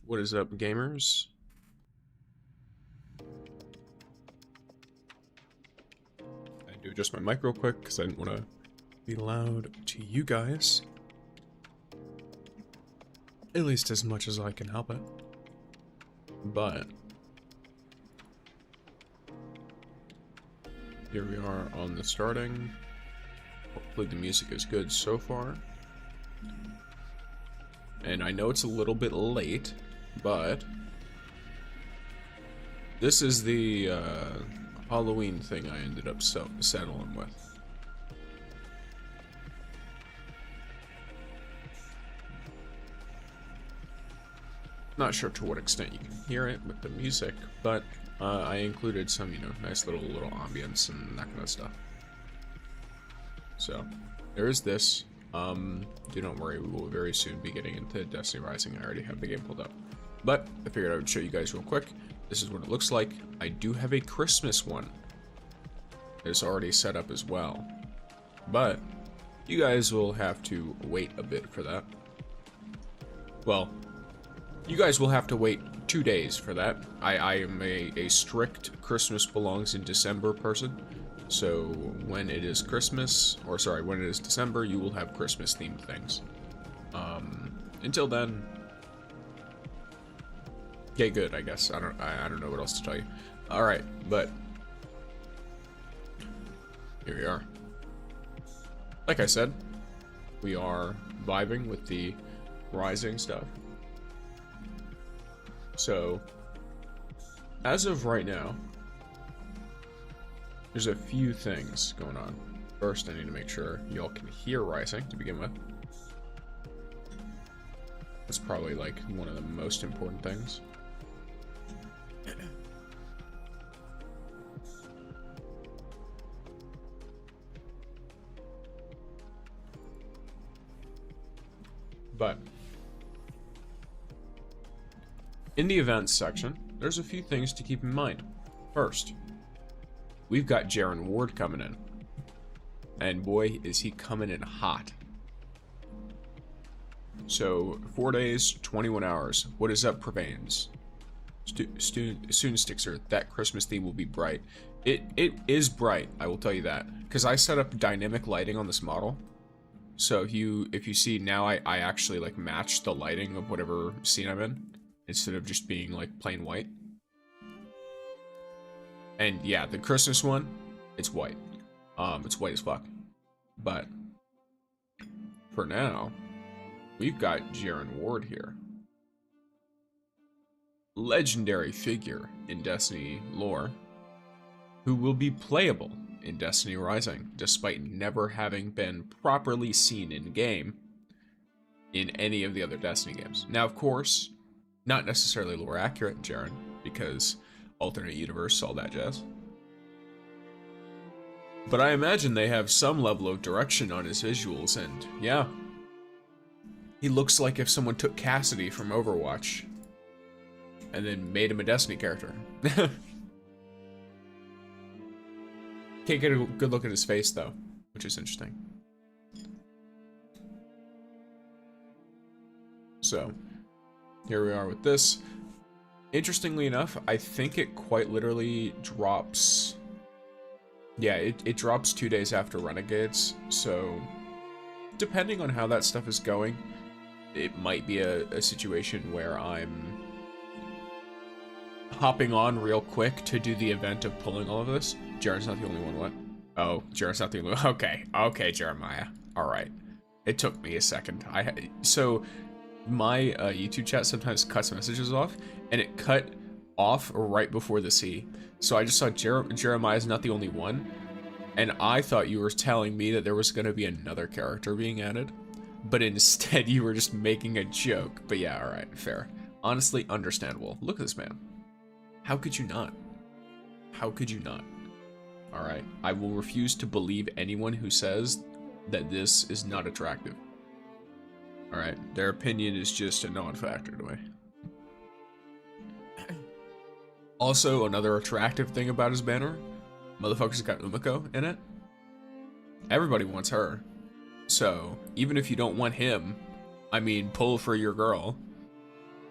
What is up, gamers? I do adjust my mic real quick because I didn't want to be loud to you guys. At least as much as I can help it. But here we are on the starting. Hopefully the music is good so far. And I know it's a little bit late, but this is the Halloween thing I ended up settling with. Not sure to what extent you can hear it with the music, but I included some, nice little ambience and that kind of stuff. So there is this. Do not worry, we will very soon be getting into Destiny Rising. I already have the game pulled up. But I figured I would show you guys real quick. This is what it looks like. I do have a Christmas one. It's already set up as well. But you guys will have to wait a bit for that. Well, you guys will have to wait 2 days for that. I am a strict Christmas belongs in December person. So when it is Christmas, or sorry, when it is December, you will have Christmas themed things. Until then, get good, I guess. I don't know what else to tell you. All right, but here we are. Like I said, we are vibing with the Rising stuff. So as of right now, there's a few things going on. First, I need to make sure y'all can hear Rising to begin with. That's probably like one of the most important things. But in the events section, there's a few things to keep in mind. First, we've got Jaren Ward coming in. And boy, is he coming in hot. So, 4 days, 21 hours. What is up, Prevains? Student Stixer, that Christmas theme will be bright. It is bright, I will tell you that. Because I set up dynamic lighting on this model. So if you see now, I actually like match the lighting of whatever scene I'm in. Instead of just being like plain white. And yeah, the Christmas one, it's white. It's white as fuck. But for now, we've got Jaren Ward here. Legendary figure in Destiny lore, who will be playable in Destiny Rising, despite never having been properly seen in game in any of the other Destiny games. Now, of course, not necessarily lore accurate Jaren, because alternate universe, all that jazz. But I imagine they have some level of direction on his visuals, and yeah. He looks like if someone took Cassidy from Overwatch and then made him a Destiny character. Can't get a good look at his face though, which is interesting. So, here we are with this. Interestingly enough, I think it quite literally drops. Yeah, it drops 2 days after Renegades. So, depending on how that stuff is going, it might be a situation where I'm hopping on real quick to do the event of pulling all of this. Jaren's not the only one, what? Oh, Jaren's not the only one. Okay, Jeremiah. All right. It took me a second. So my YouTube chat sometimes cuts messages off, and it cut off right before the C. So I just saw Jeremiah's not the only one, and I thought you were telling me that there was going to be another character being added, but instead you were just making a joke. But yeah, all right, fair. Honestly, understandable. Look at this man. How could you not? How could you not? All right, I will refuse to believe anyone who says that this is not attractive. All right, their opinion is just a non-factor to me. Also, another attractive thing about his banner, motherfucker's got Umiko in it. Everybody wants her. So, even if you don't want him, I mean, pull for your girl.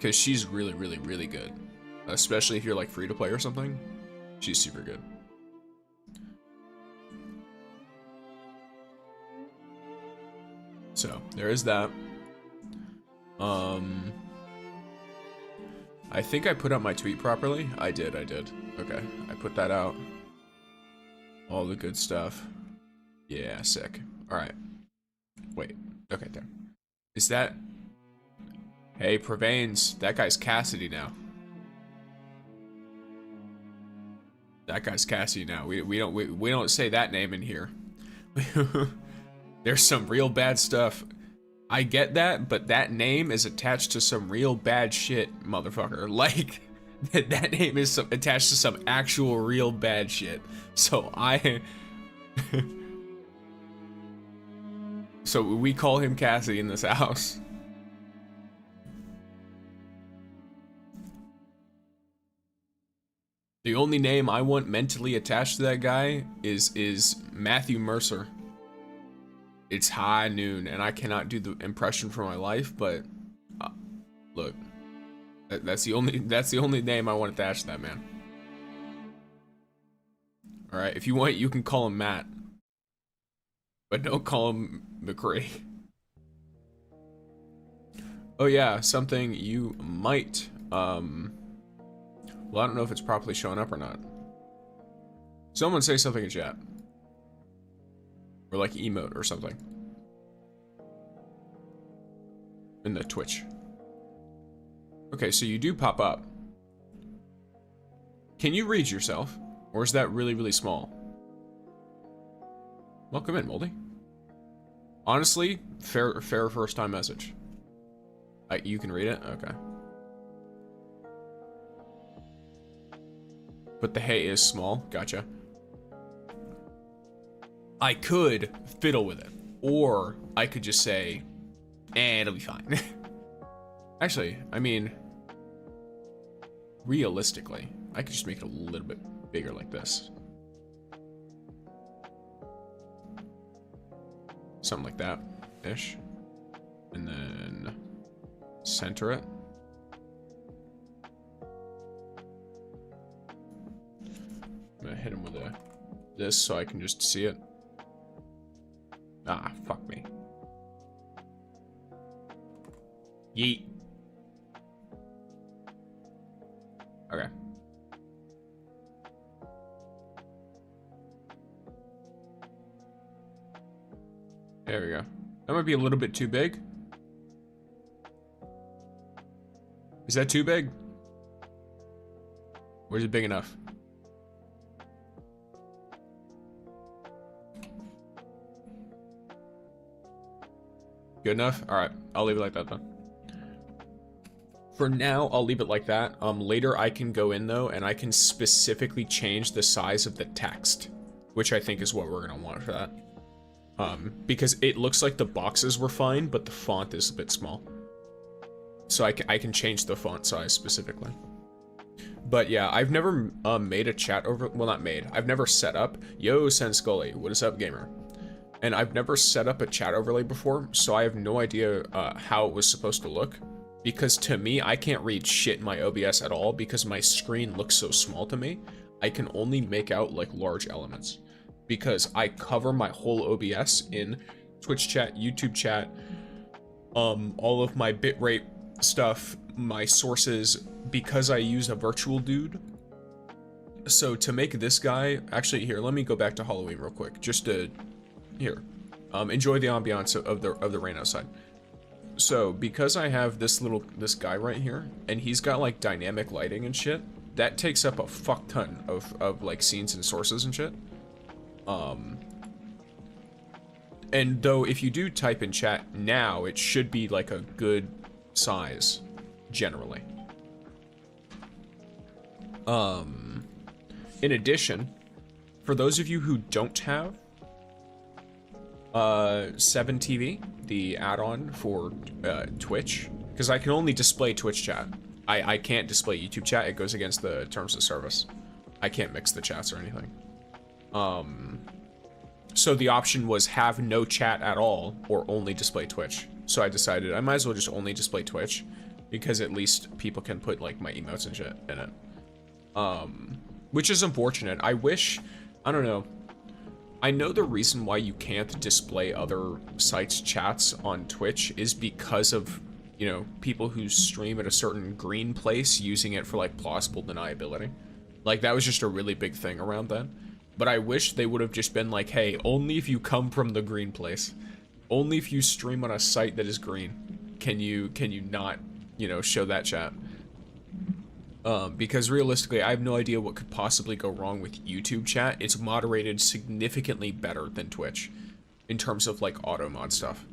because she's really, really, really good. Especially if you're like free to play or something. She's super good. So there is that. I think I put out my tweet properly. I did. Okay, I put that out. All the good stuff. Yeah, sick. All right. Wait. Okay, there. Is that? Hey, Prevains. That guy's Cassidy now. That guy's Cassidy now. We don't say that name in here. There's some real bad stuff. I get that, but that name is attached to some real bad shit, motherfucker. Like, that name is attached to some actual real bad shit. So so we call him Cassie in this house. The only name I want mentally attached to that guy is Matthew Mercer. It's high noon, and I cannot do the impression for my life, but look, that's the only name I want attached to that man. All right, if you want, you can call him Matt, but don't call him McCree. Oh yeah, something you might well, I don't know if it's properly showing up or not. Someone say something in chat. Or like emote or something. In the Twitch. Okay, so you do pop up. Can you read yourself? Or is that really, really small? Welcome in, Moldy. Honestly, fair first time message. You can read it? Okay. But the hey is small. Gotcha. I could fiddle with it, or I could just say, it'll be fine. Actually, I mean, realistically, I could just make it a little bit bigger like this. Something like that, ish. And then center it. I'm gonna hit him with this so I can just see it. Ah, fuck me. Yeet. Okay. There we go. That might be a little bit too big. Is that too big? Or is it big enough? Good enough? Alright, I'll leave it like that then. For now, I'll leave it like that. Later I can go in though, and I can specifically change the size of the text, which I think is what we're gonna want for that. Because it looks like the boxes were fine, but the font is a bit small. So I can change the font size specifically. But yeah, I've never made a chat over, well not made, I've never set up, yo Senscully, what is up gamer? And I've never set up a chat overlay before, so I have no idea how it was supposed to look. Because to me, I can't read shit in my OBS at all because my screen looks so small to me. I can only make out like large elements. Because I cover my whole OBS in Twitch chat, YouTube chat, all of my bitrate stuff, my sources, because I use a virtual dude. So to make this guy, actually here, let me go back to Halloween real quick, just to, here, enjoy the ambiance of the rain outside. So because I have this guy right here, and he's got like dynamic lighting and shit, that takes up a fuck ton of like scenes and sources and shit. And though if you do type in chat now, it should be like a good size, generally. In addition, for those of you who don't have 7TV, the add-on for Twitch, because I can only display Twitch chat. I can't display YouTube chat, it goes against the terms of service. I can't mix the chats or anything. So the option was have no chat at all or only display Twitch. So I decided I might as well just only display Twitch because at least people can put like my emotes and shit in it. Which is unfortunate. I wish, I don't know. I know the reason why you can't display other sites' chats on Twitch is because of, you know, people who stream at a certain green place using it for like plausible deniability. Like that was just a really big thing around then. But I wish they would have just been like, hey, only if you come from the green place, only if you stream on a site that is green, can you not, you know, show that chat. Because realistically, I have no idea what could possibly go wrong with YouTube chat. It's moderated significantly better than Twitch in terms of like auto mod stuff.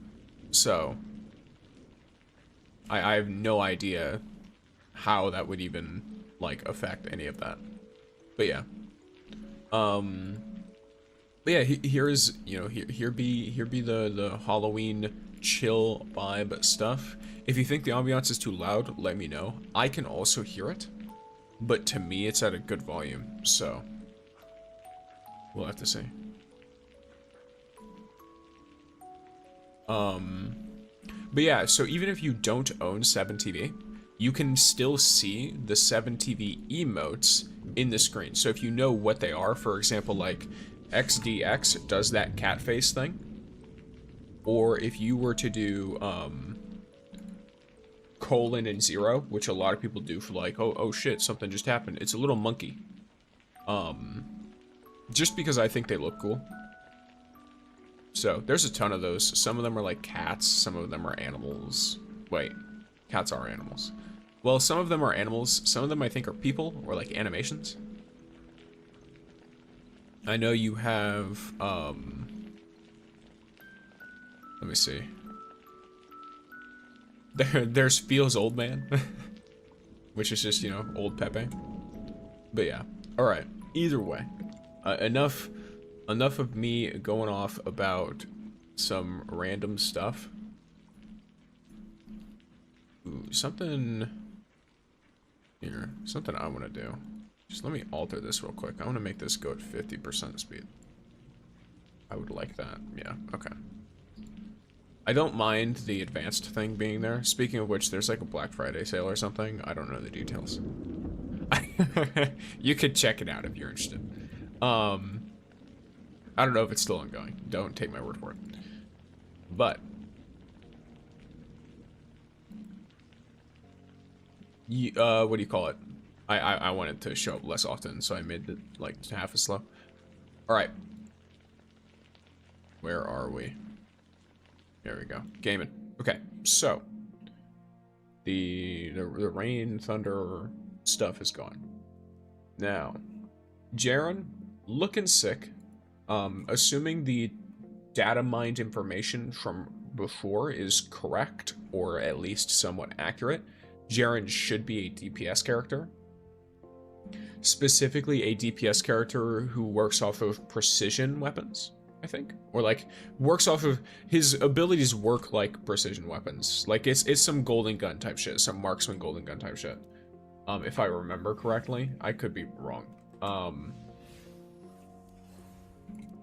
So I have no idea how that would even like affect any of that. But yeah. But yeah, here is, you know, here be the Halloween chill vibe stuff. If you think the ambiance is too loud, let me know. I can also hear it, but to me it's at a good volume, so we'll have to see. But yeah, so even if you don't own 7TV, you can still see the 7TV emotes in the screen. So if you know what they are, for example, like XDX does that cat face thing, or if you were to do colon and 0, which a lot of people do for like, oh shit, something just happened. It's a little monkey. Just because I think they look cool. So there's a ton of those. Some of them are like cats, some of them are animals. Wait, cats are animals. Well, some of them are animals, some of them I think are people or like animations. I know you have, let me see. There's Feels Old Man, which is just, you know, old Pepe. But yeah, all right. Either way, enough of me going off about some random stuff. Ooh, something here, something I want to do. Just let me alter this real quick. I want to make this go at 50% speed. I would like that. Yeah, okay. I don't mind the advanced thing being there. Speaking of which, there's like a Black Friday sale or something. I don't know the details. You could check it out if you're interested. I don't know if it's still ongoing. Don't take my word for it. But what do you call it? I wanted to show up less often, so I made it like half as slow. All right. Where are we? There we go. Gaming. Okay, so the rain, thunder stuff is gone. Now, Jaren, looking sick. Assuming the data mined information from before is correct, or at least somewhat accurate, Jaren should be a DPS character. Specifically a DPS character who works off of precision weapons, I think. Or like, works off of, his abilities work like precision weapons. Like, it's some golden gun type shit, some marksman golden gun type shit. If I remember correctly. I could be wrong.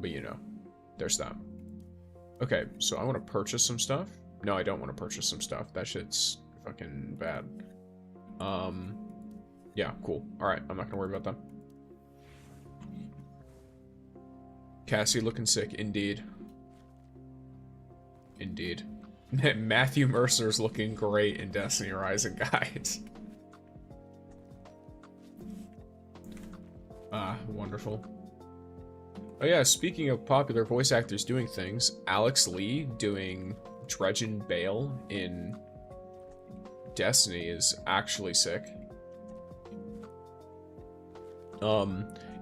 But you know, there's that. Okay, so I want to purchase some stuff. No, I don't want to purchase some stuff. That shit's fucking bad. Yeah, cool. Alright, I'm not gonna worry about that. Cassie looking sick, indeed. Indeed. Matthew Mercer's looking great in Destiny Rising, guys. Ah, wonderful. Oh yeah, speaking of popular voice actors doing things, Alex Lee doing Dredgen Bale in Destiny is actually sick.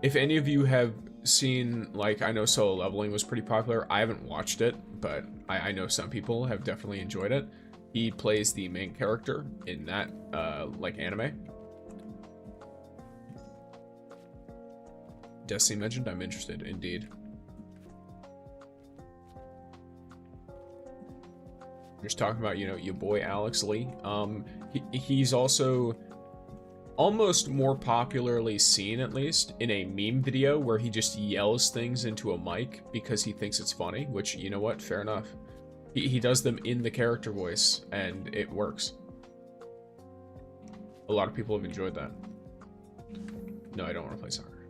If any of you have seen, like, I know Solo Leveling was pretty popular. I haven't watched it, but I know some people have definitely enjoyed it. He plays the main character in that, like, anime. Destiny mentioned, I'm interested, indeed. Just talking about, you know, your boy Alex Lee. He's also almost more popularly seen, at least, in a meme video where he just yells things into a mic because he thinks it's funny, which, you know what, fair enough. He does them in the character voice, and it works. A lot of people have enjoyed that. No, I don't want to play soccer.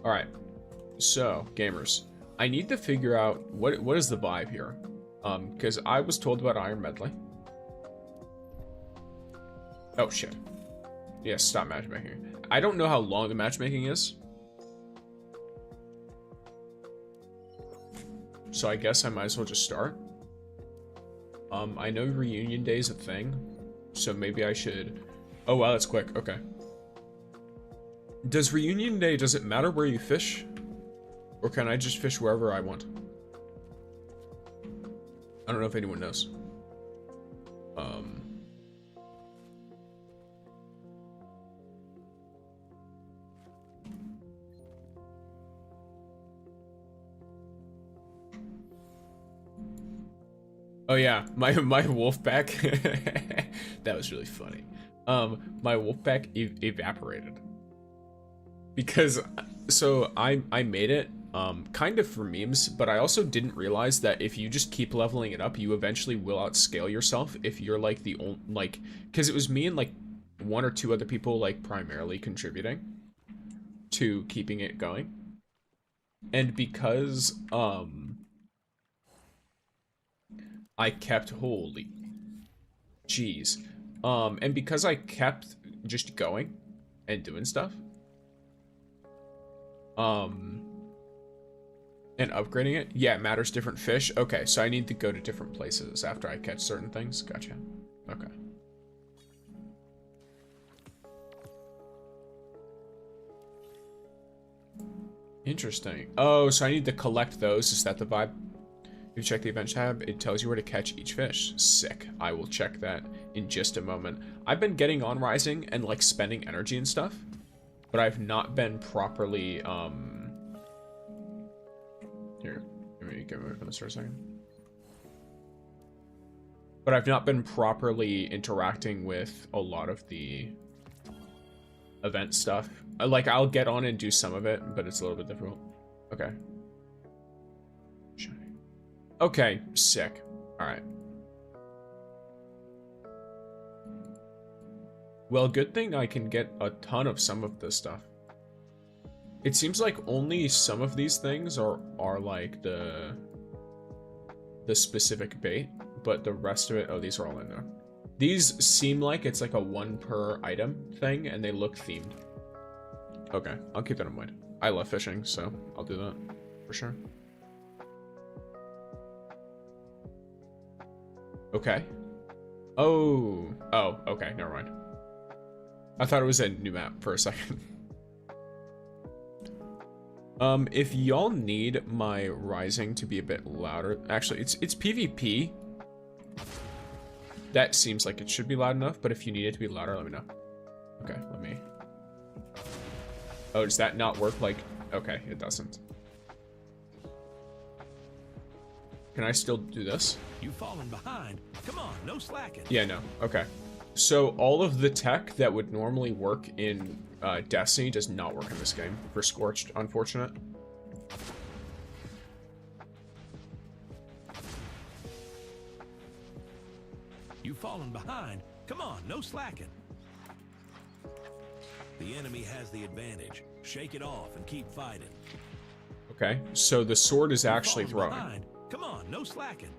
All right, so gamers, I need to figure out what is the vibe here, because I was told about Iron Medley. Oh shit. Yeah, stop matchmaking. I don't know how long the matchmaking is, so I guess I might as well just start. I know reunion day is a thing, so maybe I should. Oh wow, that's quick. Okay. Does reunion day, does it matter where you fish? Or can I just fish wherever I want? I don't know if anyone knows. Oh yeah, my wolf pack. That was really funny. My wolf pack evaporated. Because, so I made it, kind of for memes, but I also didn't realize that if you just keep leveling it up, you eventually will outscale yourself if you're like the only, like, because it was me and like 1 or 2 other people like primarily contributing to keeping it going. And because, I kept, holy jeez, and because I kept just going and doing stuff, and upgrading it, yeah, it matters different fish. Okay, so I need to go to different places after I catch certain things. Gotcha. Okay. Interesting. Oh, so I need to collect those. Is that the vibe? If you check the event tab, it tells you where to catch each fish. Sick. I will check that in just a moment. I've been getting on Rising and like spending energy and stuff, but I've not been properly, here, let me get away from this for a second. But I've not been properly interacting with a lot of the event stuff. Like, I'll get on and do some of it, but it's a little bit difficult. Okay. Okay, sick. Alright. Well, good thing I can get a ton of some of this stuff. It seems like only some of these things are like the specific bait, but the rest of it, oh, these are all in there. These seem like it's like a 1 per item thing, and they look themed. Okay, I'll keep that in mind. I love fishing, so I'll do that for sure. Okay. Oh, okay, never mind. I thought it was a new map for a second. If y'all need my Rising to be a bit louder, actually, it's PvP. That seems like it should be loud enough, but if you need it to be louder, let me know. Okay, let me. Oh, does that not work? Like, okay, it doesn't. Can I still do this? You've fallen behind. Come on, no slacking. Yeah, no. Okay. So all of the tech that would normally work in Destiny does not work in this game for Scorched, unfortunate. You've fallen behind. Come on, no slacking. The enemy has the advantage. Shake it off and keep fighting. Okay, so the sword is actually throwing. Behind. Come on, no slacking.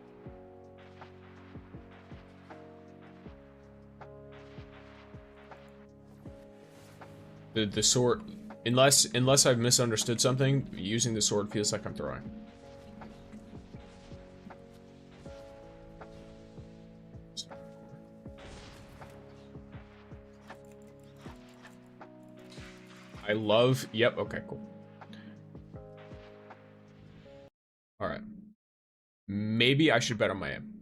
The sword, unless I've misunderstood something, using the sword feels like I'm throwing. I love, yep, okay, cool. All right. Maybe I should bet on my aim.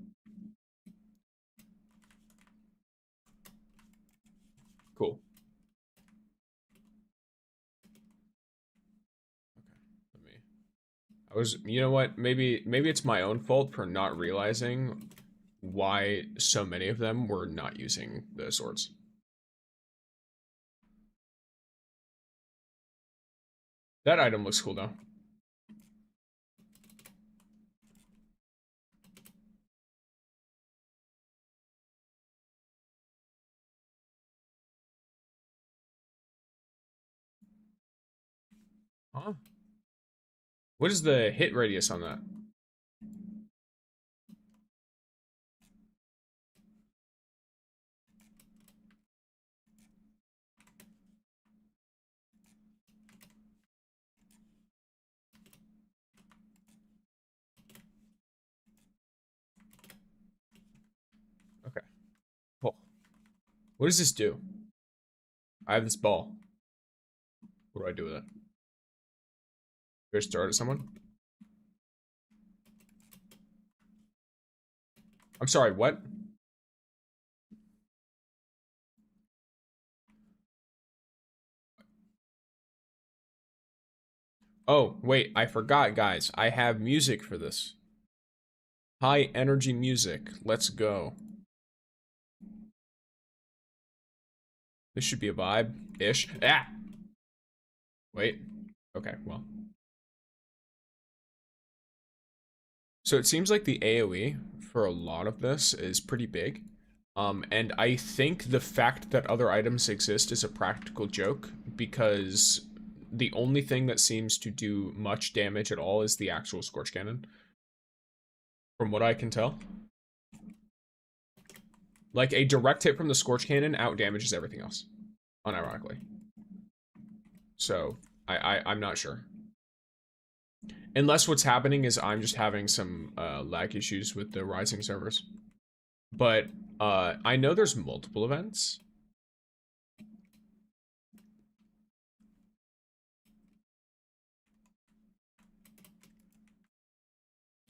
Cool. You know what, maybe it's my own fault for not realizing why so many of them were not using the swords. That item looks cool though. Huh? What is the hit radius on that? Okay. Cool. What does this do? I have this ball. What do I do with it? Do I start at someone? I'm sorry, what? Oh, wait, I forgot, guys. I have music for this. High energy music. Let's go. This should be a vibe-ish. Ah! Wait. Okay, well. So it seems like the AoE for a lot of this is pretty big. And I think the fact that other items exist is a practical joke, because the only thing that seems to do much damage at all is the actual Scorch Cannon. From what I can tell. Like, a direct hit from the Scorch Cannon out damages everything else. Unironically. So, I'm not sure. Unless what's happening is I'm just having some lag issues with the Rising servers. But I know there's multiple events.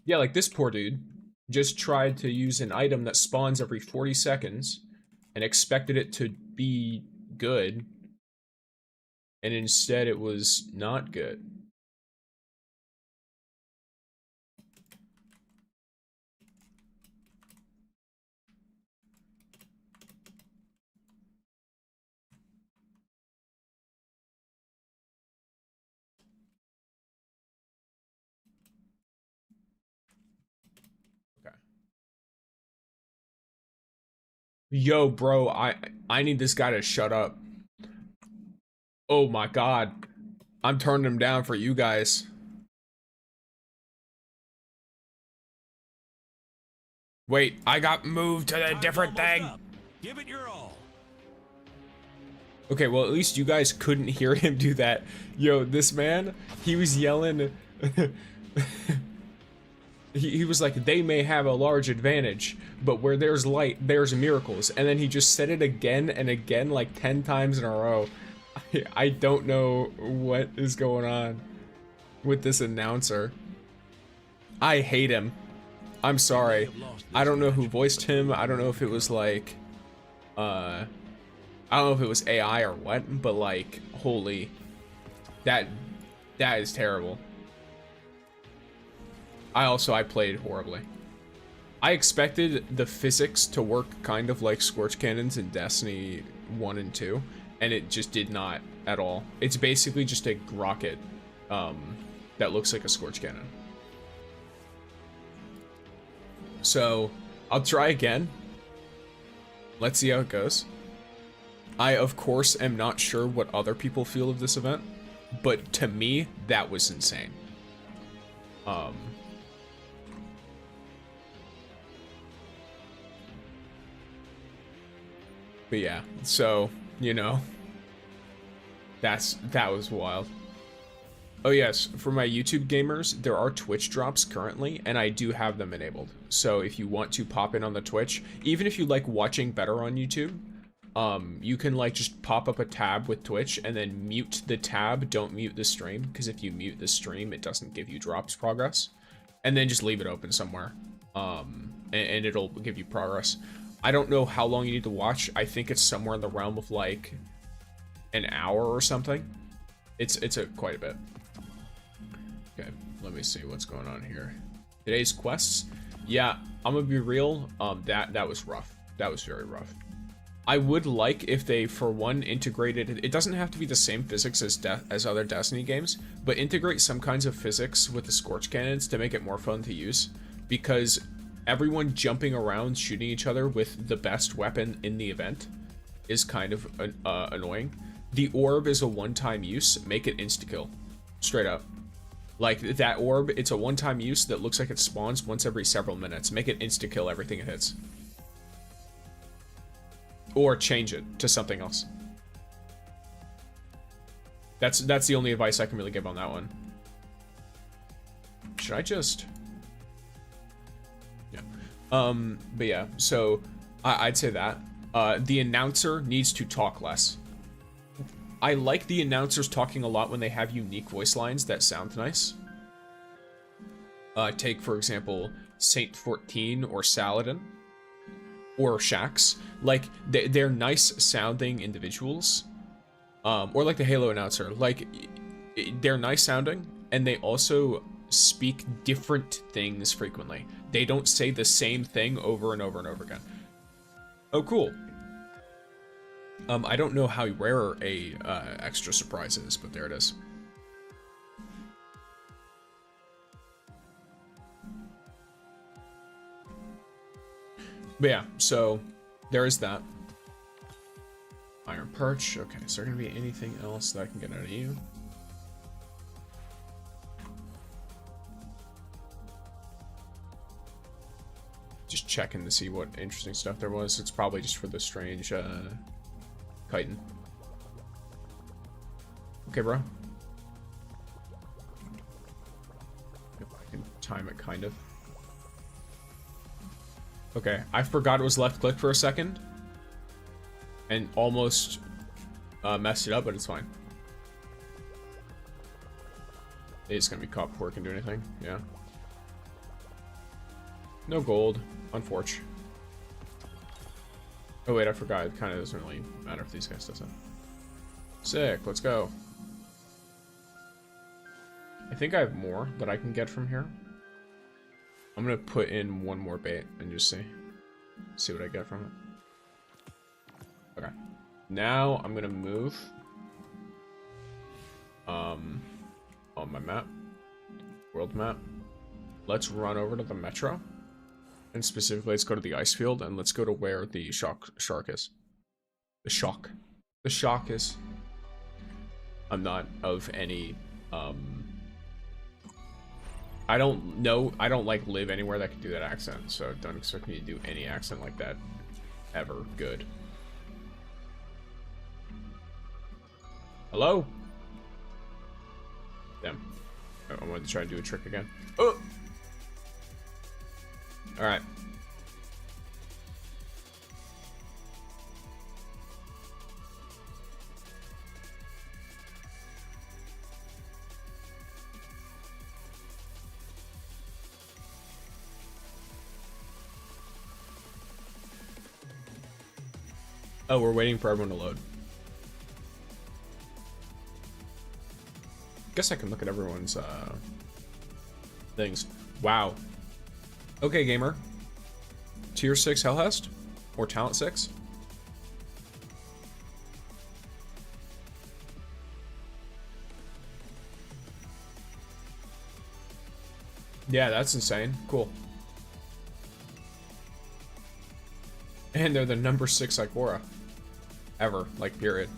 Yeah, like this poor dude just tried to use an item that spawns every 40 seconds and expected it to be good. And instead it was not good. Yo, bro, I need this guy to shut up. Oh my god. I'm turning him down for you guys. Wait, I got moved to a different thing. Give it your all. Okay, well, at least you guys couldn't hear him do that. Yo, this man, he was yelling. He was like, they may have a large advantage, but where there's light, there's miracles. And then he just said it again and again, like 10 times in a row. I don't know what is going on with this announcer. I hate him. I'm sorry. I don't know who voiced him. I don't know if it was like, I don't know if it was AI or what, but like, holy, that is terrible. I played horribly. I expected the physics to work kind of like Scorch Cannons in Destiny 1 and 2, and it just did not at all. It's basically just a rocket that looks like a Scorch Cannon. So, I'll try again. Let's see how it goes. I, of course, am not sure what other people feel of this event, but to me, that was insane. But yeah, so, you know, that was wild. Oh yes, for my YouTube gamers, there are Twitch drops currently, and I do have them enabled. So if you want to pop in on the Twitch, even if you like watching better on YouTube, you can like just pop up a tab with Twitch and then mute the tab, don't mute the stream, because if you mute the stream, it doesn't give you drops progress. And then just leave it open somewhere, and it'll give you progress. I don't know how long you need to watch. I think it's somewhere in the realm of like an hour or something. It's quite a bit. Okay, let me see what's going on here. Today's quests. Yeah, I'm gonna be real. That was rough. That was very rough. I would like if they, for one, integrated. It doesn't have to be the same physics as other Destiny games, but integrate some kinds of physics with the Scorch Cannons to make it more fun to use. Because everyone jumping around shooting each other with the best weapon in the event is kind of annoying. The orb is a one-time use. Make it insta-kill. Straight up. Like, that orb, it's a one-time use that looks like it spawns once every several minutes. Make it insta-kill everything it hits. Or change it to something else. That's the only advice I can really give on that one. Should I just... Yeah. But yeah, so I'd say that. The announcer needs to talk less. I like the announcers talking a lot when they have unique voice lines that sound nice. Take, for example, Saint 14 or Saladin. Or Shax. Like, they're nice sounding individuals. Or like the Halo announcer. Like, they're nice sounding, and they also speak different things frequently. They don't say the same thing over and over and over again. Oh, cool. I don't know how rare a extra surprise is, but there it is. But yeah, so there is that. Iron Perch. Okay, is there gonna be anything else that I can get out of you? Just checking to see what interesting stuff there was. It's probably just for the strange chitin. Okay, bro. If I can time it, kind of. Okay, I forgot it was left click for a second. And almost messed it up, but it's fine. It's gonna be caught before it can do anything, yeah. No gold, unfortunate. Oh wait, I forgot. It kind of doesn't really matter if these guys does it. Sick, let's go. I think I have more that I can get from here. I'm gonna put in one more bait and just see what I get from it. Okay. Now I'm gonna move on my map, world map. Let's run over to the metro. And specifically, let's go to the ice field, and let's go to where the shark is. The shock is. I'm not of any, I don't like live anywhere that can do that accent, so don't expect me to do any accent like that ever good. Hello? Damn. I wanted to try and do a trick again. Oh! Alright. Oh, we're waiting for everyone to load. Guess I can look at everyone's things. Wow. Okay, gamer. Tier 6 Hellhest? Or Talent 6? Yeah, that's insane. Cool. And they're the number 6 Ikora. Ever. Like, period.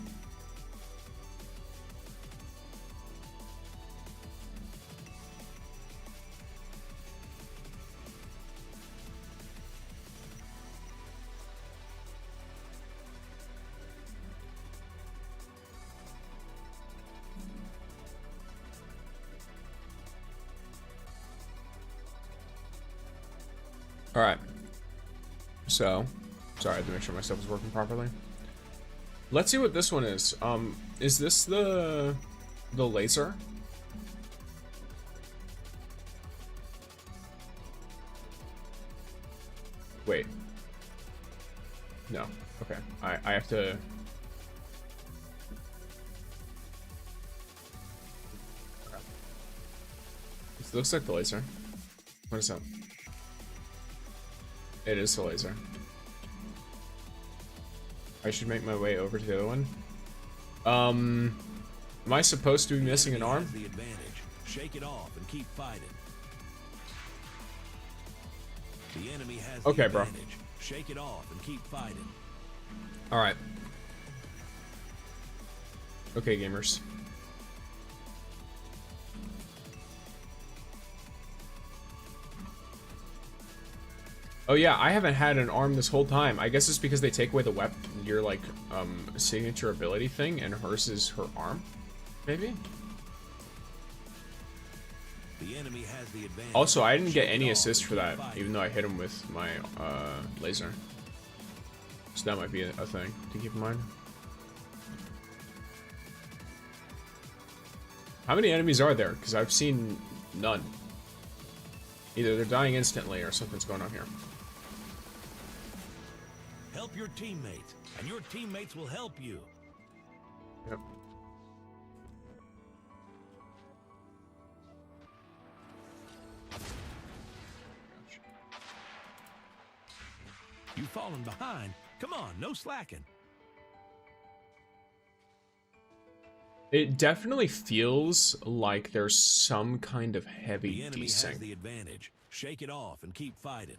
Alright. So, sorry, I had to make sure my stuff was working properly. Let's see what this one is. Is this the laser? Wait. No. Okay. I have to... This looks like the laser. What is that? It is the laser. I should make my way over to the other one. Am I supposed to be missing an arm? The advantage. Shake it off and keep fighting. The enemy has the advantage. Bro. Shake it off and keep fighting. All right. Okay, gamers. Oh yeah, I haven't had an arm this whole time. I guess it's because they take away the weapon, your like signature ability thing, and hers is her arm, maybe. The enemy has the advantage. Also, I didn't get any assist for that, even though I hit him with my laser. So that might be a thing to keep in mind. How many enemies are there? Because I've seen none. Either they're dying instantly or something's going on here. Help your teammates, and your teammates will help you. Yep. You've fallen behind. Come on, no slacking. It definitely feels like there's some kind of heavy The enemy desync. has the advantage. Shake it off and keep fighting.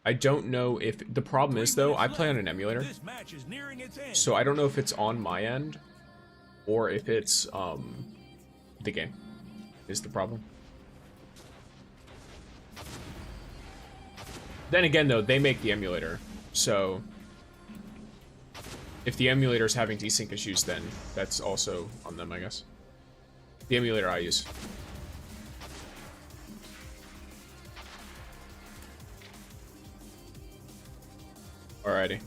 I don't know if the problem is though, I play on an emulator, This match is nearing its end. so I don't know if it's on my end or if it's the game is the problem. Then again though, they make the emulator, so if the emulator's having desync issues, then that's also on them, I guess. The emulator I use. Alrighty.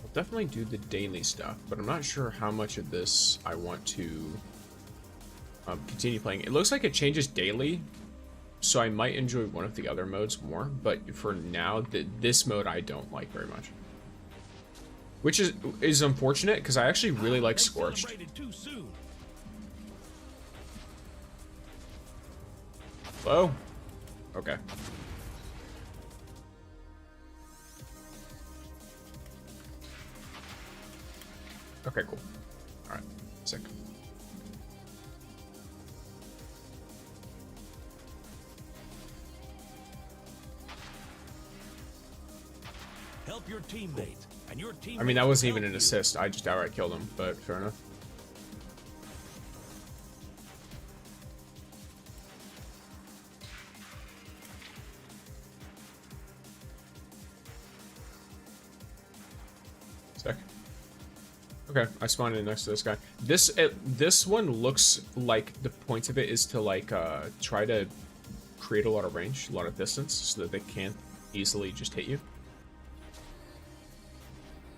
I'll definitely do the daily stuff, but I'm not sure how much of this I want to continue playing. It looks like it changes daily, so I might enjoy one of the other modes more, but for now, this mode I don't like very much. Which is unfortunate, because I actually really like Scorched. Too soon. Hello? Okay. Okay, cool. Alright, sick. Help your teammates, and your teammates. I mean, that wasn't will even an help you. assist. I just outright killed him, but fair enough. Sick. Okay, I spawned in next to this guy. This one looks like the point of it is to like try to create a lot of range, a lot of distance, so that they can't easily just hit you.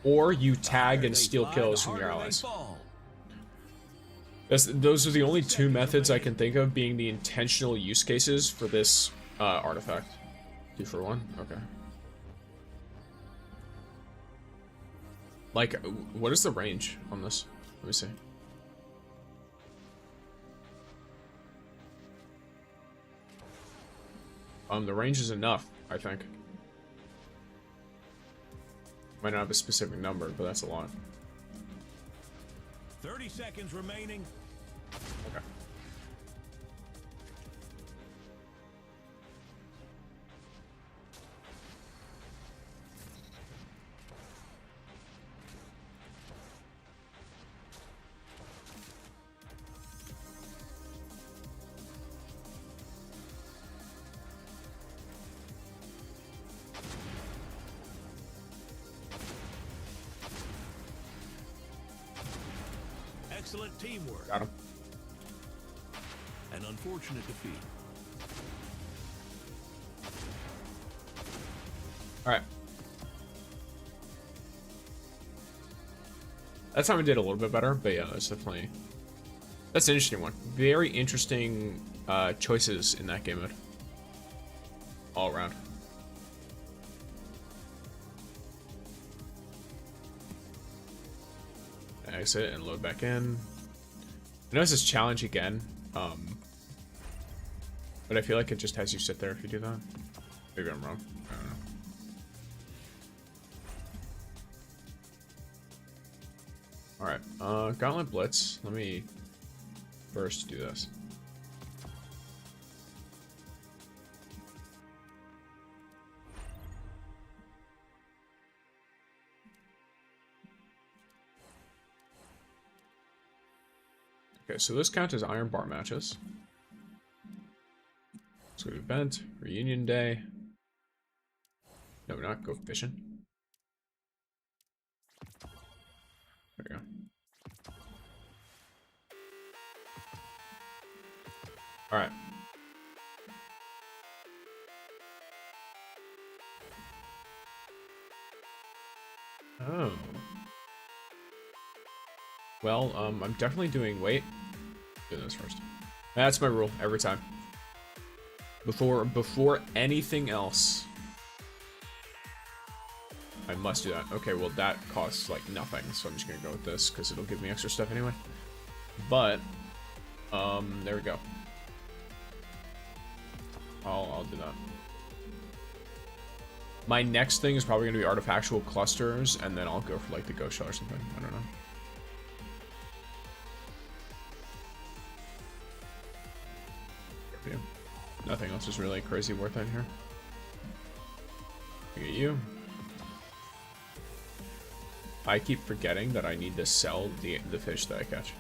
Or you tag and steal kills from your allies. Those are the only two methods I can think of being the intentional use cases for this artifact. 2 for 1? Okay. Like, what is the range on this? Let me see. The range is enough, I think. Might not have a specific number, but that's a lot. 30 seconds remaining. Okay. Excellent teamwork. Got him. An unfortunate defeat. Alright. That time I did a little bit better, but yeah, that's definitely... That's an interesting one. Very interesting choices in that game mode. All around. Exit and load back in. I know this is challenge again, but I feel like it just has you sit there if you do that. Maybe I'm wrong. I don't know. Alright, Gauntlet Blitz. Let me first do this. Okay, so this counts as iron bar matches. So event, reunion day. No, not go fishing. There we go. All right. Oh. Well, I'm definitely doing. Wait. Do this first. That's my rule every time. Before anything else, I must do that. Okay, well that costs like nothing, so I'm just gonna go with this because it'll give me extra stuff anyway. But there we go. I'll do that. My next thing is probably gonna be artifactual clusters, and then I'll go for like the ghost shell or something. I don't know. Yeah. Nothing else is really crazy worth it here. Look at you. I keep forgetting that I need to sell the fish that I catch.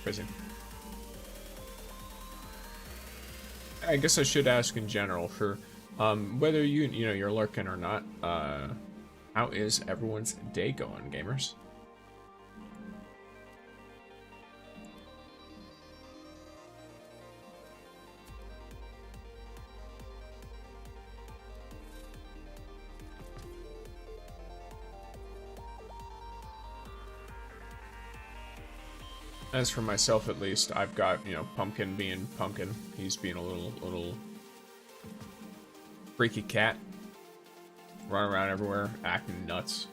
Crazy. I guess I should ask in general for whether you're lurking or not. How is everyone's day going, gamers? As for myself, at least, I've got, Pumpkin being Pumpkin. He's being a little freaky cat. Running around everywhere, acting nuts.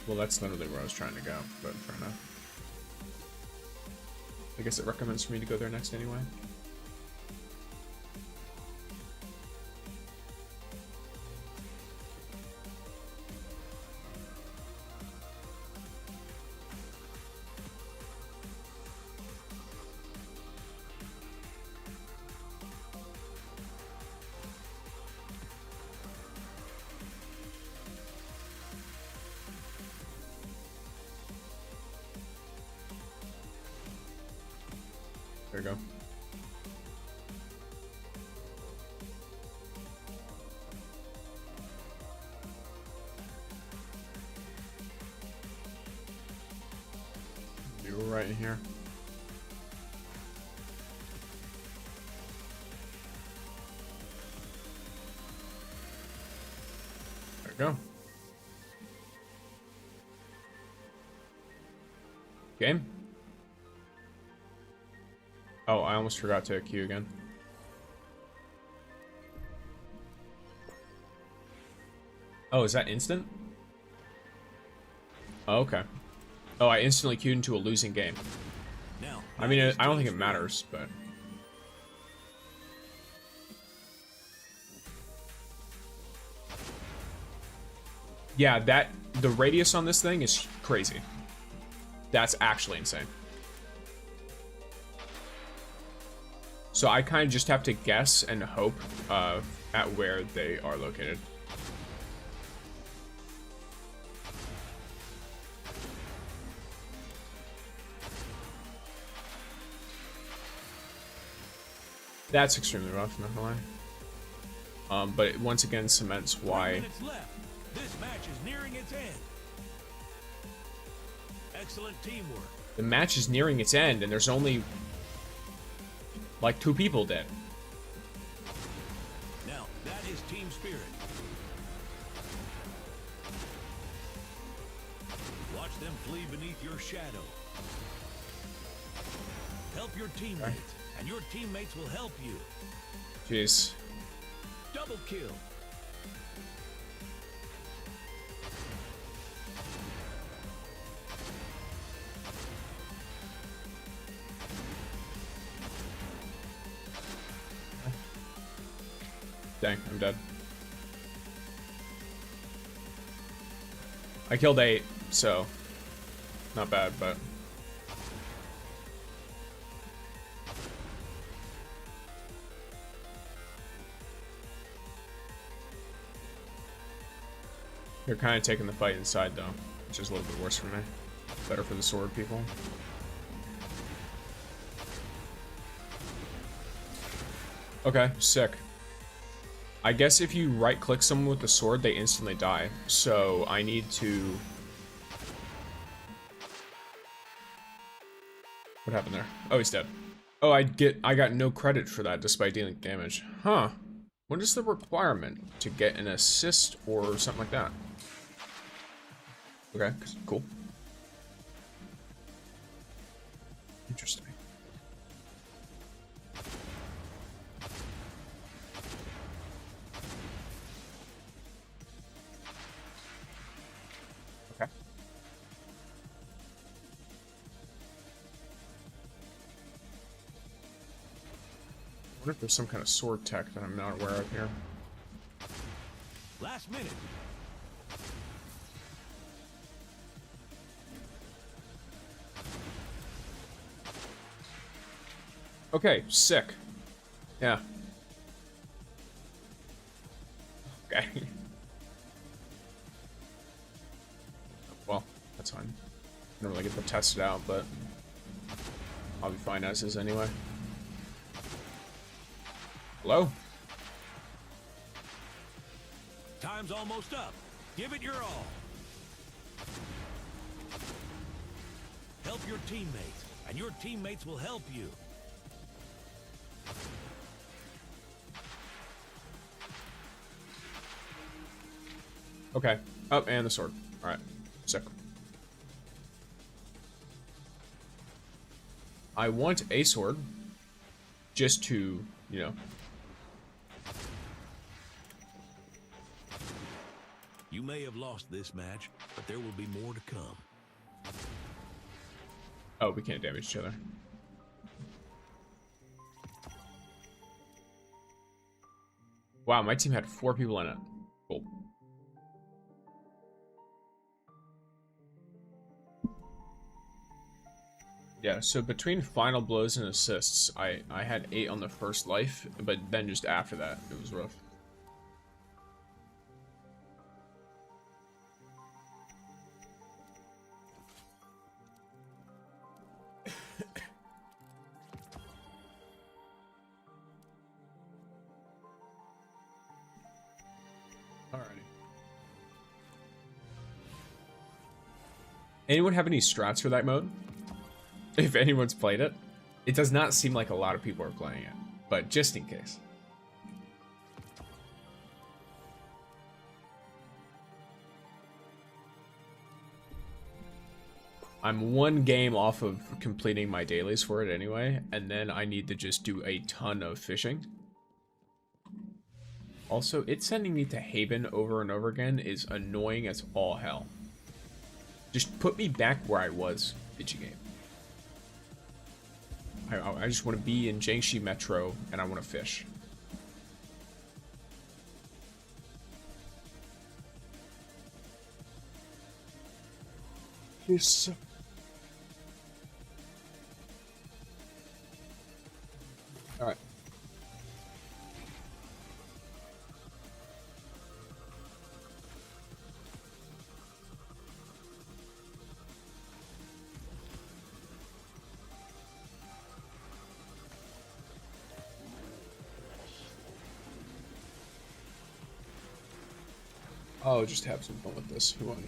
Well, that's literally where I was trying to go, but fair enough. I guess it recommends for me to go there next anyway. There we go. You were right in here. There we go. Game. Oh, I almost forgot to queue again. Oh, is that instant? Oh, okay. Oh, I instantly queued into a losing game. Now, I mean, I don't think it matters, but... Yeah, the radius on this thing is crazy. That's actually insane. So I kind of just have to guess and hope at where they are located. That's extremely rough, not gonna lie. But it once again cements why. This match is nearing its end. Excellent teamwork. The match is nearing its end, and there's only like 2 people dead. Now, that is team spirit. Watch them flee beneath your shadow. Help your teammates, and your teammates will help you. Jeez. Double kill. Dang, I'm dead. I killed 8, so not bad, but they're kind of taking the fight inside though, which is a little bit worse for me. Better for the sword people. Okay, sick. I guess if you right-click someone with the sword, they instantly die. So I need to... What happened there? Oh, he's dead. Oh, I got no credit for that despite dealing damage. Huh. What is the requirement to get an assist or something like that? Okay, cool. Interesting. Okay. I wonder if there's some kind of sword tech that I'm not aware of here. Last minute. Okay, sick. Yeah. Okay. Well, that's fine. I don't really get to test it out, but I'll be fine as is anyway. Hello? Time's almost up. Give it your all. Help your teammates, and your teammates will help you. Okay. Oh, and the sword. Alright. Sick. I want a sword. Just to, you know. You may have lost this match, but there will be more to come. Oh, we can't damage each other. Wow, my team had 4 people in it. Cool. Yeah, so between final blows and assists, I had 8 on the first life, but then just after that, it was rough. Alrighty. Anyone have any strats for that mode? If anyone's played it. It does not seem like a lot of people are playing it, but just in case. I'm 1 game off of completing my dailies for it anyway, and then I need to just do a ton of fishing. Also, it's sending me to Haven over and over again is annoying as all hell. Just put me back where I was, bitchy game. I just want to be in Jiangxi Metro, and I want to fish. Yes. All right. Oh, just have some fun with this. Why not?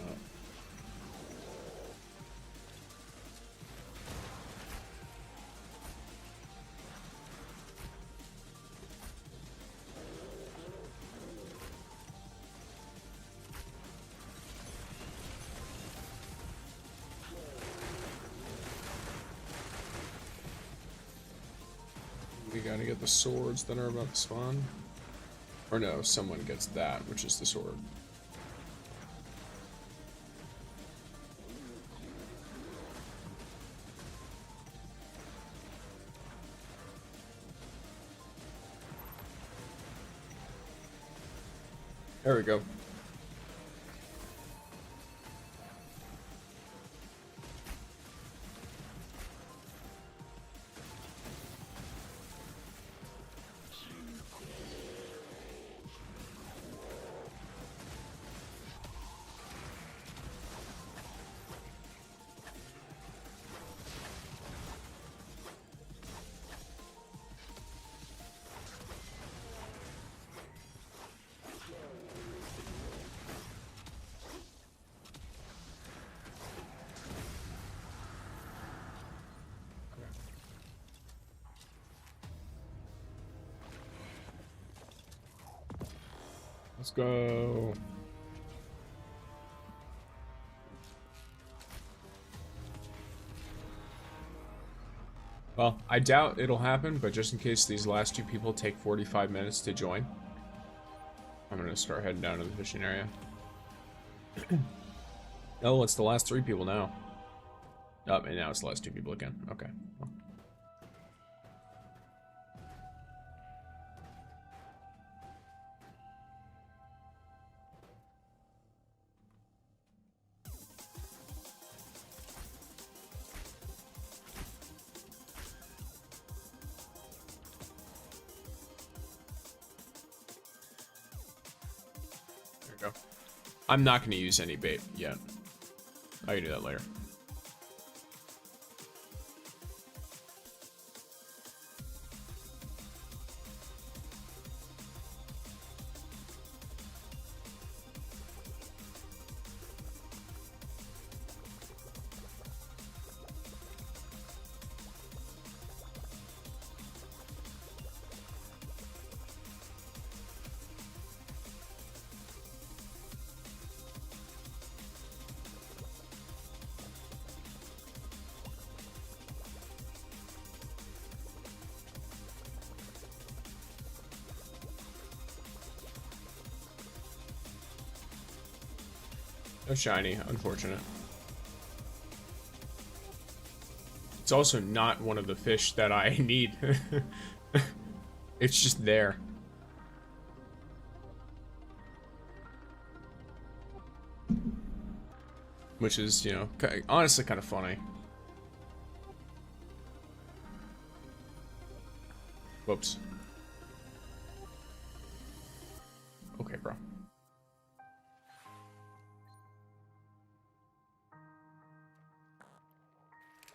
We gotta get the swords that are about to spawn. Or no, someone gets that, which is the sword. There we go. Let's go. Well, I doubt it'll happen, but just in case these last two people take 45 minutes to join, I'm gonna start heading down to the fishing area. Oh, it's the last three people now. Oh, and now it's the last two people again. Okay. Well. Go. I'm not going to use any bait yet. I can do that later. No shiny, unfortunate. It's also not one of the fish that I need. It's just there. Which is, you know, honestly kind of funny. Whoops. Okay, bro.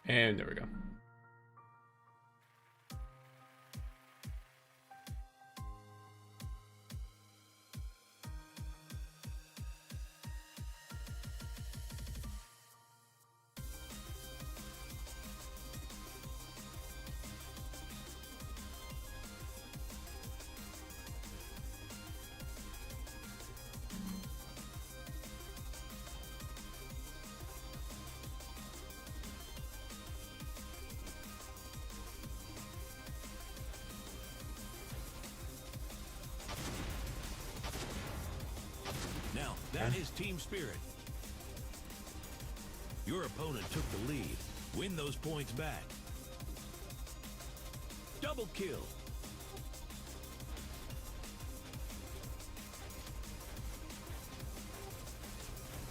And there we go. That is team spirit. Your opponent took the lead. Win those points back. Double kill.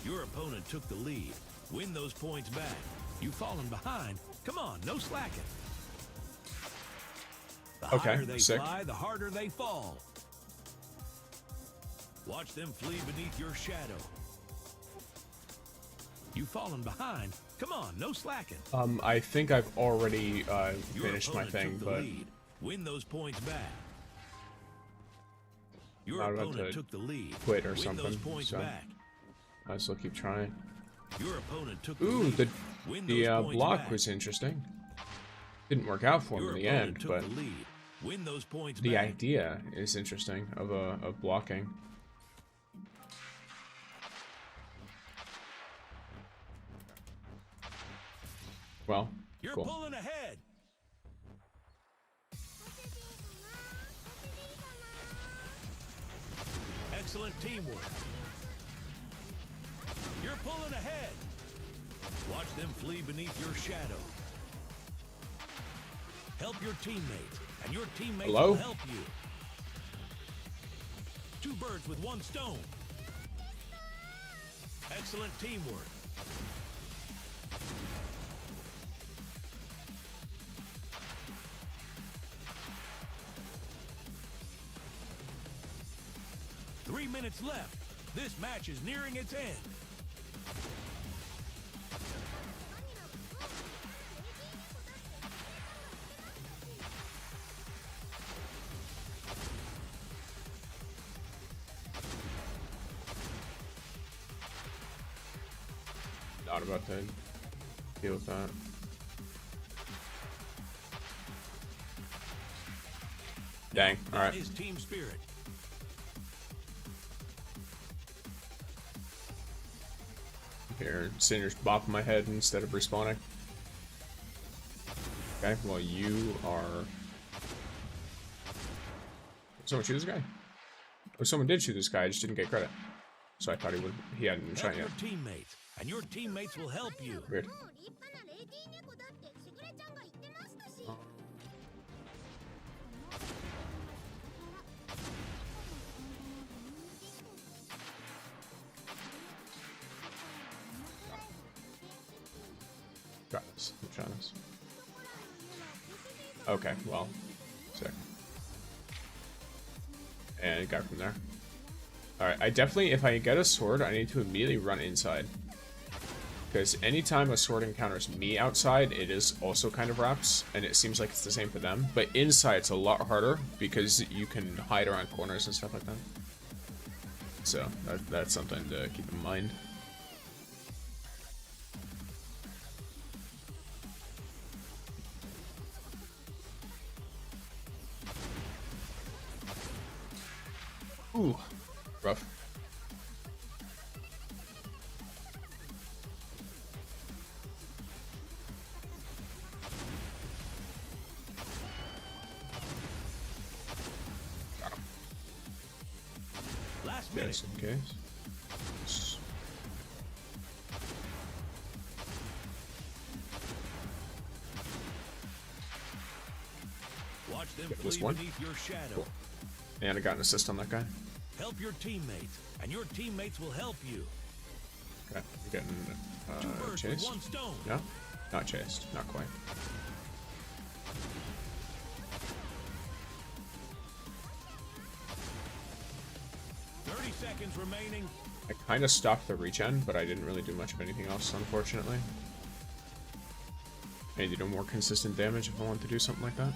Your opponent took the lead. Win those points back. You've fallen behind. Come on, no slacking. The higher they fly, the harder they fall. Watch them flee beneath your shadow. You've fallen behind. Come on, no slacking. I think I've already finished my thing, but lead. Win those points back. Your opponent took the lead. Quit or Win something. Those points so back. I still keep trying. Your opponent took the Ooh, lead. the block back. Was interesting. Didn't work out for him in the end, but the lead. Win those points the back. idea is interesting of blocking. Well, you're cool. Pulling ahead. Excellent teamwork. You're pulling ahead. Watch them flee beneath your shadow. Help your teammates, and your teammates will help you. two birds with one stone. Excellent teamwork. Three minutes left. This match is nearing its end. Not about to deal with that. Dang. All right. That is team spirit. Here, Sinner's bopping my head instead of respawning. Okay, well you are... Someone shoot this guy? Oh, someone did shoot this guy, I just didn't get credit. So I thought he hadn't been shot yet. Your teammates, and your teammates will help you. Weird. Got this. Okay, well, sick. And got from there. Alright, I definitely, if I get a sword, I need to immediately run inside. Because anytime a sword encounters me outside, it is also kind of wraps, and it seems like it's the same for them. But inside, it's a lot harder, because you can hide around corners and stuff like that. So, that's something to keep in mind. Ooh, rough. Got him. Last minute. Just in case. Watch them Get flee this one. beneath your shadow. Cool. And I got an assist on that guy. Help your teammates, and your teammates will help you. Okay, we're getting Two birds with chased. one stone. No, not chased, not quite. Seconds remaining. I kind of stopped the regen, but I didn't really do much of anything else, unfortunately. I need to do more consistent damage if I want to do something like that.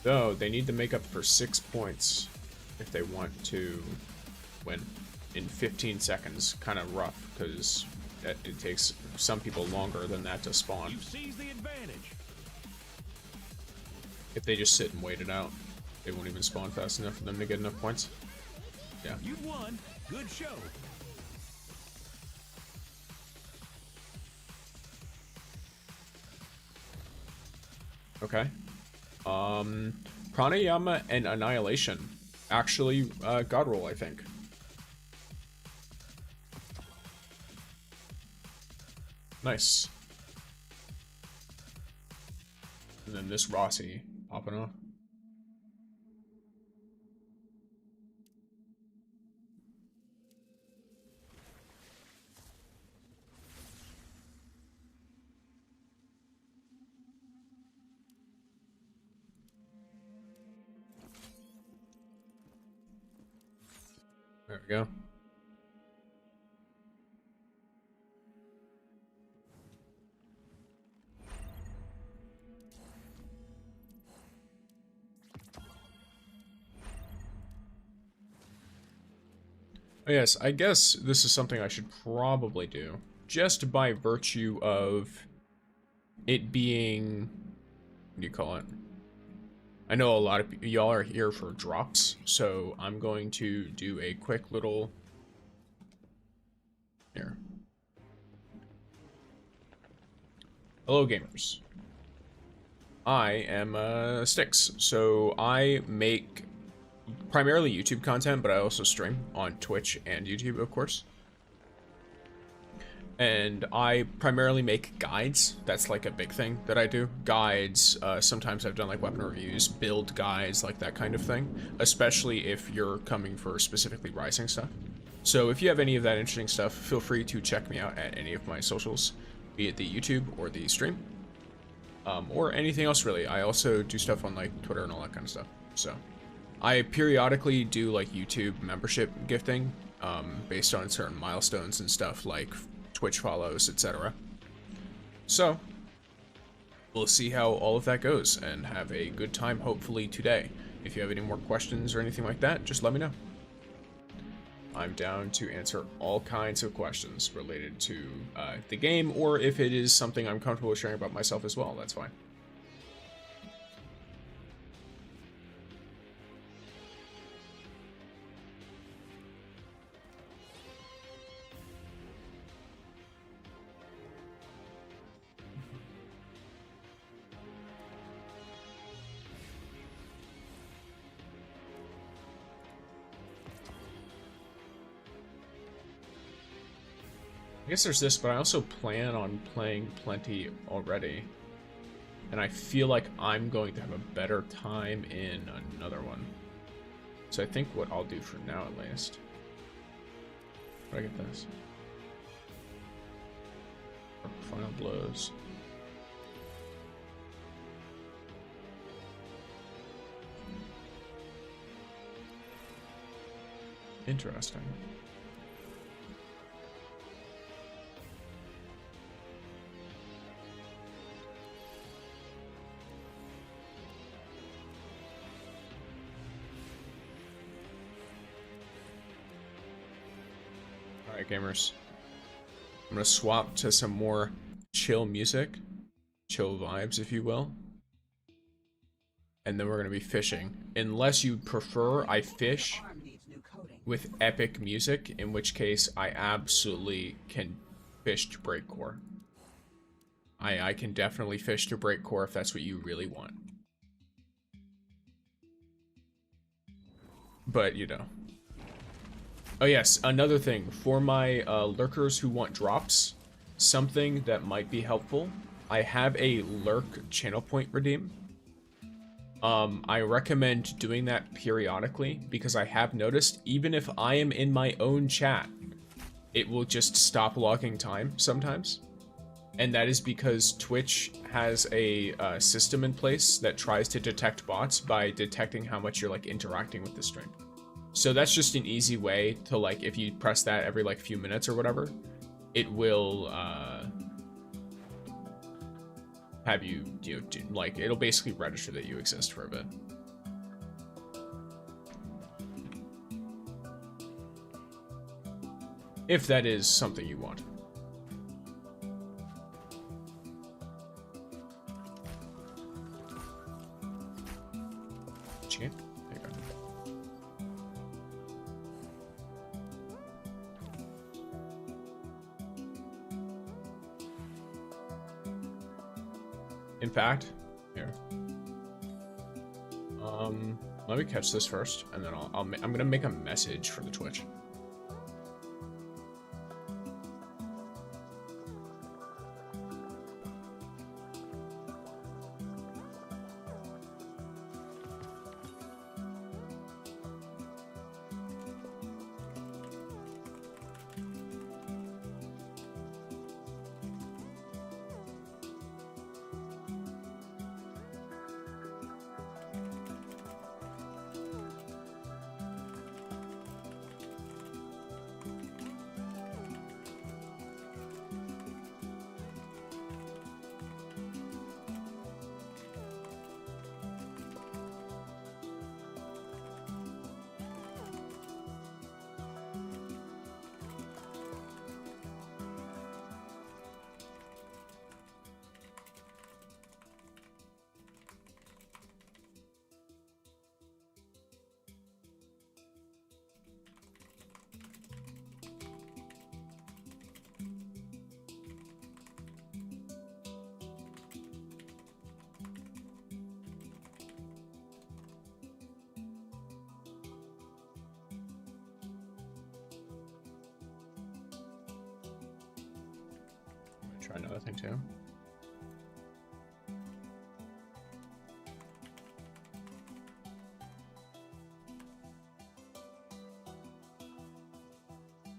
Though, they need to make up for 6 points if they want to win in 15 seconds. Kind of rough, because it takes some people longer than that to spawn. You seize the advantage. If they just sit and wait it out, they won't even spawn fast enough for them to get enough points. Yeah. You won. Good show. Okay. Pranayama and Annihilation. Actually, God roll, I think. Nice. And then this Rossi popping off. There we go. Oh, yes, I guess this is something I should probably do, just by virtue of it being, what do you call it? I know a lot of y'all are here for drops, so I'm going to do a quick little, here. Hello gamers. I am Styx, so I make primarily YouTube content, but I also stream on Twitch and YouTube, of course. and I primarily make guides. That's like a big thing that I do. Guides, sometimes I've done like weapon reviews, build guides, like that kind of thing, especially if you're coming for specifically Rising stuff. So if you have any of that interesting stuff, feel free to check me out at any of my socials, be it the YouTube or the stream, or anything else really. I also do stuff on like Twitter and all that kind of stuff. So I periodically do like YouTube membership gifting, based on certain milestones and stuff like Twitch follows, etc. So we'll see how all of that goes and have a good time hopefully today. If you have any more questions or anything like that, just let me know. I'm down to answer all kinds of questions related to the game, or if it is something I'm comfortable sharing about myself as well, that's fine. I guess there's this, but I also plan on playing plenty already. And I feel like I'm going to have a better time in another one. So I think what I'll do for now, at least. Where do I get this? Final blows. Interesting. Alright, gamers. I'm gonna swap to some more chill music. Chill vibes, if you will. And then we're gonna be fishing. Unless you prefer I fish with epic music, in which case I absolutely can fish to break core. I can definitely fish to break core if that's what you really want. But, you know. Oh yes, another thing. For my lurkers who want drops, something that might be helpful, I have a lurk channel point redeem. I recommend doing that periodically, because I have noticed, even if I am in my own chat, it will just stop logging time sometimes. And that is because Twitch has a system in place that tries to detect bots by detecting how much you're like interacting with the stream. So that's just an easy way to, like, if you press that every like few minutes or whatever, it will have you, like, it'll basically register that you exist for a bit. If that is something you want. Chicken? There you go. In fact, here. Let me catch this first, and then I'm gonna make a message for the Twitch. try another thing too.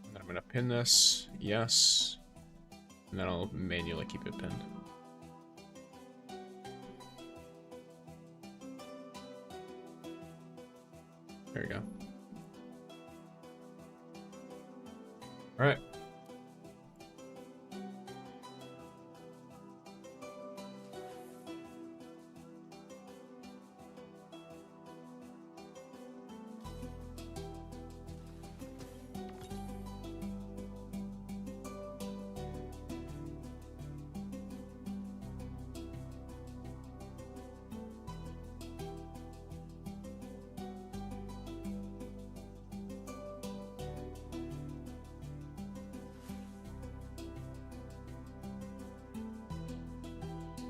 And then I'm gonna pin this, yes. And then I'll manually keep it pinned. There we go. All right.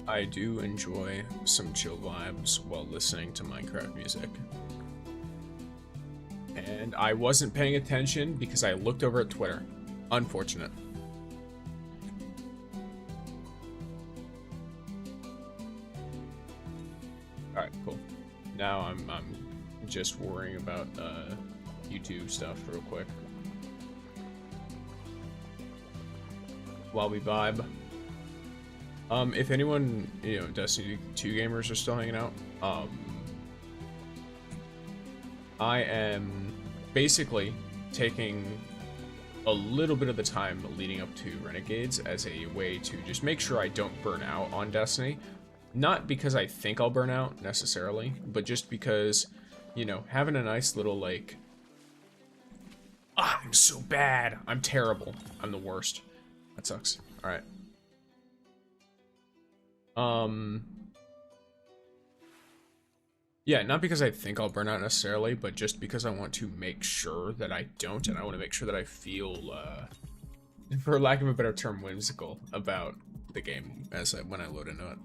I do enjoy some chill vibes while listening to Minecraft music. And I wasn't paying attention because I looked over at Twitter. Unfortunate. Alright, cool. Now I'm just worrying about YouTube stuff real quick. While we vibe. If anyone, you know, Destiny 2 gamers are still hanging out, I am basically taking a little bit of the time leading up to Renegades as a way to just make sure I don't burn out on Destiny. Not because I think I'll burn out, necessarily, but just because, you know, having a nice little, like, I'm so bad, I'm terrible, I'm the worst. That sucks. Alright. Yeah, not because I think I'll burn out necessarily, but just because I want to make sure that I don't, and I want to make sure that I feel, for lack of a better term, whimsical about the game when I load into it.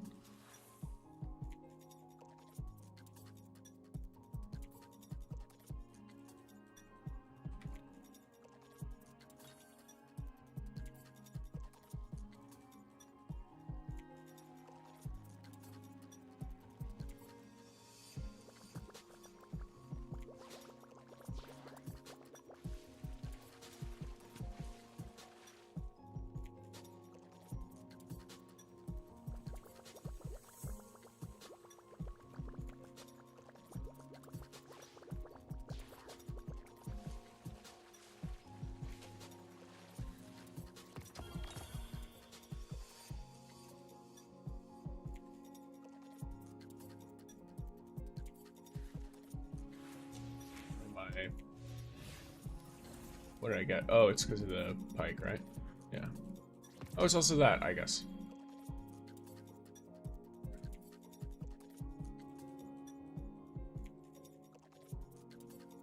What did I get? Oh, it's because of the pike, right? Yeah. Oh, it's also that, I guess.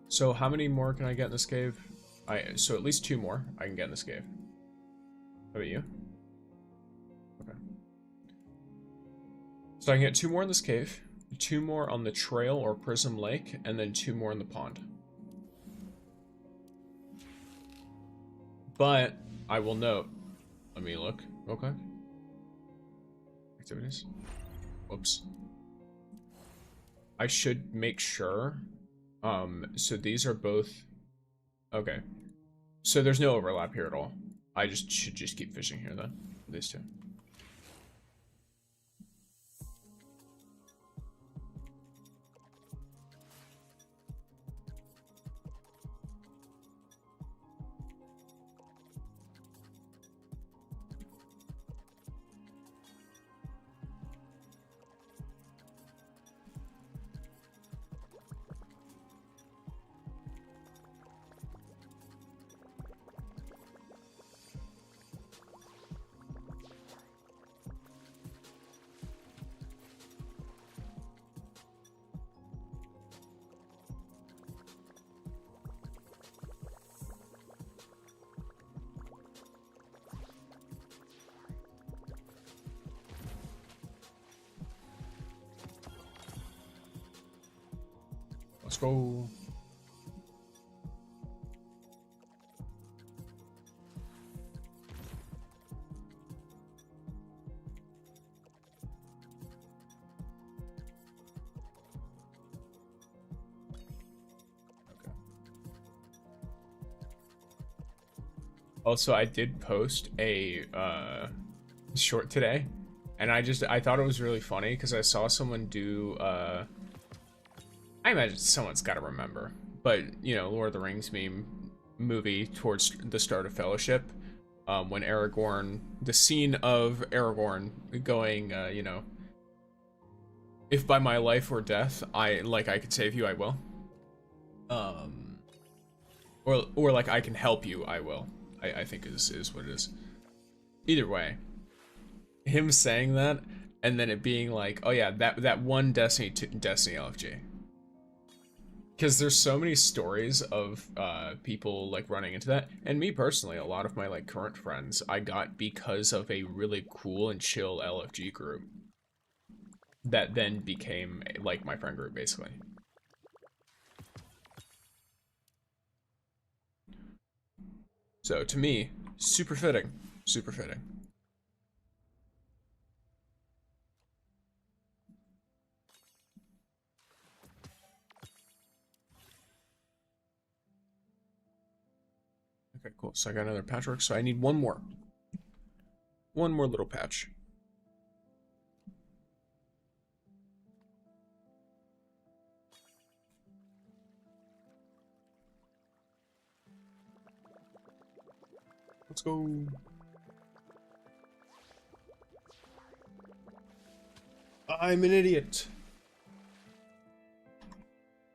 So how many more can I get in this cave? So at least 2 more I can get in this cave. How about you? Okay. So I can get 2 more in this cave, 2 more on the trail or Prism Lake, and then 2 more in the pond. But I will note, let me look real quick. Activities. Whoops. I should make sure. So these are both, okay. So there's no overlap here at all. I should just keep fishing here then, these 2. Let's go. Also, I did post a short today, and I thought it was really funny because I saw someone do I imagine someone's got to remember, but you know, Lord of the Rings meme movie towards the start of Fellowship, when Aragorn, the scene of Aragorn going, you know, if by my life or death I could save you, I will. Um, or like I can help you, I will. I think is what it is. Either way, him saying that and then it being like, oh yeah, that one Destiny LFG. Because there's so many stories of people like running into that, and me personally, a lot of my like current friends I got because of a really cool and chill LFG group that then became like my friend group basically. So to me, super fitting, super fitting. Okay, cool. So I got another patchwork. So I need one more little patch. Let's go. I'm an idiot.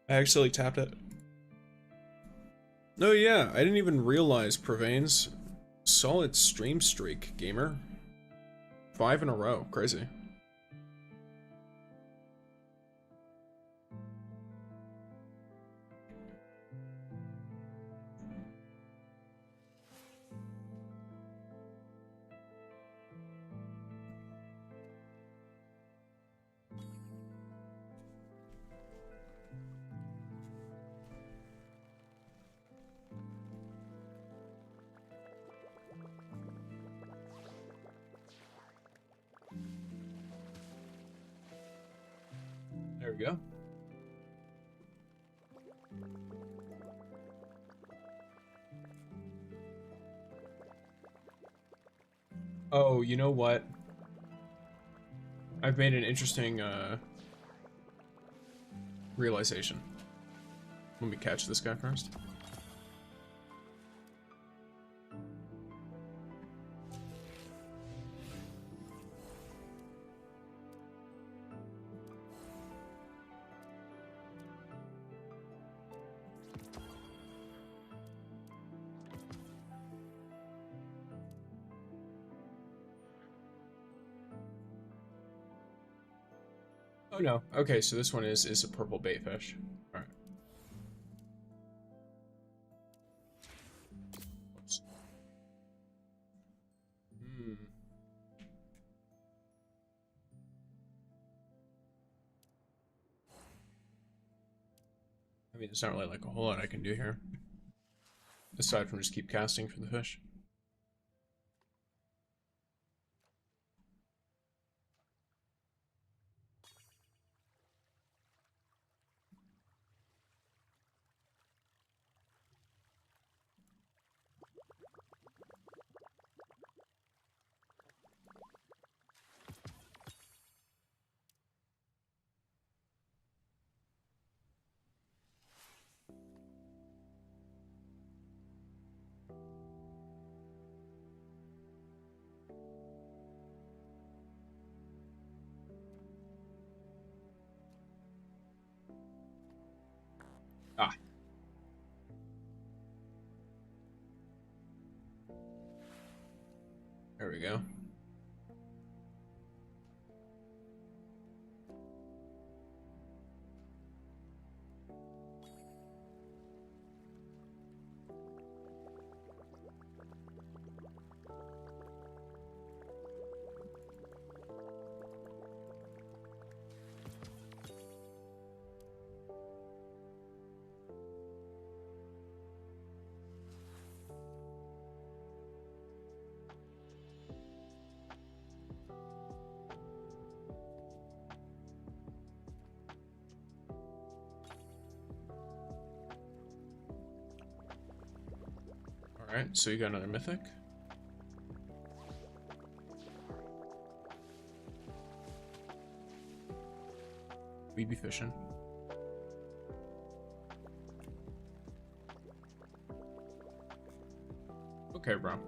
I actually tapped it. Oh yeah, I didn't even realize Prevain's solid stream streak, gamer. 5 in a row, crazy. There we go. Oh, you know what? I've made an interesting realization. Let me catch this guy first. Oh no. Okay, so this one is a purple baitfish. All right. Oops. Hmm. I mean, there's not really like a whole lot I can do here, aside from just keep casting for the fish. Ah, there we go. Alright, so you got another mythic. We be fishing. Okay, bro.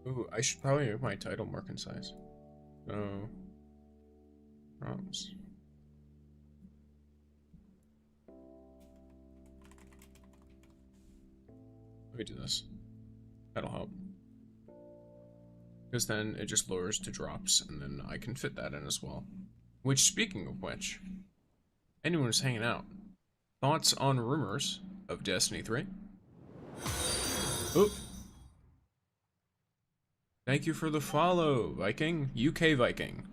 Ooh, I should probably make my title more concise. So, prompts. Let me do this. That'll help. Because then it just lowers to drops, and then I can fit that in as well. Which, speaking of which, anyone who's hanging out, thoughts on rumors of Destiny 3? Oop. Thank you for the follow, Viking. UK Viking.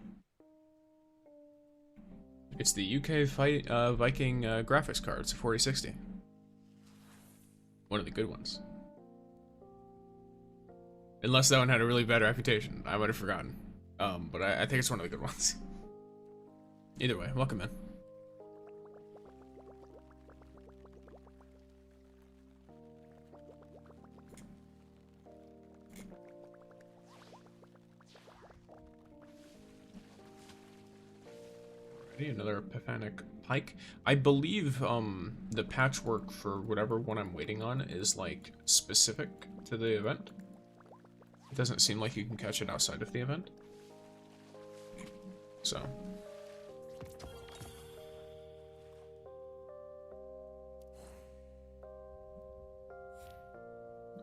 It's the UK Viking graphics card. It's a 4060. One of the good ones. Unless that one had a really bad reputation. I might have forgotten. But I think it's one of the good ones. Either way, welcome in. Another Epiphanic Pike. I believe the patchwork for whatever one I'm waiting on is like specific to the event. It doesn't seem like you can catch it outside of the event. So.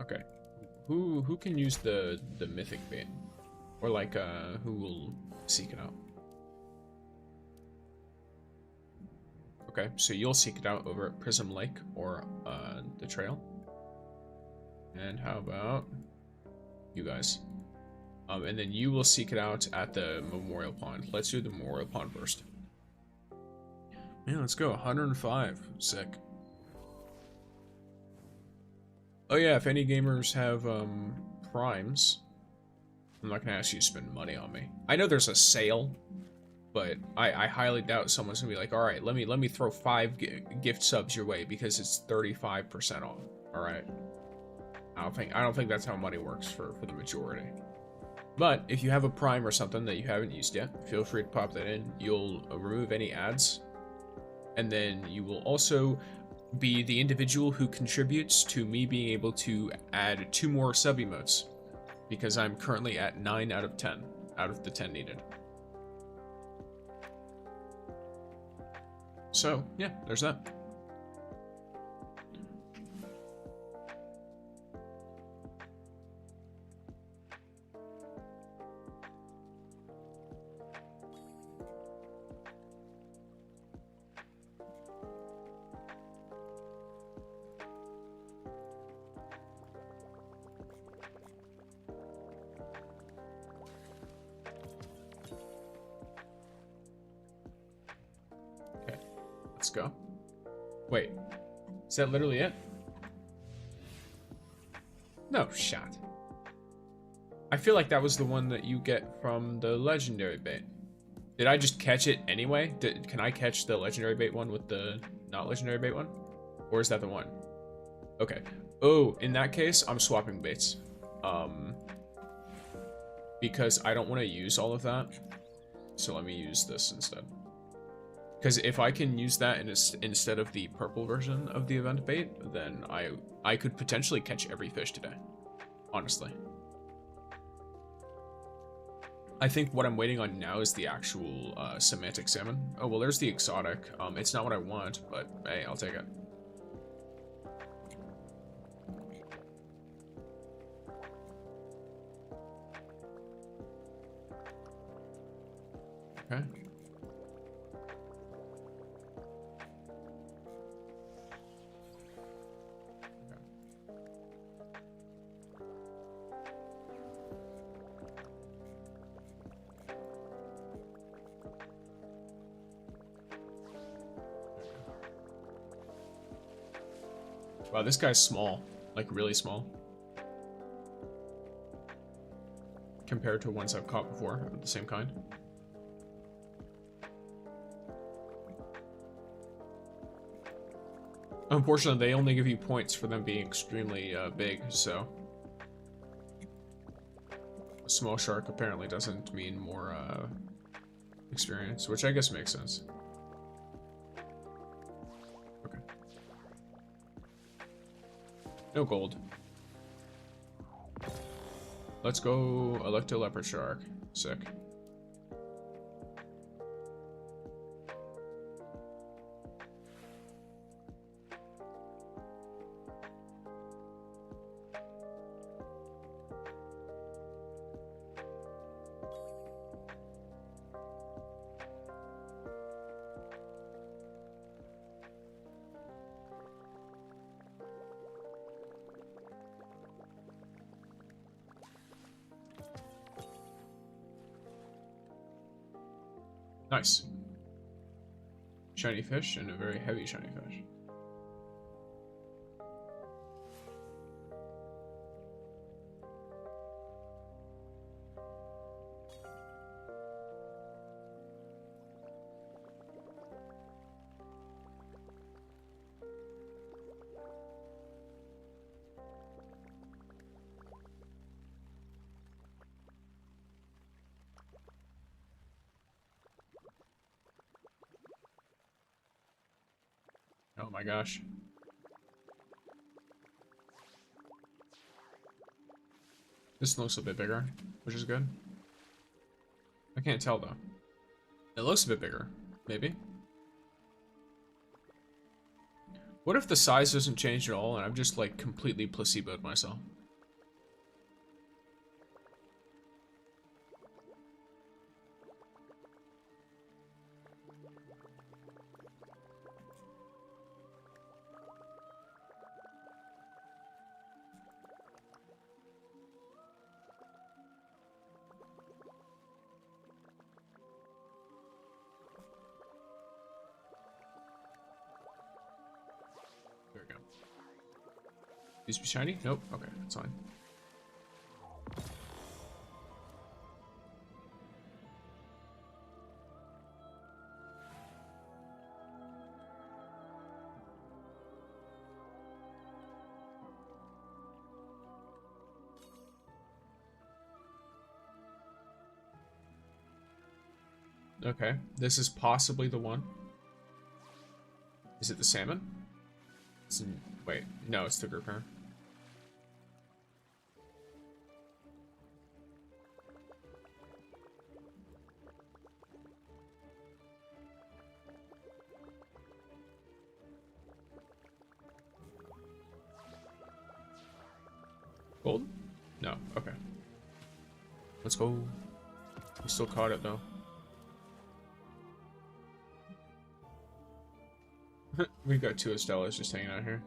Okay. Who can use the mythic bait? Or like who will seek it out? Okay, so you'll seek it out over at Prism Lake or the trail. And how about you guys? And then you will seek it out at the Memorial Pond. Let's do the Memorial Pond first. Yeah, let's go. 105. Sick. Oh yeah, if any gamers have primes, I'm not gonna ask you to spend money on me. I know there's a sale, but I highly doubt someone's gonna be like, all right, let me throw 5 gift subs your way because it's 35% off. All right. I don't think that's how money works for the majority. But if you have a prime or something that you haven't used yet, feel free to pop that in. You'll remove any ads, and then you will also be the individual who contributes to me being able to add 2 more sub emotes, because I'm currently at 9 out of 10 out of the 10 needed. So yeah, there's that. Let's go. Wait, is that literally it? No shot. I feel like that was the one that you get from the legendary bait. Did I just catch it anyway? Can I catch the legendary bait one with the not legendary bait one? Or is that the one? Okay. Oh, in that case, I'm swapping baits. Because I don't want to use all of that. So let me use this instead. Because if I can use that instead of the purple version of the event bait, then I could potentially catch every fish today. Honestly. I think what I'm waiting on now is the actual semantic salmon. Oh, well, there's the exotic. It's not what I want, but hey, I'll take it. Okay. Wow, this guy's small. Like, really small. Compared to ones I've caught before of the same kind. Unfortunately, they only give you points for them being extremely big, so... A small shark apparently doesn't mean more experience, which I guess makes sense. Okay. No gold. Let's go Electo Leopard Shark. Sick. Nice. Shiny fish and a very heavy shiny fish. Oh my gosh. This looks a bit bigger, which is good. I can't tell though. It looks a bit bigger, maybe. What if the size doesn't change at all and I've just like completely placeboed myself? There we go. These be shiny? Nope. Okay, that's fine. Okay, this is possibly the one. Is it the salmon? Wait, no, it's the grouper. Gold? No, okay. Let's go. We still caught it though. We've got two Estelas just hanging out here.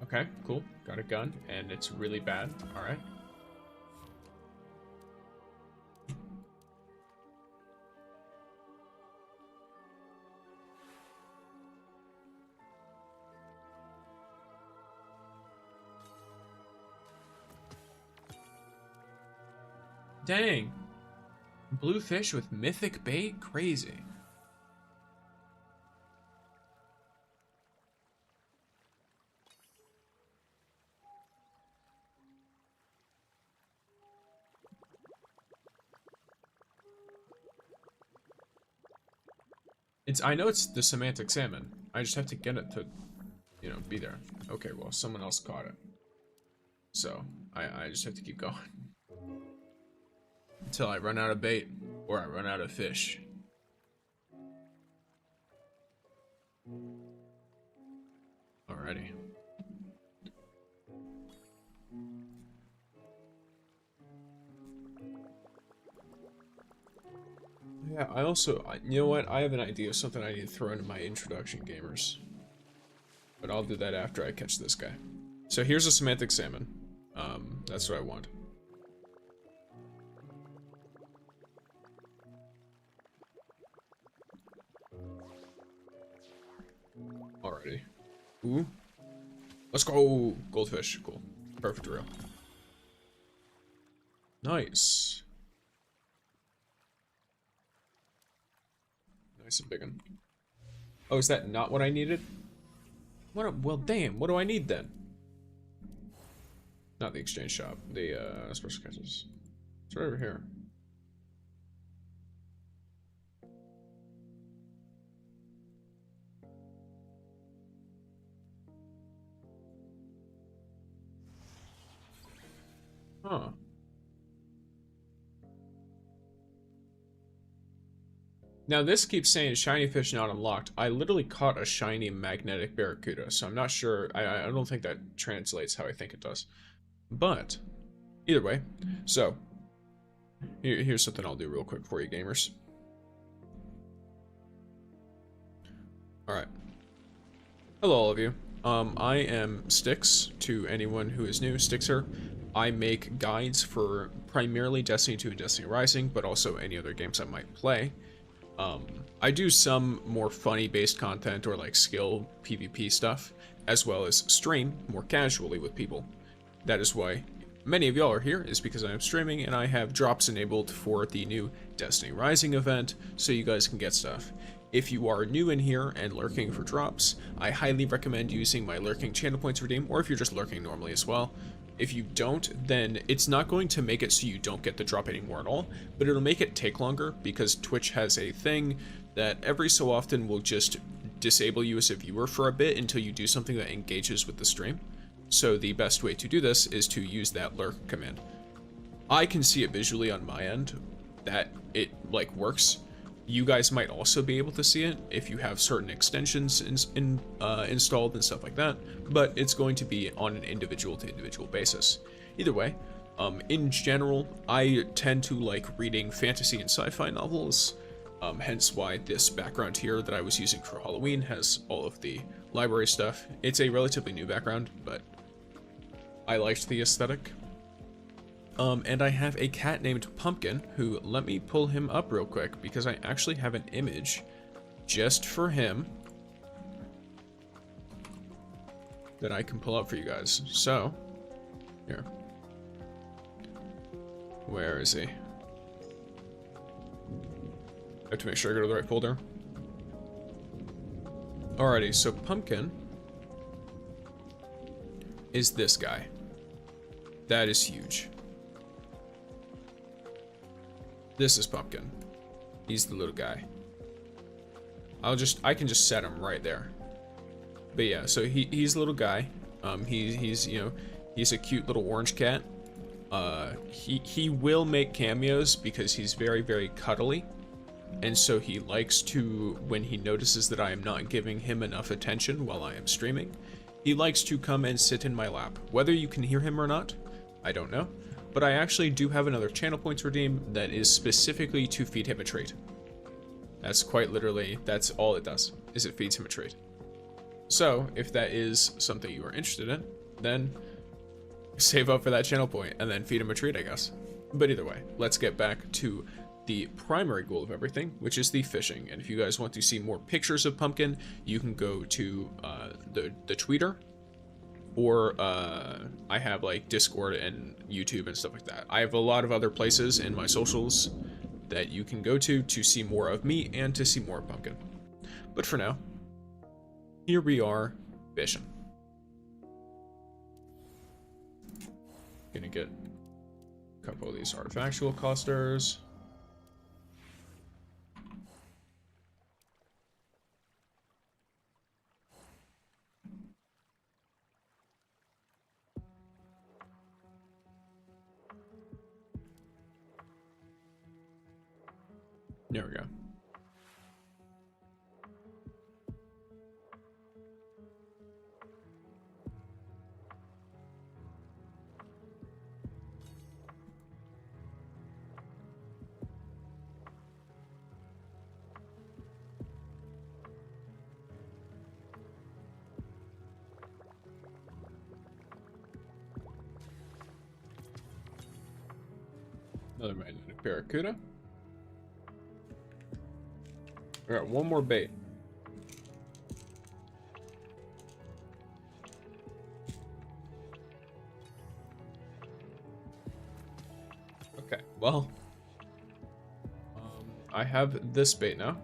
Okay, cool. Got a gun, and it's really bad. Alright. Dang. Blue fish with mythic bait? Crazy. I know it's the semantic salmon. I just have to get it to, you know, be there. Okay, well, someone else caught it. So, I just have to keep going. Until I run out of bait, or I run out of fish. Alrighty. Yeah, I also, you know what? I have an idea of something I need to throw into my introduction, gamers. But I'll do that after I catch this guy. So here's a semantic salmon. That's what I want. Alrighty. Ooh. Let's go! Goldfish. Cool. Perfect reel. Nice. Nice and big one. Oh, is that not what I needed? Well, damn. What do I need then? Not the exchange shop. The special catches. It's right over here. Huh. Now this keeps saying shiny fish not unlocked. I literally caught a shiny magnetic barracuda, so I'm not sure. I don't think that translates how I think it does. But either way, so here's something I'll do real quick for you gamers. Alright. Hello all of you. I am Styx, to anyone who is new, Styxer. I make guides for primarily Destiny 2 and Destiny Rising, but also any other games I might play. I do some more funny based content or like skill PvP stuff, as well as stream more casually with people. That is why many of y'all are here, is because I am streaming and I have drops enabled for the new Destiny Rising event, so you guys can get stuff. If you are new in here and lurking for drops, I highly recommend using my lurking channel points redeem, or if you're just lurking normally as well. If you don't, then it's not going to make it so you don't get the drop anymore at all, but it'll make it take longer because Twitch has a thing that every so often will just disable you as a viewer for a bit until you do something that engages with the stream. So the best way to do this is to use that lurk command. I can see it visually on my end that it like works. You guys might also be able to see it if you have certain extensions installed and stuff like that, but it's going to be on an individual to individual basis. Either way, in general, I tend to like reading fantasy and sci-fi novels, hence why this background here that I was using for Halloween has all of the library stuff. It's a relatively new background, but I liked the aesthetic. And I have a cat named Pumpkin, who, let me pull him up real quick, because I actually have an image just for him that I can pull up for you guys. So, here. Where is he? I have to make sure I go to the right folder. Alrighty, so Pumpkin is this guy. That is huge. This is Pumpkin. He's the little guy. I can just set him right there. But yeah, so he's a little guy. He's you know, he's a cute little orange cat. He will make cameos because he's very, very cuddly. And so he likes to, when he notices that I am not giving him enough attention while I am streaming, he likes to come and sit in my lap. Whether you can hear him or not, I don't know. But I actually do have another channel points redeem that is specifically to feed him a treat. That's quite literally, that's all it does, is it feeds him a treat. So, if that is something you are interested in, then save up for that channel point and then feed him a treat, I guess. But either way, let's get back to the primary goal of everything, which is the fishing. And if you guys want to see more pictures of Pumpkin, you can go to the Tweeter, or I have like Discord and YouTube and stuff like that. I have a lot of other places in my socials that you can go to see more of me and to see more of Pumpkin. But for now, here we are fishing. Gonna get a couple of these artifactual clusters. There we go. Another magnetic barracuda. I got one more bait. Okay, well, I have this bait now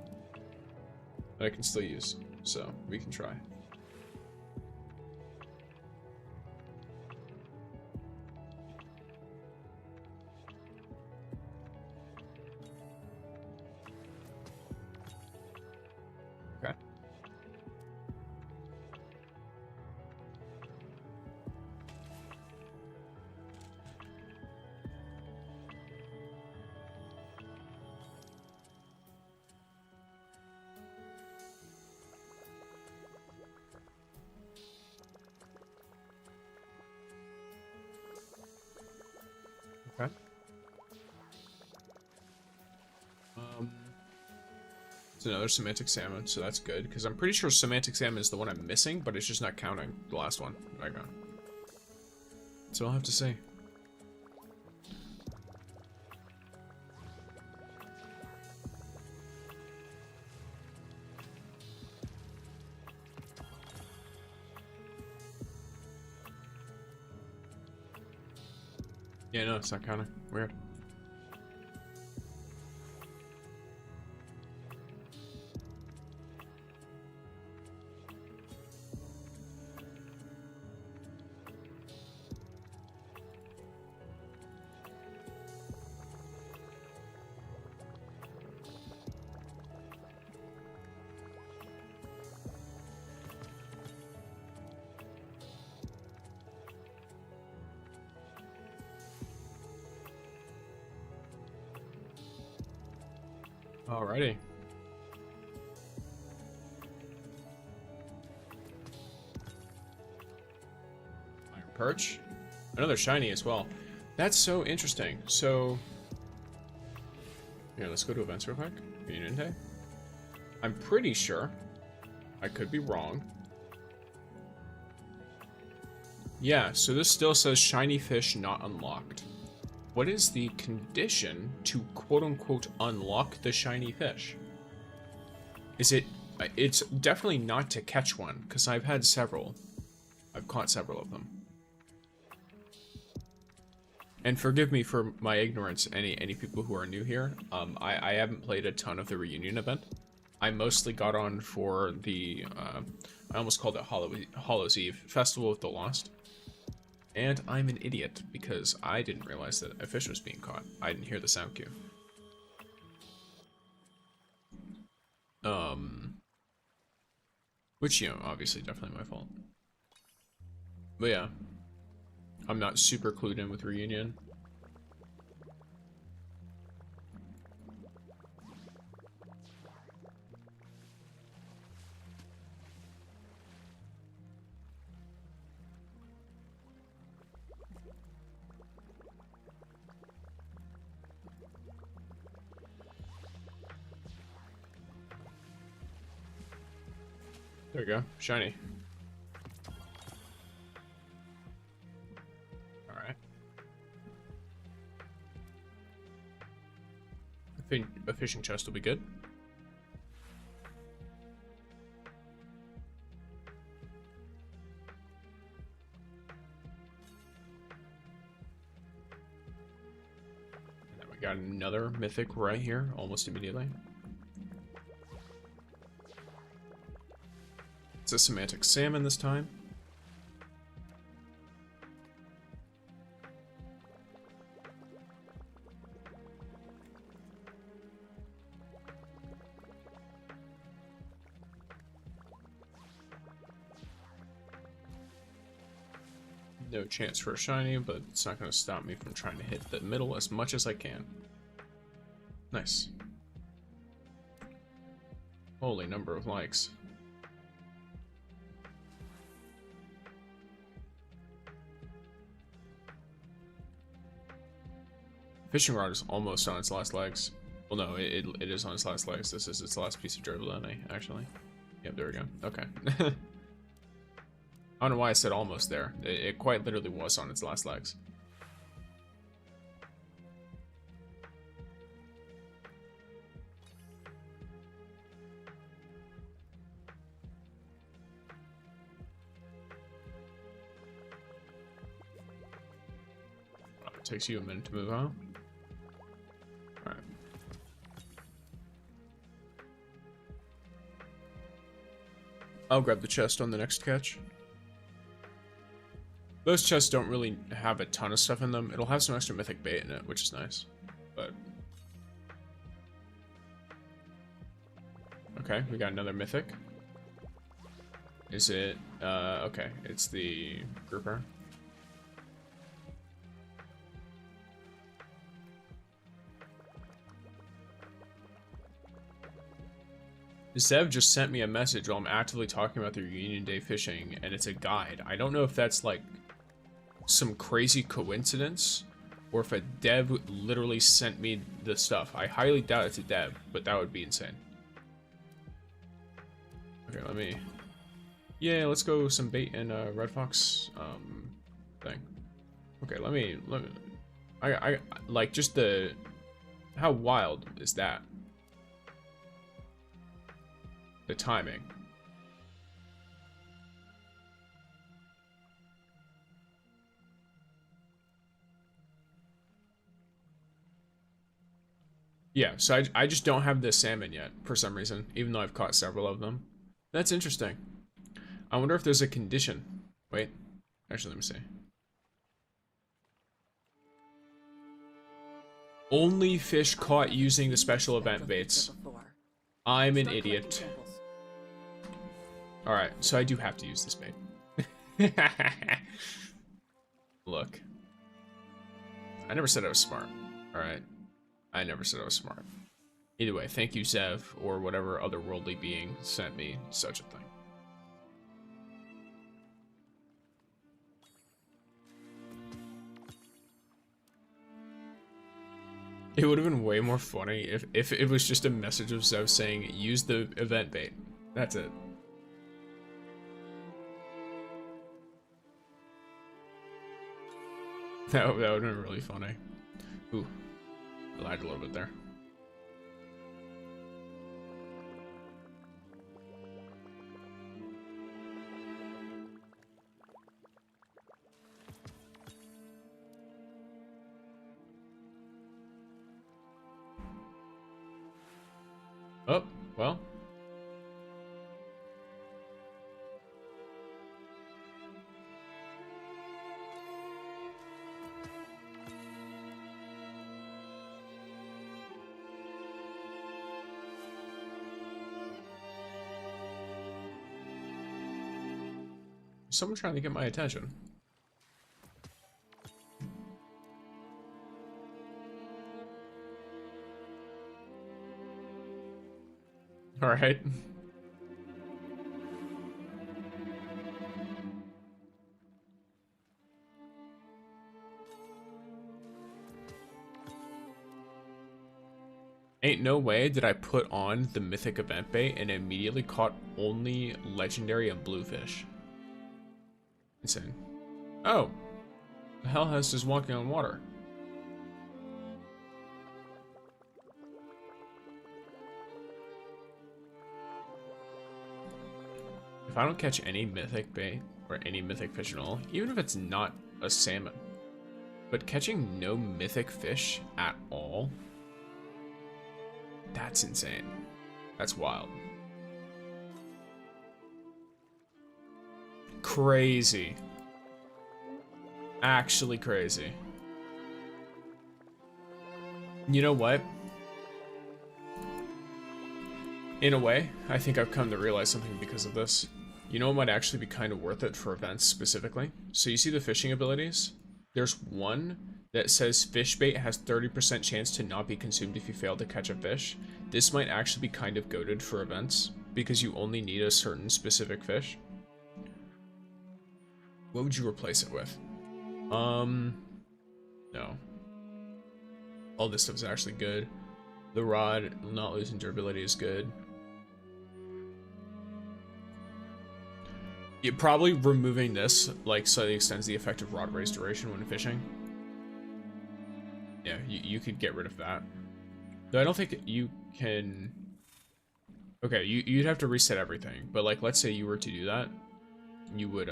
that I can still use, so we can try. Okay. Okay. It's another semantic salmon, so that's good, because I'm pretty sure semantic salmon is the one I'm missing, but it's just not counting the last one. I got. So I'll have to say. Yeah, no, it's not counting. Weird. Alrighty. Iron perch. Another shiny as well. That's so interesting. So, yeah, let's go to events real quick. Reunion Day. I'm pretty sure. I could be wrong. Yeah, so this still says shiny fish not unlocked. What is the condition to quote-unquote unlock the shiny fish? Is it... It's definitely not to catch one, because I've had several. I've caught several of them. And forgive me for my ignorance, any people who are new here. I haven't played a ton of the reunion event. I mostly got on for the... I almost called it Hallows Eve, Festival of the Lost. And I'm an idiot, because I didn't realize that a fish was being caught. I didn't hear the sound cue. Which, you know, obviously definitely my fault. But yeah. I'm not super clued in with Reunion. There we go. Shiny. Alright. I think a fishing chest will be good. And then we got another mythic right here, almost immediately. It's a semantic salmon this time. No chance for a shiny, but it's not going to stop me from trying to hit the middle as much as I can. Nice. Holy number of likes. Fishing rod is almost on its last legs. Well, no, it is on its last legs. This is its last piece of durability, actually. Yep, there we go. Okay. I don't know why I said almost there. It quite literally was on its last legs. It takes you a minute to move on. Alright. I'll grab the chest on the next catch. Those chests don't really have a ton of stuff in them. It'll have some extra mythic bait in it, which is nice. But okay, we got another mythic. Is it okay, it's the grouper. Zev just sent me a message while I'm actively talking about their Union Day fishing, and it's a guide. I don't know if that's like some crazy coincidence, or if a dev literally sent me the stuff. I highly doubt it's a dev, but that would be insane. Okay, let me... Yeah, let's go some bait and Red Fox thing. Okay, let me... I like, just the... How wild is that? The timing. Yeah, so I just don't have the salmon yet, for some reason, even though I've caught several of them. That's interesting. I wonder if there's a condition. Wait, actually, let me see. Only fish caught using the special event baits. I'm an idiot. Alright, so I do have to use this bait. Look. I never said I was smart. Alright. I never said I was smart. Either way, thank you, Zev, or whatever otherworldly being sent me such a thing. It would have been way more funny if it was just a message of Zev saying, use the event bait. That's it. That would have been really funny. Ooh, I lied a little bit there. Oh, well. Someone trying to get my attention. All right. Ain't no way did I put on the mythic event bait and immediately caught only legendary and bluefish. Insane. Oh, the Hellhouse is walking on water. If I don't catch any mythic bait or any mythic fish at all, even if it's not a salmon, but catching no mythic fish at all, that's insane. That's wild. Crazy. Actually crazy. You know what? In a way, I think I've come to realize something because of this. You know what might actually be kind of worth it for events specifically? So you see the fishing abilities? There's one that says fish bait has 30% chance to not be consumed if you fail to catch a fish. This might actually be kind of goated for events because you only need a certain specific fish. What would you replace it with? No. All this stuff is actually good. The rod, not losing durability, is good. Probably removing this, like, slightly extends the effective rod raise duration when fishing. Yeah, you could get rid of that. Though I don't think you can... Okay, you'd have to reset everything. But, like, let's say you were to do that. You would,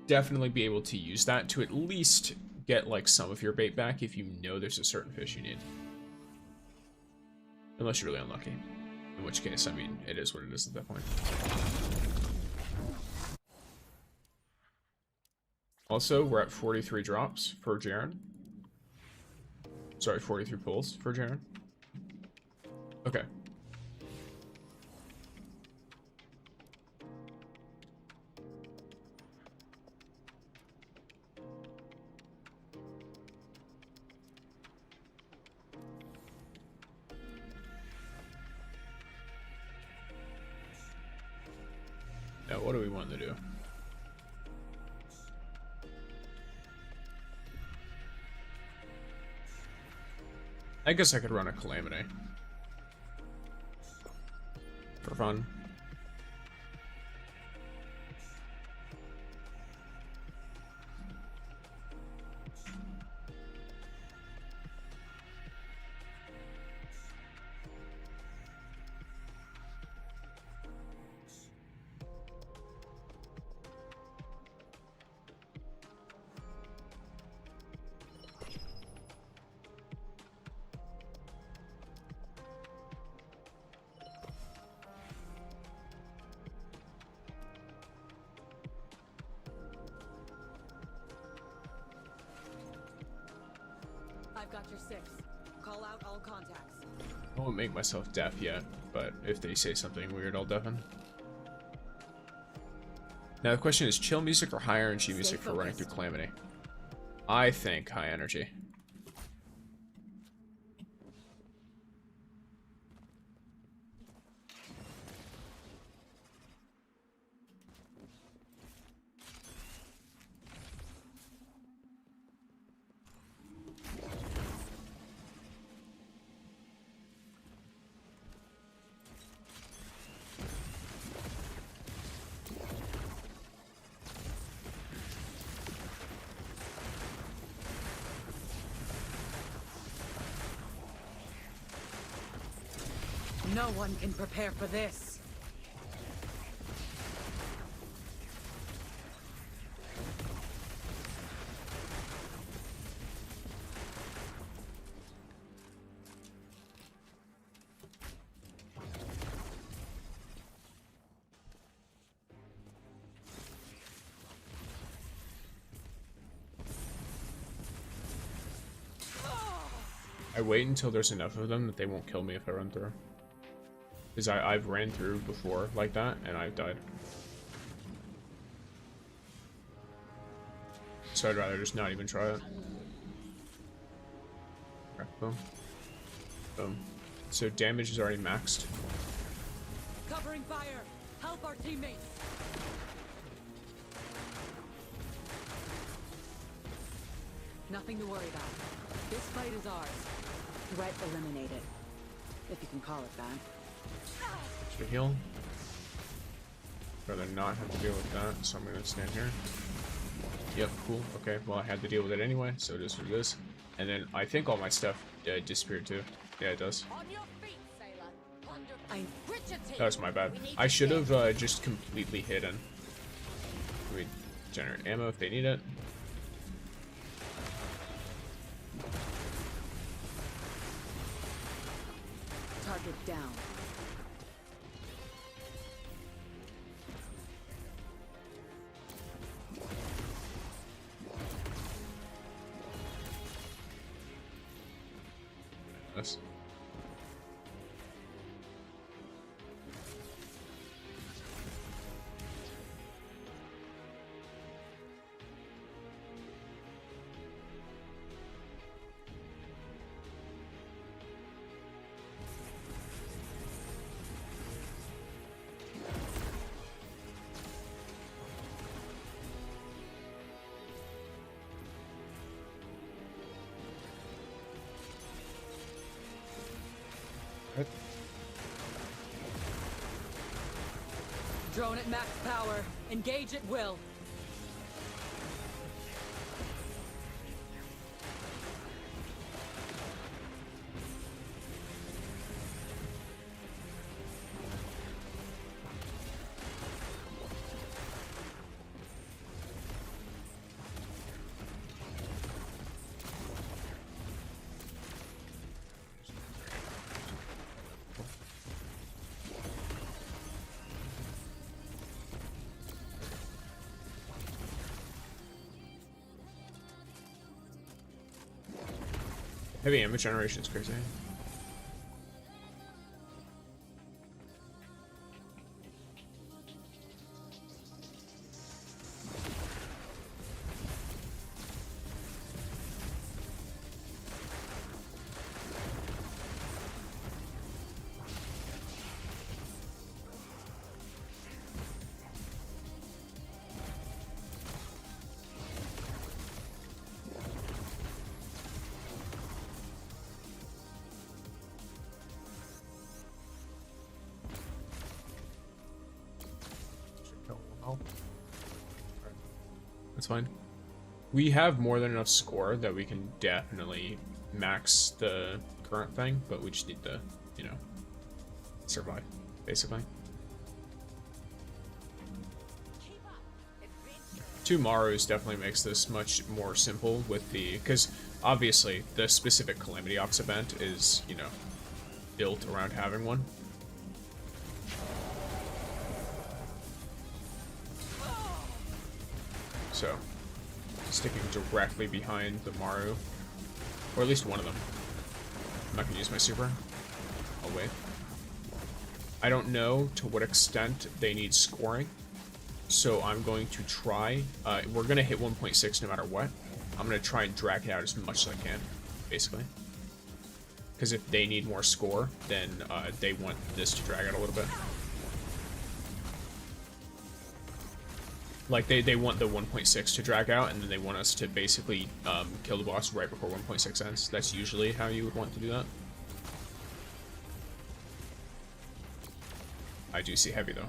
definitely be able to use that to at least get, like, some of your bait back if you know there's a certain fish you need. Unless you're really unlucky. In which case, I mean, it is what it is at that point. Also, we're at 43 drops for Jaren. Sorry, 43 pulls for Jaren. Okay. Now, what do we want to do? I guess I could run a Calamity. For fun. I've got your 6. Call out all contacts. I won't make myself deaf yet, but if they say something weird, I'll deafen. Now the question is, chill music or high energy music for running through Calamity? I think high energy. No one can prepare for this. I wait until there's enough of them that they won't kill me if I run through. Because I've ran through before like that, and I've died. So I'd rather just not even try it. Okay, boom. Boom. So damage is already maxed. Covering fire! Help our teammates! Nothing to worry about. This fight is ours. Threat eliminated. If you can call it that. Should heal. Rather not have to deal with that, so I'm gonna stand here. Yep, cool. Okay, well I had to deal with it anyway, so it is what it is. And then I think all my stuff disappeared too. Yeah, it does. On your feet, sailor. That was my bad. I should have just completely hidden. We generate ammo if they need it. Target down. Yes. Drone at max power. Engage at will. Heavy ammo generation is crazy. That's fine. We have more than enough score that we can definitely max the current thing, but we just need to, you know, survive, basically. Two Marus definitely makes this much more simple with the, because obviously the specific Calamity Ops event is, you know, built around having one. So, sticking directly behind the Maru, or at least one of them. I'm not gonna use my super. I'll wait. I don't know to what extent they need scoring, so I'm going to try. We're gonna hit 1.6 no matter what. I'm gonna try and drag it out as much as I can, basically. Because if they need more score, then they want this to drag out a little bit. Like, they want the 1.6 to drag out, and then they want us to basically kill the boss right before 1.6 ends. That's usually how you would want to do that. I do see heavy, though.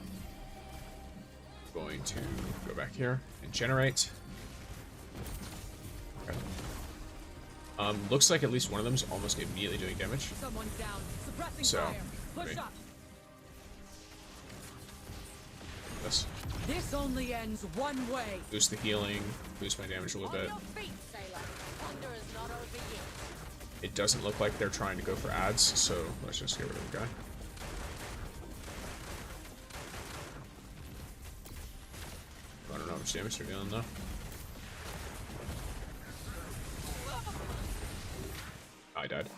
Going to go back here and generate. Okay. Looks like at least one of them is almost immediately doing damage. Someone's down. Suppressing So, fire. Push okay. up. This. This only ends one way. Boost the healing, boost my damage a little bit. It doesn't look like they're trying to go for ads, so let's just get rid of the guy. I don't know how much damage they're dealing though. I died.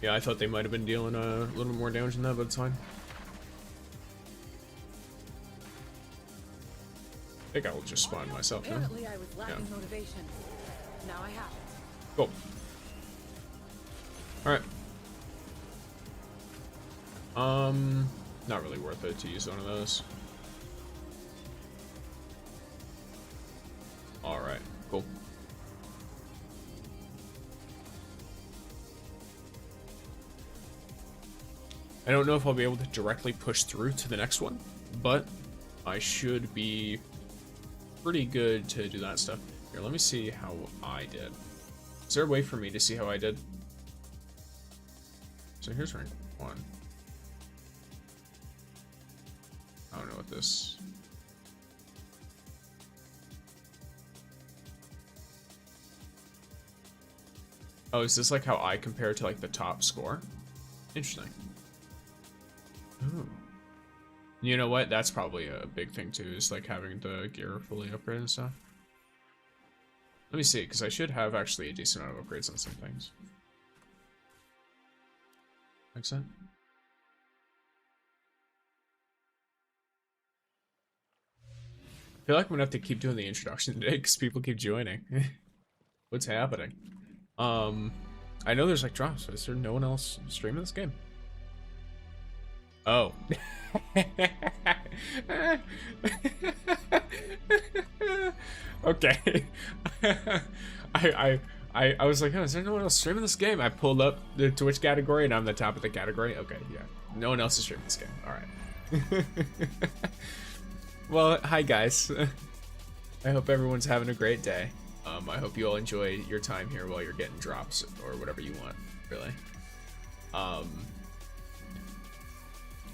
Yeah, I thought they might have been dealing a little bit more damage than that, but it's fine. I think I will just spawn myself now. Apparently I was lacking motivation. Now I have it. Cool. Alright. Not really worth it to use one of those. Alright, cool. I don't know if I'll be able to directly push through to the next one, but I should be pretty good to do that stuff. Here, let me see how I did. Is there a way for me to see how I did? So here's rank 1. I don't know what this... Oh, is this like how I compare to like the top score? Interesting. Ooh. You know what? That's probably a big thing too, is like having the gear fully upgraded and stuff. Let me see, because I should have actually a decent amount of upgrades on some things. Makes sense? I feel like I'm gonna have to keep doing the introduction today because people keep joining. What's happening? I know there's like drops, but is there no one else streaming this game? Oh. Okay. I was like, oh, is there no one else streaming this game? I pulled up the Twitch category and I'm the top of the category. Okay, yeah. No one else is streaming this game. Alright. Well, hi guys. I hope everyone's having a great day. I hope you all enjoy your time here while you're getting drops or whatever you want, really.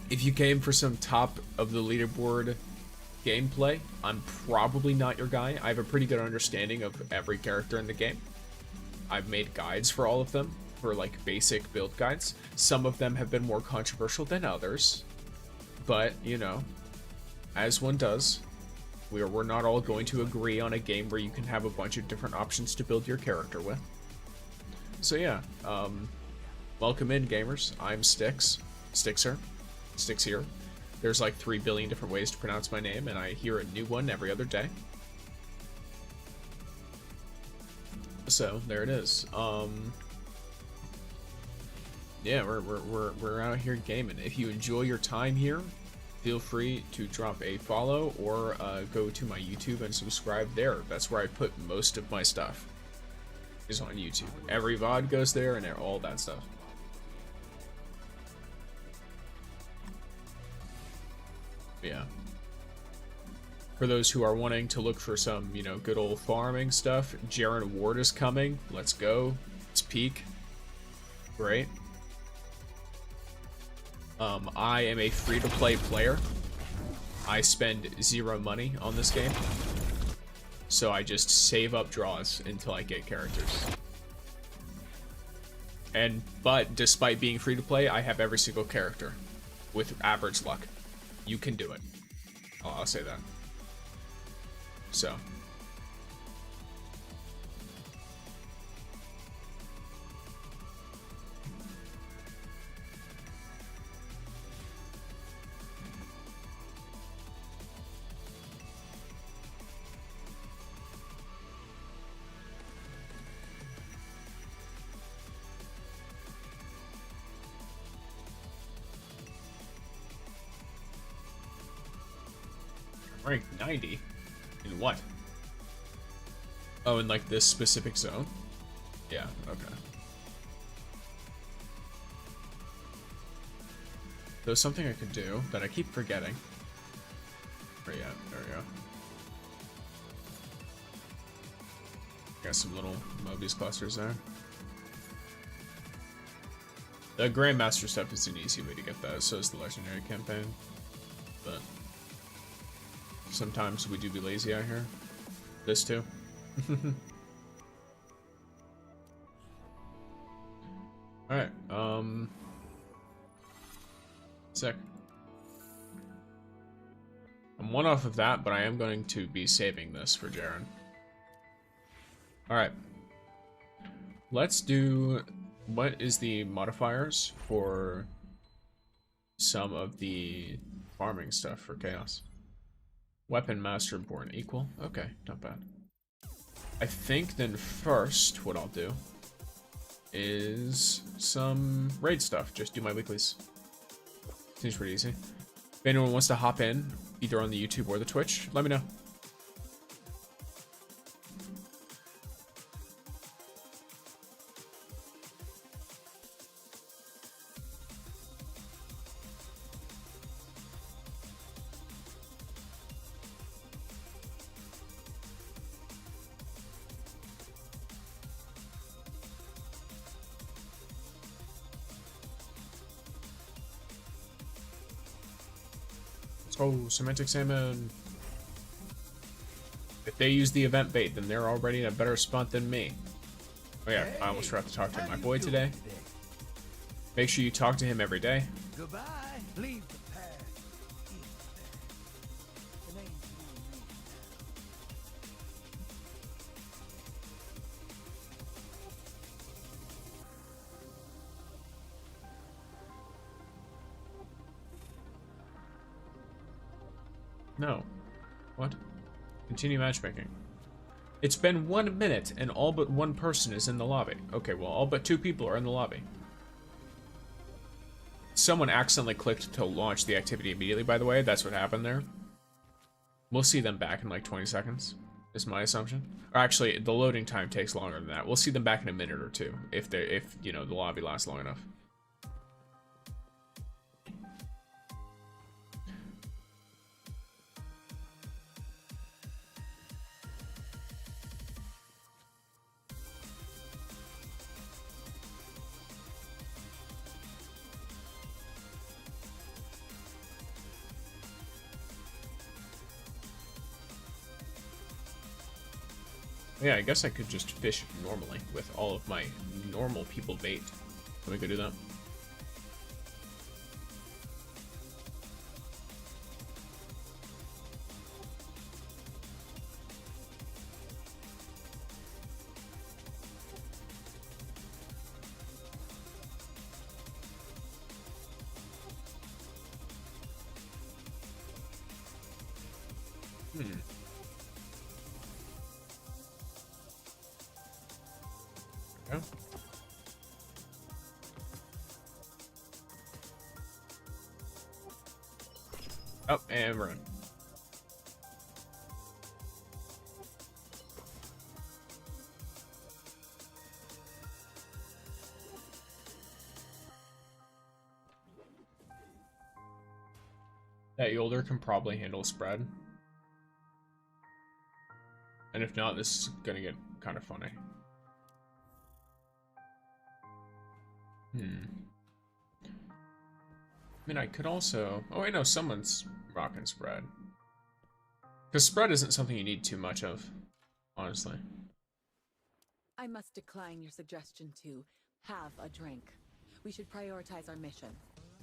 If you came for some top of the leaderboard gameplay, I'm probably not your guy. I have a pretty good understanding of every character in the game. I've made guides for all of them, for like basic build guides. Some of them have been more controversial than others, but you know, as one does, we're not all going to agree on a game where you can have a bunch of different options to build your character with. So yeah, welcome in, gamers. I'm Stixer. There's like 3 billion different ways to pronounce my name, and I hear a new one every other day. So there it is. Yeah, we're out here gaming. If you enjoy your time here, feel free to drop a follow or go to my YouTube and subscribe there. That's where I put most of my stuff, is on YouTube. Every VOD goes there and all that stuff. Yeah. For those who are wanting to look for some, you know, good old farming stuff, Jaren Ward is coming. Let's go. It's peak. Great. I am a free-to-play player. I spend 0 money on this game. So I just save up draws until I get characters. But despite being free-to-play, I have every single character with average luck. You can do it. I'll say that. So. Rank 90? In what? Oh, in like this specific zone? Yeah, okay. There's something I could do that I keep forgetting. Where you at? There we go. Got some little Mobius clusters there. The Grandmaster stuff is an easy way to get that, so is the Legendary campaign. But sometimes we do be lazy out here. This too. Alright, sick. I'm one off of that, but I am going to be saving this for Jaren. Alright. Let's do... What is the modifiers for some of the farming stuff for Chaos? Weapon Master Born equal? Okay, not bad. I think then first what I'll do is some raid stuff. Just do my weeklies. Seems pretty easy. If anyone wants to hop in, either on the YouTube or the Twitch, let me know. Oh, Semantic Salmon. If they use the event bait, then they're already in a better spot than me. Oh yeah, I almost forgot to talk to my boy today. Make sure you talk to him every day. Goodbye. Leave the past. No. What? Continue matchmaking. It's been 1 minute and all but one person is in the lobby. Okay, well, all but 2 people are in the lobby. Someone accidentally clicked to launch the activity immediately, by the way. That's what happened there. We'll see them back in like 20 seconds. is my assumption. Or actually, the loading time takes longer than that. We'll see them back in a minute or two if you know the lobby lasts long enough. Yeah, I guess I could just fish normally with all of my normal people bait. Let me go do that. Yeah. Oh, and run. That Yolder can probably handle spread. And if not, this is gonna get kind of funny. I mean, I could also... Oh, wait, no, someone's rocking spread. Because spread isn't something you need too much of, honestly. I must decline your suggestion to have a drink. We should prioritize our mission.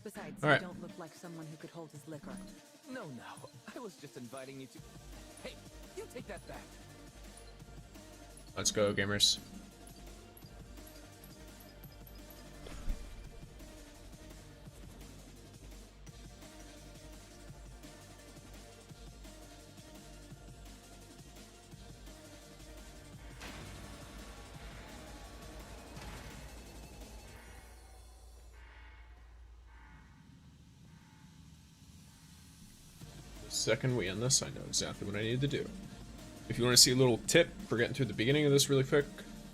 Besides, you don't look like someone who could hold his liquor. No, I was just inviting you to... Hey, you take that back. Let's go, gamers. The second we end this, I know exactly what I need to do. If you want to see a little tip for getting through the beginning of this really quick,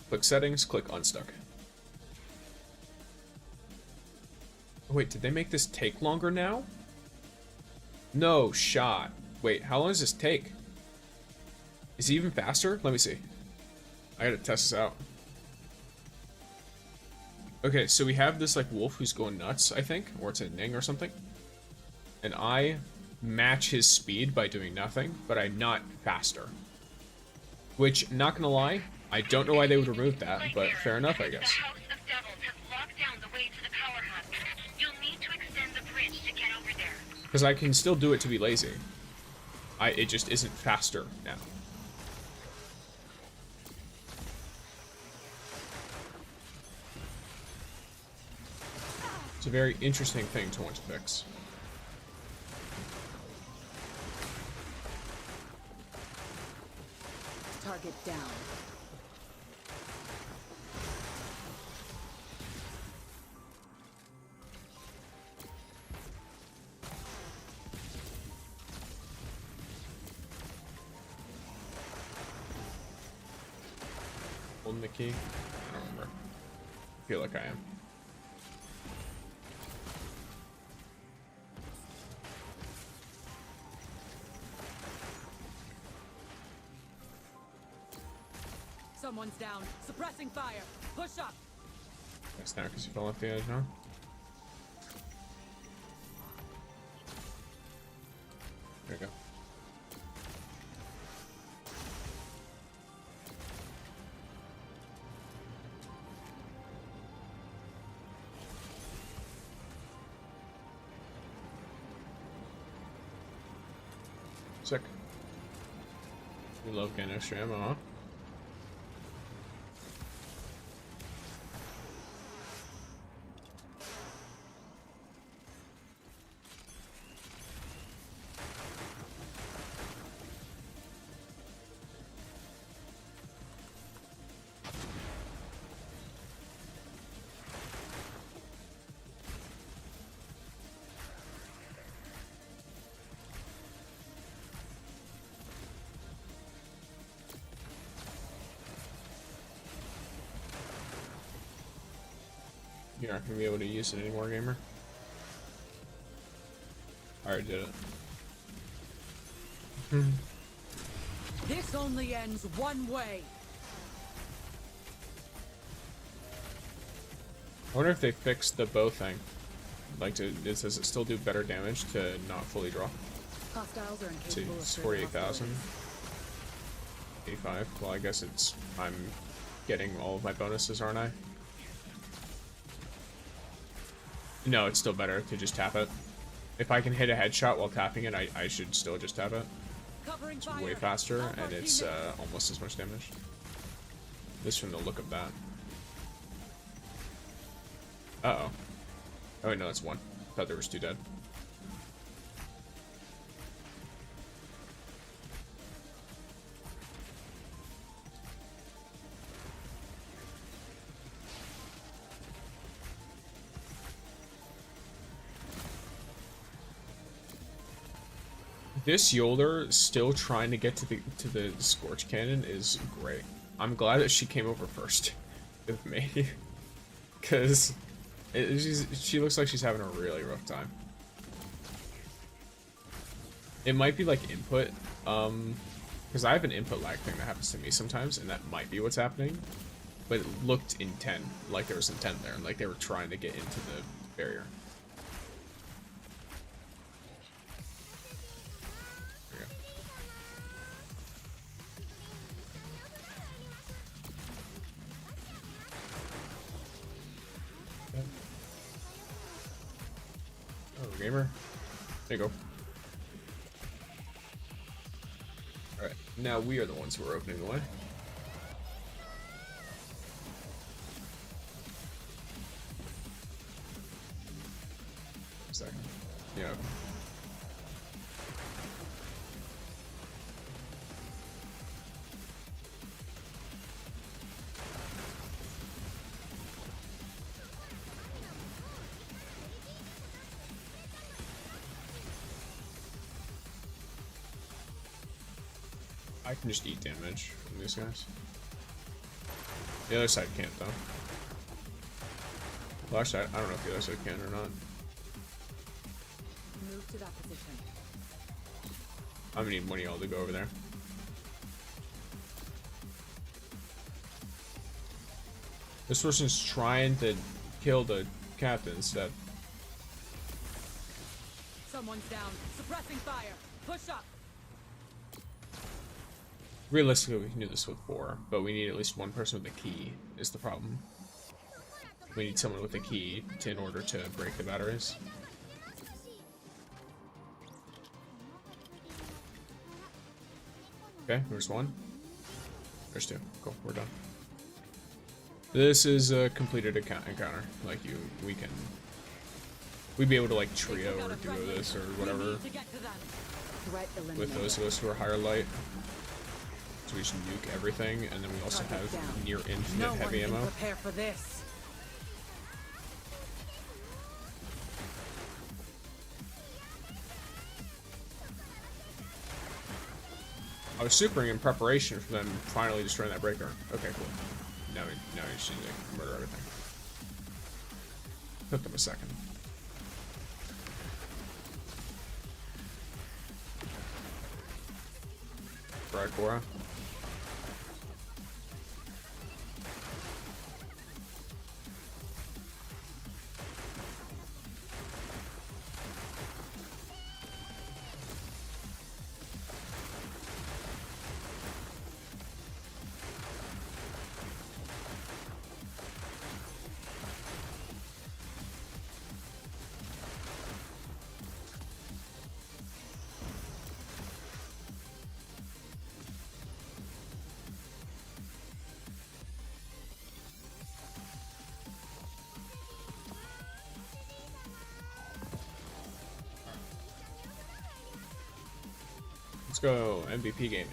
click settings, click unstuck. Oh, wait, did they make this take longer now? No shot. Wait, how long does this take? Is it even faster? Let me see. I gotta test this out. Okay, so we have this like wolf who's going nuts, I think, or it's a Ning or something. And I match his speed by doing nothing, but I'm not faster. Which, not gonna lie, I don't know why they would remove that, but fair enough, I guess. The House of Devils has locked down the way to the power hub. You'll need to extend the bridge to get over there. Because I can still do it to be lazy. It just isn't faster now. It's a very interesting thing to want to fix. Target down. Holding the key? I don't remember. I feel like I am. Someone's down. Suppressing fire. Push up. That's not because you fell off the edge, huh? There you go. Sick. We love getting extra ammo, huh? You're not gonna be able to use it anymore, gamer. I already did it. This only ends one way. I wonder if they fixed the bow thing. Like, does it still do better damage to not fully draw? Hostiles are See, incapable of it's further 48,000. hostilities. 85. Well, I guess I'm getting all of my bonuses, aren't I? No, it's still better to just tap it. If I can hit a headshot while tapping it, I should still just tap it. Covering It's fire. way faster, Help our and it's teammates. almost as much damage. Just from the look of that. Uh-oh. Oh, wait, no, it's one. Thought there was two dead. This Yoder still trying to get to the Scorch Cannon is great. I'm glad that she came over first with me, because she looks like she's having a really rough time. It might be like input, because I have an input lag thing that happens to me sometimes, and that might be what's happening. But it looked intent, like there was intent there, and like they were trying to get into the barrier. Oh, gamer. There you go. Alright, now we are the ones who are opening the way. Second. Yeah. I can just eat damage from these guys. The other side can't, though. Well, actually, I don't know if the other side can or not. Move to that position. I'm gonna need one of y'all to go over there. This person's trying to kill the captain instead. Someone's down. Suppressing fire. Push up. Realistically, we can do this with 4, but we need at least one person with a key, is the problem. We need someone with a key in order to break the batteries. Okay, there's one. There's 2. Cool, we're done. This is a completed encounter. Like, we'd be able to, like, trio or duo this or whatever with those of us who are higher light. So we just nuke everything, and then we also have near infinite heavy ammo. Prepare for this. I was supering in preparation for them finally destroying that breaker. Okay, cool. Now we just need to murder everything. Took them a second. Right, Cora. Let's go, MVP Gaming.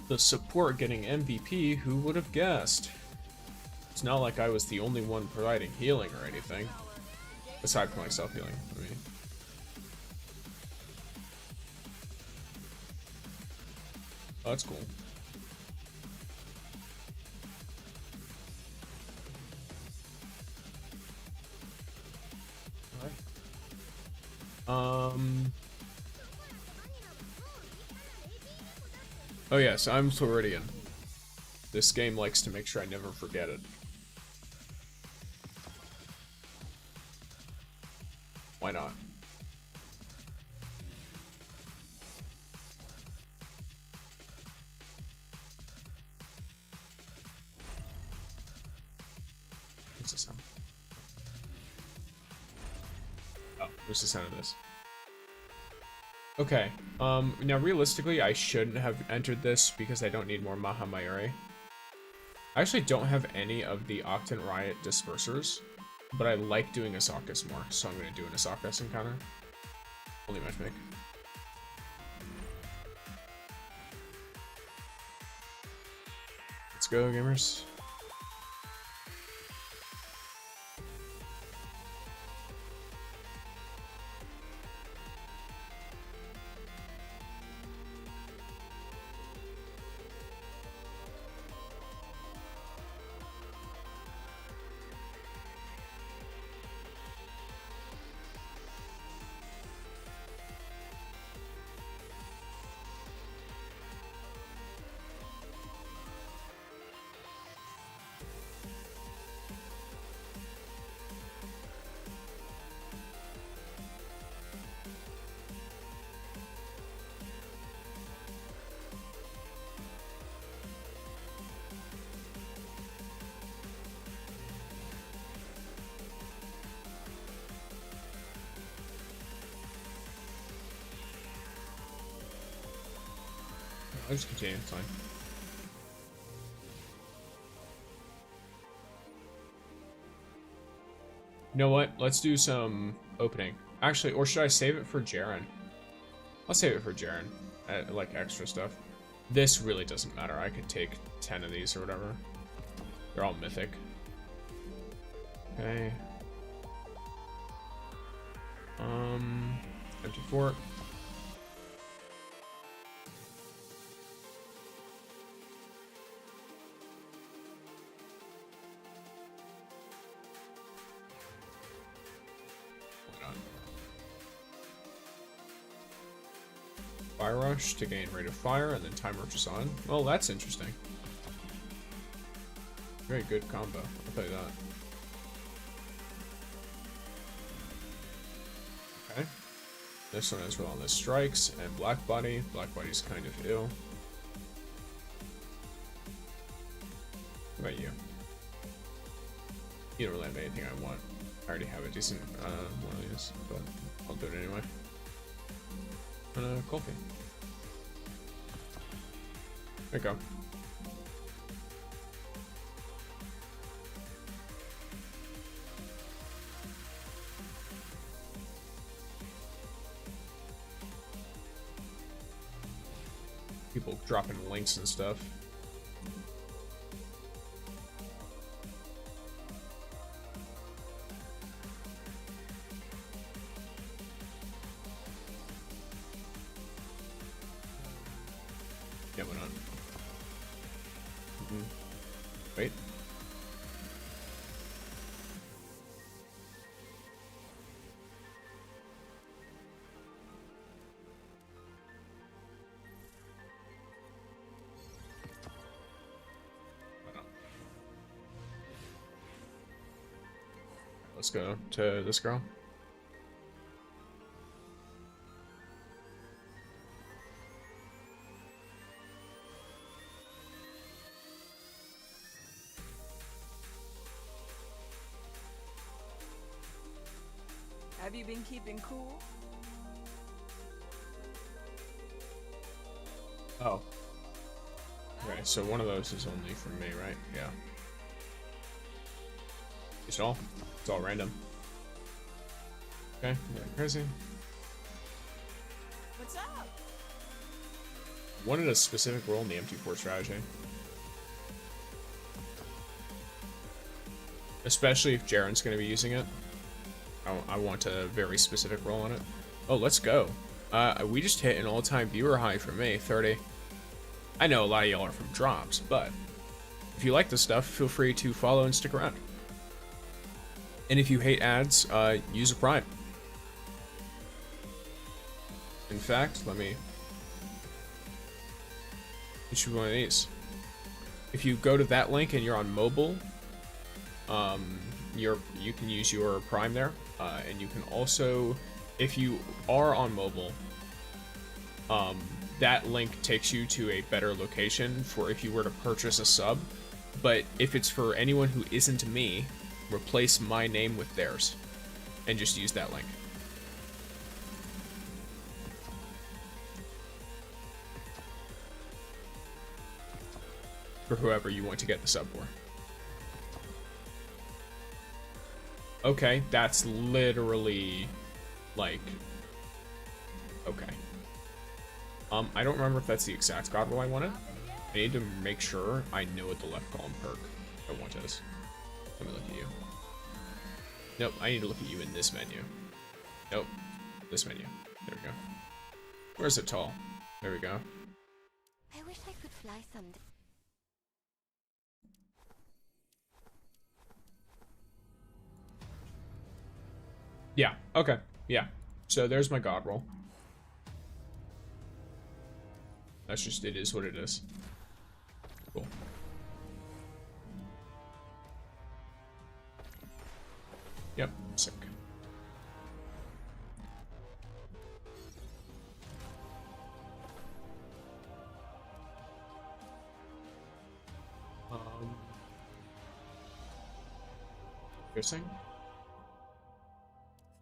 The support getting MVP, who would have guessed? It's not like I was the only one providing healing or anything. Aside from like self-healing, I mean. Oh, that's cool. Oh yes, I'm Floridian. This game likes to make sure I never forget it. Why not? What's the sound? Oh, what's the sound of this? Okay, now realistically, I shouldn't have entered this because I don't need more Mahamayuri. I actually don't have any of the Octant Riot dispersers, but I like doing Asakas more, so I'm going to do an Asakas encounter. Only matchmake. Let's go, gamers. I'll just continue, it's fine. You know what? Let's do some opening. Actually, or should I save it for Jaren? I'll save it for Jaren. Like extra stuff. This really doesn't matter. I could take 10 of these or whatever. They're all mythic. Okay. Empty fort. Fire Rush to gain rate of fire, and then Time Rush on. Well, that's interesting. Very good combo, I'll tell you that. Okay. This one has Relentless Strikes and Black Body. Black Body's kind of ill. What about you? You don't really have anything I want. I already have a decent one of these, but I'll do it anyway. Coffee. There you go. People dropping links and stuff. Yeah, why not? Wait. Let's go to this girl. Have you been keeping cool? Oh. Okay, so one of those is only for me, right? Yeah. It's all random. Okay, yeah, crazy. What's up? Wanted a specific role in the empty fort strategy. Especially if Jaren's going to be using it. I want a very specific role on it. Oh, let's go. We just hit an all-time viewer high for me, 30. I know a lot of y'all are from drops, but if you like this stuff, feel free to follow and stick around. And if you hate ads, use a Prime. In fact, let me issue one of these. If you go to that link and you're on mobile, you can use your Prime there, and you can also, if you are on mobile, that link takes you to a better location for if you were to purchase a sub. But if it's for anyone who isn't me, replace my name with theirs, and just use that link. For whoever you want to get the sub for. Okay, that's literally, like, okay. I don't remember if that's the exact god roll I wanted. I need to make sure I know what the left column perk I want is. Let me look at you. Nope, I need to look at you in this menu. Nope, this menu. There we go. Where's it tall? There we go. I wish I could fly someday. Yeah, okay, yeah. So there's my god roll. That's just, it is what it is. Cool. Yep, sick. Interesting.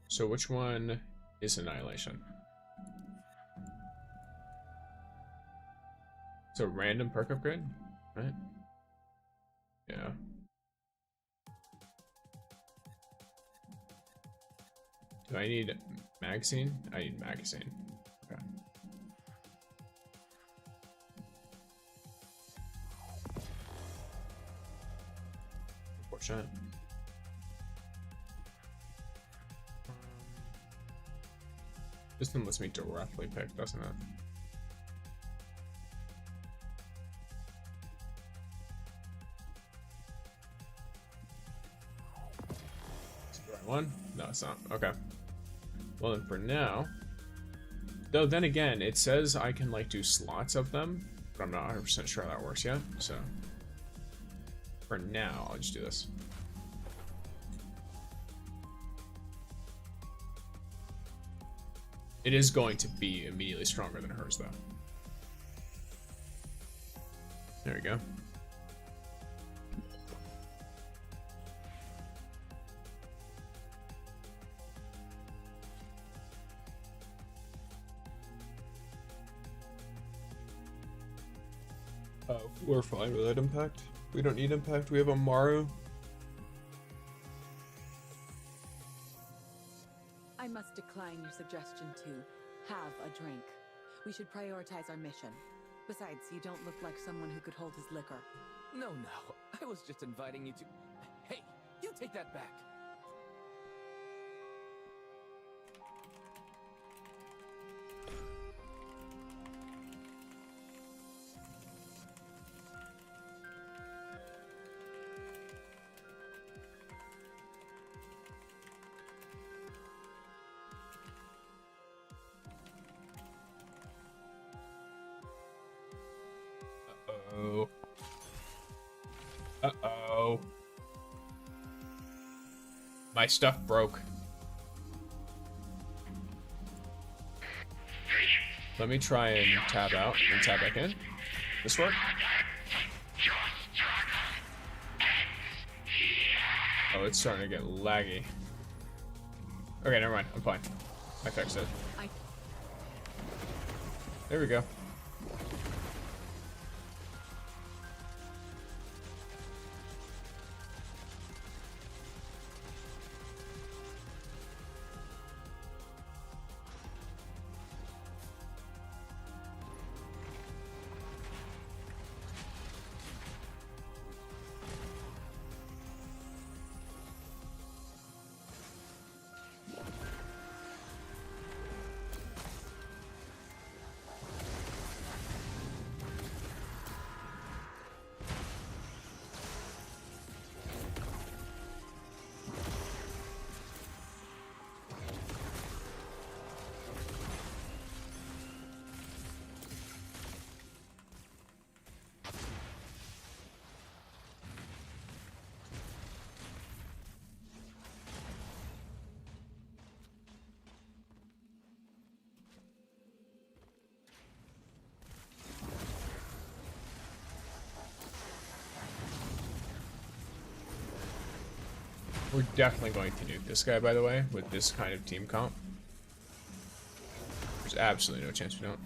So which one is Annihilation? It's a random perk upgrade, right? Yeah. Do I need magazine? I need magazine. Okay. Unfortunate. This one lets me directly pick, doesn't it? Is it the right one? No, it's not. Okay. Well, then for now, though, then again, it says I can like do slots of them, but I'm not 100% sure how that works yet. So for now, I'll just do this. It is going to be immediately stronger than hers, though. There we go. We're fine without impact. We don't need impact. We have a Maru. I must decline your suggestion to have a drink. We should prioritize our mission. Besides, you don't look like someone who could hold his liquor. No, I was just inviting you to... Hey, you take that back. Uh-oh. Uh-oh. My stuff broke. Let me try and tab out and tab back in. This work? Oh, it's starting to get laggy. Okay, never mind. I'm fine. I fixed it. There we go. We're definitely going to nuke this guy, by the way, with this kind of team comp. There's absolutely no chance we don't.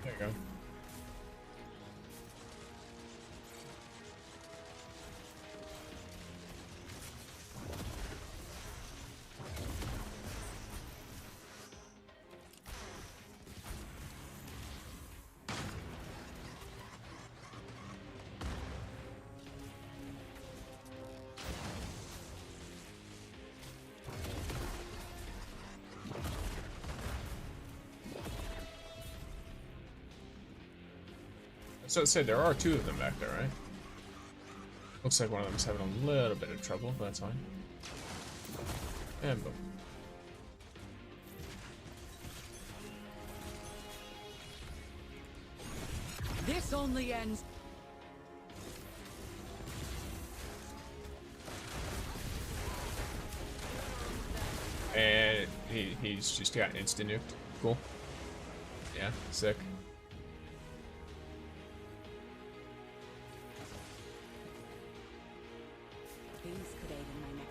There you go. So it said there are two of them back there, right? Looks like one of them's having a little bit of trouble, but that's fine. And boom. This only ends. And he's just got instant nuked. Cool. Yeah, sick.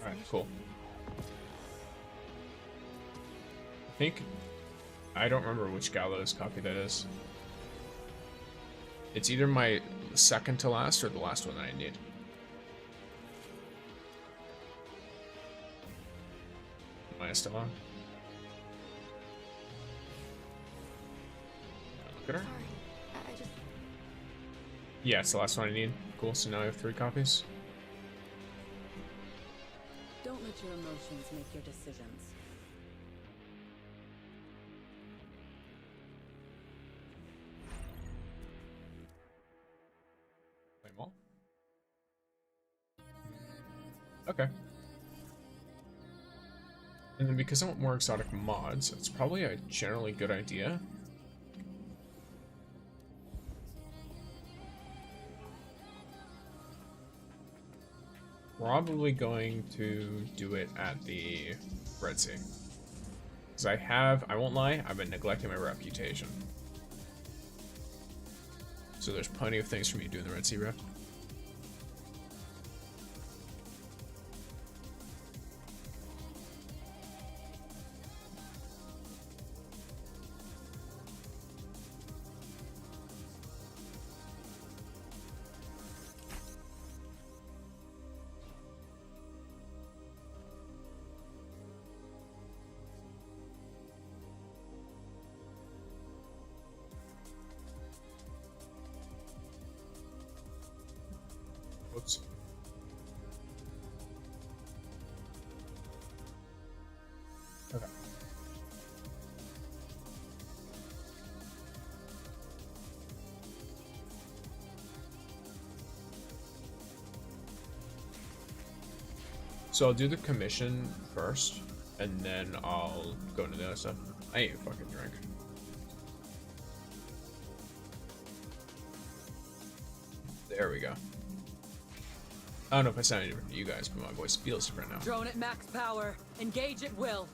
Alright, cool. I think... I don't remember which gallows copy that is. It's either my second to last or the last one that I need. Am I still on? Look at her. Yeah, it's the last one I need. Cool, so now I have 3 copies. Don't let your emotions make your decisions. Play them all? Okay. And then because I want more exotic mods, it's probably a generally good idea. Probably going to do it at the Red Sea. Because I won't lie, I've been neglecting my reputation. So there's plenty of things for me to do in the Red Sea rep. Whoops. Okay. So I'll do the commission first, and then I'll go into the other stuff. I ain't a fucking drink. There we go. I don't know if I sound any different to you guys, but my voice feels different now. Drone at max power. Engage at will.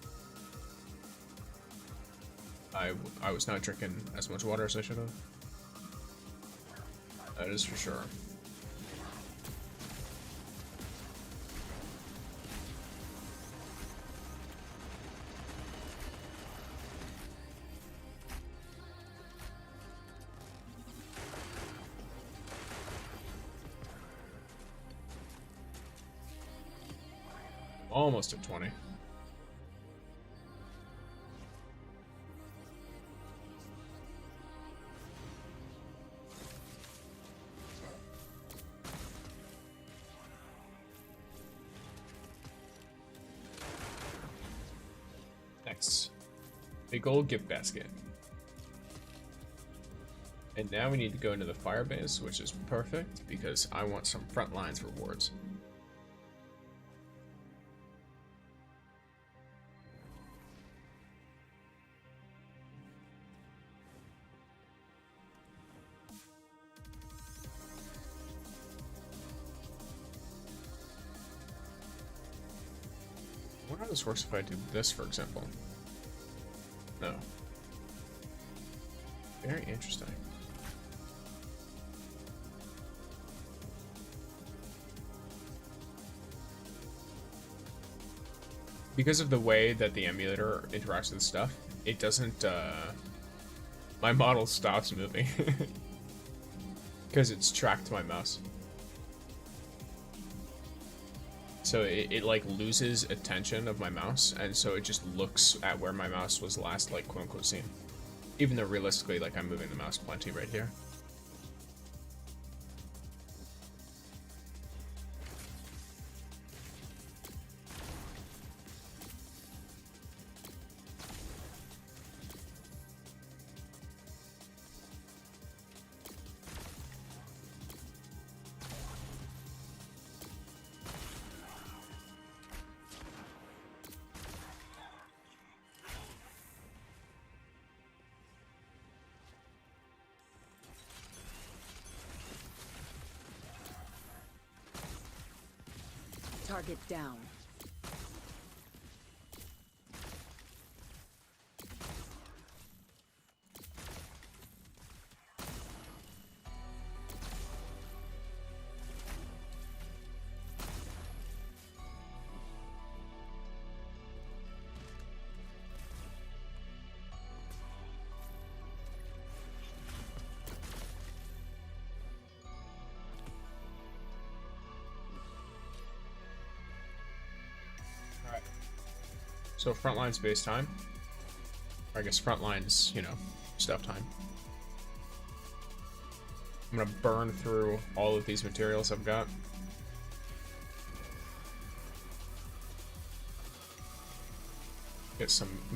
I was not drinking as much water as I should have. That is for sure. Almost at 20. Nice. Big old gift basket. And now we need to go into the fire base, which is perfect because I want some front lines rewards. I wonder how this works if I do this, for example. No. Very interesting. Because of the way that the emulator interacts with stuff, it doesn't, my model stops moving. Because it's tracked to my mouse. So it like loses attention of my mouse, and so it just looks at where my mouse was last, like, quote-unquote seen. Even though realistically, like, I'm moving the mouse plenty right here. Target down. So frontline space time. Or I guess frontline's, you know, stuff time. I'm gonna burn through all of these materials I've got.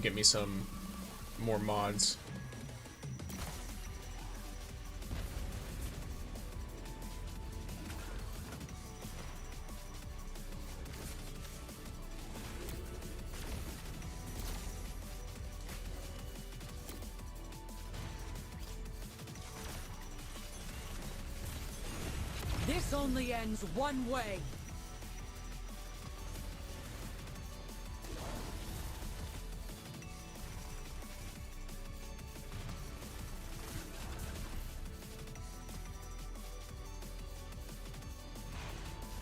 Get me some more mods. This only ends one way.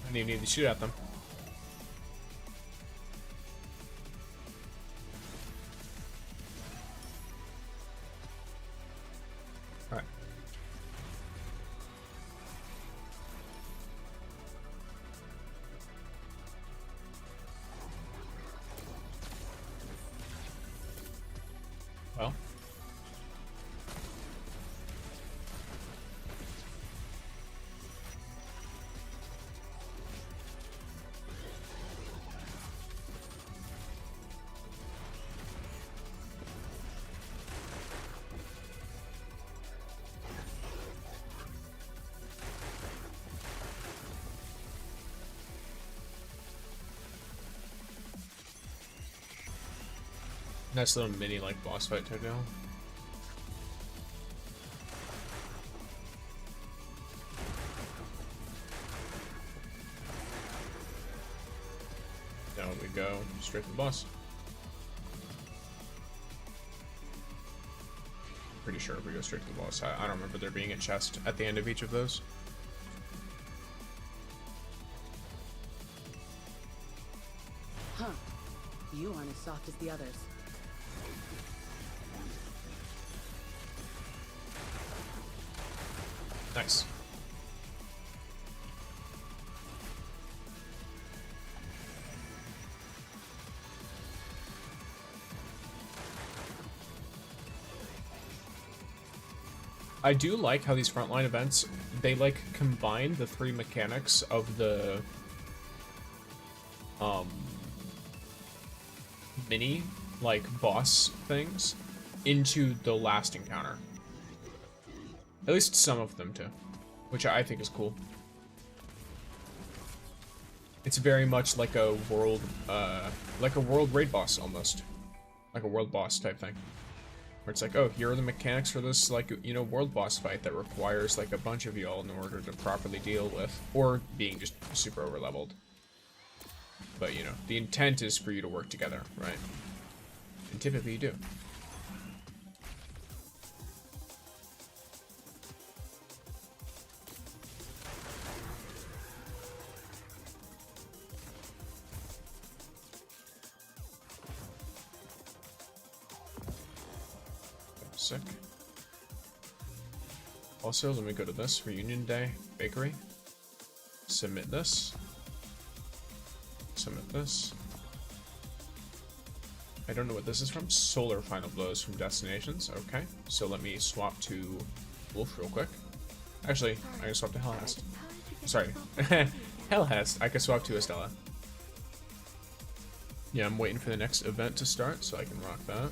I don't even need to shoot at them. Alright. Well. Nice little mini like boss fight to go. Down we go, straight to the boss. Pretty sure we go straight to the boss. I don't remember there being a chest at the end of each of those. Huh. You aren't as soft as the others. Nice. I do like how these frontline events, they like combine the 3 mechanics of the mini like boss things into the last encounter. At least some of them too, which I think is cool. It's very much like a world raid boss almost, like a world boss type thing. Where it's like, oh, here are the mechanics for this, like, you know, world boss fight that requires, like, a bunch of y'all in order to properly deal with, or being just super over-leveled. But, you know, the intent is for you to work together, right? And typically you do. Sick. Also, let me go to this Reunion Day Bakery. Submit this. Submit this. I don't know what this is from. Solar Final Blows from Destinations. Okay, so let me swap to Wolf real quick. Actually, I can swap to Hellhest. Sorry, Hellhest. I can swap to Estella. Yeah, I'm waiting for the next event to start so I can rock that.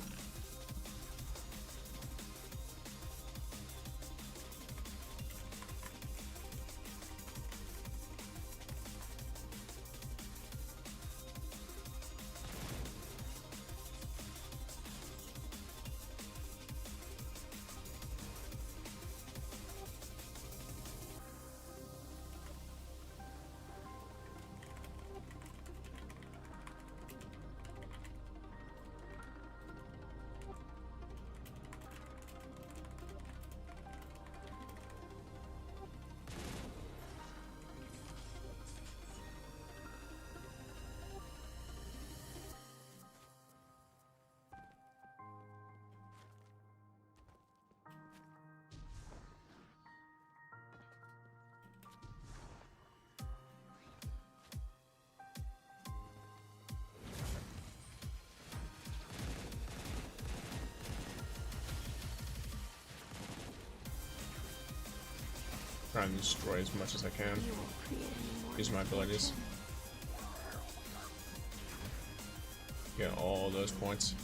Try and destroy as much as I can. Use my abilities. Get all those points.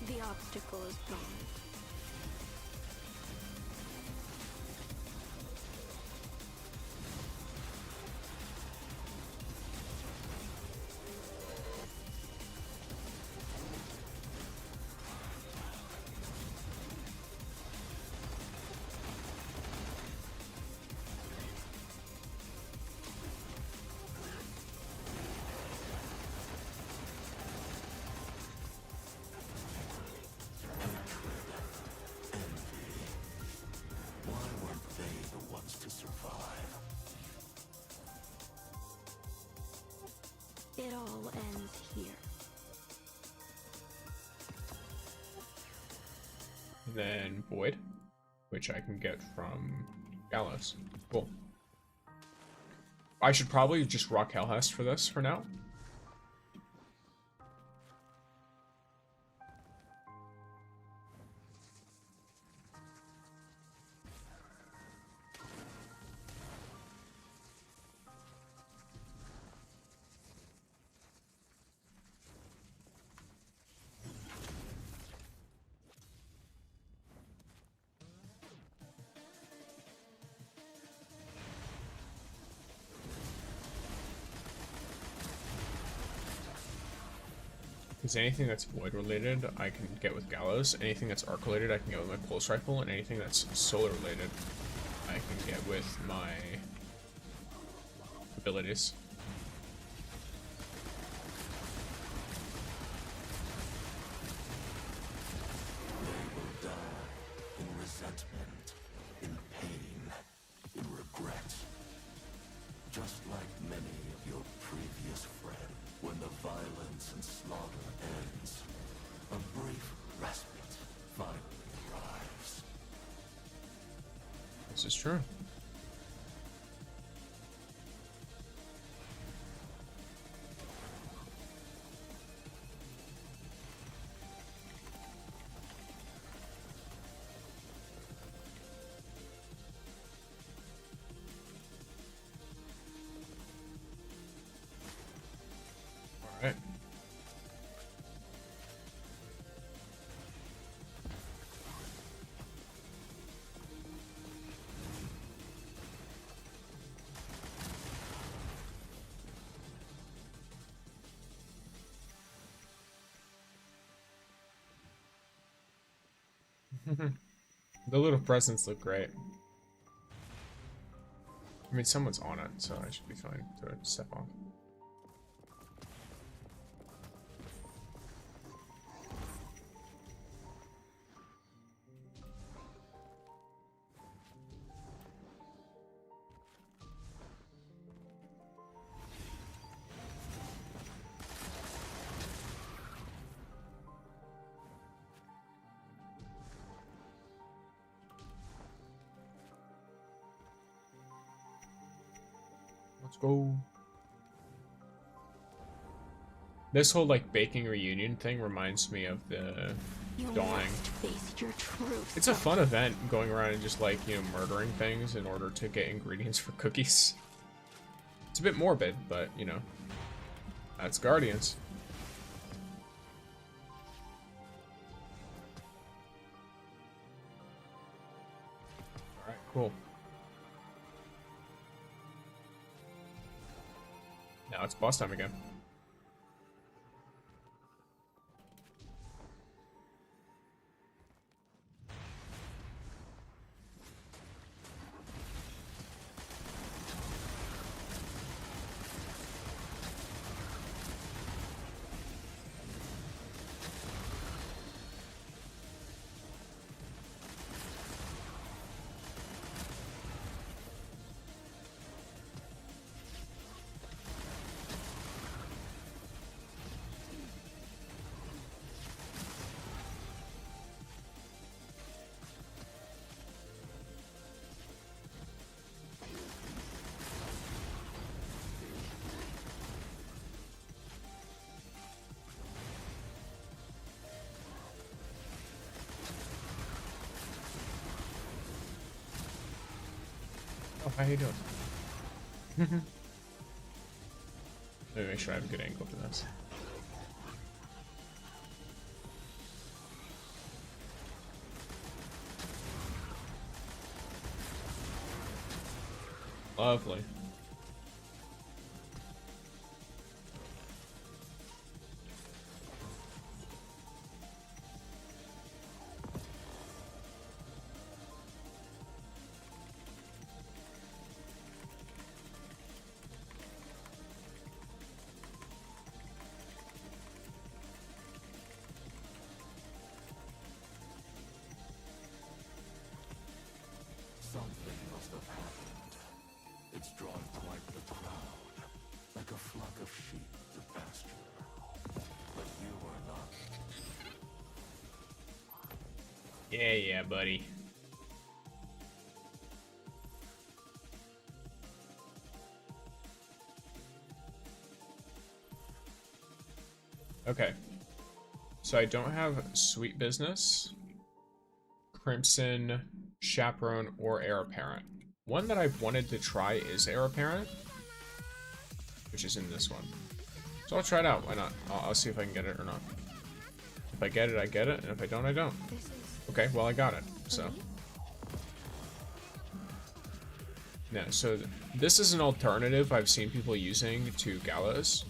The obstacle is gone. It all ends here. Then Void, which I can get from Gallows. Cool. I should probably just rock Hellhest for this for now. Because anything that's Void related, I can get with Gallows. Anything that's Arc related, I can get with my Pulse Rifle. And anything that's Solar related, I can get with my abilities. This is true. Right. The little presents look great. I mean, someone's on it, so I should be fine to step off. Let's go. This whole like baking reunion thing reminds me of the dawning. Face your truth. It's a fun event going around and just like, you know, murdering things in order to get ingredients for cookies. It's a bit morbid, but you know, that's Guardians. Alright, cool. Now it's boss time again. Oh, how you doing? Let me make sure I have a good angle for this. Lovely. Something must have happened. It's drawn quite the crowd, like a flock of sheep to pasture. But you are not. Yeah, buddy. Okay. So I don't have Sweet Business, Crimson, Chaperone, or Heir Apparent. One that I've wanted to try is Heir Apparent, which is in this one. So I'll try it out. Why not? I'll see if I can get it or not. If I get it, I get it, and if I don't, I don't. Okay, well, I got it, so. Yeah, so this is an alternative I've seen people using to Gallows.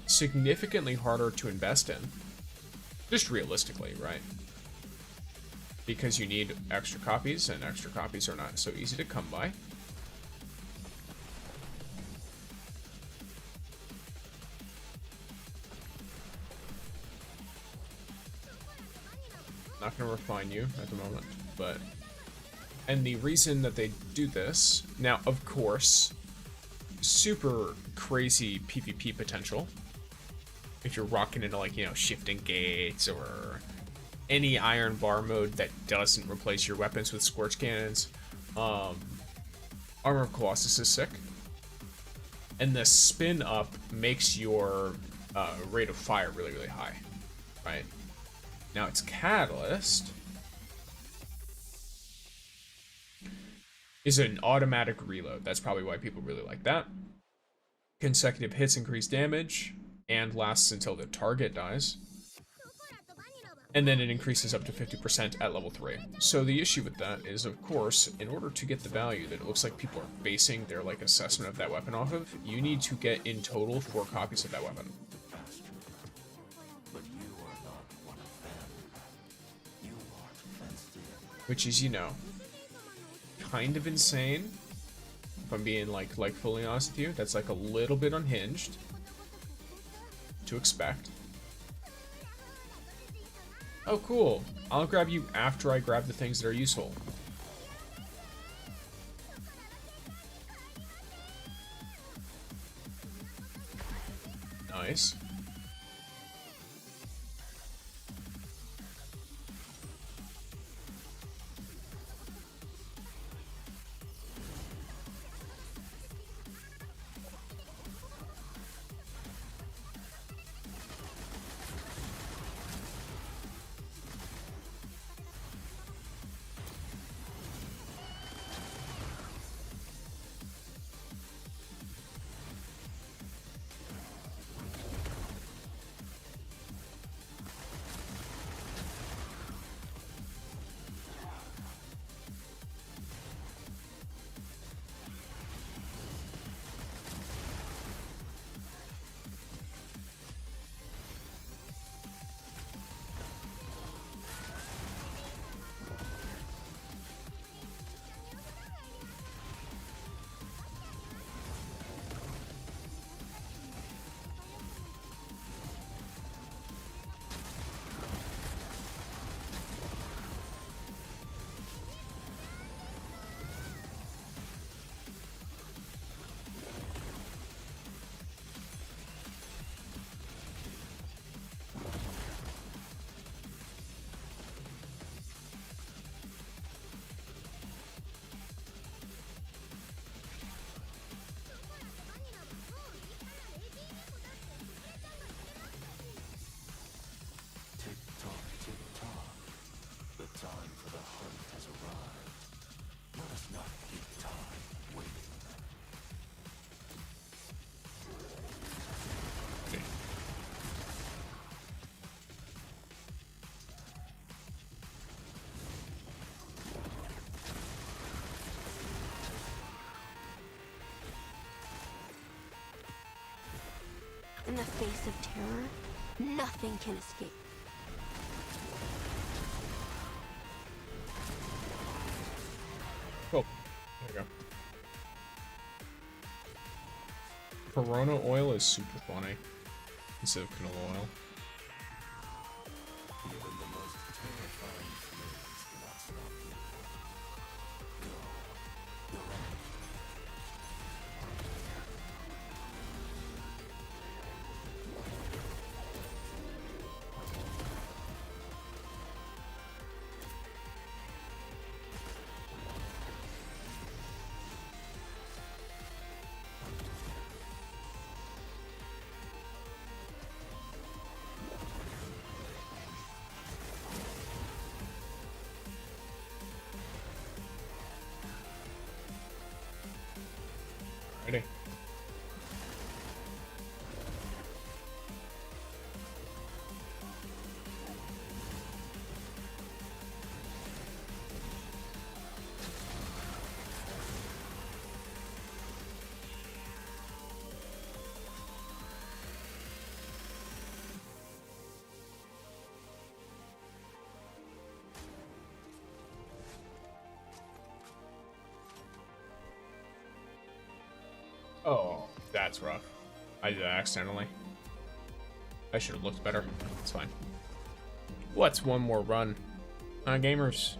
Significantly harder to invest in. Just realistically, right? Because you need extra copies, and extra copies are not so easy to come by. Not gonna refine you at the moment, but... And the reason that they do this... Now, of course, super crazy PvP potential. If you're rocking into, like, you know, shifting gates, or any iron bar mode that doesn't replace your weapons with scorch cannons. Armor of Colossus is sick. And the spin up makes your rate of fire really, really high. Right? Now its Catalyst is an automatic reload. That's probably why people really like that. Consecutive hits increase damage and lasts until the target dies. And then it increases up to 50% at level 3. So the issue with that is, of course, in order to get the value that it looks like people are basing their like assessment of that weapon off of, you need to get in total 4 copies of that weapon. Which is, you know, kind of insane. If I'm being like fully honest with you, that's like a little bit unhinged to expect. Oh, cool. I'll grab you after I grab the things that are useful. Nice. In the face of terror, nothing can escape. Cool. There you go. Corona oil is super funny instead of canola oil. Ready? Oh, that's rough. I did that accidentally. I should have looked better. It's fine. What's one more run? Gamers.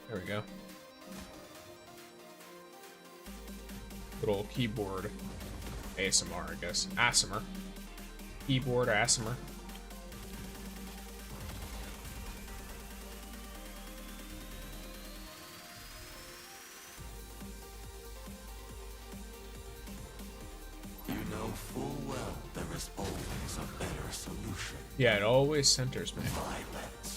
There we go. Good old keyboard ASMR, I guess. ASMR. Keyboard ASMR. full well there is always a better solution. Yeah, it always centers me. Violence.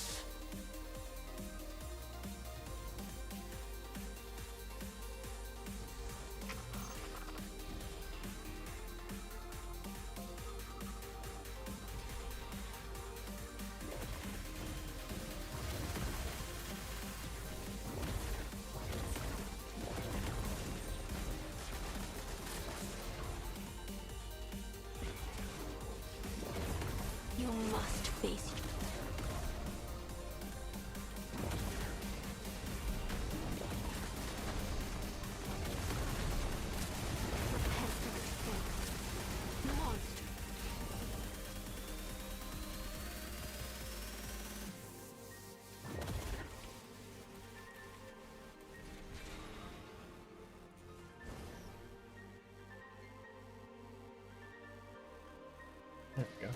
You must face repent for your sins. Monster. There we go.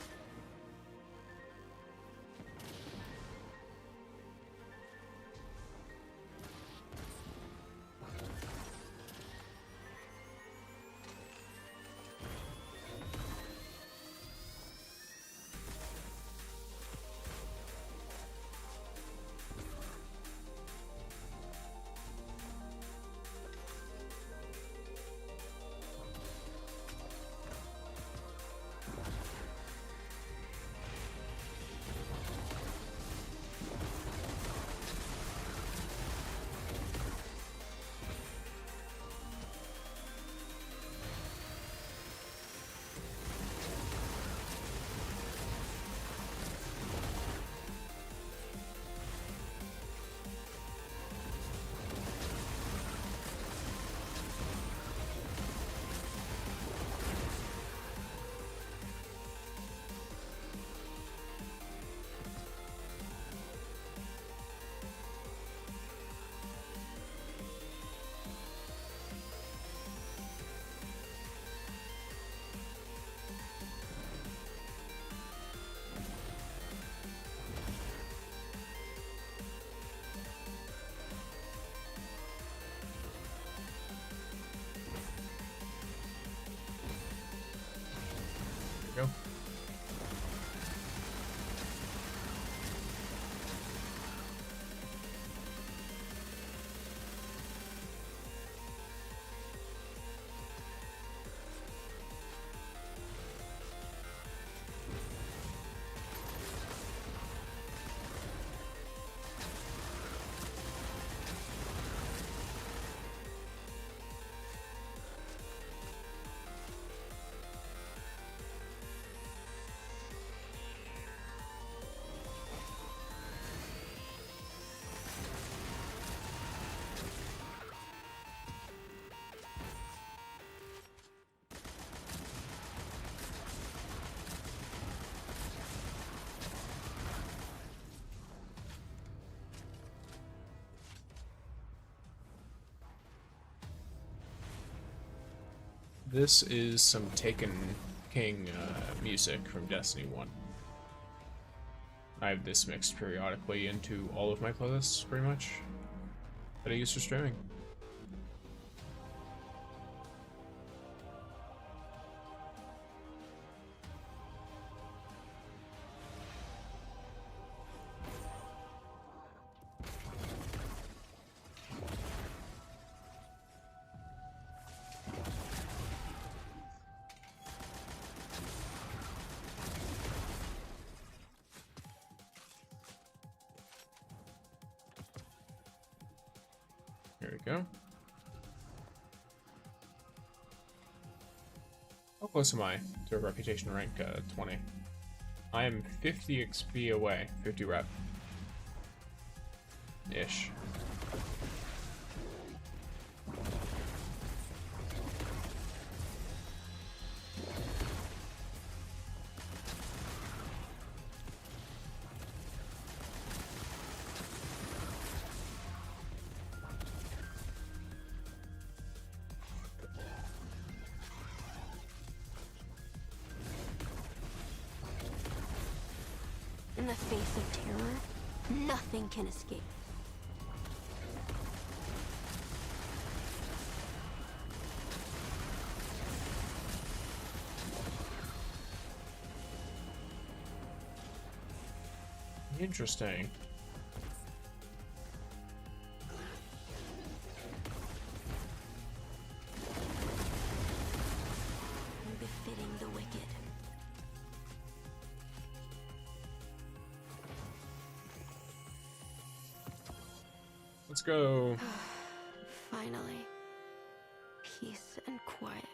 There we go. This is some Taken King music from Destiny 1. I have this mixed periodically into all of my playlists, pretty much, that I use for streaming. Here we go. How close am I to a reputation rank 20? I am 50 XP away, 50 rep. Ish. In the face of terror, nothing can escape. Interesting. Befitting the wicked. Let's go. Finally. Peace and quiet.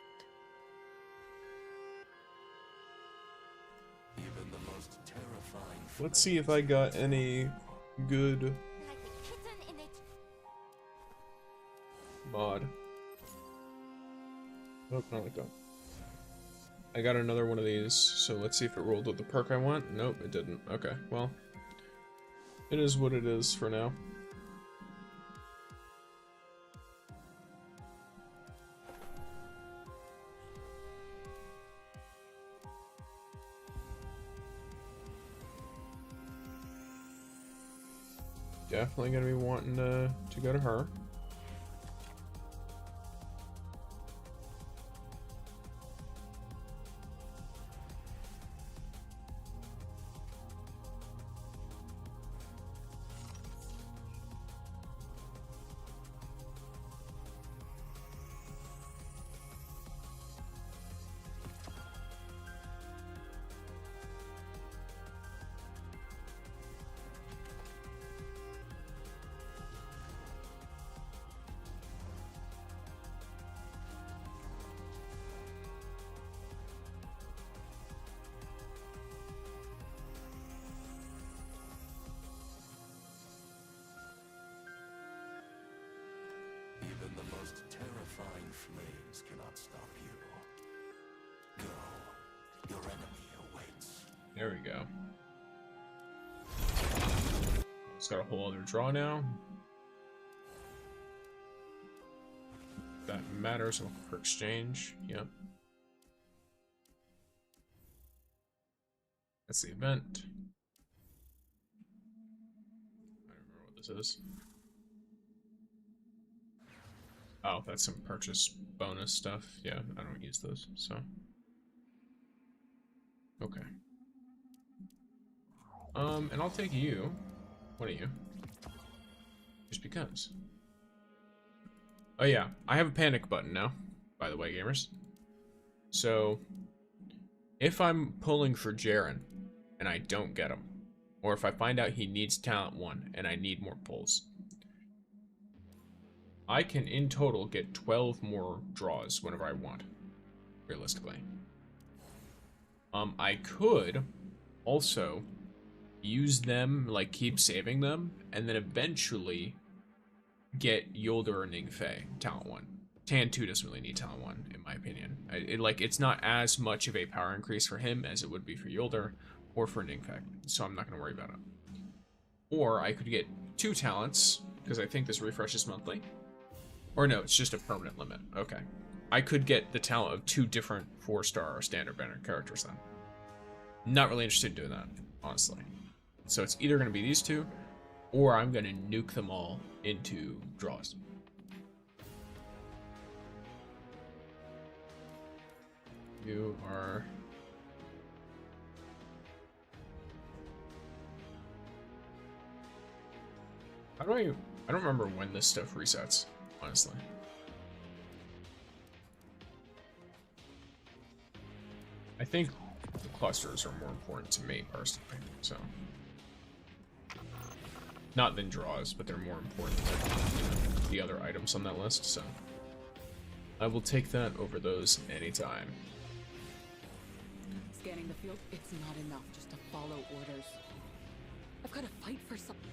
Even the most terrifying. Let's see if I got any good Like a kitten in it. mod. Nope, not like that. I got another one of these, so let's see if it rolled with the perk I want. Nope, it didn't. Okay, well, it is what it is for now. Definitely gonna be wanting to go to her. Even the most terrifying flames cannot stop you. Go. Your enemy awaits. There we go. It's got a whole other draw now. That matters. Looking for exchange. Yep. That's the event. I don't remember what this is. Oh, that's some purchase bonus stuff. Yeah, I don't use those, so. Okay. And I'll take you. What are you? Just because. Oh yeah, I have a panic button now, by the way, gamers. So, if I'm pulling for Jaren, and I don't get him, or if I find out he needs talent 1, and I need more pulls, I can, in total, get 12 more draws whenever I want, realistically. I could also use them, like, keep saving them, and then eventually get Yolder or Ningfei talent 1. Tan 2 doesn't really need talent 1, in my opinion. It's not as much of a power increase for him as it would be for Yolder or for Ningfei, so I'm not going to worry about it. Or I could get 2 talents, because I think this refreshes monthly. Or no, it's just a permanent limit. Okay. I could get the talent of 2 different 4-star or standard banner characters then. Not really interested in doing that, honestly. So it's either going to be these 2, or I'm going to nuke them all into draws. You are... How do I don't remember when this stuff resets, honestly. I think the clusters are more important to me personally, so. Not than draws, but they're more important than the other items on that list, so. I will take that over those anytime. Scanning the field, it's not enough just to follow orders. I've got to fight for something.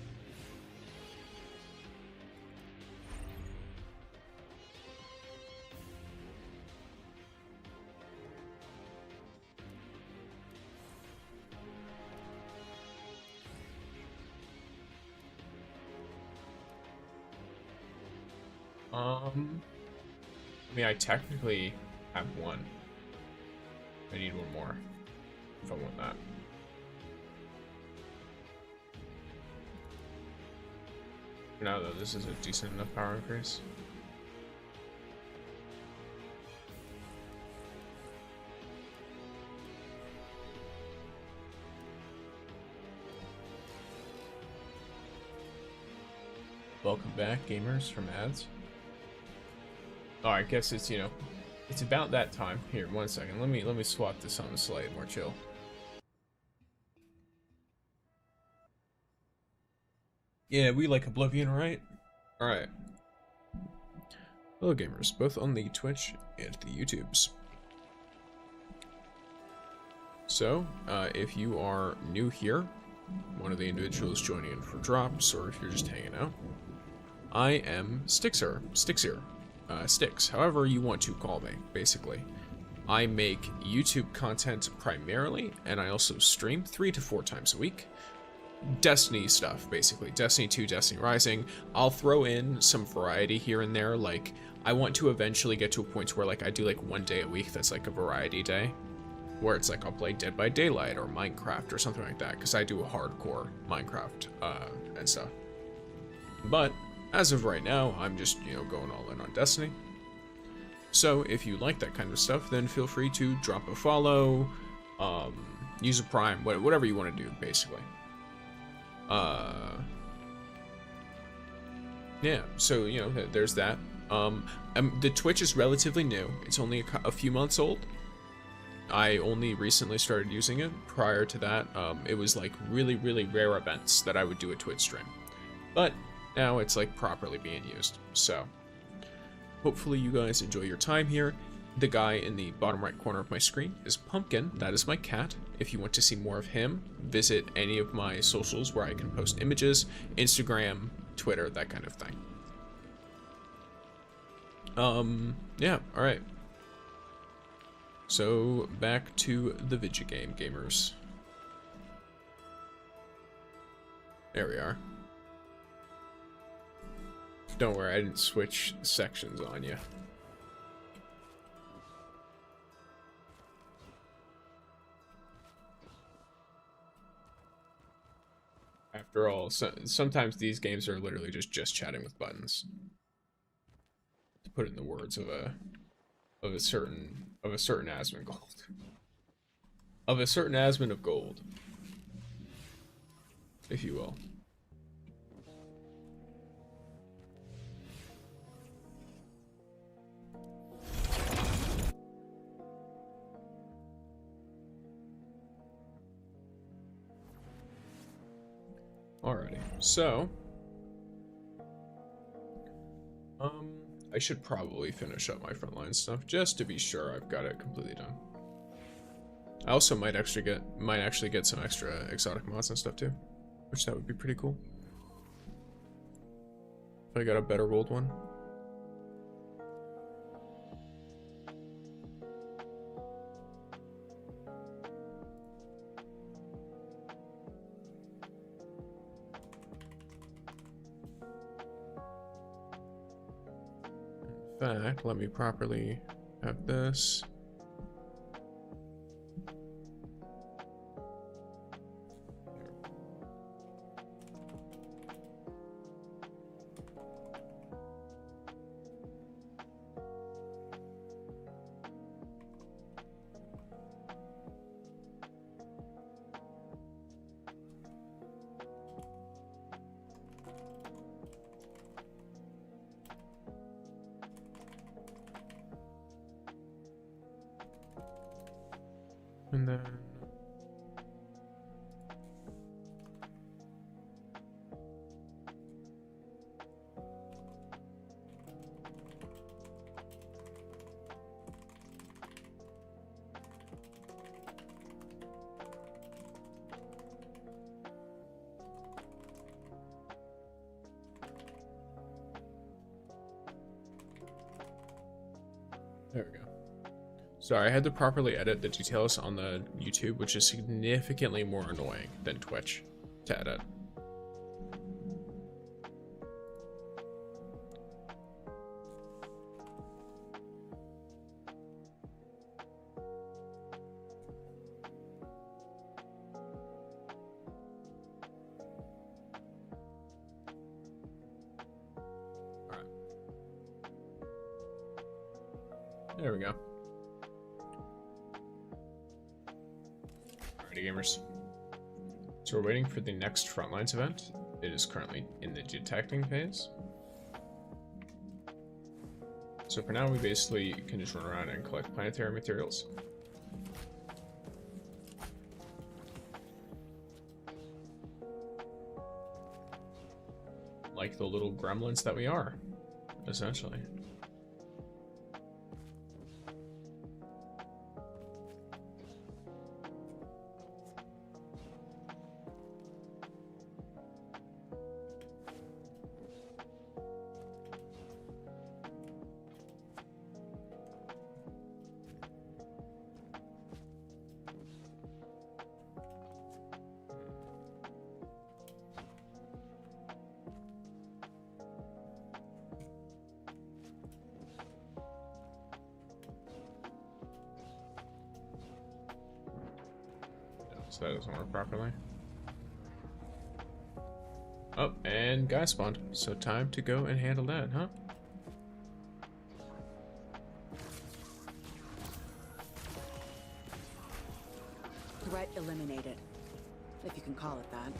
I mean, I technically have 1. I need 1 more if I want that. For now, though, this is a decent enough power increase. Welcome back, gamers from ads. Oh, I guess it's, you know, it's about that time. Here, 1 second. Let me swap this on slightly more chill. Yeah, we like Oblivion, right? Alright. Hello, gamers, both on the Twitch and the YouTubes. So, if you are new here, one of the individuals joining in for drops, or if you're just hanging out, I am Stixer. Stix, however you want to call me, basically. I make YouTube content primarily, and I also stream 3 to 4 times a week. Destiny stuff, basically. Destiny 2, Destiny Rising. I'll throw in some variety here and there, like, I want to eventually get to a point where, like, I do, like, 1 day a week that's, like, a variety day. Where it's, like, I'll play Dead by Daylight or Minecraft or something like that, because I do a hardcore Minecraft, and stuff. But, as of right now, I'm just, you know, going all in on Destiny. So, if you like that kind of stuff, then feel free to drop a follow, use a Prime, whatever you want to do, basically. Yeah, so, you know, there's that. The Twitch is relatively new. It's only a few months old. I only recently started using it. Prior to that, it was like really, really rare events that I would do a Twitch stream. But now it's like properly being used. So hopefully you guys enjoy your time here. The guy in the bottom right corner of my screen is Pumpkin. That is my cat. If you want to see more of him, visit any of my socials where I can post images, Instagram, Twitter, that kind of thing. Yeah, alright. So, back to the video game, gamers. There we are. Don't worry, I didn't switch sections on you. After all, sometimes these games are literally just chatting with buttons. To put it in the words of a certain Asmon Gold. Of a certain Asmon of Gold. If you will. Alrighty, so I should probably finish up my frontline stuff just to be sure I've got it completely done. I also might actually get some extra exotic mods and stuff too, which that would be pretty cool. If I got a better rolled one. In fact, let me properly have this. And then there we go. Sorry, I had to properly edit the details on the YouTube, which is significantly more annoying than Twitch to edit. All right. There we go. Gamers. So we're waiting for the next Frontlines event. it is currently in the detecting phase. So for now, we basically can just run around and collect planetary materials. Like the little gremlins that we are, essentially. So that doesn't work properly. Oh, and guy spawned. So time to go and handle that, huh? Threat eliminated, if you can call it that.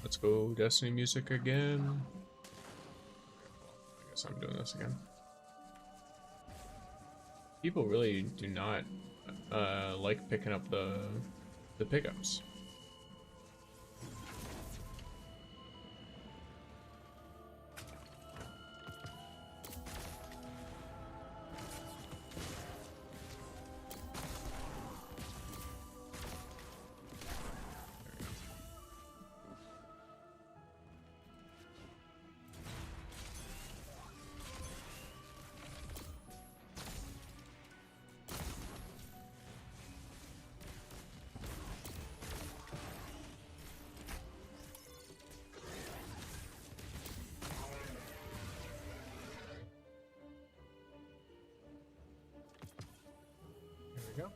Let's go Destiny music again. I guess I'm doing this again. People really do not like picking up the pickups. Go.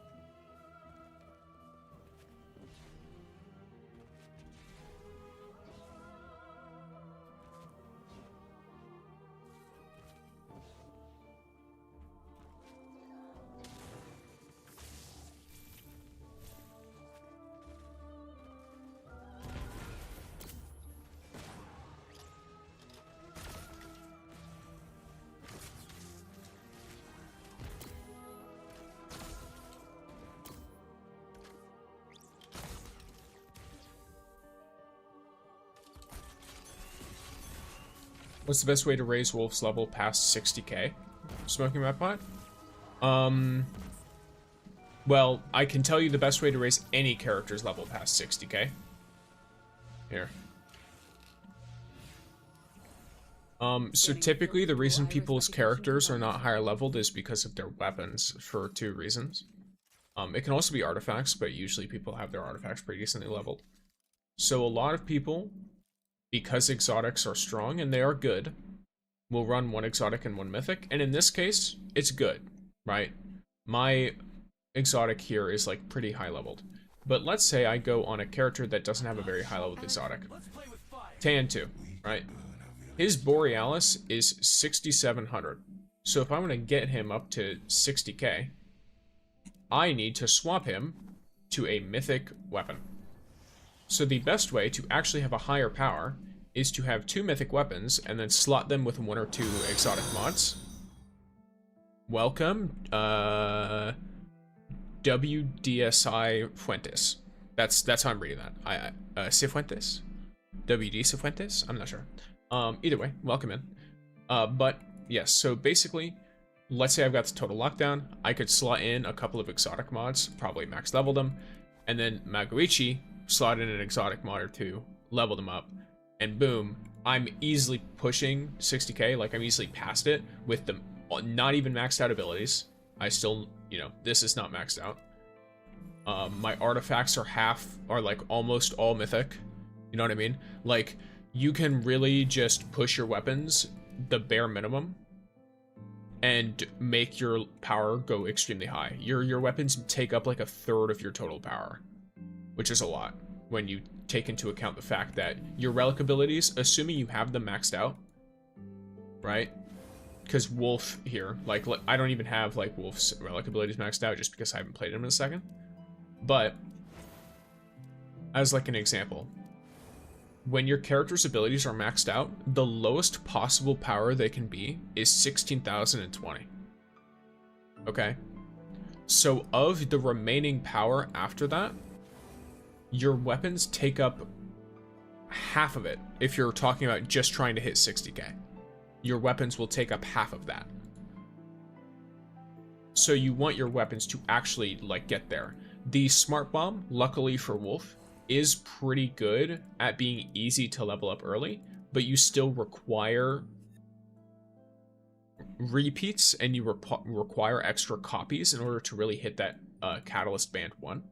What's the best way to raise Wolf's level past 60k? Smoking Rat Pot? Well, I can tell you the best way to raise any character's level past 60k. Here. So typically the reason people's characters are not higher leveled is because of their weapons for 2 reasons. It can also be artifacts, but usually people have their artifacts pretty decently leveled. So a lot of people, because exotics are strong, and they are good, will run 1 exotic and 1 mythic, and in this case, it's good, right? My exotic here is like pretty high leveled. But let's say I go on a character that doesn't have a very high leveled exotic. Tan 2, right? His Borealis is 6,700. So if I want to get him up to 60k, I need to swap him to a mythic weapon. So the best way to actually have a higher power is to have 2 mythic weapons and then slot them with 1 or 2 exotic mods. Welcome, WDSI Fuentes. That's how I'm reading that. Cifuentes? WD Cifuentes? I'm not sure. Either way, welcome in. But yes, so basically, let's say I've got the total lockdown. I could slot in a couple of exotic mods, probably max level them, and then Magoichi slot in an exotic mod or 2, level them up, and boom, I'm easily pushing 60k. Like, I'm easily past it with the not even maxed out abilities. I still, you know, this is not maxed out. My artifacts are like almost all mythic. You know what I mean? Like, you can really just push your weapons the bare minimum and make your power go extremely high. Your weapons take up like a third of your total power, which is a lot when you take into account the fact that your relic abilities, assuming you have them maxed out, right? Because Wolf here, like, I don't even have like Wolf's relic abilities maxed out just because I haven't played him in a second. But as like an example, when your character's abilities are maxed out, the lowest possible power they can be is 16,020. Okay? So of the remaining power after that, your weapons take up half of it. If you're talking about just trying to hit 60k, your weapons will take up half of that. So you want your weapons to actually like get there. The smart bomb, luckily for Wolf, is pretty good at being easy to level up early, but you still require repeats and you require extra copies in order to really hit that Catalyst Band 1.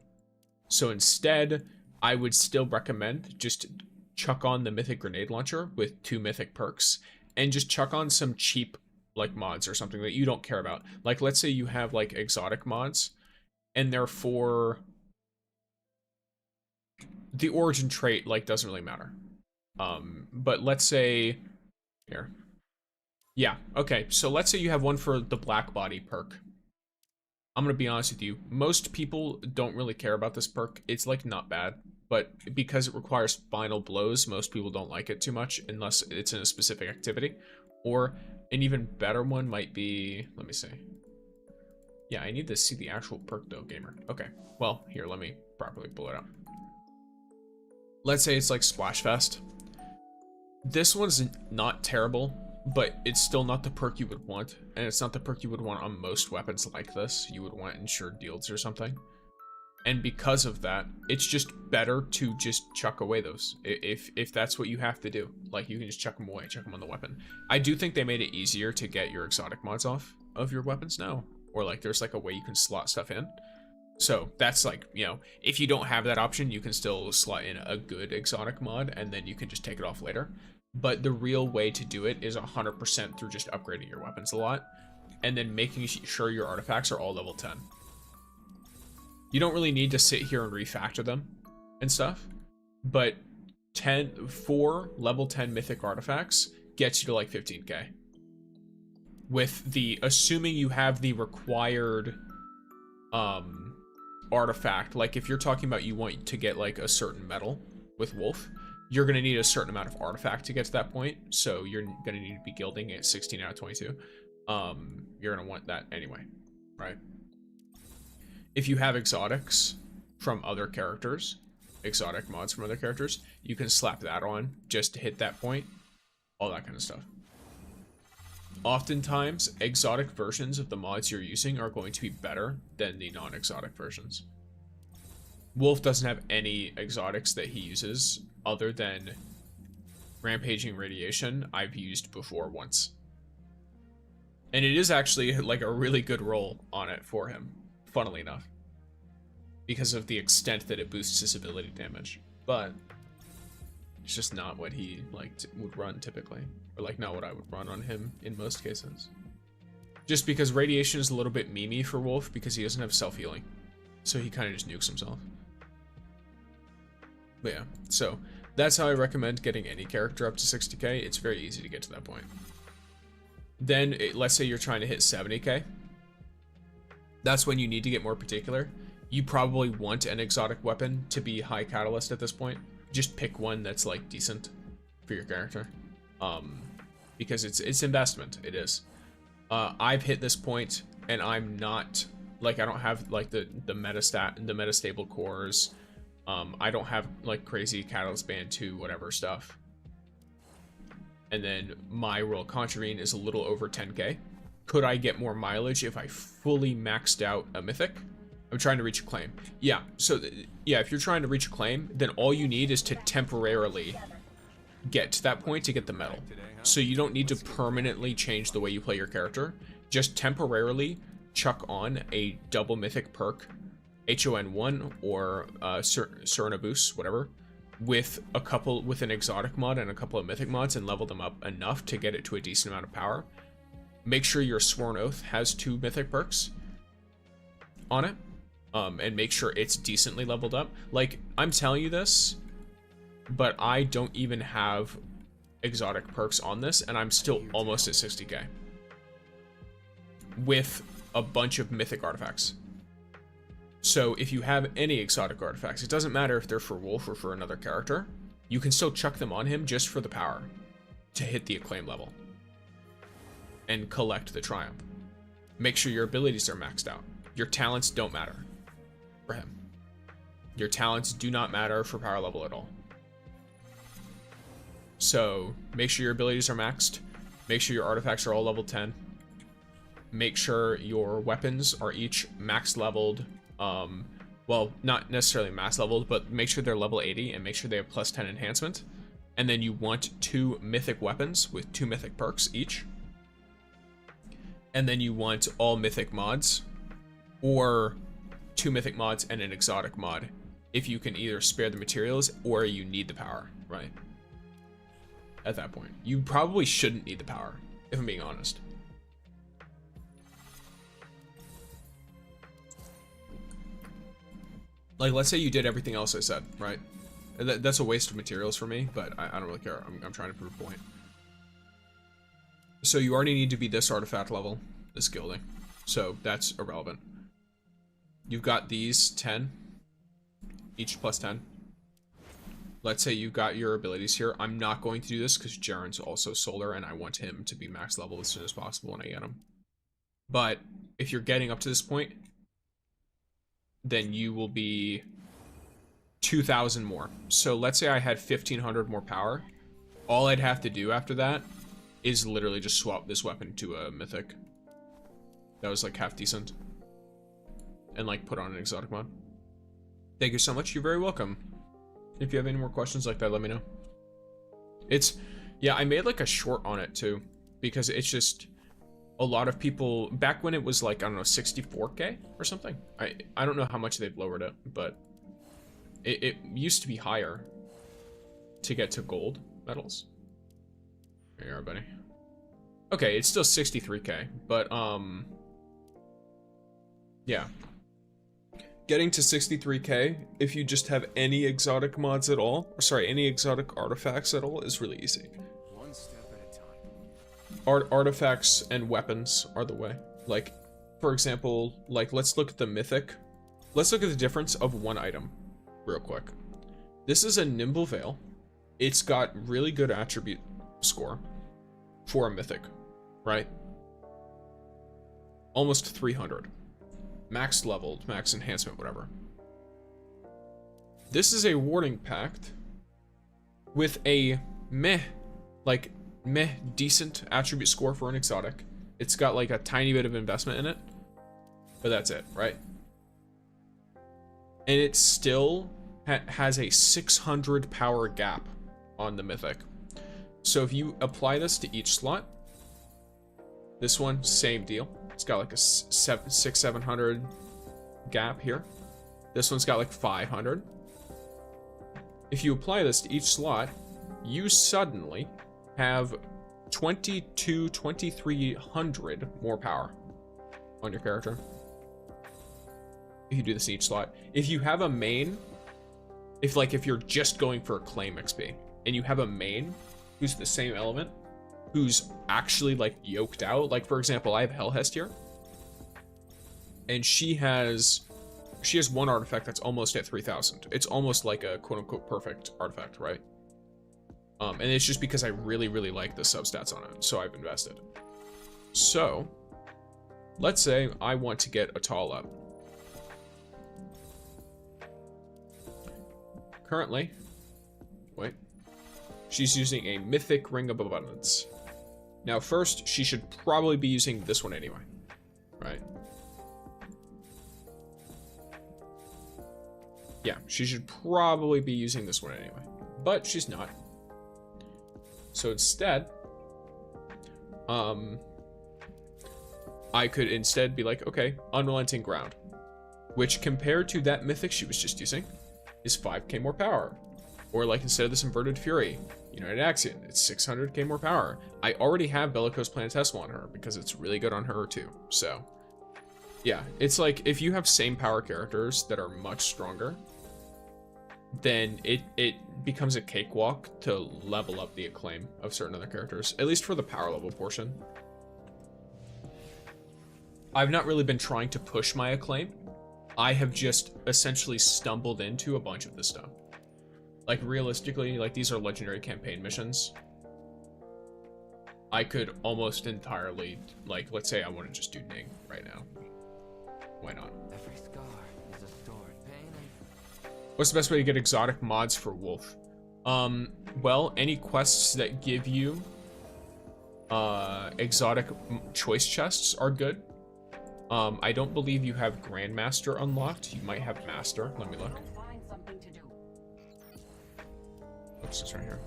So instead, I would still recommend just chuck on the Mythic Grenade Launcher with 2 Mythic perks and just chuck on some cheap like mods or something that you don't care about. Like, let's say you have like exotic mods and they're for the origin trait, like, doesn't really matter. But let's say here. Yeah, okay. So let's say you have one for the Black Body perk. I'm gonna be honest with you. Most people don't really care about this perk. It's like not bad, but because it requires final blows, most people don't like it too much unless it's in a specific activity. Or an even better one might be, let me see. Yeah, I need to see the actual perk though, gamer. Okay, well, here, let me properly pull it up. Let's say it's like Splash Fest. This one's not terrible, but it's still not the perk you would want, and it's not the perk you would want on most weapons like this. You would want Ensured Deals or something. And because of that, it's just better to just chuck away those, if that's what you have to do. Like, you can just chuck them away, chuck them on the weapon. I do think they made it easier to get your exotic mods off of your weapons now. Or like, there's like a way you can slot stuff in. So that's like, you know, if you don't have that option, you can still slot in a good exotic mod and then you can just take it off later. But the real way to do it is 100% through just upgrading your weapons a lot and then making sure your artifacts are all level 10. You don't really need to sit here and refactor them and stuff, but 4 level 10 mythic artifacts gets you to like 15k. With the, assuming you have the required artifact, like if you're talking about you want to get like a certain medal with Wolf, you're going to need a certain amount of artifact to get to that point, so you're going to need to be gilding at 16 out of 22. You're going to want that anyway, right? If you have exotics from other characters, exotic mods from other characters, you can slap that on just to hit that point, all that kind of stuff. Oftentimes, exotic versions of the mods you're using are going to be better than the non-exotic versions. Wolf doesn't have any exotics that he uses other than Rampaging Radiation I've used before once. And it is actually like a really good roll on it for him, funnily enough, because of the extent that it boosts his ability damage. But it's just not what he like would run typically, or like not what I would run on him in most cases. Just because Radiation is a little bit memey for Wolf because he doesn't have self-healing, so he kind of just nukes himself. But yeah, so that's how I recommend getting any character up to 60k. It's very easy to get to that point. Then let's say you're trying to hit 70k. That's when you need to get more particular. You probably want an exotic weapon to be high catalyst at this point. Just pick one that's like decent. for your character. Because it's investment. It is. I've hit this point and I'm not like, I don't have like the metastable cores. I don't have like crazy Catalyst Band 2 whatever stuff. And then my Royal Contravene is a little over 10k. Could I get more mileage if I fully maxed out a mythic? I'm trying to reach a claim. Yeah, so yeah, if you're trying to reach a claim, then all you need is to temporarily get to that point to get the medal. So you don't need to permanently change the way you play your character. Just temporarily chuck on a double mythic perk, HON1 or Serenabus, whatever, with an exotic mod and a couple of mythic mods and level them up enough to get it to a decent amount of power. Make sure your Sworn Oath has 2 mythic perks on it, and make sure it's decently leveled up. Like, I'm telling you this, but I don't even have exotic perks on this, and I'm still almost at 60k with a bunch of mythic artifacts. So if you have any exotic artifacts, it doesn't matter if they're for Wolf or for another character, you can still chuck them on him just for the power to hit the acclaim level and collect the triumph. Make sure your abilities are maxed out. Your talents don't matter for him. Your talents do not matter for power level at all. So make sure your abilities are maxed. Make sure your artifacts are all level 10. Make sure your weapons are each max leveled. Well, not necessarily max leveled, but make sure they're level 80 and make sure they have plus 10 enhancement. And then you want 2 mythic weapons with 2 mythic perks each. And then you want all mythic mods or 2 mythic mods and an exotic mod if you can either spare the materials or you need the power, right? At that point, you probably shouldn't need the power, if I'm being honest. Like, let's say you did everything else I said, right? That's a waste of materials for me, but I don't really care. I'm trying to prove a point. So you already need to be this artifact level, this gilding. So that's irrelevant. You've got these 10, each plus 10. Let's say you've got your abilities here. I'm not going to do this because Jaren's also solar and I want him to be max level as soon as possible when I get him. But if you're getting up to this point, then you will be 2,000 more. So let's say I had 1,500 more power. All I'd have to do after that is literally just swap this weapon to a mythic. That was like half decent. And like put on an exotic mod. Thank you so much. You're very welcome. If you have any more questions like that, let me know. Yeah, I made like a short on it too, because it's just a lot of people, back when it was like, I don't know, 64k or something. I don't know how much they've lowered it, but it used to be higher to get to gold medals. Here you are, buddy. Okay, it's still 63k, but yeah. Getting to 63k, if you just have any exotic mods at all, or sorry, any exotic artifacts at all, is really easy. One step at a time. Artifacts and weapons are the way. Like, for example, like, let's look at the mythic. Let's look at the difference of one item real quick. This is a Nimble Veil. It's got really good attribute score for a mythic, right? Almost 300. Max leveled, max enhancement, whatever. This is a Warding Pact with a meh decent attribute score for an exotic. It's got like a tiny bit of investment in it, but that's it, right? And it still has a 600 power gap on the mythic. So if you apply this to each slot, this one, same deal. It's got like a 700 gap here. This one's got like 500. If you apply this to each slot, you suddenly have 2,300 more power on your character. If you do this in each slot. If you have a main, if you're just going for a claim XP, and you have a main who's the same element, who's actually like yoked out, like for example, I have Hellhest here, and she has one artifact that's almost at 3,000. It's almost like a quote-unquote perfect artifact, right? And it's just because I really, really like the substats on it, so I've invested. So, let's say I want to get Atal up. Currently, wait, she's using a Mythic Ring of Abundance. Now first, she should probably be using this one anyway, right? Yeah, she should probably be using this one anyway, but she's not. So instead, I could instead be like, okay, Unrelenting Ground, which compared to that mythic she was just using is 5k more power. Or like instead of this Inverted Fury, United Axion, it's 600k more power. I already have Bellicose Planetesimal on her because it's really good on her too. So yeah, it's like if you have same power characters that are much stronger, then it becomes a cakewalk to level up the acclaim of certain other characters, at least for the power level portion. I've not really been trying to push my acclaim. I have just essentially stumbled into a bunch of this stuff. Like realistically, like these are legendary campaign missions. I could almost entirely, like, let's say I want to just do Ning right now. Why not? Every scar is a stored pain and... What's the best way to get exotic mods for Wolf? Well, any quests that give you exotic choice chests are good. I don't believe you have Grandmaster unlocked. You might have Master. Let me look. What's this right here?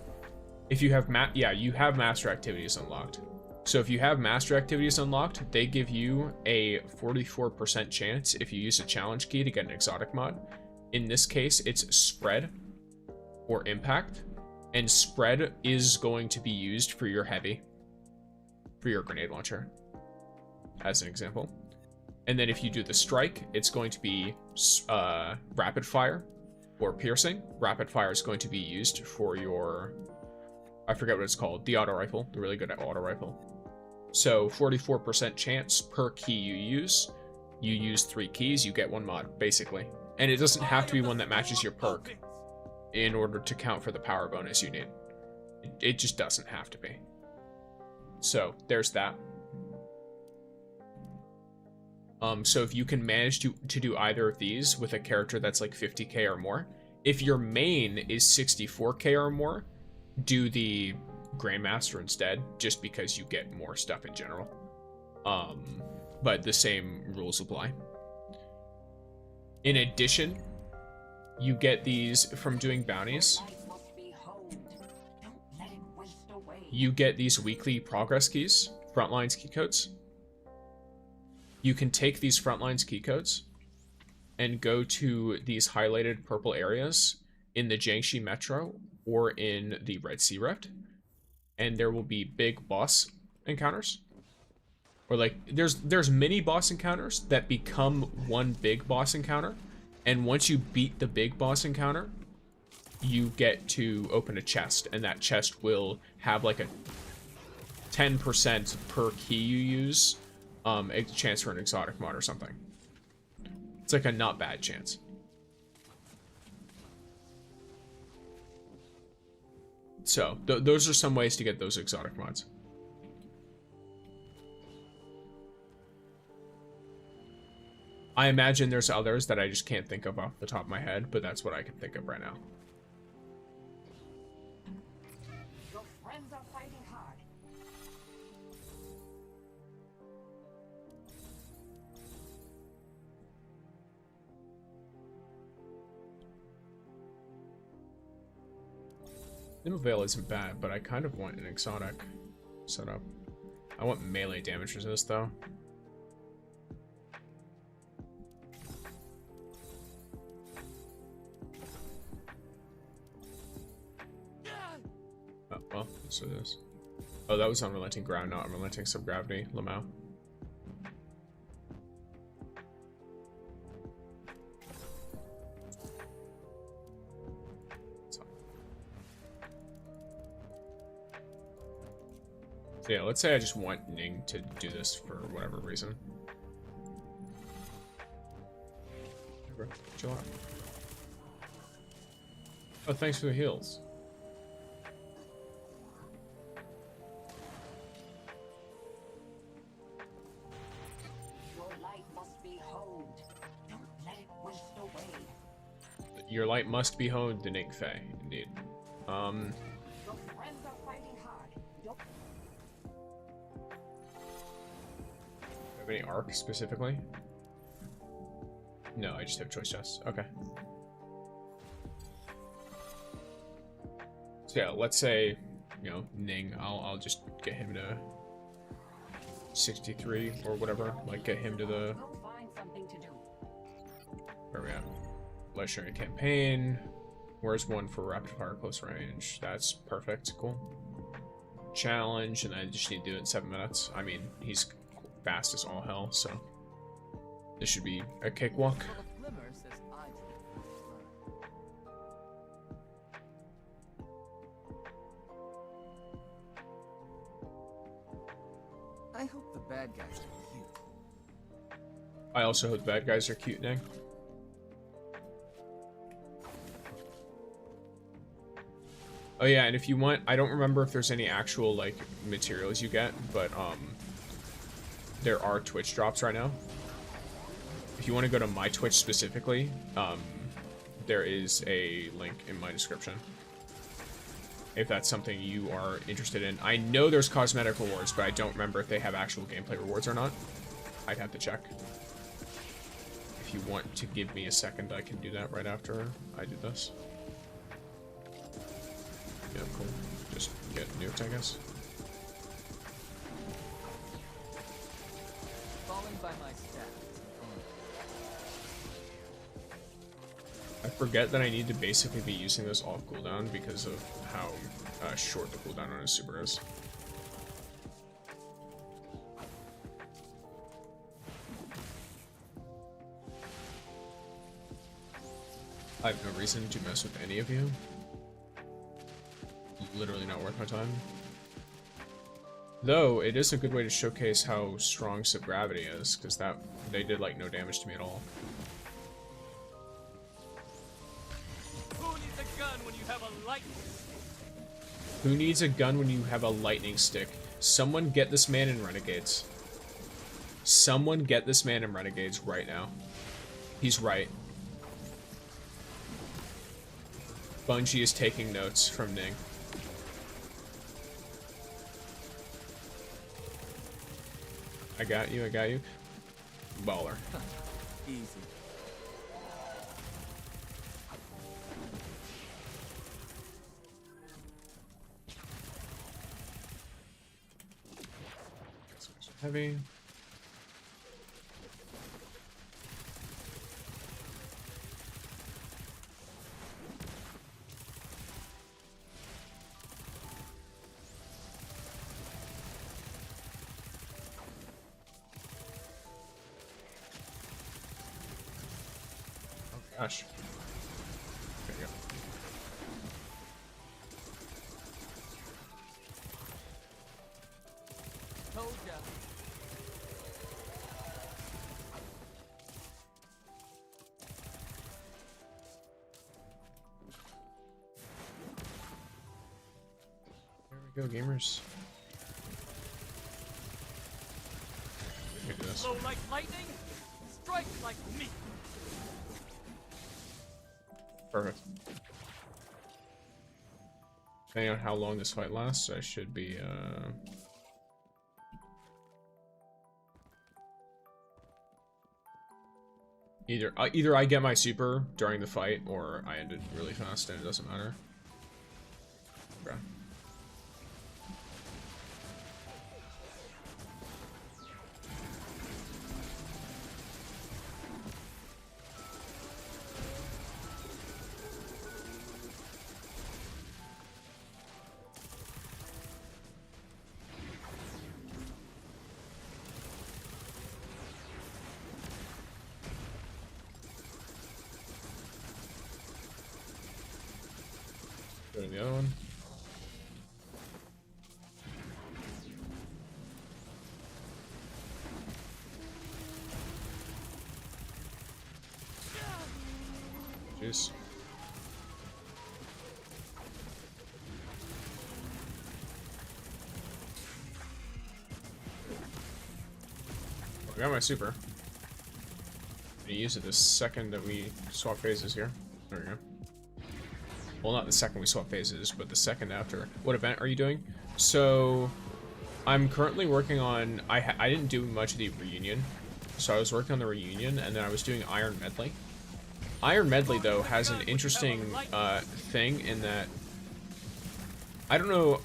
If you have you have Master Activities unlocked. So if you have Master Activities unlocked, they give you a 44% chance if you use a challenge key to get an exotic mod. In this case, it's Spread or Impact, and Spread is going to be used for your heavy, for your grenade launcher, as an example. And then if you do the Strike, it's going to be Rapid Fire or Piercing. Rapid Fire is going to be used for your, I forget what it's called, the auto rifle, the really good auto rifle. So 44% chance per key you use 3 keys, you get 1 mod, basically. And it doesn't have to be one that matches your perk in order to count for the power bonus you need. It just doesn't have to be. So there's that. So if you can manage to do either of these with a character that's like 50k or more, if your main is 64k or more, do the Grandmaster instead, just because you get more stuff in general. But the same rules apply. In addition, you get these from doing bounties. You get these weekly progress keys, Frontlines key codes. You can take these Frontlines key codes and go to these highlighted purple areas in the Jiangxi Metro or in the Red Sea Rift, and there will be big boss encounters. Or like, there's mini boss encounters that become one big boss encounter, and once you beat the big boss encounter, you get to open a chest, and that chest will have like a 10% per key you use, a chance for an exotic mod or something. It's like a not bad chance. So those are some ways to get those exotic mods. I imagine there's others that I just can't think of off the top of my head, but that's what I can think of right now. Your friends are fighting hard. Nimavale isn't bad, but I kind of want an exotic setup. I want melee damage resist though. Oh, well, so this. Oh, that was Unrelenting Ground, not Unrelenting Subgravity. Lamau. So yeah, let's say I just want Ning to do this for whatever reason. Chill out. Oh, thanks for the heals. Your light must be honed, the Nick Fae, indeed. Your friends are fighting hard. Your Have any arc specifically? No, I just have choice chests. Okay. So yeah, let's say, you know, Ning, I'll just get him to 63 or whatever. Like get him to the will find something to do. where are we at? Legendary campaign. Where's one for rapid fire close range? That's perfect. Cool. Challenge, and I just need to do it in 7 minutes. I mean, he's fast as all hell, so this should be a cakewalk. Well, the Glimmer says I did. I hope the bad guys are cute. I also hope the bad guys are cute, Ning. Oh yeah, and if you want, I don't remember if there's any actual like materials you get, but there are Twitch drops right now. If you want to go to my Twitch specifically, there is a link in my description. If that's something you are interested in. I know there's cosmetic rewards, but I don't remember if they have actual gameplay rewards or not. I'd have to check. If you want to give me a second, I can do that right after I do this. Yeah, cool. Just get nuked, I guess. Falling by my stats. I forget that I need to basically be using this off cooldown because of how short the cooldown on his super is. I have no reason to mess with any of you. Literally not worth my time. Though, it is a good way to showcase how strong subgravity is, because that they did like no damage to me at all. Who needs a gun when you have a lightning stick? Who needs a gun when you have a lightning stick? Someone get this man in Renegades. Someone get this man in Renegades right now. He's right. Bungie is taking notes from Ning. I got you, I got you. Baller. Easy. Heavy. Gosh. There you go. Told ya. There we go, gamers. Let me do this. Flow like lightning, strike like me. Perfect. Depending on how long this fight lasts, I should be, Either I get my super during the fight, or I end it really fast and it doesn't matter. Okay. Go to the other one. Jeez. I got my super. I'm gonna use it the second that we swap phases here. There we go. Well, not the second we swap phases, but the second after. What event are you doing? So, I'm currently working on... I didn't do much of the reunion. So I was working on the reunion, and then I was doing Iron Medley. Iron Medley, though, has an interesting thing in that... I don't know...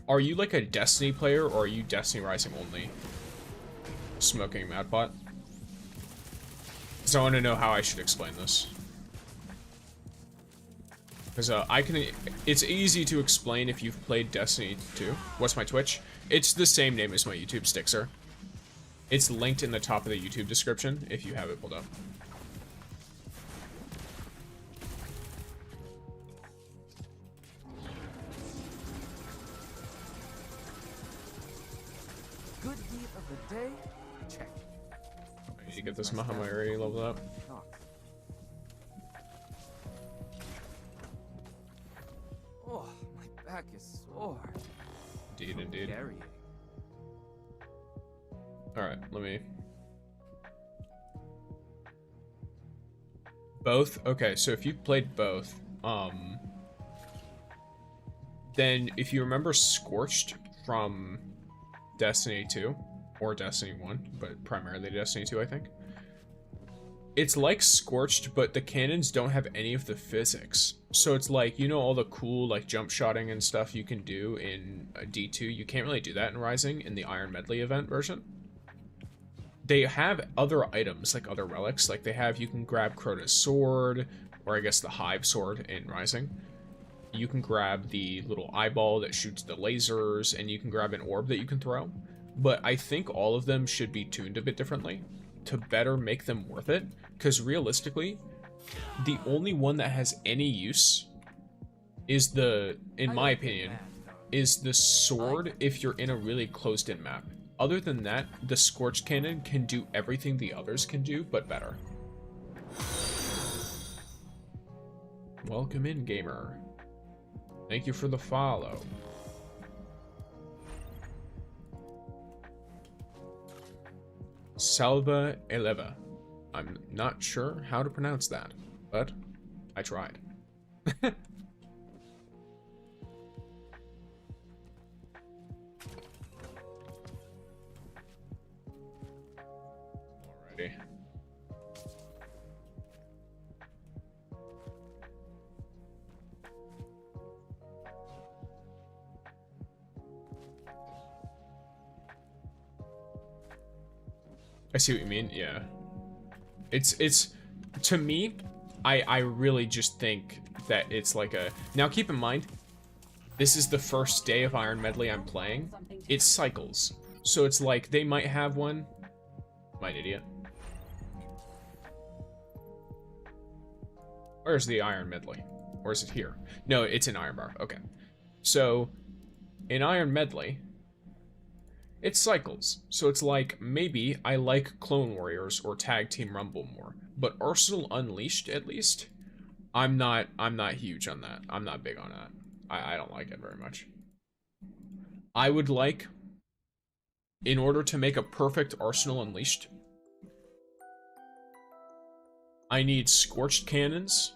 Are you like a Destiny player, or are you Destiny Rising only? Smoking Madbot? Because I want to know how I should explain this. Because it's easy to explain if you've played Destiny 2. What's my Twitch? It's the same name as my YouTube, Stixer. It's linked in the top of the YouTube description if you have it pulled up. Good deed of the day? Check. I need to get this Mahamaya already leveled up. Oh, my back is sore. Indeed, indeed. Carrying. Alright, let me... Both? Okay, so if you've played both, then if you remember Scorched from Destiny 2, or Destiny 1, but primarily Destiny 2, I think. It's like Scorched, but the cannons don't have any of the physics. So it's like, you know, all the cool, like, jump shotting and stuff you can do in D2, you can't really do that in Rising, in the Iron Medley event version. They have other items, like other relics, like they have, you can grab Crota's sword, or I guess the Hive sword in Rising. You can grab the little eyeball that shoots the lasers, and you can grab an orb that you can throw. But I think all of them should be tuned a bit differently to better make them worth it, because realistically, the only one that has any use is the, in my opinion, is the sword if you're in a really closed-in map. Other than that, the Scorched Cannon can do everything the others can do, but better. Welcome in, gamer. Thank you for the follow. Salva Eleva. I'm not sure how to pronounce that, but I tried. Alrighty. I see what you mean, yeah. It's to me, I really just think that it's like a... Now keep in mind, this is the first day of Iron Medley I'm playing. It cycles. So it's like, they might have one. Am I an idiot? Where's the Iron Medley? Or is it here? No, it's in Iron Bar, okay. So, in Iron Medley, it cycles. So it's like, maybe I like Clone Warriors or Tag Team Rumble more. But Arsenal Unleashed, at least, I'm not huge on that. I'm not big on that. I don't like it very much. I would like, in order to make a perfect Arsenal Unleashed, I need Scorched Cannons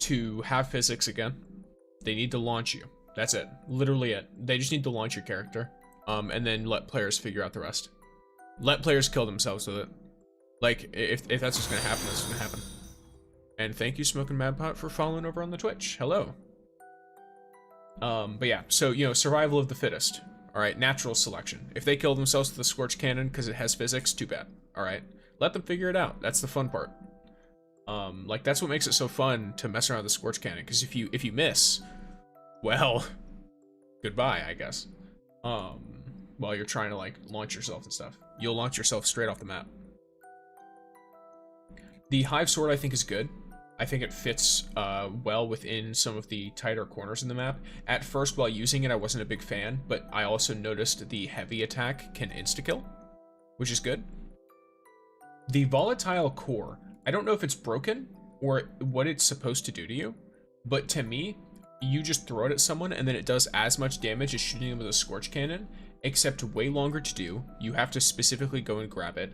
to have physics again. They need to launch you. That's it. Literally it. They just need to launch your character. And then let players figure out the rest. Let players kill themselves with it. Like, if that's what's gonna happen, that's what's gonna happen. And thank you, Smoking Madpot, for following over on the Twitch. Hello. But yeah, so, you know, survival of the fittest. Alright, natural selection. If they kill themselves with the Scorched Cannon because it has physics, too bad. Alright? Let them figure it out. That's the fun part. Like, that's what makes it so fun to mess around with the Scorched Cannon, because if you miss, well, goodbye, I guess. While you're trying to, like, launch yourself and stuff. You'll launch yourself straight off the map. The Hive Sword, I think, is good. I think it fits well within some of the tighter corners in the map. At first, while using it, I wasn't a big fan, but I also noticed the heavy attack can insta-kill, which is good. The Volatile Core, I don't know if it's broken or what it's supposed to do to you, but to me, you just throw it at someone and then it does as much damage as shooting them with a Scorch Cannon, except way longer to do. You have to specifically go and grab it,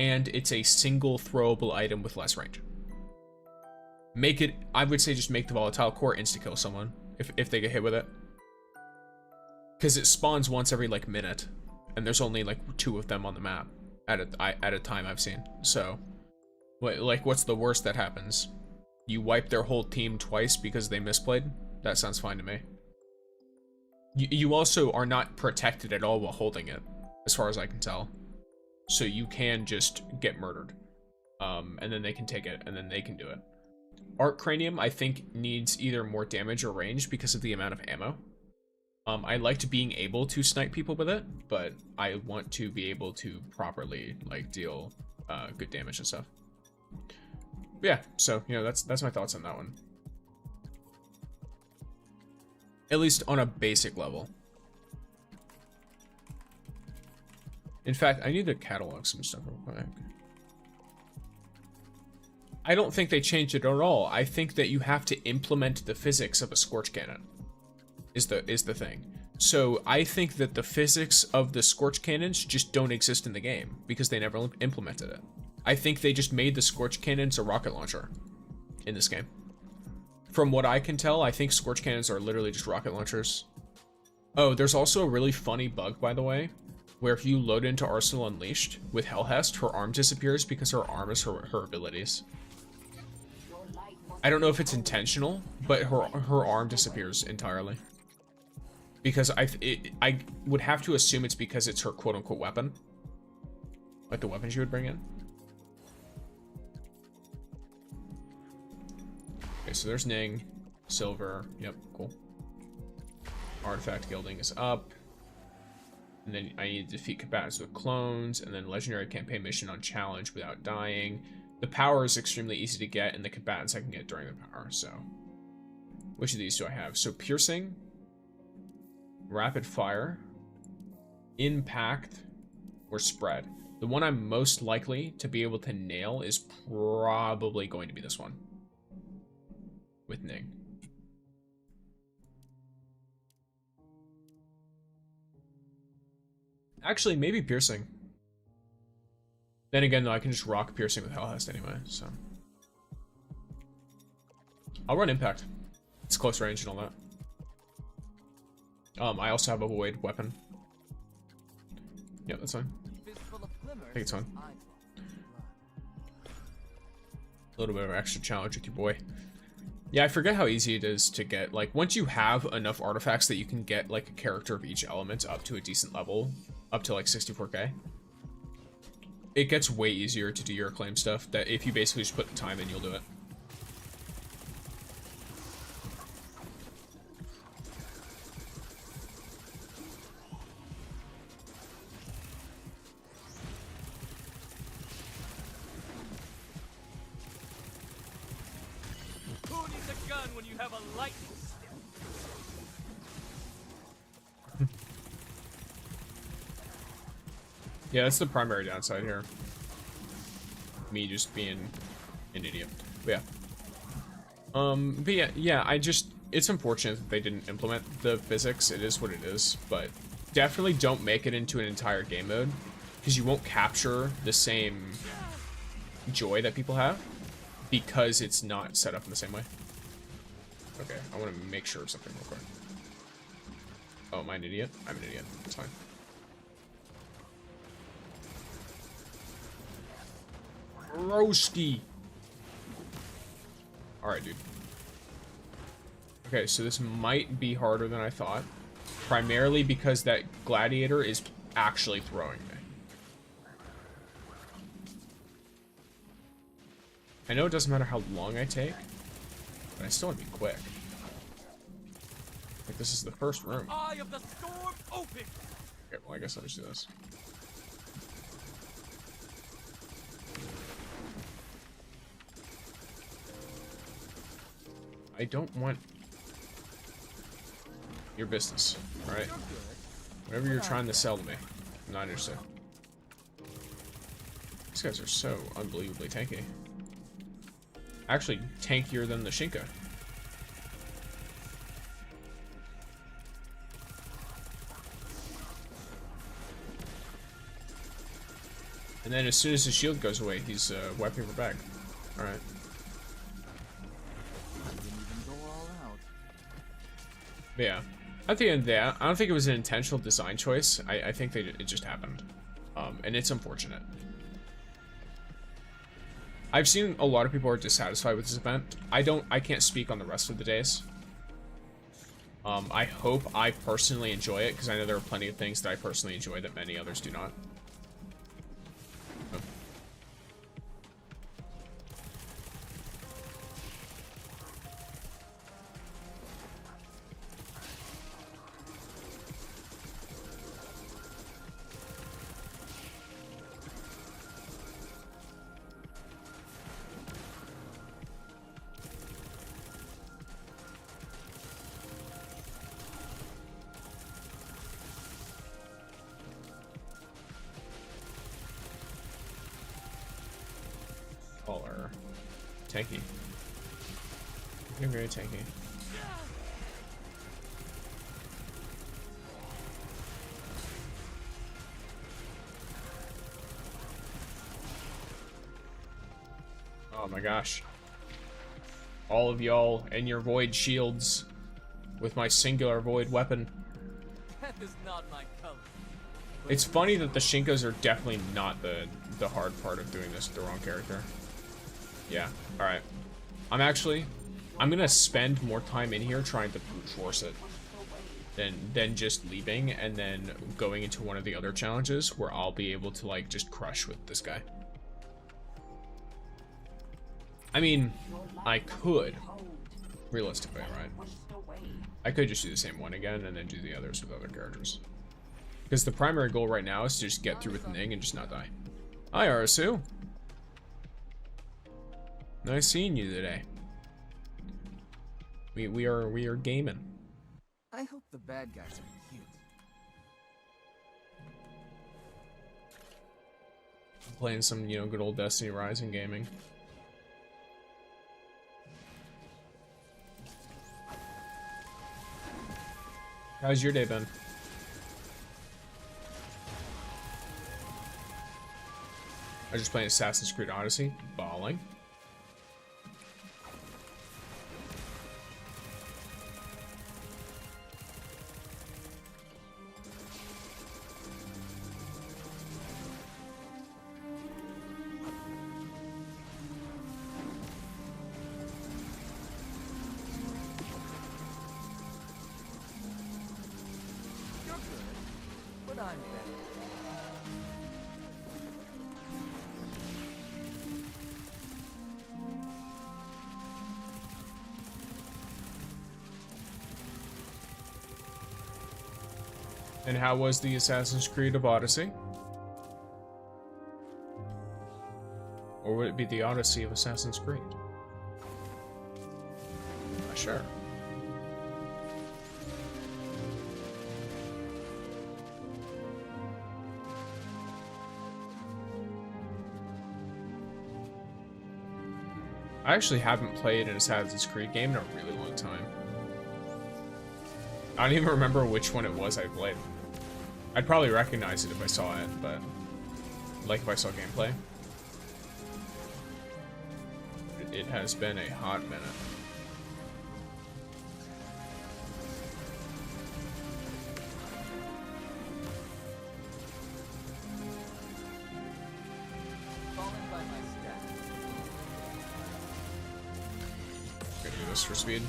and it's a single throwable item with less range. Make it, I would say, just make the volatile core insta-kill someone if they get hit with it. Because it spawns once every, like, minute, and there's only, like, 2 of them on the map at a time I've seen. So, like, what's the worst that happens? You wipe their whole team twice because they misplayed? That sounds fine to me. You also are not protected at all while holding it, as far as I can tell. So you can just get murdered. And then they can take it, and then they can do it. Arc Cranium, I think, needs either more damage or range because of the amount of ammo. I liked being able to snipe people with it, but I want to be able to properly, like, deal good damage and stuff. But yeah, so, you know, that's my thoughts on that one. At least on a basic level. In fact, I need to catalog some stuff real quick. I don't think they changed it at all. I think that you have to implement the physics of a Scorch Cannon. Is the thing. So I think that the physics of the Scorch Cannons just don't exist in the game because they never implemented it. I think they just made the Scorch Cannons a rocket launcher in this game. From what I can tell, I think Scorch Cannons are literally just rocket launchers. Oh, there's also a really funny bug, by the way, where if you load into Arsenal Unleashed with Hellhest, her arm disappears because her arm is her abilities. I don't know if it's intentional, but her arm disappears entirely. Because I would have to assume it's because it's her quote-unquote weapon. Like the weapons you would bring in. Okay, so there's Ning. Silver. Yep, cool. Artifact Gilding is up. And then I need to defeat combatants with clones. And then Legendary Campaign Mission on Challenge without dying. The power is extremely easy to get, and the combatants I can get during the power, so. Which of these do I have? So Piercing. Rapid Fire, Impact, or Spread. The one I'm most likely to be able to nail is probably going to be this one. With Ning. Actually, maybe Piercing. Then again, though, I can just rock Piercing with Hellhest anyway, so. I'll run Impact. It's close range and all that. I also have a Void weapon. Yeah, that's fine. I think it's fine. A little bit of extra challenge with your boy. Yeah, I forget how easy it is to get, like, once you have enough artifacts that you can get, like, a character of each element up to a decent level, up to, like, 64k, it gets way easier to do your acclaim stuff, that if you basically just put the time in, you'll do it. When you have a lightning stick. Yeah, that's the primary downside here. Me just being an idiot. But yeah, it's unfortunate that they didn't implement the physics. It is what it is, but definitely don't make it into an entire game mode because you won't capture the same joy that people have because it's not set up in the same way. Okay, I want to make sure of something real quick. Oh, am I an idiot? I'm an idiot. It's fine. Roasty. Alright, dude. Okay, so this might be harder than I thought. Primarily because that gladiator is actually throwing me. I know it doesn't matter how long I take, but I still want to be quick. Like, this is the first room. Eye of the storm open. Okay, well, I guess I'll just do this. I don't want your business, alright? Whatever you're trying to sell to me, I'm not interested. These guys are so unbelievably tanky. Actually, tankier than the Shinka. And then as soon as his shield goes away, he's white paper bag. Alright. Didn't even go all out. But yeah. At the end of that, I don't think it was an intentional design choice. I think it just happened. And it's unfortunate. I've seen a lot of people are dissatisfied with this event. I can't speak on the rest of the days. I hope I personally enjoy it, because I know there are plenty of things that I personally enjoy that many others do not. Tanky. You're very tanky. Oh my gosh. All of y'all and your void shields with my singular void weapon. That is not my color. It's funny that the Shinkos are definitely not the hard part of doing this with the wrong character. Yeah, alright. I'm gonna spend more time in here trying to brute force it than just leaving and then going into one of the other challenges where I'll be able to, like, just crush with this guy. I mean, I could, realistically, right? I could just do the same one again and then do the others with other characters. Because the primary goal right now is to just get through with Ning and just not die. Hi, Arasu. Nice seeing you today. We are gaming. I hope the bad guys are cute. Playing some, you know, good old Destiny Rising gaming. How's your day been? I was just playing Assassin's Creed Odyssey, balling. You're good, but I'm better. And how was the Assassin's Creed of Odyssey? Or would it be the Odyssey of Assassin's Creed? Sure. I actually haven't played an Assassin's Creed game in a really long time. I don't even remember which one it was I played. I'd probably recognize it if I saw it, but like if I saw gameplay. It has been a hot minute. Falling by my staff. Gonna do this for speed.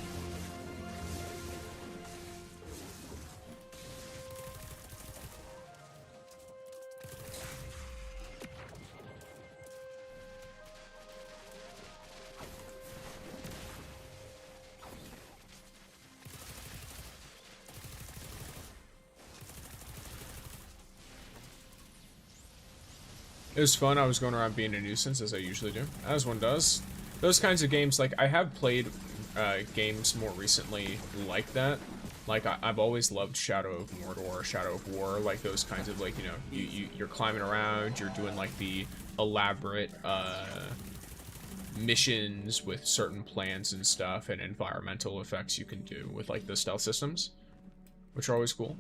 It was fun. I was going around being a nuisance, as I usually do, as one does. Those kinds of games, like, I have played games more recently like that. Like, I've always loved Shadow of Mordor, Shadow of War, like those kinds of, like, you know, you're climbing around, you're doing, like, the elaborate missions with certain plans and stuff, and environmental effects you can do with, like, the stealth systems, which are always cool.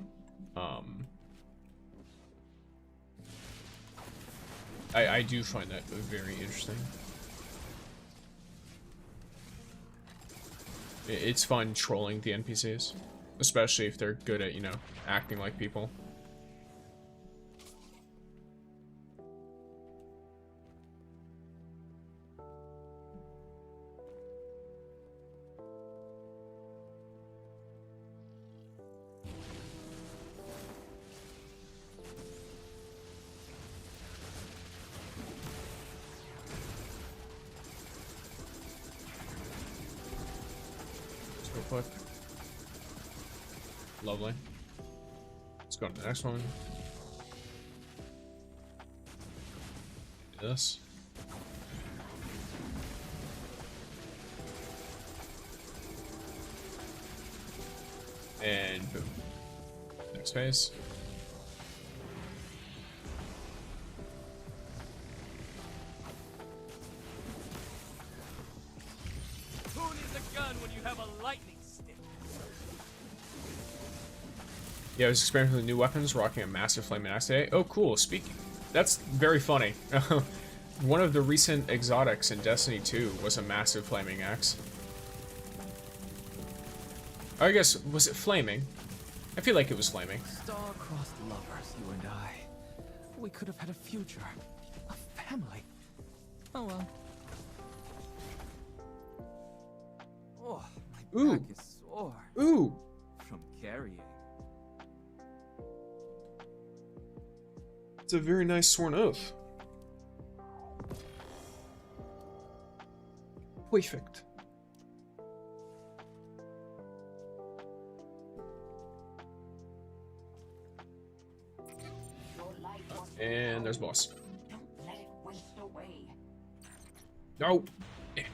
I do find that very interesting. It's fun trolling the NPCs, especially if they're good at, you know, acting like people. Quick. Lovely. Let's go to the next one. Do this. And boom. Next phase. Who needs a gun when you have a lightning stick? Yeah, I was experimenting with new weapons, rocking a massive flaming axe today. Oh, cool. Speaking. That's very funny. One of the recent exotics in Destiny 2 was a massive flaming axe. Or I guess, was it flaming? I feel like it was flaming. Star-crossed lovers, you and I. We could have had a future. A family. Oh well. Oh, my Ooh. back is sore Ooh! from carrying. It's a very nice sworn oath. Perfect. And there's boss. Don't let it waste away. No! Yeah.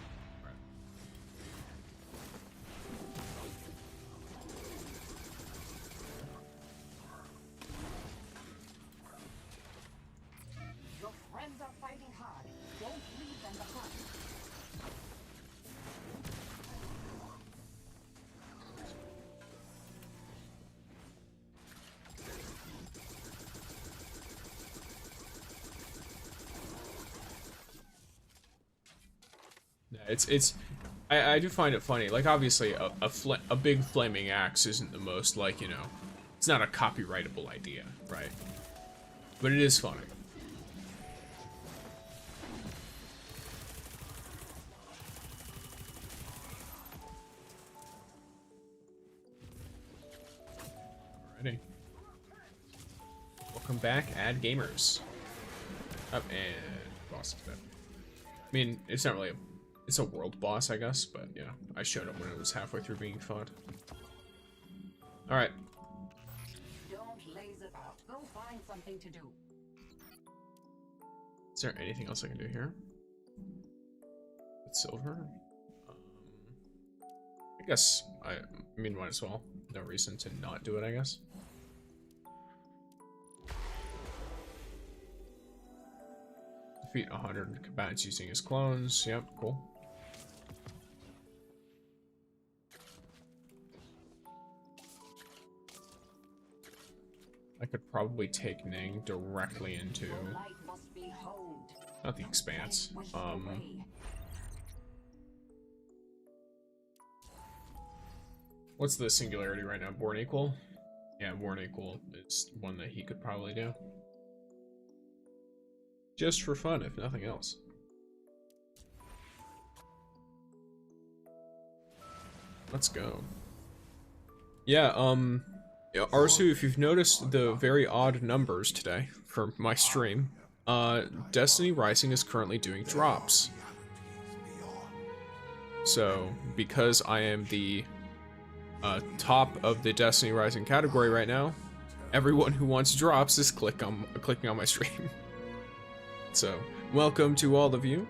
Your friends are fighting hard. Don't leave them behind. Yeah, I do find it funny. Like, obviously, a big flaming axe isn't the most, like, you know, it's not a copyrightable idea, right? But it is funny. Alrighty. Welcome back, Ad Gamers. Up and boss is dead. I mean, it's not really it's a world boss, I guess, but yeah, I showed up when it was halfway through being fought. Alright. Don't laze about. Go find something to do. Is there anything else I can do here? With silver? I guess, I mean, might as well. No reason to not do it, I guess. Defeat 100 combatants using his clones. Yep, cool. I could probably take Ning directly into Your light must be honed. not the Expanse. Let it waste away. What's the singularity right now? Born Equal? Yeah, Born Equal is one that he could probably do. Just for fun, if nothing else. Let's go. Yeah, Arsu, if you've noticed the very odd numbers today for my stream, Destiny Rising is currently doing drops. So, because I am the top of the Destiny Rising category right now, everyone who wants drops is clicking on my stream. So, welcome to all of you.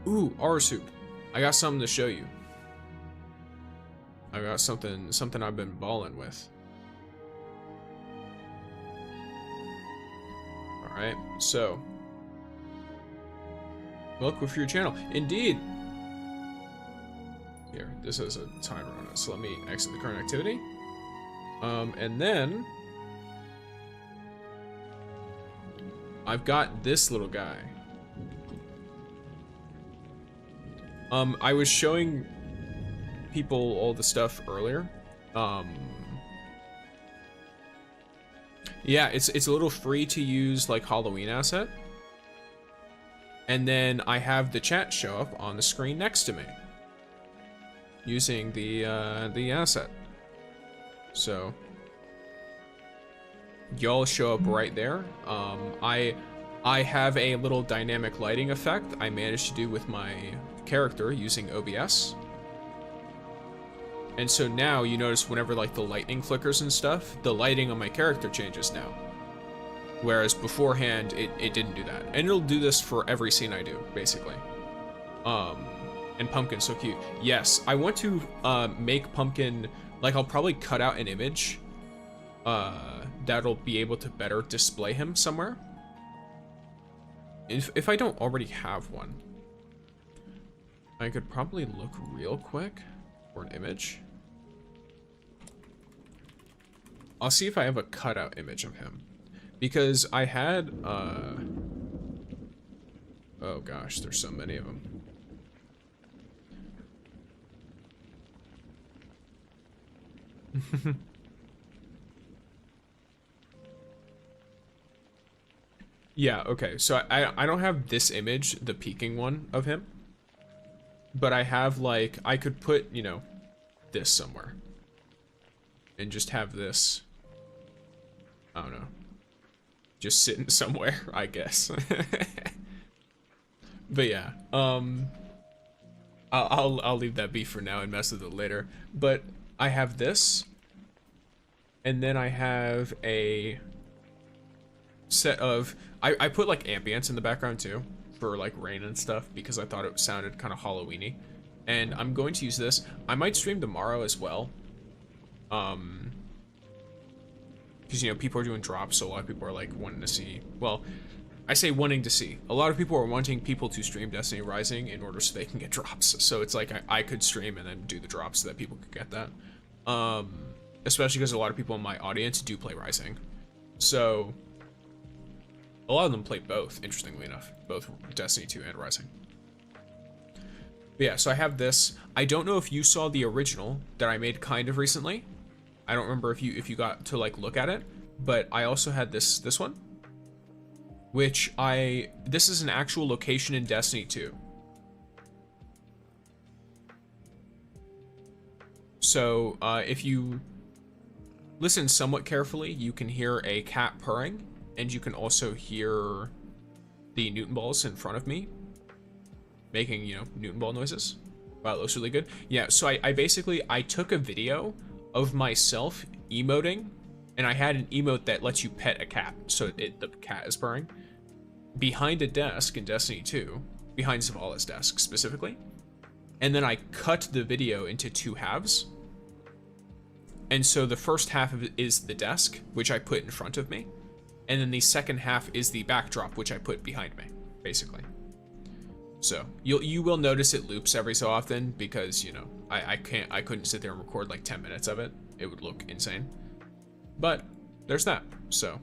Ooh, Arsu, I got something to show you. I got something I've been balling with. Alright, so. Welcome for your channel. Indeed! Here, this has a timer on it, so let me exit the current activity. And then... I've got this little guy. I was showing people all the stuff earlier. Yeah, it's a little free to use like Halloween asset. And then I have the chat show up on the screen next to me using the asset. So y'all show up right there. I have a little dynamic lighting effect I managed to do with my character using OBS. And so now you notice whenever like the lightning flickers and stuff, the lighting on my character changes now. Whereas beforehand, it didn't do that. And it'll do this for every scene I do, basically. And Pumpkin's so cute. Yes, I want to make Pumpkin, like I'll probably cut out an image that'll be able to better display him somewhere. If I don't already have one, I could probably look real quick for an image. I'll see if I have a cutout image of him. Because I had, oh gosh, there's so many of them. Yeah, okay, so I don't have this image, the peeking one of him. But I have, like, I could put, you know, this somewhere. And just have this, I don't know, just sitting somewhere, I guess. But yeah, I'll leave that be for now and mess with it later. But I have this, and then I have a set of, I put like ambience in the background too, for like rain and stuff, because I thought it sounded kind of Halloween-y. And I'm going to use this. I might stream tomorrow as well. Because, you know, people are doing drops, so a lot of people are like wanting to see, well, I say wanting to see. A lot of people are wanting people to stream Destiny Rising in order so they can get drops. So it's like I could stream and then do the drops so that people could get that. Especially because a lot of people in my audience do play Rising. So a lot of them play both, interestingly enough, both Destiny 2 and Rising. But yeah, so I have this. I don't know if you saw the original that I made kind of recently. I don't remember if you got to like look at it, but I also had this one, which this is an actual location in Destiny 2. So if you listen somewhat carefully, you can hear a cat purring, and you can also hear the Newton balls in front of me making, you know, Newton ball noises. Wow, it looks really good. Yeah, so I basically took a video of myself emoting, and I had an emote that lets you pet a cat, so the cat is purring, behind a desk in Destiny 2, behind Zavala's desk specifically. And then I cut the video into two halves. And so the first half of it is the desk, which I put in front of me. And then the second half is the backdrop, which I put behind me, basically. So you will notice it loops every so often because, you know, I couldn't sit there and record like 10 minutes of it. It would look insane. But there's that. So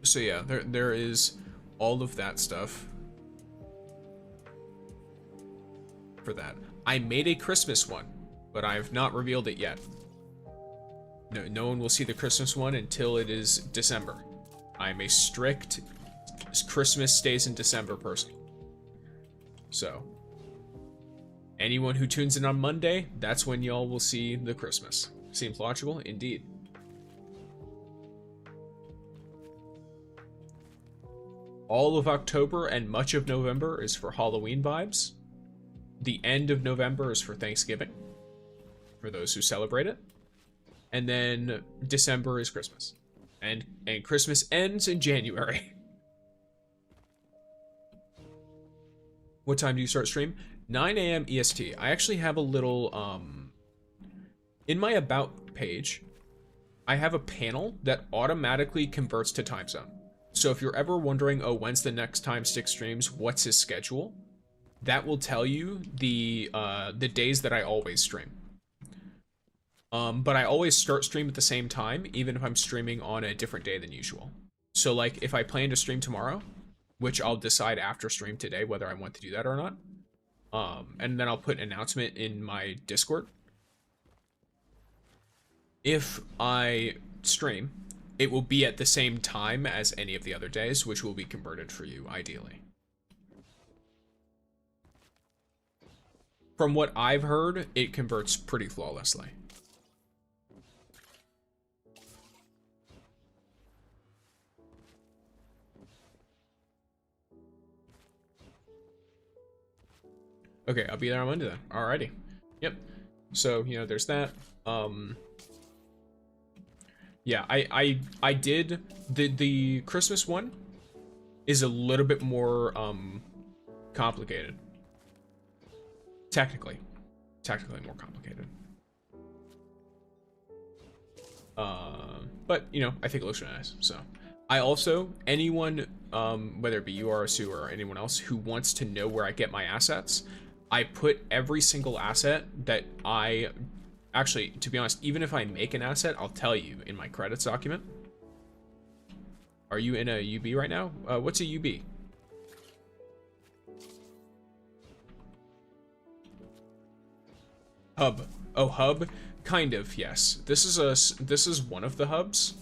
so yeah, there is all of that stuff for that. I made a Christmas one, but I have not revealed it yet. No one will see the Christmas one until it is December. I'm a strict Christmas stays in December person. So anyone who tunes in on Monday, that's when y'all will see the Christmas. Seems logical, indeed. All of October and much of November is for Halloween vibes. The end of November is for Thanksgiving, for those who celebrate it. And then December is Christmas. And Christmas ends in January. What time do you start stream? 9 a.m. EST. I actually have a little, in my About page, I have a panel that automatically converts to time zone. So if you're ever wondering, oh, when's the next time Stick streams, what's his schedule? That will tell you the days that I always stream. But I always start stream at the same time, even if I'm streaming on a different day than usual. So like if I plan to stream tomorrow, which I'll decide after stream today whether I want to do that or not. And then I'll put an announcement in my Discord. If I stream, it will be at the same time as any of the other days, which will be converted for you, ideally. From what I've heard, it converts pretty flawlessly. Okay, I'll be there on Monday then. Alrighty. Yep. So, you know, there's that. Yeah, I did the Christmas one is a little bit more complicated. Technically more complicated. But you know, I think it looks really nice. So I also, anyone, whether it be you, RSU, or anyone else who wants to know where I get my assets, I put every single asset that I actually, to be honest, even if I make an asset, I'll tell you in my credits document. Are you in a UB right now? What's a UB? Hub. Oh, hub? Kind of, yes. This is one of the hubs.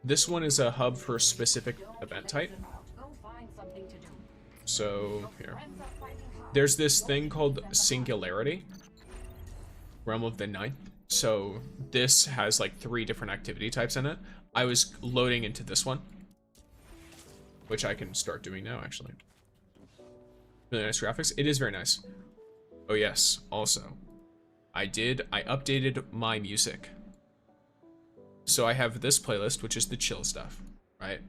This one is a hub for a specific event type. So, here. There's this thing called Singularity. Realm of the Ninth. So, this has like 3 different activity types in it. I was loading into this one, which I can start doing now, actually. Really nice graphics. It is very nice. Oh, yes. Also, I updated my music. So I have this playlist, which is the chill stuff, right?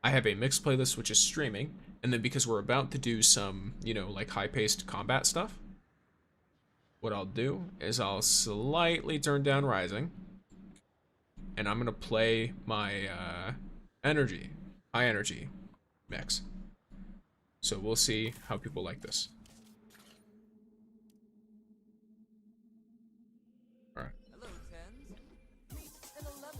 I have a mixed playlist, which is streaming. And then because we're about to do some, you know, like high-paced combat stuff, what I'll do is I'll slightly turn down Rising. And I'm going to play my high energy mix. So we'll see how people like this. Alright. Hello, 10s. Meet an 11.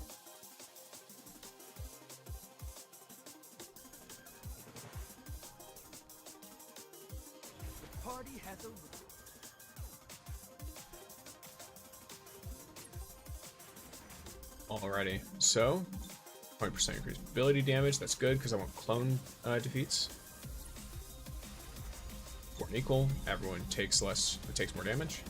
The party has a Alrighty, so 20% increased ability damage. That's good because I want clone defeats. For an equal, everyone takes less. It takes more damage.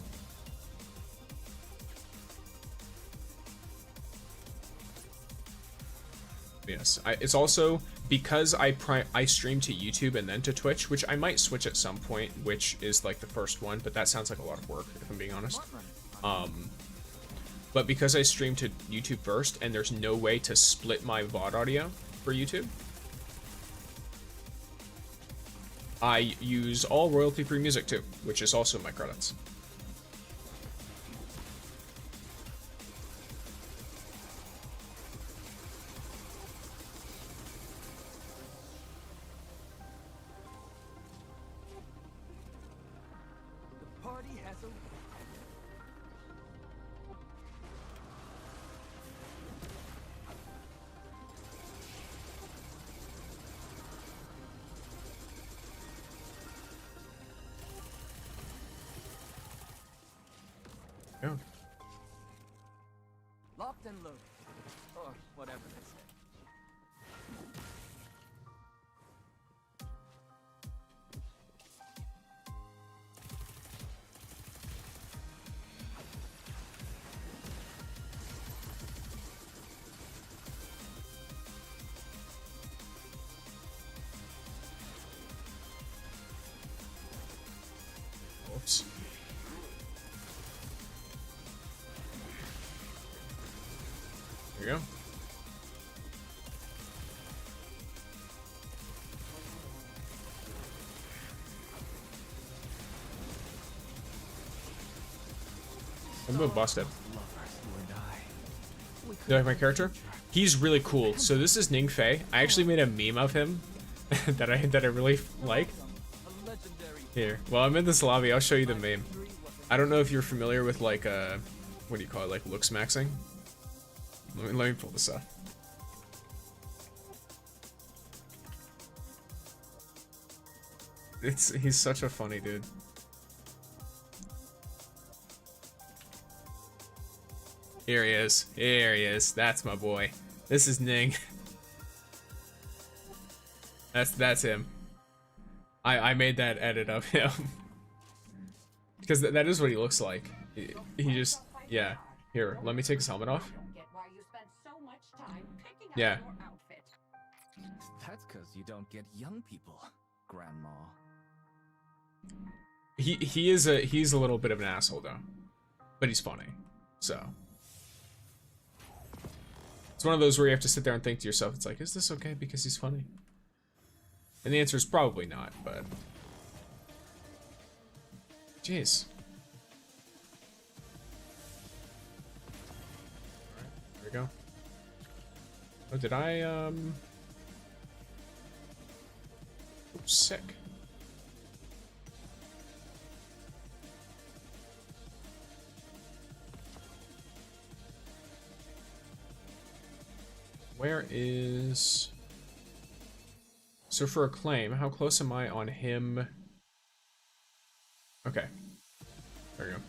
Yes, it's also because I stream to YouTube and then to Twitch, which I might switch at some point, which is like the first one, but that sounds like a lot of work if I'm being honest. But because I stream to YouTube first, and there's no way to split my VOD audio for YouTube, I use all royalty-free music too, which is also in my credits. The party has a Yeah. locked and loaded. Or whatever they say. Oops. There you go. I'm gonna bust it. You like my character? He's really cool. So this is Ning Fei. I actually made a meme of him that I really like. Here. Well, I'm in this lobby. I'll show you the meme. I don't know if you're familiar with like what do you call it, like looks maxing. Let me pull this up. He's such a funny dude. Here he is. Here he is. That's my boy. This is Ning. That's him. I made that edit of him. Because that is what he looks like. He just, yeah. Here, let me take his helmet off. Yeah. That's because you don't get young people, Grandma. He's a little bit of an asshole though, but he's funny. So it's one of those where you have to sit there and think to yourself, it's like, is this okay because he's funny? And the answer is probably not, but jeez. Alright, there we go. Oh, did I oops, sick. Where is... So for a claim, how close am I on him? Okay. There we go.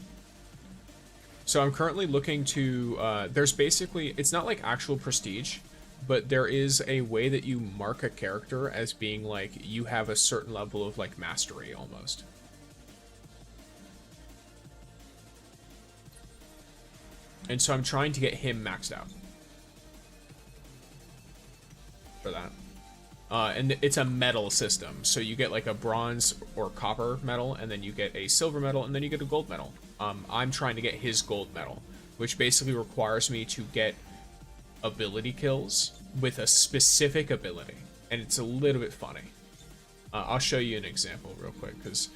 So I'm currently looking to... there's basically... It's not like actual prestige, but there is a way that you mark a character as being like, you have a certain level of like mastery almost. And so I'm trying to get him maxed out. For that. And it's a medal system, so you get like a bronze or copper medal, and then you get a silver medal, and then you get a gold medal. I'm trying to get his gold medal, which basically requires me to get ability kills with a specific ability, and it's a little bit funny. I'll show you an example real quick, because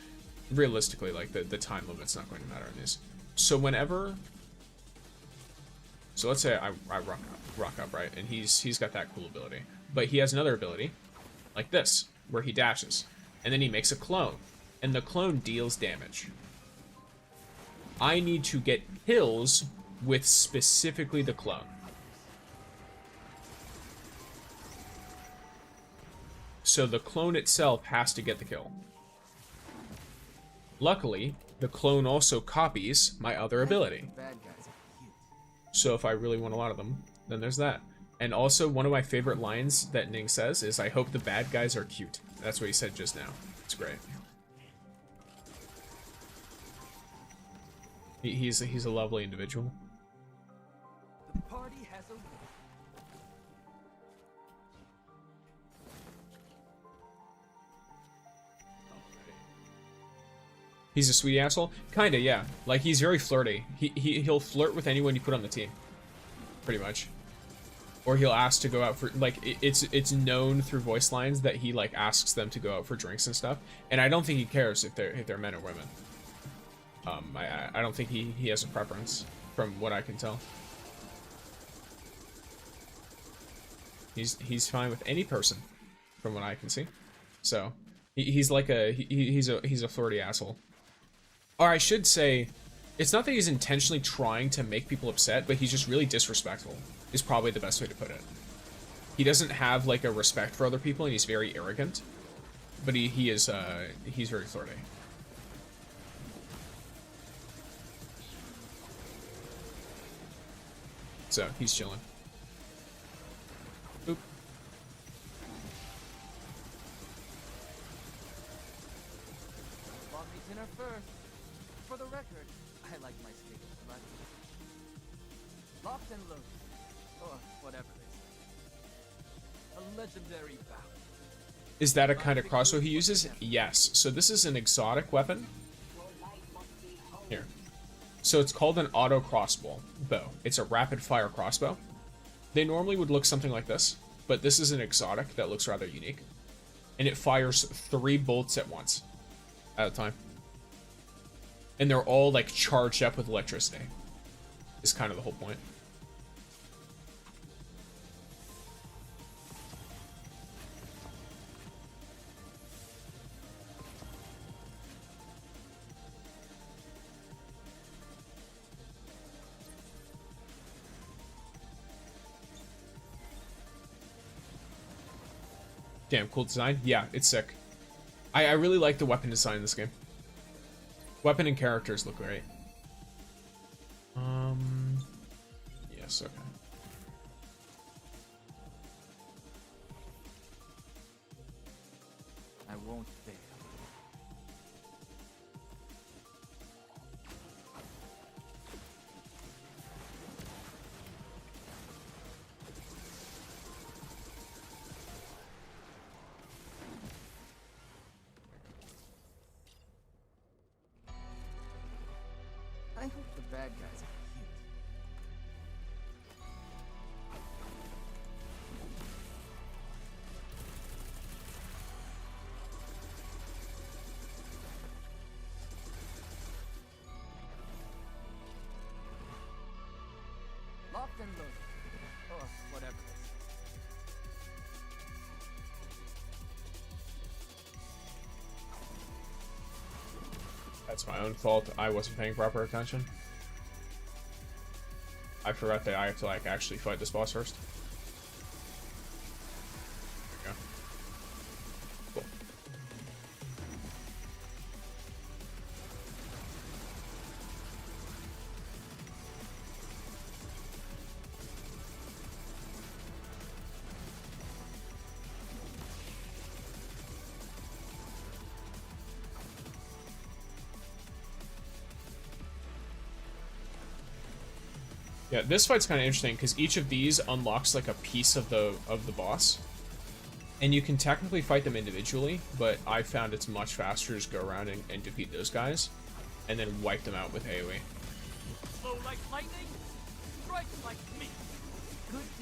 realistically, like the time limit's not going to matter in these. So whenever, so let's say I rock up, right, and he's got that cool ability. But he has another ability, like this, where he dashes. And then he makes a clone. And the clone deals damage. I need to get kills with specifically the clone. So the clone itself has to get the kill. Luckily, the clone also copies my other ability. So if I really want a lot of them, then there's that. And also, one of my favorite lines that Ning says is, I hope the bad guys are cute. That's what he said just now. It's great. He's a lovely individual. The party has a winner. He's a sweet asshole? Kinda, yeah. Like, he's very flirty. He'll flirt with anyone you put on the team. Pretty much. Or he'll ask to go out for, like, it's known through voice lines that he, like, asks them to go out for drinks and stuff. And I don't think he cares if they're men or women. I don't think he has a preference, from what I can tell. He's fine with any person, from what I can see. So, he's like he's a flirty asshole. Or I should say, it's not that he's intentionally trying to make people upset, but he's just really disrespectful, is probably the best way to put it. He doesn't have, like, a respect for other people, and he's very arrogant. But he's very flirty. So, he's chilling. Oop. Bought me dinner first. For the record, I like my steak black. Locked and loaded. Or whatever they say. A legendary bout. Is that a kind of crossbow he uses? Yes. So this is an exotic weapon. Here. So it's called an auto crossbow bow. It's a rapid fire crossbow. They normally would look something like this, but this is an exotic that looks rather unique. And it fires 3 bolts at once. At a time. And they're all, like, charged up with electricity. Is kind of the whole point. Damn, cool design. Yeah, it's sick. I really like the weapon design in this game. Weapon and characters look great. Yes, okay. I won't fail. I hope the bad guys are cute. Locked and loaded. Or whatever they say. That's my own fault. I wasn't paying proper attention. I forgot that I have to like actually fight this boss first. There we go. Cool. Yeah, this fight's kind of interesting because each of these unlocks like a piece of the boss, and you can technically fight them individually. But I found it's much faster to just go around and defeat those guys, and then wipe them out with AOE. Flow like lightning, strike like me.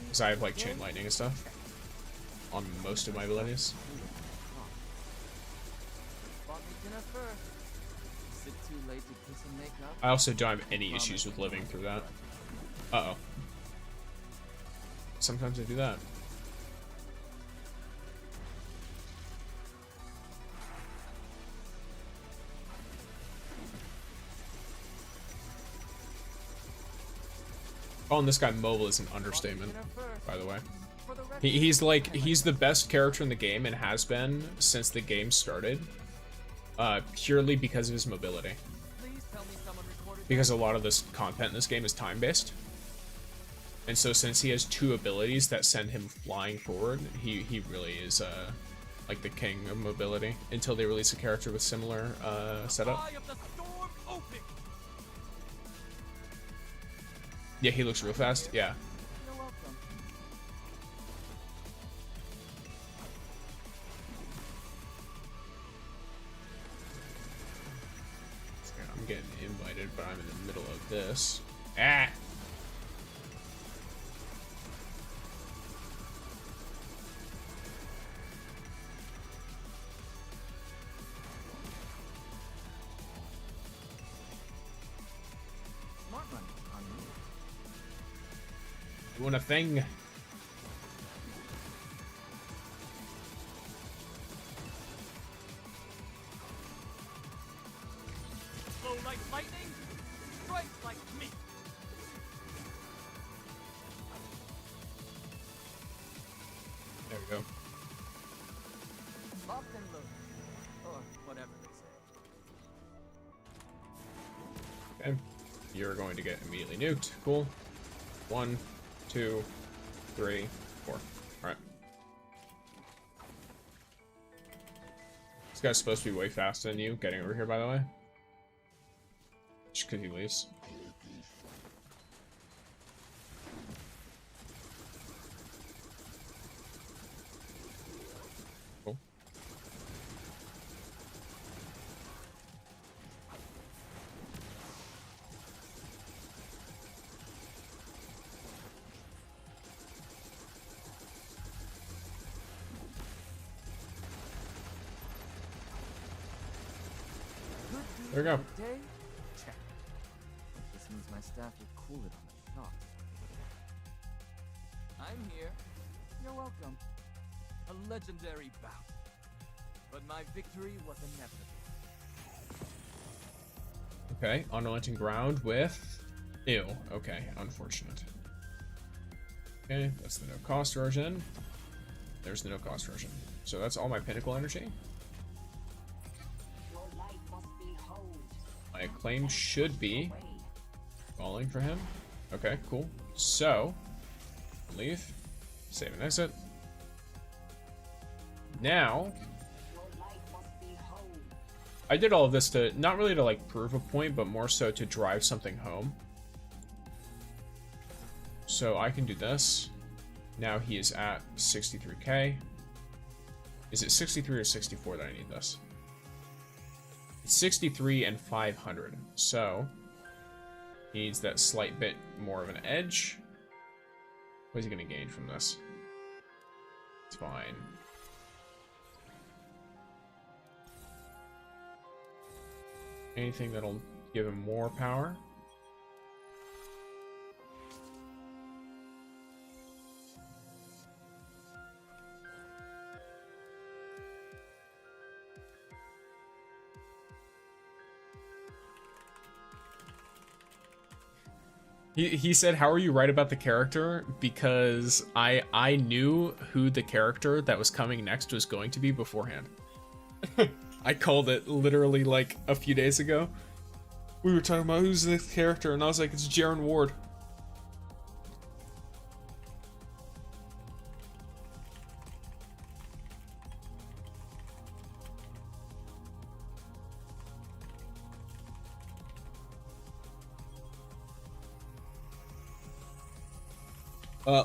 Because I have like chain lightning and stuff on most of my abilities. Bought me dinner first. Is it too late to kiss and make up? I also don't have any issues with living through that. Uh-oh. Sometimes I do that. Calling this guy mobile is an understatement, by the way. He's the best character in the game and has been since the game started. Purely because of his mobility. Because a lot of this content in this game is time-based. And so since he has two abilities that send him flying forward, he really is like the king of mobility until they release a character with similar setup. Yeah, he looks real fast. Yeah. I'm getting invited, but I'm in the middle of this. Ah! Doing a thing. Flow like lightning, strike like me. There we go. Locked and loaded, or whatever they say. Okay. You're going to get immediately nuked. Cool. 1, 2, 3, 4. Alright. This guy's supposed to be way faster than you getting over here, by the way. Just because he leaves. Cool. There we go. Day? Check. This means my staff will cool it on the shot. I'm here. You're welcome. A legendary bout. But my victory was inevitable. Okay, unrelenting ground with... Ew. Okay, unfortunate. Okay, that's the no-cost version. There's the no-cost version. So that's all my pinnacle energy. Your life must be honed. My acclaim should be falling for him. Okay, cool. So, leave. Save and exit. Now, Your life must be honed. I did all of this to, not really to like prove a point, but more so to drive something home. So I can do this. Now he is at 63k. Is it 63 or 64 that I need this? It's 63 and 500. So he needs that slight bit more of an edge. What is he going to gain from this? It's fine. Anything that'll give him more power? He said, how are you right about the character? Because I knew who the character that was coming next was going to be beforehand. I called it literally like a few days ago. We were talking about who's the character, and I was like, it's Jaren Ward.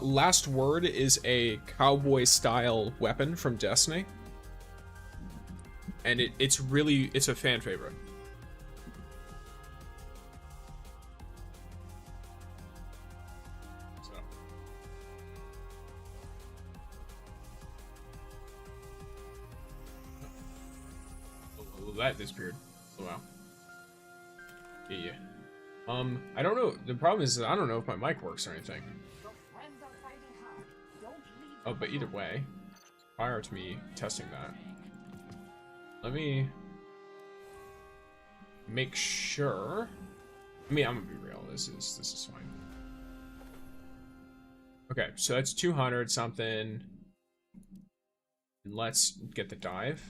Last Word is a cowboy-style weapon from Destiny. And it's a fan favorite. So. Oh, that disappeared. Oh, wow. Yeah. I don't know. The problem is that I don't know if my mic works or anything. Your friends are fighting hard. Don't leave Oh, them but either way, prior to me testing that, let me make sure. I mean, I'm gonna be real. This is fine. Okay, so that's 200 something. Let's get the dive.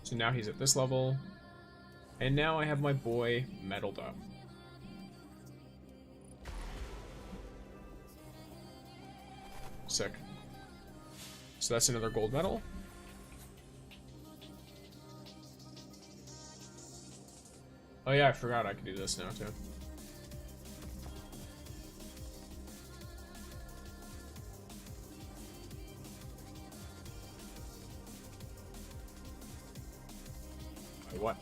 So now he's at this level, and now I have my boy medaled up. Sick. So that's another gold medal. Oh yeah, I forgot I could do this now too. Wait, what?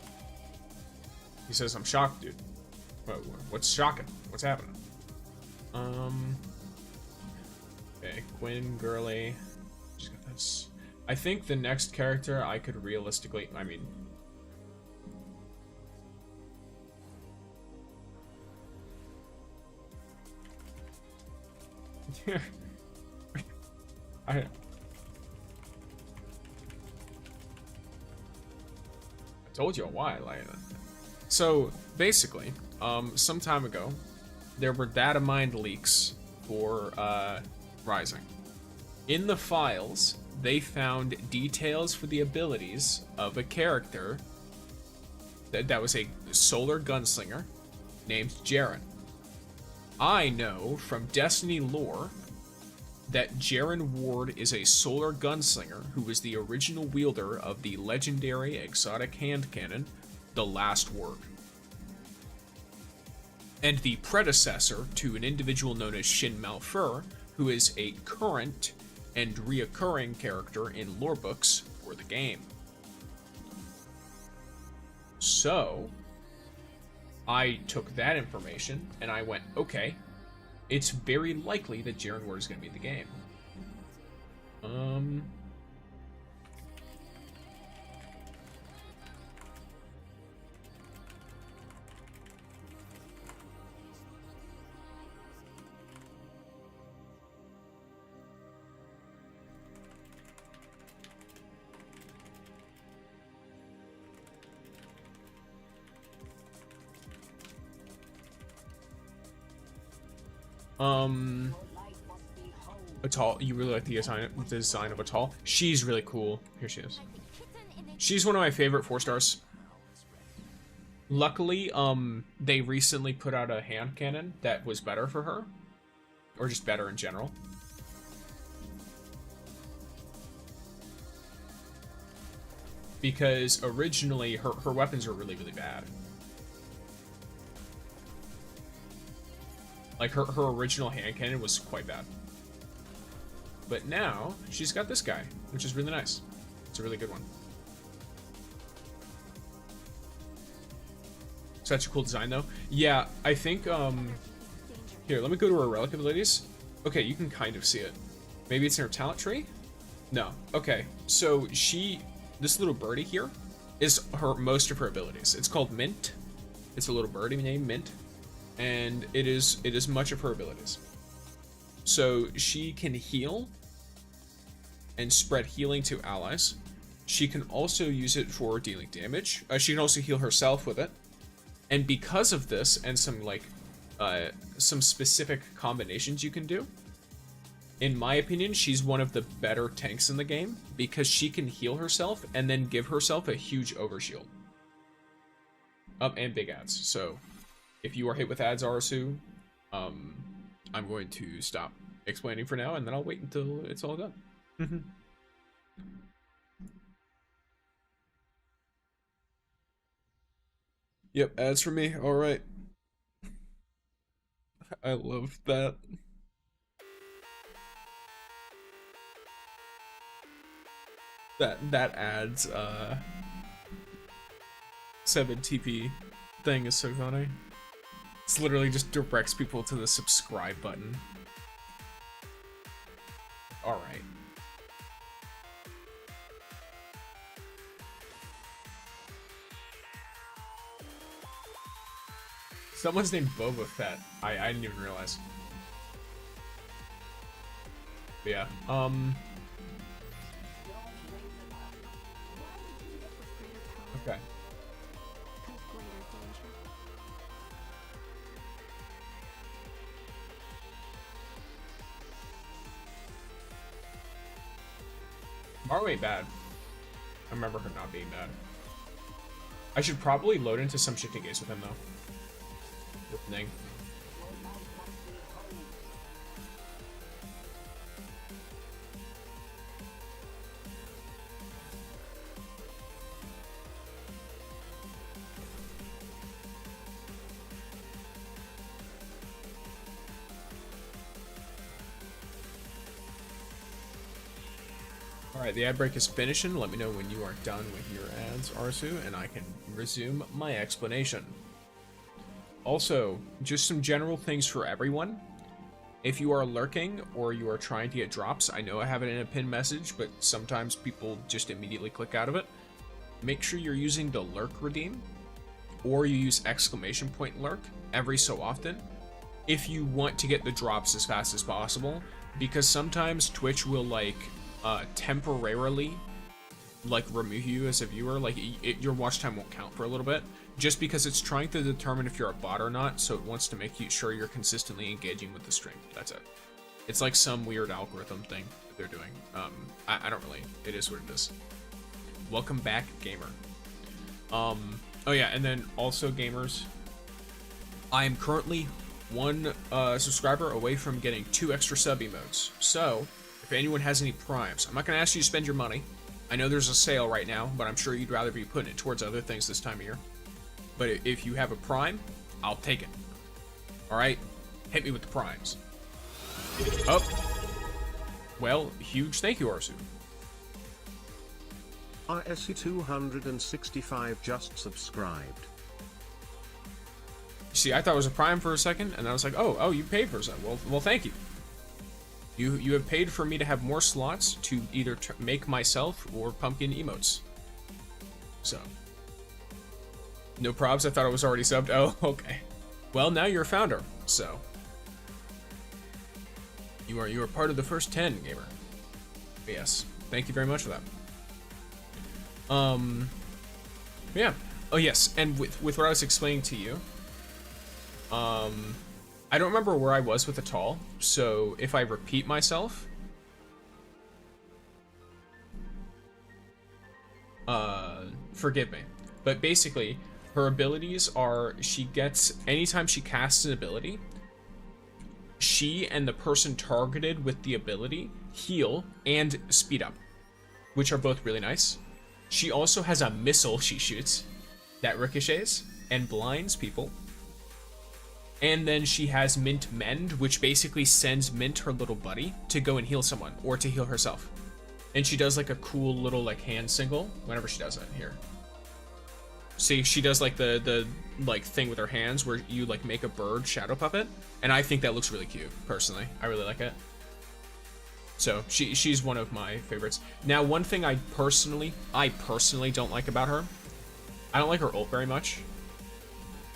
He says I'm shocked, dude. What's shocking? What's happening? Okay, Quinn, Girly. Just got this. I think the next character I could realistically, I mean, I told you a while. So basically, some time ago, there were data mined leaks for Rising. In the files, they found details for the abilities of a character that was a solar gunslinger named Jaren. I know from Destiny lore that Jaren Ward is a solar gunslinger who was the original wielder of the legendary exotic hand cannon, the Last Word, and the predecessor to an individual known as Shin Malfur, who is a current and reoccurring character in lore books for the game. So, I took that information and I went, okay, it's very likely that Jaren Ward is going to be in the game. Your life must be honed. Atal, you really like the design of Atal. She's really cool. Here she is. She's one of my favorite 4-stars. Luckily, they recently put out a hand cannon that was better for her. Or just better in general. Because originally, her weapons are really, really bad. Like, her original hand cannon was quite bad. But now, she's got this guy, which is really nice. It's a really good one. Such a cool design, though. Yeah, I think, here, let me go to her relic abilities. Okay, you can kind of see it. Maybe it's in her talent tree? No. Okay, so this little birdie here is most of her abilities. It's called Mint. It's a little birdie named Mint. And it is much of her abilities. So she can heal and spread healing to allies. She can also use it for dealing damage. She can also heal herself with it. And because of this and some specific combinations you can do, in my opinion, she's one of the better tanks in the game because she can heal herself and then give herself a huge overshield. And big ads. So if you are hit with ads, Arasu, I'm going to stop explaining for now, and then I'll wait until it's all done. Yep, ads for me. All right. I love that. That ads 7 TP thing is so funny. It's literally just directs people to the subscribe button. All right. Someone's named Boba Fett. I didn't even realize. But yeah. Okay. Maru ain't bad. I remember her not being bad. I should probably load into some shifting gaze with him though. With Ning. Alright, the ad break is finishing. Let me know when you are done with your ads, Arsu, and I can resume my explanation. Also, just some general things for everyone. If you are lurking or you are trying to get drops, I know I have it in a pinned message, but sometimes people just immediately click out of it. Make sure you're using the lurk redeem, or you use exclamation point lurk every so often if you want to get the drops as fast as possible, because sometimes Twitch will temporarily remove you as a viewer. Your watch time won't count for a little bit just because it's trying to determine if you're a bot or not, so it wants to make sure you're consistently engaging with the stream. That's it. It's like some weird algorithm thing that they're doing. I don't really, it is what it is. Welcome back, gamer. Oh yeah, and then also gamers, I am currently 1 subscriber away from getting 2 extra sub emotes. So if anyone has any primes, I'm not going to ask you to spend your money. I know there's a sale right now, but I'm sure you'd rather be putting it towards other things this time of year. But if you have a prime, I'll take it. Alright? Hit me with the primes. Oh. Well, huge thank you, Arsu. RSC265 just subscribed. See, I thought it was a prime for a second, and I was like, oh, you paid for it. Well, thank you. You have paid for me to have more slots to either make myself or pumpkin emotes. So. No probs, I thought I was already subbed. Oh, okay. Well, now you're a founder, so. You are part of the first 10, gamer. But yes, thank you very much for that. Yeah. Oh yes, and with what I was explaining to you, I don't remember where I was with Atal, so if I repeat myself, forgive me. But basically, her abilities are, she gets, anytime she casts an ability, she and the person targeted with the ability heal and speed up, which are both really nice. She also has a missile she shoots that ricochets and blinds people. And then she has Mint Mend, which basically sends Mint, her little buddy, to go and heal someone or to heal herself. And she does like a cool little like hand single whenever she does it here. See, she does like the like thing with her hands where you like make a bird shadow puppet, and I think that looks really cute. Personally, I really like it. So she's one of my favorites. Now, one thing I personally don't like about her, I don't like her ult very much,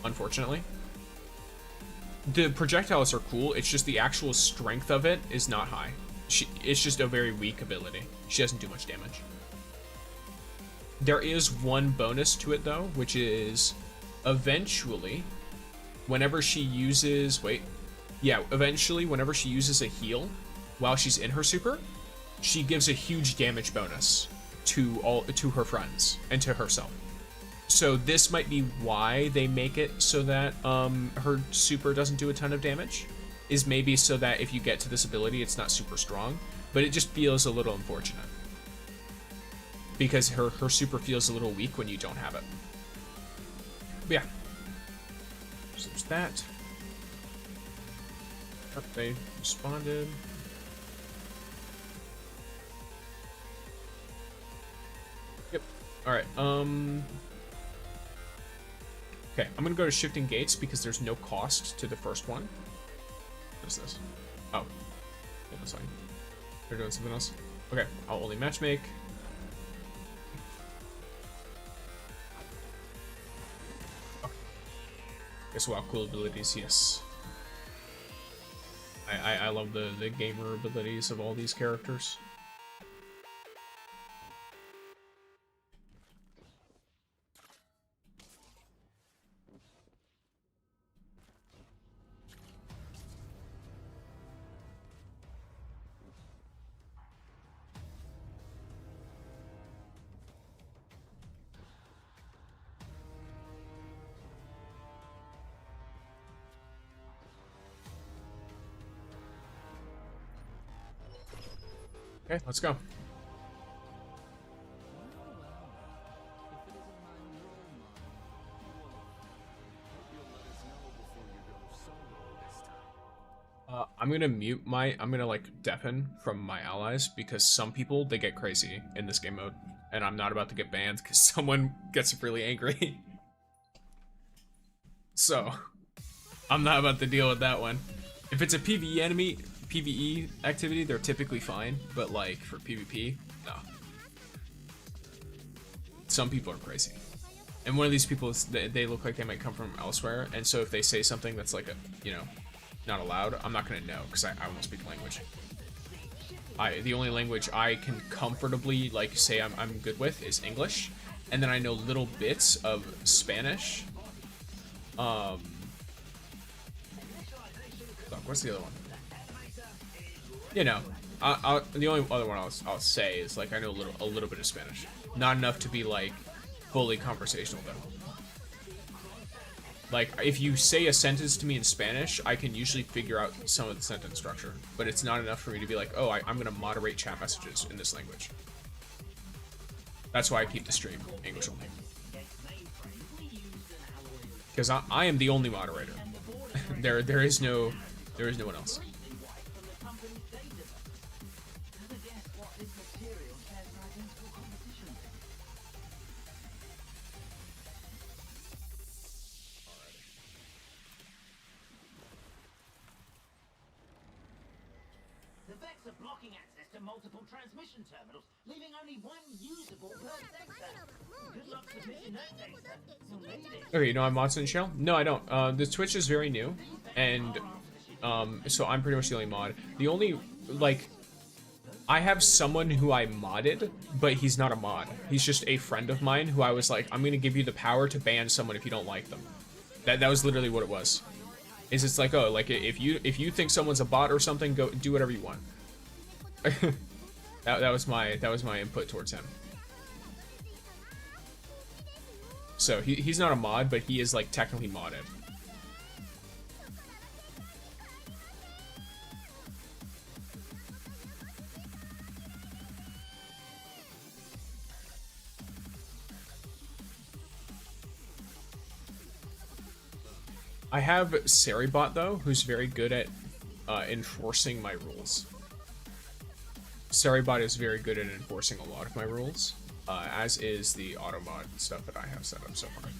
unfortunately. The projectiles are cool. It's just the actual strength of it is not high. It's just a very weak ability. She doesn't do much damage. There is one bonus to it though, which is eventually, whenever she uses, eventually whenever she uses a heal while she's in her super, she gives a huge damage bonus to her friends and to herself. So this might be why they make it so that her super doesn't do a ton of damage, is maybe so that if you get to this ability, it's not super strong, but it just feels a little unfortunate. Because her super feels a little weak when you don't have it. But yeah. So there's that. Oh, they responded. Yep. Alright, okay, I'm gonna go to shifting gates because there's no cost to the first one. What is this? Oh. Yeah, that's fine. They're doing something else. Okay, I'll only matchmake. Okay. Guess what? Cool abilities, yes. I love the gamer abilities of all these characters. Okay, let's go. I'm gonna like deafen from my allies because some people, they get crazy in this game mode, and I'm not about to get banned because someone gets really angry. So, I'm not about to deal with that one. If it's a PvE activity, they're typically fine, but like for PvP, no. Some people are crazy. And one of these people, they look like they might come from elsewhere, and so if they say something that's like not allowed, I'm not gonna know, because I won't speak the language. The only language I can comfortably like say I'm good with is English, and then I know little bits of Spanish. Fuck, what's the other one? You know, the only other one I'll say is like I know a little bit of Spanish, not enough to be like fully conversational though. Like if you say a sentence to me in Spanish, I can usually figure out some of the sentence structure, but it's not enough for me to be like, oh, I'm gonna moderate chat messages in this language. That's why I keep the stream English only, because I am the only moderator. there is no one else. Blocking access to multiple transmission terminals, leaving only one usable per sector. Good luck submitting that data. You'll need it. Okay, you know I'm mods in the channel? No, I don't. The Twitch is very new, and so I'm pretty much the only mod. The only, like, I have someone who I modded, but he's not a mod. He's just a friend of mine who I was like, I'm gonna give you the power to ban someone if you don't like them. That was literally what it was. It's like, oh, like if you think someone's a bot or something, go do whatever you want. that was my input towards him. So he's not a mod, but he is like technically modded. I have Seribot though, who's very good at enforcing my rules. Seribot is very good at enforcing a lot of my rules, as is the automod stuff that I have set up so far.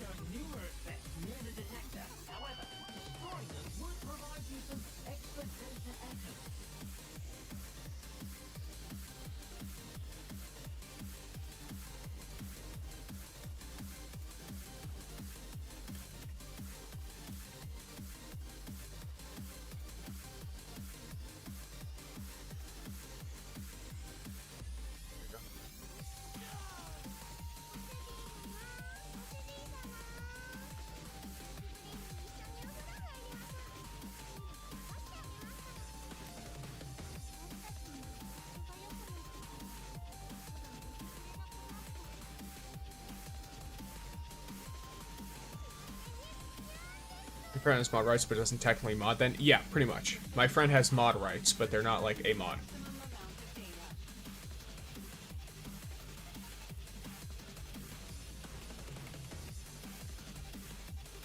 Your friend has mod rights but doesn't technically mod, then yeah, pretty much. My friend has mod rights, but they're not like a mod.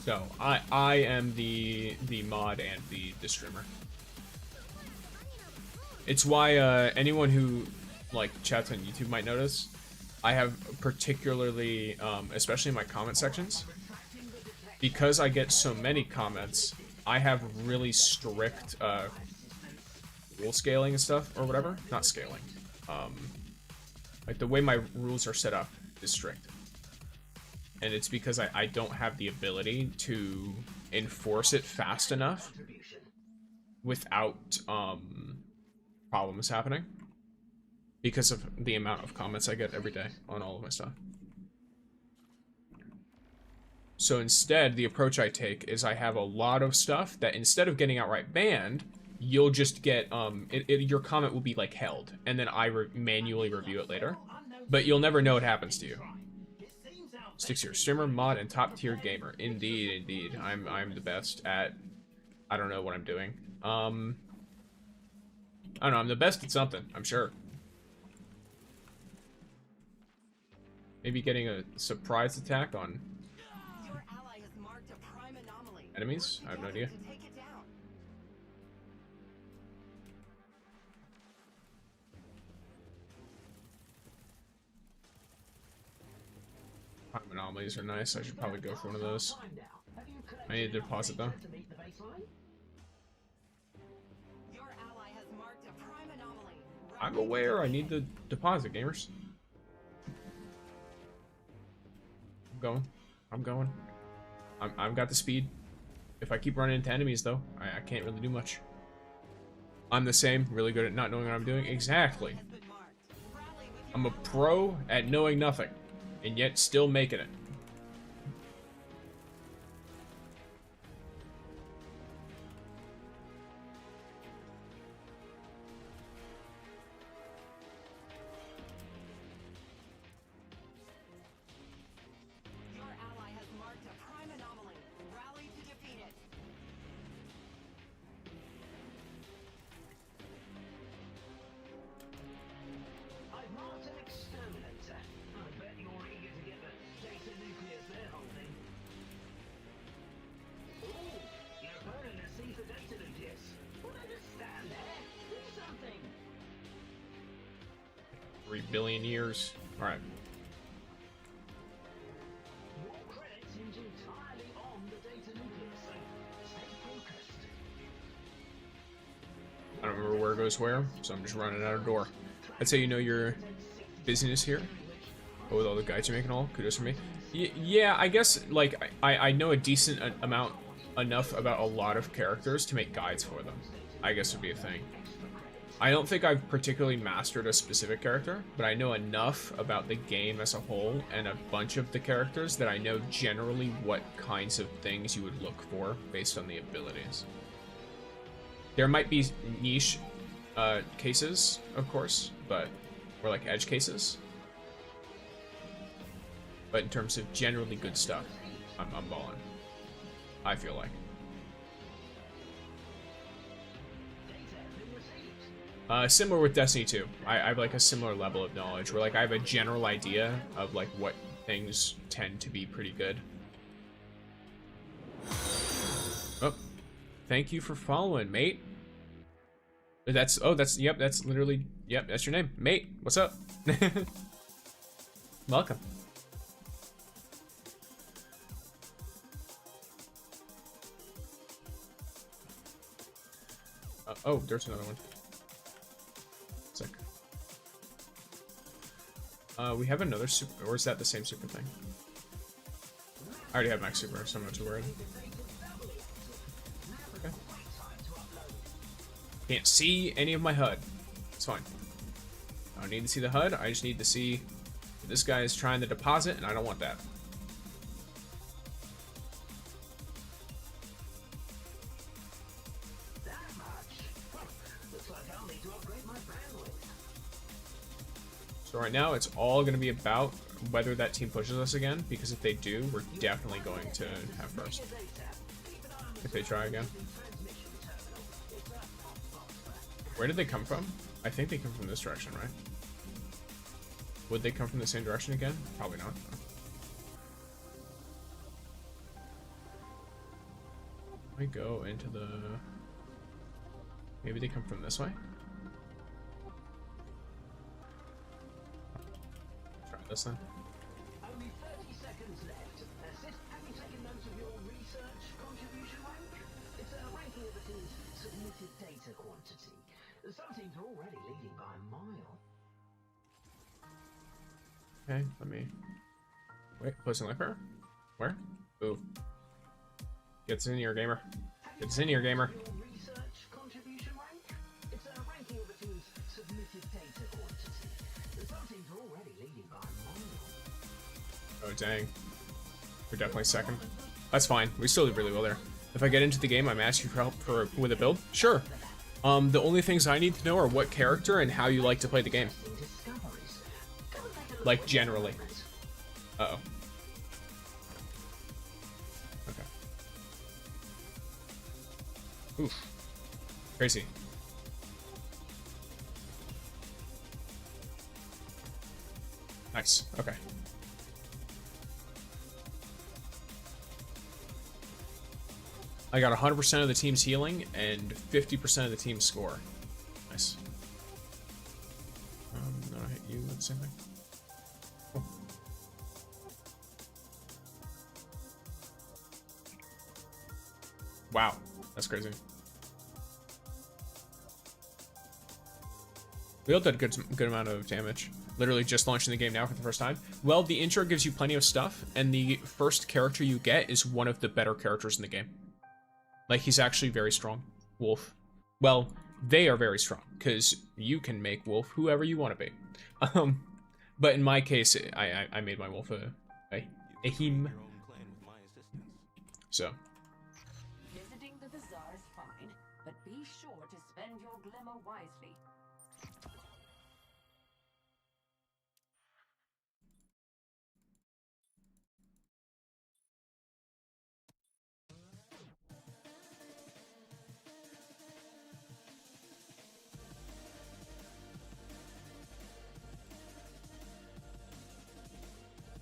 So I am the mod and the streamer. It's why anyone who like chats on YouTube might notice I have particularly, especially in my comment sections, because I get so many comments, I have really strict rule scaling and stuff, or whatever. Not scaling. Like the way my rules are set up is strict. And it's because I don't have the ability to enforce it fast enough without problems happening. Because of the amount of comments I get every day on all of my stuff. So instead, the approach I take is I have a lot of stuff that instead of getting outright banned, you'll just get, your comment will be like held, and then I manually review it later. But you'll never know what happens to you. 6-year streamer, mod, and top tier gamer. Indeed, indeed. I'm the best at, I don't know what I'm doing. I don't know, I'm the best at something, I'm sure. Maybe getting a surprise attack on enemies? I have no idea. Prime anomalies are nice. I should probably go for one of those. I need to deposit though. I'm aware I need the deposit, gamers. I'm going. I've got the speed. If I keep running into enemies, though, I can't really do much. I'm the same, really good at not knowing what I'm doing. Exactly. I'm a pro at knowing nothing, and yet still making it. Billion years. All right. I don't remember where goes where, so I'm just running out of door. I'd say you know your business here. Oh, with all the guides you're making, all kudos for me. Yeah, I guess like I know a decent amount, enough about a lot of characters to make guides for them. I guess would be a thing. I don't think I've particularly mastered a specific character, but I know enough about the game as a whole and a bunch of the characters that I know generally what kinds of things you would look for based on the abilities. There might be niche cases, of course, but or like edge cases. But in terms of generally good stuff, I'm balling. I feel like. Similar with Destiny 2. I have like a similar level of knowledge where like I have a general idea of like what things tend to be pretty good. Oh, thank you for following, mate. That's yep, that's literally, yep, that's your name, mate. What's up? Welcome. Oh, there's another one. Sick. We have another super, or is that the same super thing? I already have max super, so I'm not too worried. Okay. Can't see any of my HUD. It's fine. I don't need to see the HUD, I just need to see that this guy is trying to deposit, and I don't want that. So right now, it's all going to be about whether that team pushes us again, because if they do, we're definitely going to have first. If they try again. Where did they come from? I think they come from this direction, right? Would they come from the same direction again? Probably not. I go into the... Maybe they come from this way? Try this then. Only 30 seconds left. Sid, have you taken note of your research contribution rank? It's a ranking of the team's submitted data quantity. Some teams are already leading by a mile. Okay, let me... Wait, placing lifer? Where? Ooh. Get this in here, gamer. Get this in here, gamer. Your research contribution rank? It's a ranking of the team's submitted data quantity. Some teams are already leading by a mile. Oh, dang. We're definitely second. That's fine. We still did really well there. If I get into the game, I'm asking for help with a build? Sure. The only things I need to know are what character and how you like to play the game. Like, generally. Uh-oh. Okay. Oof. Crazy. Nice. Okay. I got 100% of the team's healing and 50% of the team's score. Nice. No, I hit you with the same thing. Cool. Wow, that's crazy. We all did a good amount of damage. Literally just launching the game now for the first time. Well, the intro gives you plenty of stuff, and the first character you get is one of the better characters in the game. Like, he's actually very strong. Wolf. Well, they are very strong, because you can make Wolf whoever you want to be. But in my case, I made my Wolf a him. So. Visiting the bazaar is fine, but be sure to spend your glimmer wisely.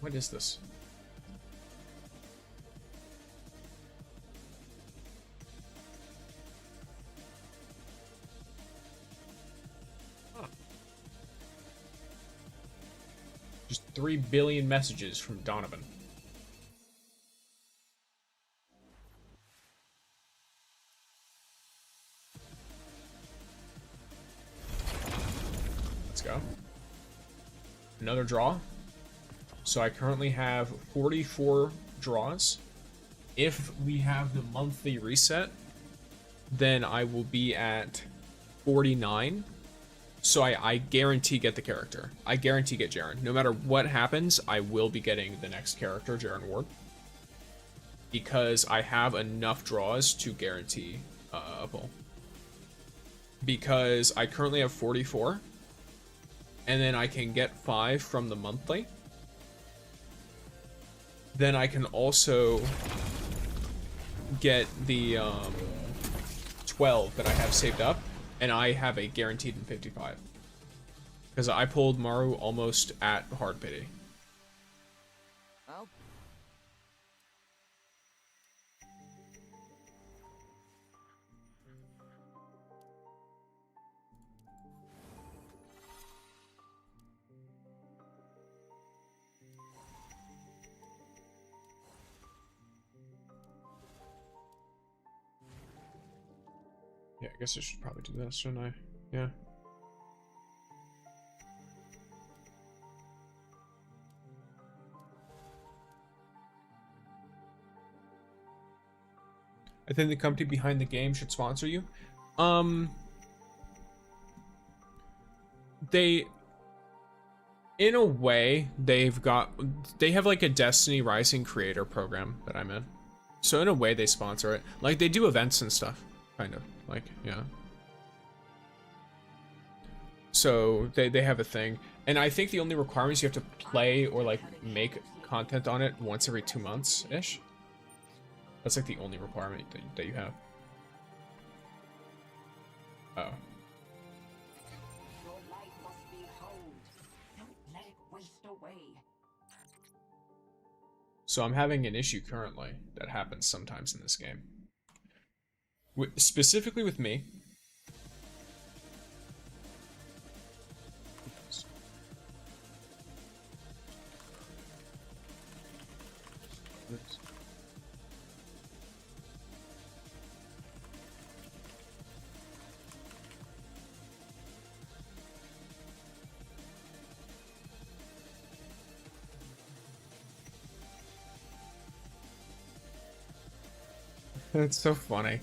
What is this? Huh. Just 3 billion messages from Donovan. Let's go. Another draw. So I currently have 44 draws. If we have the monthly reset, then I will be at 49. So I guarantee get the character. I guarantee get Jaren. No matter what happens, I will be getting the next character, Jaren Ward. Because I have enough draws to guarantee a pull. Because I currently have 44. And then I can get 5 from the monthly. then I can also get the 12 that I have saved up, and I have a guaranteed in 55. Because I pulled Maru almost at hard pity. I'll... Yeah, I guess I should probably do this, shouldn't I? Yeah. I think the company behind the game should sponsor you. They, in a way, they have like a Destiny Rising creator program that I'm in. So in a way they sponsor it. Like they do events and stuff, kind of, like, yeah. So they have a thing. And I think the only requirement is you have to play or like make content on it once every 2 months-ish. That's like the only requirement that you have. Oh. Your life must be honed. Don't let it waste away. So I'm having an issue currently that happens sometimes in this game. Specifically with me. Oops. It's so funny.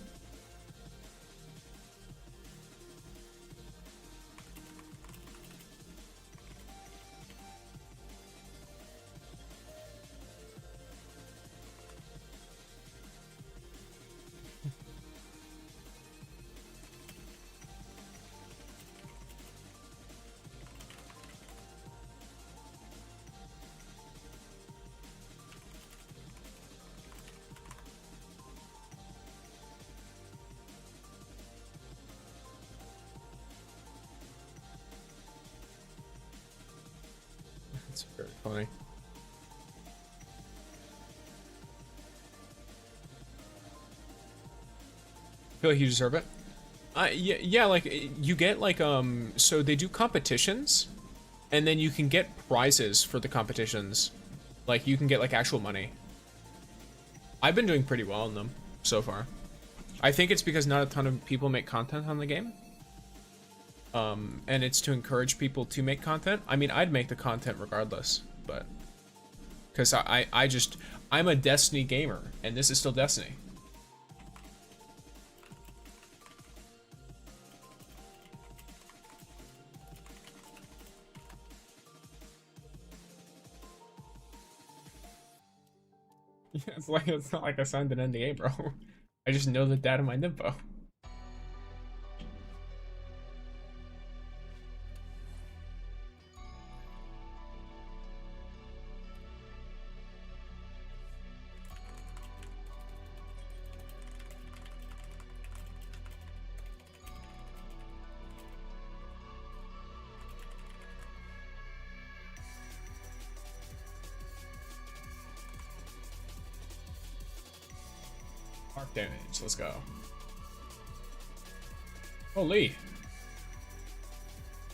It's very funny. I feel like you deserve it. Yeah, like you get like so they do competitions, and then you can get prizes for the competitions. Like you can get like actual money. I've been doing pretty well in them so far. I think it's because not a ton of people make content on the game. And it's to encourage people to make content. I mean, I'd make the content regardless, but because I'm a Destiny gamer, and this is still Destiny. Yeah, it's not like I signed an NDA, bro. I just know the data mined info. Mark damage, let's go. Holy.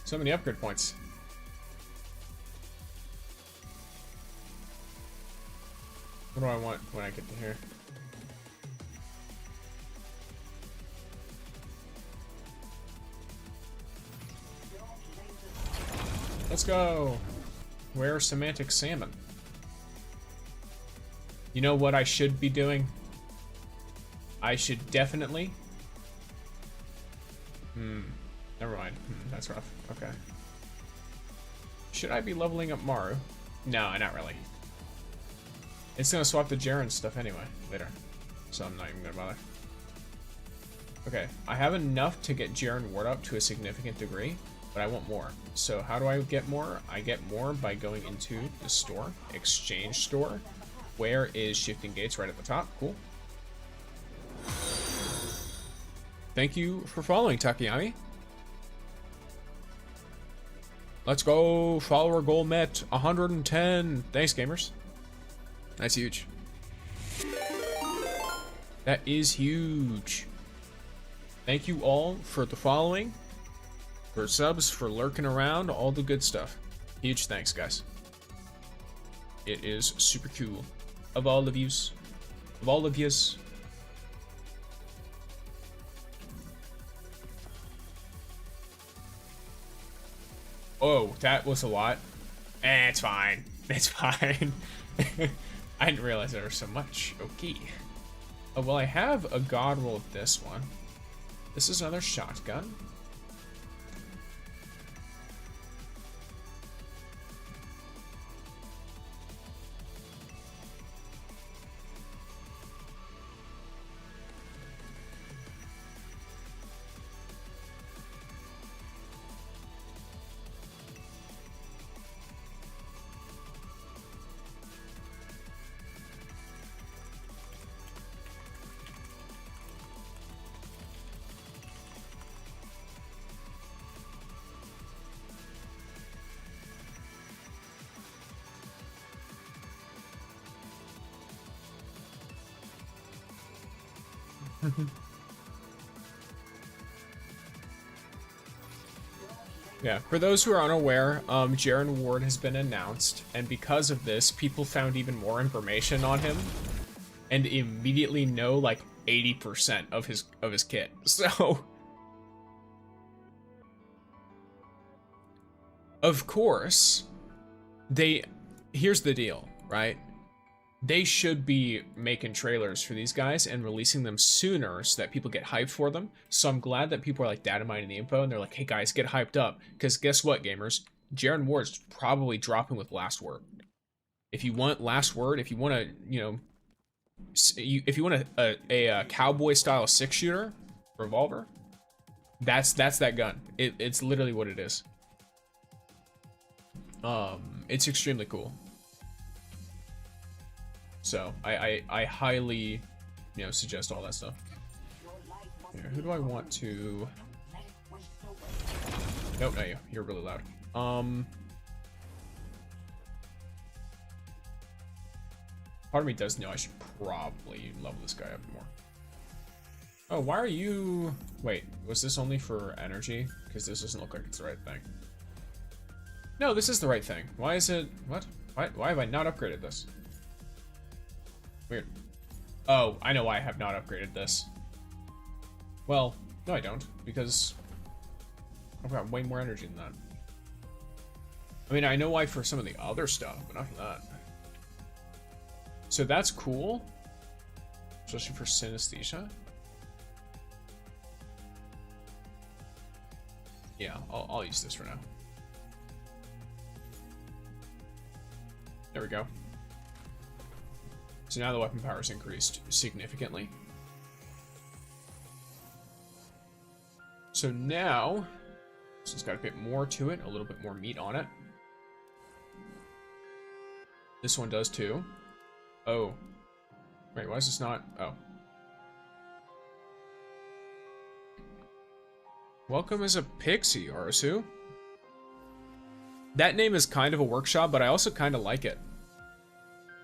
So many upgrade points. What do I want when I get to here? Let's go. Where semantic salmon? You know what I should be doing? I should definitely... Never mind. That's rough. Okay. Should I be leveling up Maru? No, not really. It's gonna swap the Jaren stuff anyway, later. So I'm not even gonna bother. Okay, I have enough to get Jaren Ward up to a significant degree, but I want more. So how do I get more? I get more by going into the store, exchange store, Where is shifting gates? Right at the top. Cool. Thank you for following, Takayami. Let's go. Follower goal met. 110. Thanks, gamers. That's huge. That is huge. Thank you all for the following, for subs, for lurking around, all the good stuff. Huge thanks, guys. It is super cool. Of all of yous. Of all of yous. Oh, that was a lot. It's fine. It's fine. I didn't realize there was so much. Okay. Oh, well, I have a god roll of this one. This is another shotgun. Yeah, for those who are unaware, Jaren Ward has been announced, and because of this, people found even more information on him, and immediately know like 80% of his kit. So, of course, here's the deal, right? They should be making trailers for these guys and releasing them sooner so that people get hyped for them. So I'm glad that people are like data mining the info and they're like, hey guys, get hyped up. Because guess what, gamers? Jaren Ward's probably dropping with Last Word. If you want Last Word, if you want to, you know, if you want a cowboy style 6-shooter revolver, that's that gun. It's literally what it is. It's extremely cool. So I highly, you know, suggest all that stuff. Here, who do I want to? Nope, not you. You're really loud. Part of me does know I should probably level this guy up more. Oh, why are you? Wait, was this only for energy? Because this doesn't look like it's the right thing. No, this is the right thing. Why is it? What? Why have I not upgraded this? Weird. Oh, I know why I have not upgraded this. Well, no I don't, because I've got way more energy than that. I mean, I know why for some of the other stuff, but not for that. So that's cool. Especially for synesthesia. Yeah, I'll use this for now. There we go. So now the weapon power is increased significantly. So now, this has got a bit more to it, a little bit more meat on it. This one does too. Oh. Wait, why is this not? Oh. Welcome as a pixie, Arasu. That name is kind of a workshop, but I also kind of like it.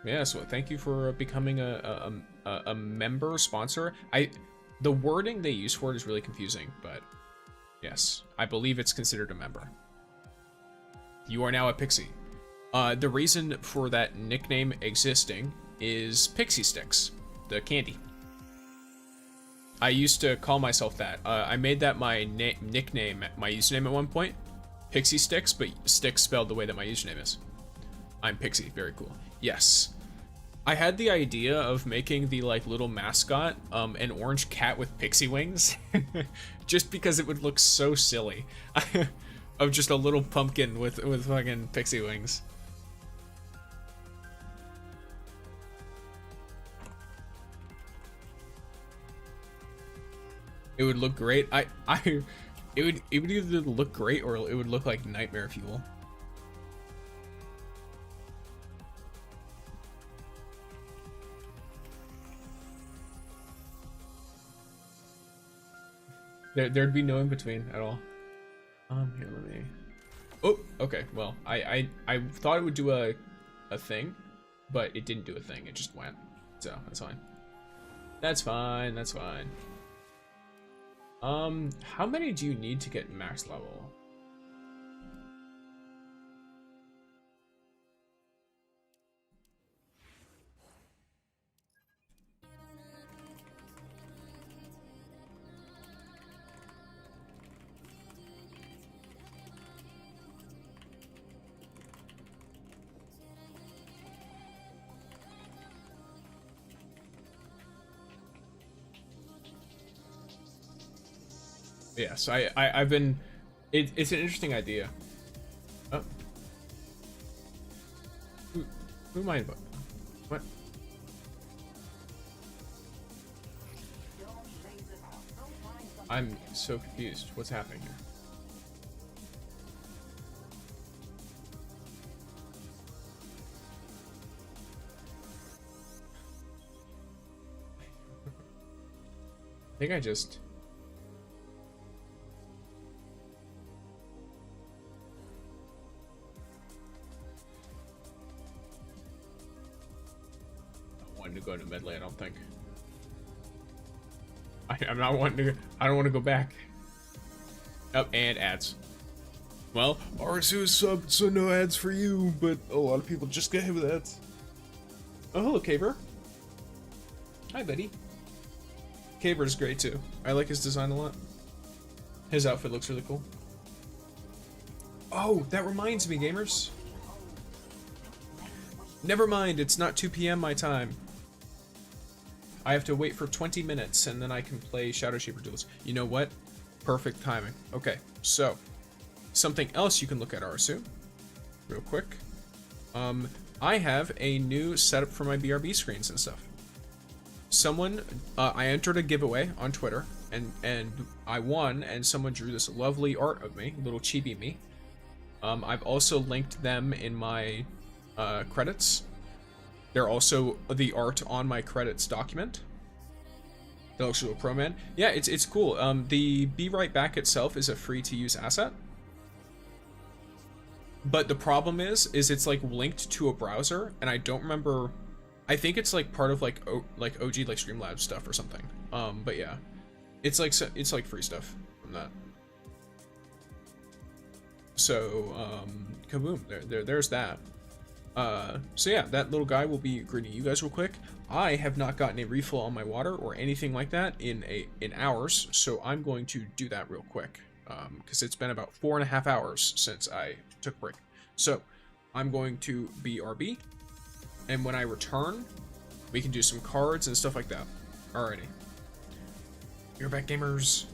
Yeah, so thank you for becoming a member sponsor. The wording they use for it is really confusing, but yes, I believe it's considered a member. You are now a pixie. The reason for that nickname existing is Pixie Sticks, the candy. I used to call myself that. I made that my nickname, my username at one point. Pixie Sticks, but Sticks spelled the way that my username is. I'm Pixie, very cool. Yes. I had the idea of making the like little mascot an orange cat with pixie wings just because it would look so silly. Of just a little pumpkin with fucking pixie wings. It would look great. It would either look great or it would look like nightmare fuel. There'd be no in between at all. Here, let me. Oh, okay. Well, I thought it would do a thing, but it didn't do a thing. It just went. So that's fine. That's fine. That's fine. How many do you need to get max level? Yes, I've been. It's an interesting idea. Oh. Who am I? What? I'm so confused. What's happening here? I think I just. To go to medley, I don't think. I'm not wanting to. I don't want to go back. Oh, and ads. Well, RSU is subbed, so no ads for you, but a lot of people just get hit with ads. Oh, hello, Caver. Hi, buddy. Caver's great too. I like his design a lot. His outfit looks really cool. Oh, that reminds me, gamers. Never mind, it's not 2 p.m. my time. I have to wait for 20 minutes and then I can play Shadow Shaper Duels. You know what? Perfect timing. Okay, so something else you can look at, RSU, real quick. I have a new setup for my BRB screens and stuff. Someone, I entered a giveaway on Twitter and I won, and someone drew this lovely art of me, little chibi me. I've also linked them in my credits. They're also the art on my credits document. That looks real pro, man. Yeah, it's cool. The Be Right Back itself is a free to use asset. But the problem is it's like linked to a browser, and I don't remember. I think it's like part of like OG like Streamlabs stuff or something. But yeah, it's like free stuff from that. So kaboom! There's that. So yeah, that little guy will be greeting you guys real quick. I have not gotten a refill on my water or anything like that in hours, so I'm going to do that real quick, because it's been about 4.5 hours since I took a break. So I'm going to BRB, and when I return, we can do some cards and stuff like that. Alrighty. You're back, gamers.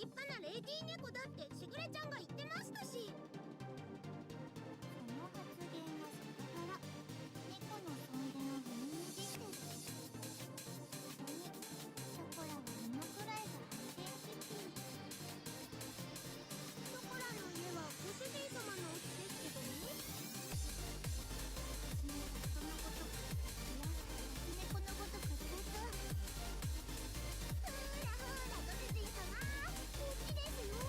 立派なレディー猫だってしぐれちゃんが言ってましたし。その発言はそこから猫の尊厳を踏みにじってる。それにショコラは今くらいが発言キティ。ショコラの家はご主人様のお家ですけどね。私もそのこといや猫のごとくずっと。ほらほらご主人様こっちですよ。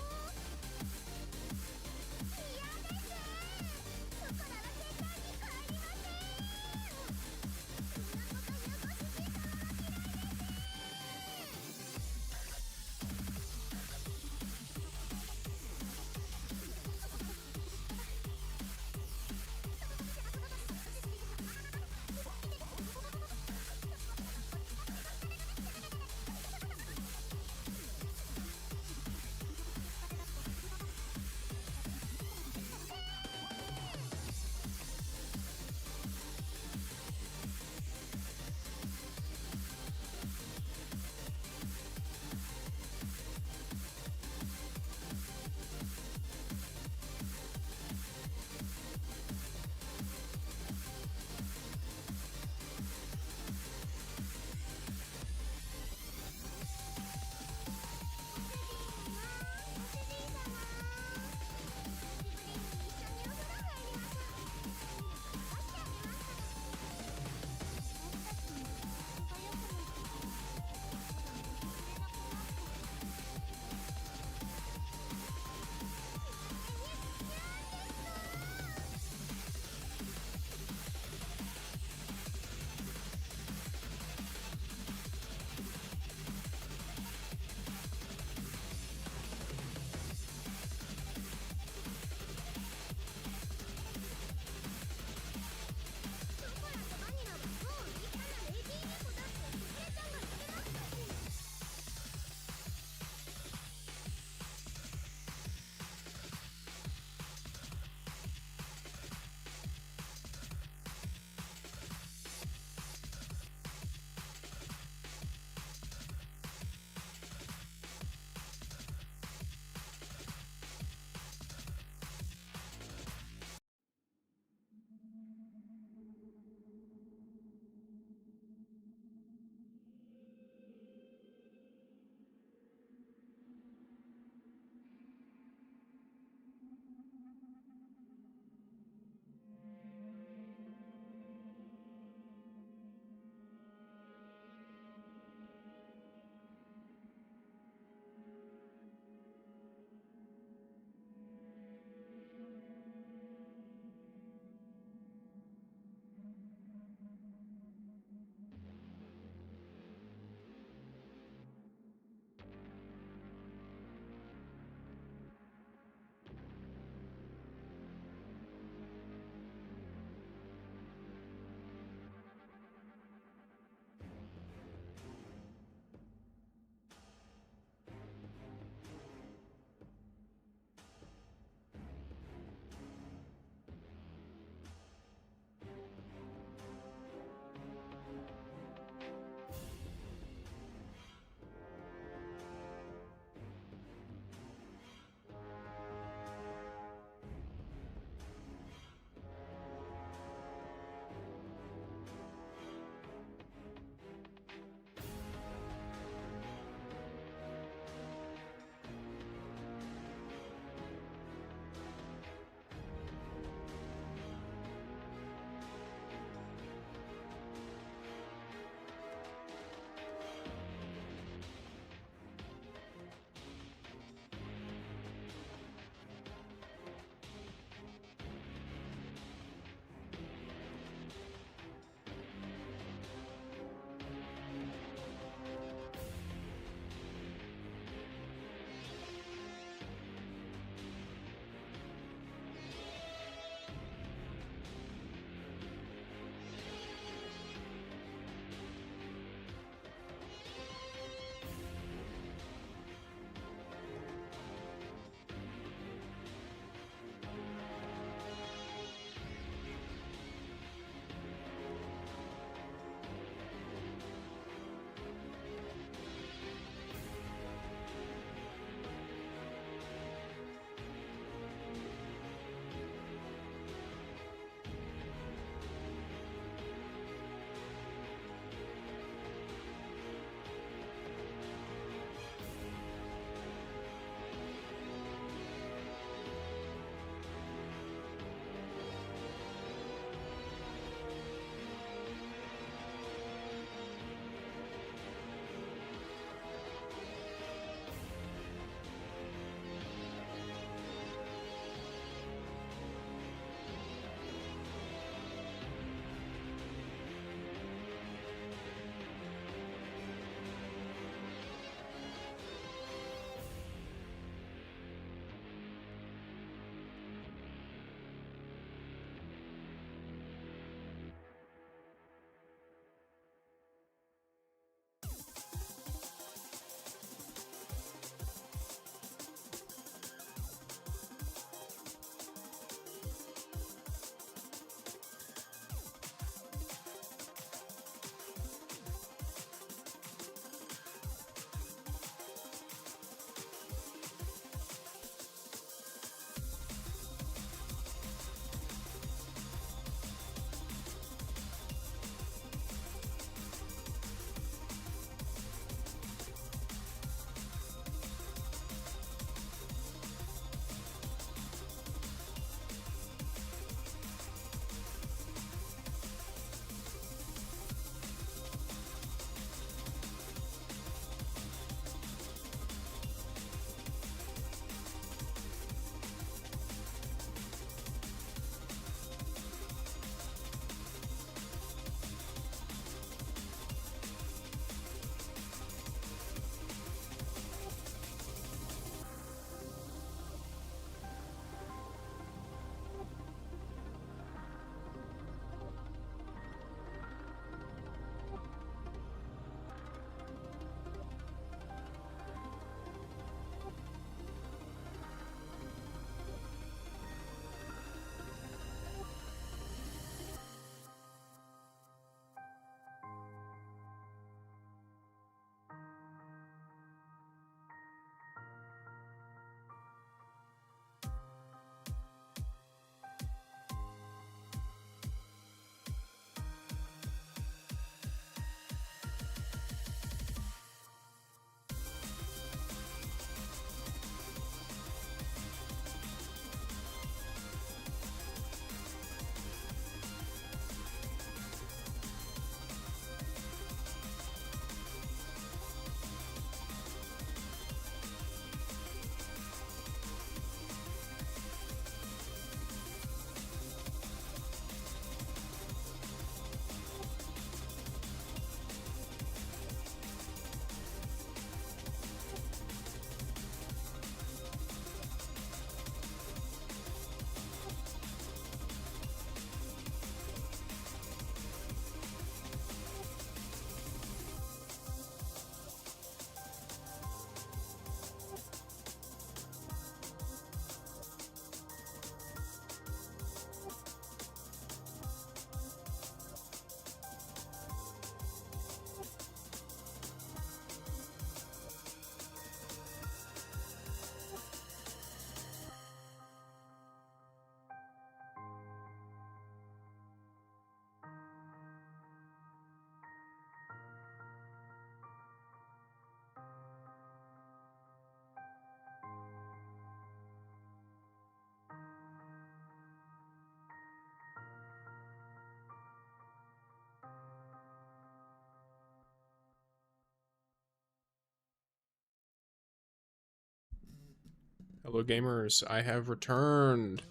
Hello gamers, I have returned.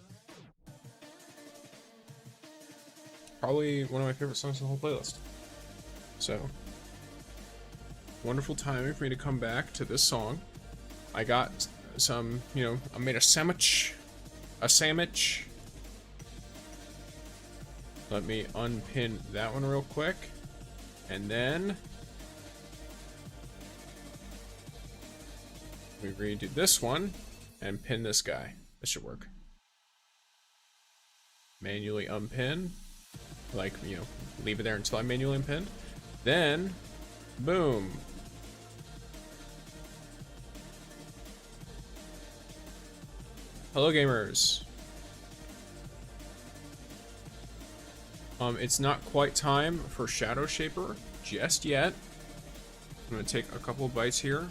Probably one of my favorite songs in the whole playlist. So, wonderful timing for me to come back to this song. I got some, you know, I made a sandwich. Let me unpin that one real quick. And then we redo this one and pin this guy. This should work. Manually unpin. Like, you know, leave it there until I manually unpin. Then, boom. Hello gamers. It's not quite time for Shadow Shaper just yet. I'm gonna take a couple of bites here, and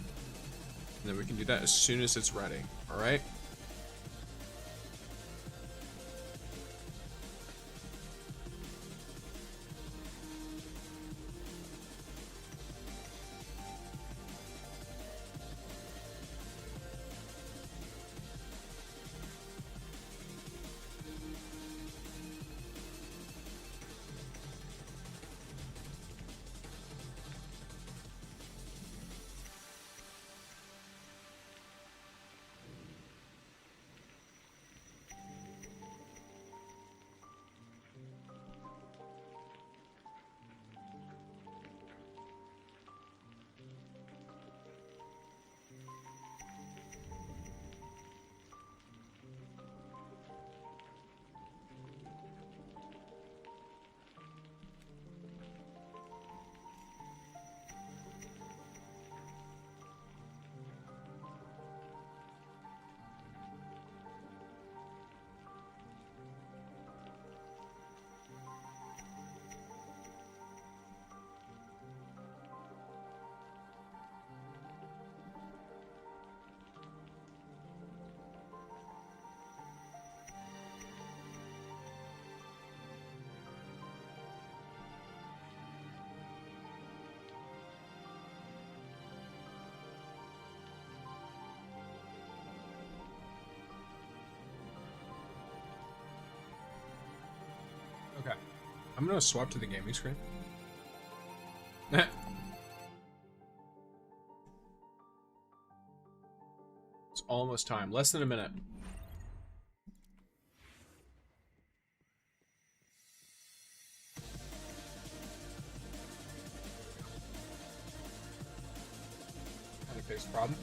then we can do that as soon as it's ready. All right. Okay, I'm gonna swap to the gaming screen. It's almost time. Less than a minute. How to fix the problem?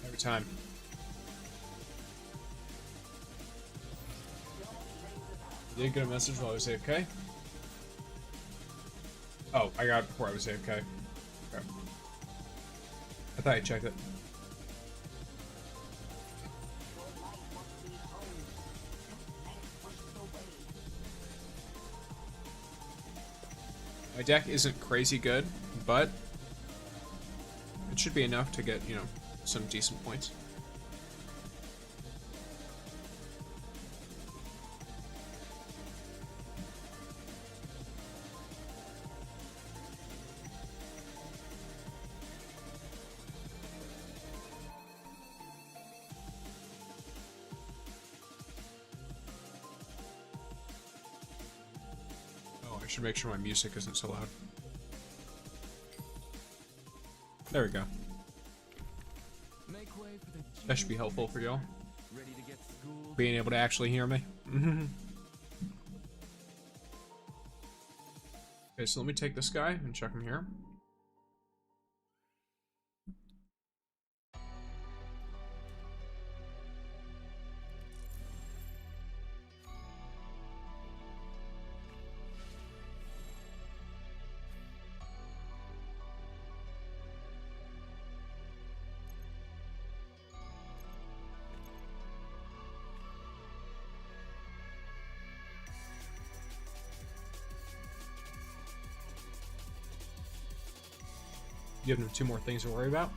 Every time. Did you get a message while I was AFK? Oh, I got it before I was AFK. Okay. I thought I checked it. My deck isn't crazy good, but it should be enough to get, you know, some decent points. Oh, I should make sure my music isn't so loud. There we go. That should be helpful for y'all. Being able to actually hear me. Okay, so let me take this guy and check him here. Give them 2 more things to worry about.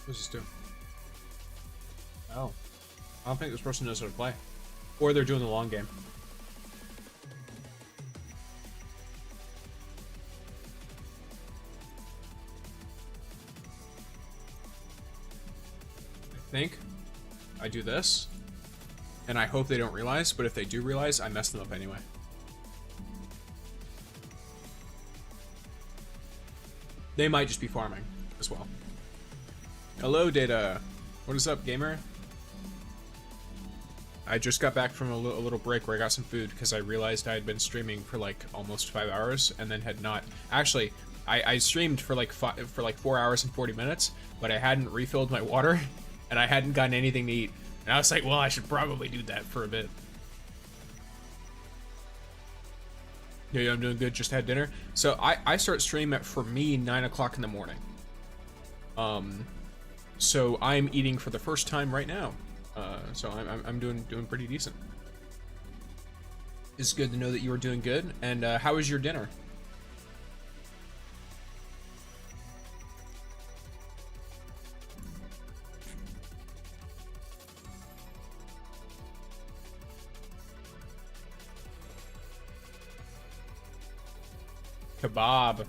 What's this do? Oh. I don't think this person knows how to play. Or they're doing the long game. I think I do this, and I hope they don't realize, but if they do realize, I mess them up anyway. They might just be farming as well. Hello, Data. What is up, gamer? I just got back from a little break where I got some food because I realized I had been streaming for like almost 5 hours and then had not. Actually, I streamed for like 4 hours and 40 minutes, but I hadn't refilled my water and I hadn't gotten anything to eat. And I was like, well, I should probably do that for a bit. Yeah, I'm doing good. Just had dinner. So I start stream at, for me, 9 o'clock in the morning. So I'm eating for the first time right now. So I'm doing pretty decent. It's good to know that you are doing good. And how was your dinner? Kebab.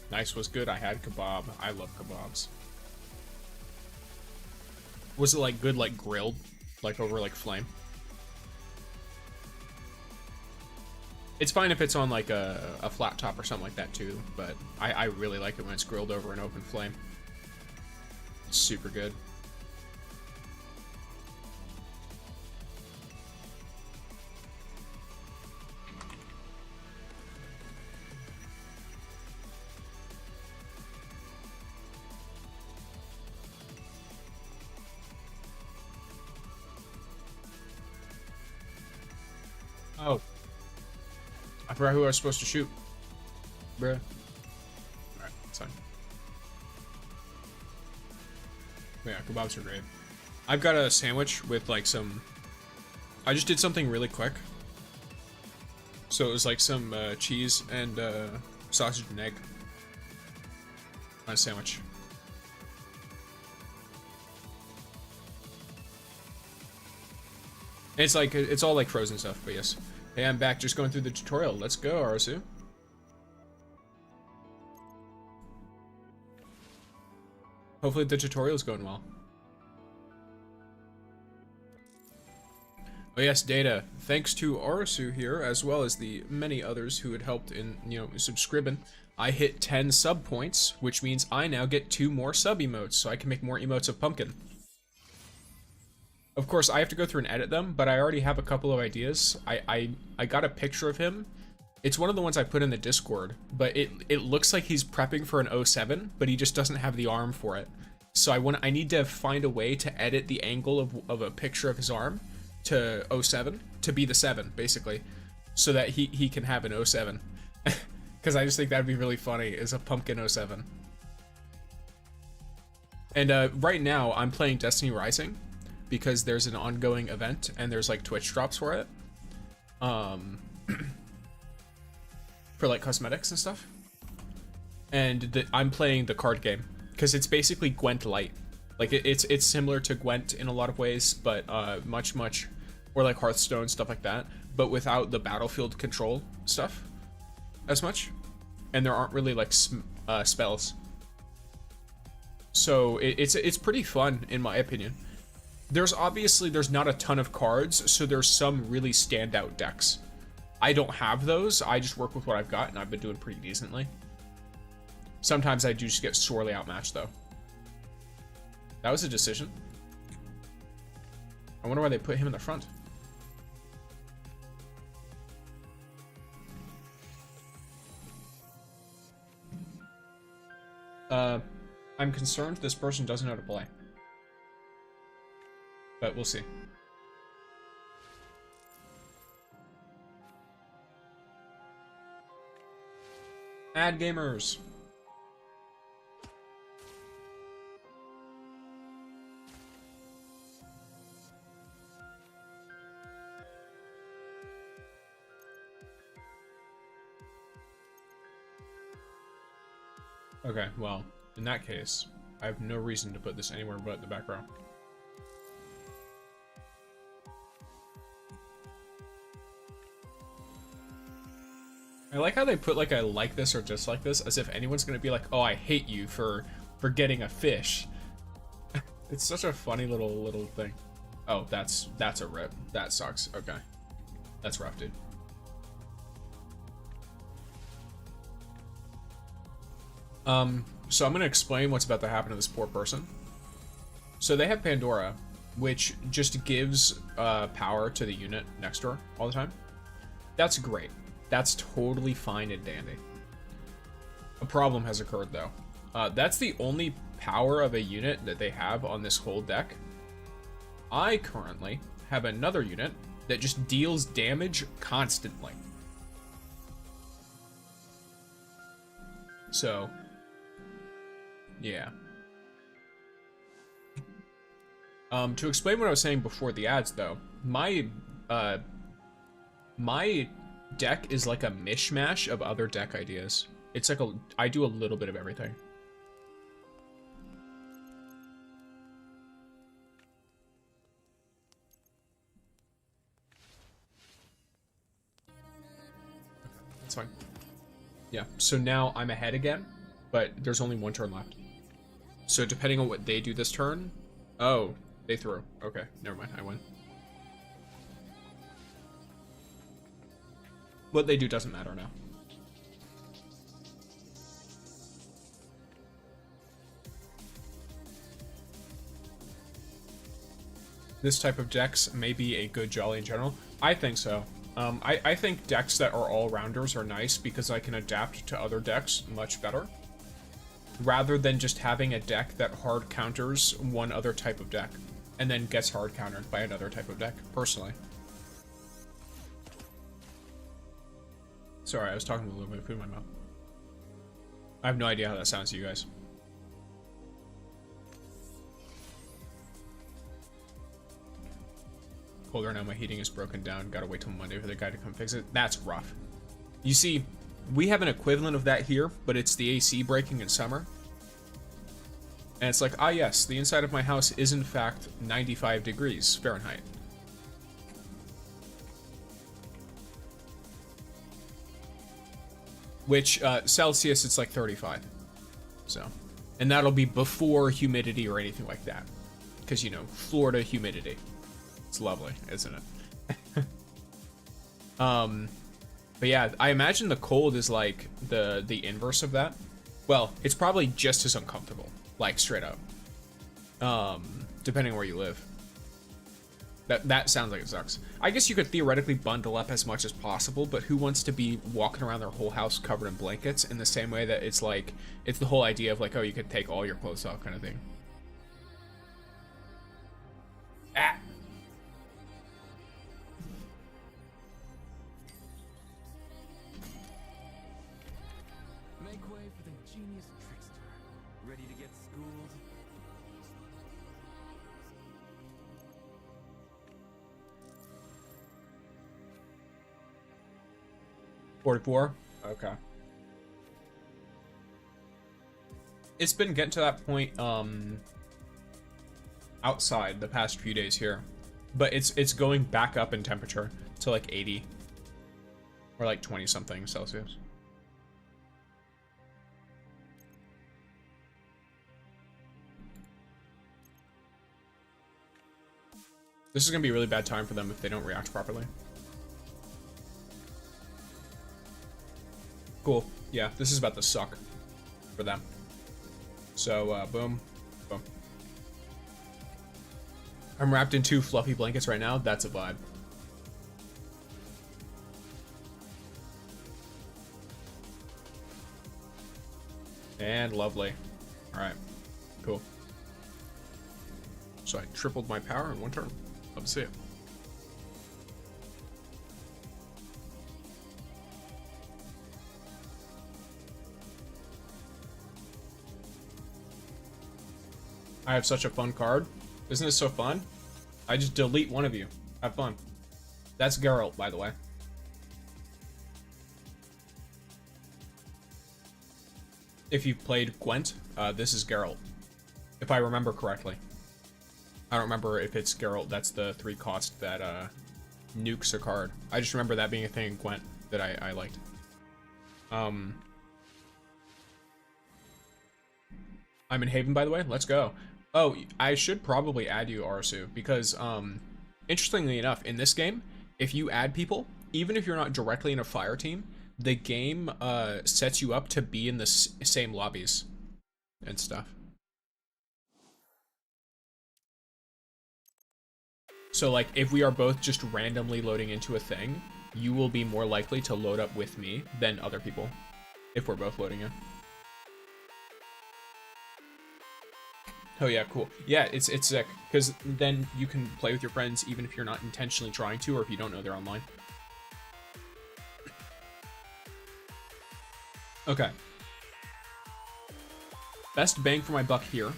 Nice, was good. I had kebab. I love kebabs. Was it like good, like grilled, like over like flame? It's fine if it's on like a flat top or something like that too, but I really like it when it's grilled over an open flame. It's super good. Oh. I forgot who I was supposed to shoot. Bruh. Alright, that's fine. But yeah, kebabs are great. I've got a sandwich with like some... I just did something really quick. So it was like some cheese and sausage and egg on a sandwich. It's like, it's all like frozen stuff, but yes. Hey, I'm back, just going through the tutorial. Let's go, Arasu. Hopefully the tutorial's going well. Oh yes, Data. Thanks to Arasu here, as well as the many others who had helped in, you know, subscribing, I hit 10 sub points, which means I now get 2 more sub emotes, so I can make more emotes of Pumpkin. Of course, I have to go through and edit them, but I already have a couple of ideas. I got a picture of him. It's one of the ones I put in the Discord, but it looks like he's prepping for an 07, but he just doesn't have the arm for it. So I need to find a way to edit the angle of a picture of his arm to 07, to be the 7, basically, so that he can have an 07. Because I just think that'd be really funny, is a Pumpkin 07. And right now, I'm playing Destiny Rising, because there's an ongoing event and there's like Twitch drops for it, for like cosmetics and stuff. And I'm playing the card game because it's basically Gwent light. Like it's similar to Gwent in a lot of ways, but much, or like Hearthstone, stuff like that, but without the battlefield control stuff as much. And there aren't really like spells. So it's pretty fun in my opinion. There's not a ton of cards, so there's some really standout decks. I don't have those, I just work with what I've got, and I've been doing pretty decently. Sometimes I do just get sorely outmatched, though. That was a decision. I wonder why they put him in the front. I'm concerned this person doesn't know how to play. But we'll see. Ad gamers. Okay, well, in that case, I have no reason to put this anywhere but the back row. I like how they put like a like this or dislike this as if anyone's gonna be like, oh, I hate you for getting a fish. It's such a funny little thing. Oh, that's a rip. That sucks. Okay. That's rough, dude. So I'm gonna explain what's about to happen to this poor person. So they have Pandora, which just gives power to the unit next door all the time. That's great. That's totally fine and dandy. A problem has occurred though. That's the only power of a unit that they have on this whole deck. I currently have another unit that just deals damage constantly. So, yeah. To explain what I was saying before the ads though, my deck is like a mishmash of other deck ideas. It's like I do a little bit of everything. That's fine. Yeah, so now I'm ahead again, but there's only one turn left. So depending on what they do this turn... Oh, they threw. Okay, never mind, I win. What they do doesn't matter now. This type of decks may be a good jolly in general. I think so. I think decks that are all-rounders are nice because I can adapt to other decks much better, rather than just having a deck that hard counters one other type of deck and then gets hard countered by another type of deck, personally. Sorry, I was talking with a little bit of food in my mouth. I have no idea how that sounds to you guys. Colder now, my heating is broken down. Gotta wait till Monday for the guy to come fix it. That's rough. You see, we have an equivalent of that here, but it's the AC breaking in summer. And it's like, ah yes, the inside of my house is in fact 95 degrees Fahrenheit. Which, Celsius, it's like 35. So, and that'll be before humidity or anything like that. Because, you know, Florida humidity. It's lovely, isn't it? But yeah, I imagine the cold is like the inverse of that. Well, it's probably just as uncomfortable, like straight up. Depending on where you live. That sounds like it sucks. I guess you could theoretically bundle up as much as possible, but who wants to be walking around their whole house covered in blankets in the same way that it's like, it's the whole idea of like, oh, you could take all your clothes off kind of thing. Ah! Make way for the genius trickster. Ready to get schooled? $44? Okay. It's been getting to that point, outside the past few days here. But it's going back up in temperature to like 80. Or like 20 something Celsius. This is gonna be a really bad time for them if they don't react properly. Cool. Yeah, this is about to suck for them. So, boom, boom. I'm wrapped in 2 fluffy blankets right now. That's a vibe. And lovely. All right, cool. So I tripled my power in one turn. Love to see it. I have such a fun card. Isn't this so fun? I just delete one of you. Have fun. That's Geralt, by the way. if you've played Gwent, this is Geralt, if I remember correctly. I don't remember if it's Geralt that's the 3 cost that nukes a card. I just remember that being a thing in Gwent that I liked. I'm in Haven, by the way. Let's go. Oh, I should probably add you, Arasu, because interestingly enough, in this game, if you add people, even if you're not directly in a fire team, the game sets you up to be in the same lobbies and stuff. So like, if we are both just randomly loading into a thing, you will be more likely to load up with me than other people, if we're both loading in. Oh yeah, cool. Yeah, it's sick, because then you can play with your friends even if you're not intentionally trying to, or if you don't know they're online. Okay. Best bang for my buck here.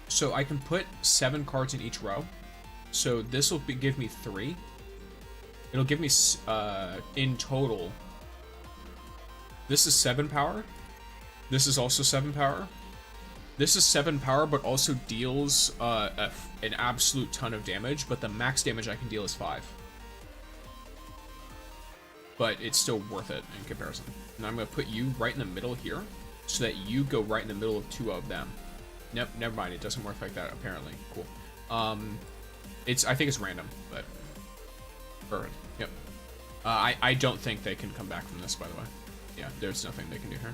So I can put 7 cards in each row. So this will give me 3. It'll give me, in total, this is 7 power. This is also 7 power. This is 7 power, but also deals an absolute ton of damage, but the max damage I can deal is 5. But it's still worth it in comparison. And I'm going to put you right in the middle here, so that you go right in the middle of 2 of them. Nope, never mind. It doesn't work like that, apparently. Cool. I think it's random, but... Perfect. Yep. I don't think they can come back from this, by the way. Yeah, there's nothing they can do here.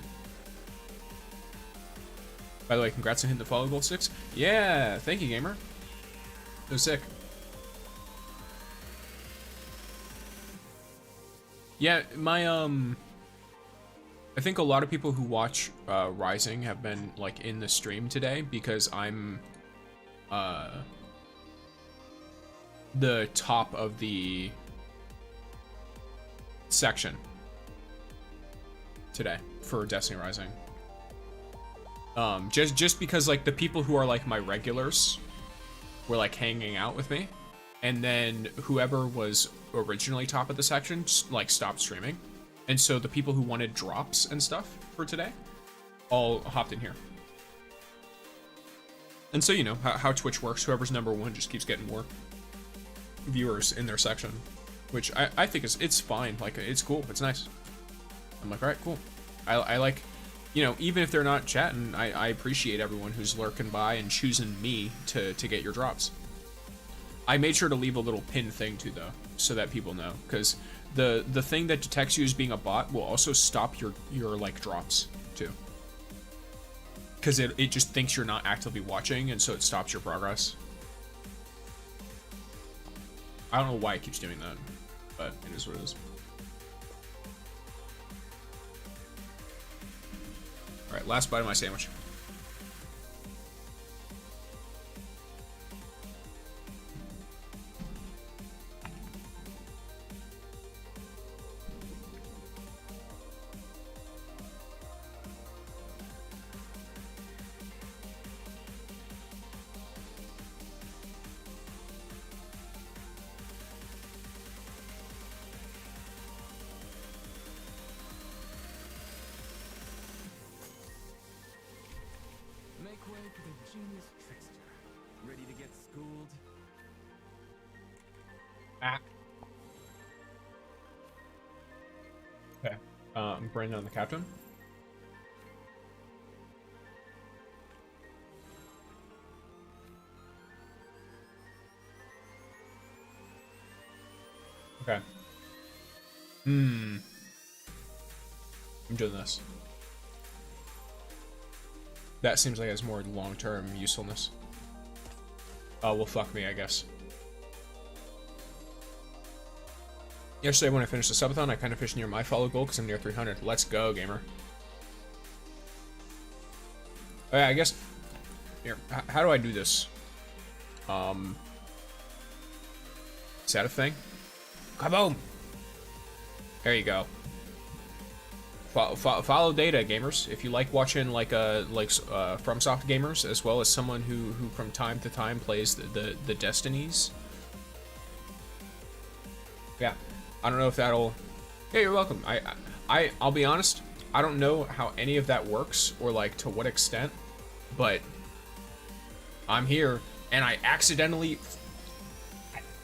By the way, congrats on hitting the follow goal 6. Yeah, thank you, gamer. That was sick. Yeah, my, I think a lot of people who watch Rising have been, like, in the stream today because I'm, the top of the section today for Destiny Rising. Just because, like, the people who are, like, my regulars were, like, hanging out with me, and then whoever was originally top of the section, like, stopped streaming. And so the people who wanted drops and stuff for today all hopped in here. And so, you know, how Twitch works, whoever's #1 just keeps getting more viewers in their section, which I think it's fine. Like, it's cool. It's nice. I'm like, all right, cool. I like, you know, even if they're not chatting, I appreciate everyone who's lurking by and choosing me to get your drops. I made sure to leave a little pin thing too, though, so that people know, because the thing that detects you as being a bot will also stop your like drops too, because it just thinks you're not actively watching, and so it stops your progress. I don't know why it keeps doing that, but it is what it is. All right, last bite of my sandwich. Okay. Brandon on the captain. Okay. I'm doing this. That seems like it has more long-term usefulness. Oh, well, fuck me, I guess. Yesterday when I finished the subathon, I kind of fished near my follow goal because I'm near 300. Let's go, gamer. Oh, yeah, I guess... Here, how do I do this? Is that a thing? Kaboom! There you go. Follow data, gamers. If you like watching like FromSoft gamers, as well as someone who from time to time plays the Destinies. Yeah, I don't know if that'll Hey, you're welcome. I'll be honest, I don't know how any of that works or like to what extent, but I'm here and I accidentally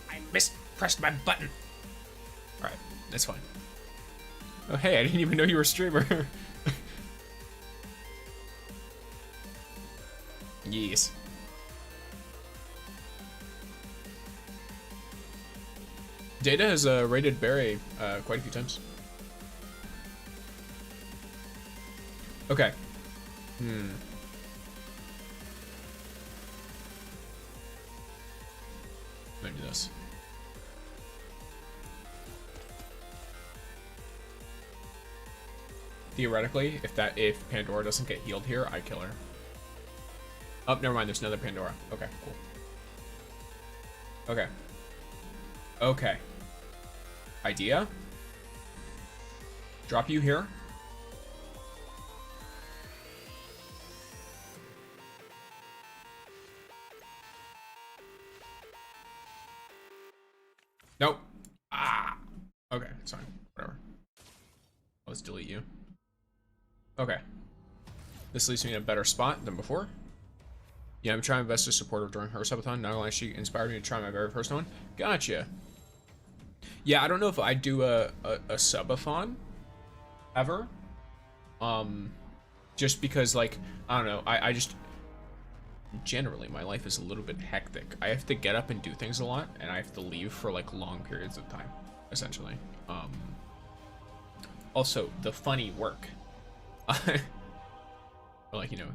I mispressed my button. All right, that's fine. Oh, hey, I didn't even know you were a streamer. Yes. Data has rated Barry quite a few times. Okay. Let me do this. Theoretically, if Pandora doesn't get healed here, I kill her. Oh, never mind. There's another Pandora. Okay, cool. Okay. Okay. Idea. Drop you here. Nope. Ah. Okay, it's fine. Whatever. Let's delete you. Okay. This leaves me in a better spot than before. Yeah, I'm trying my best to support her during her subathon. Not only has she inspired me to try my very first one. Gotcha. Yeah, I don't know if I do a subathon ever. Just because, like, I don't know. I just generally my life is a little bit hectic. I have to get up and do things a lot, and I have to leave for like long periods of time, essentially. Also, the funny work. Or like, you know,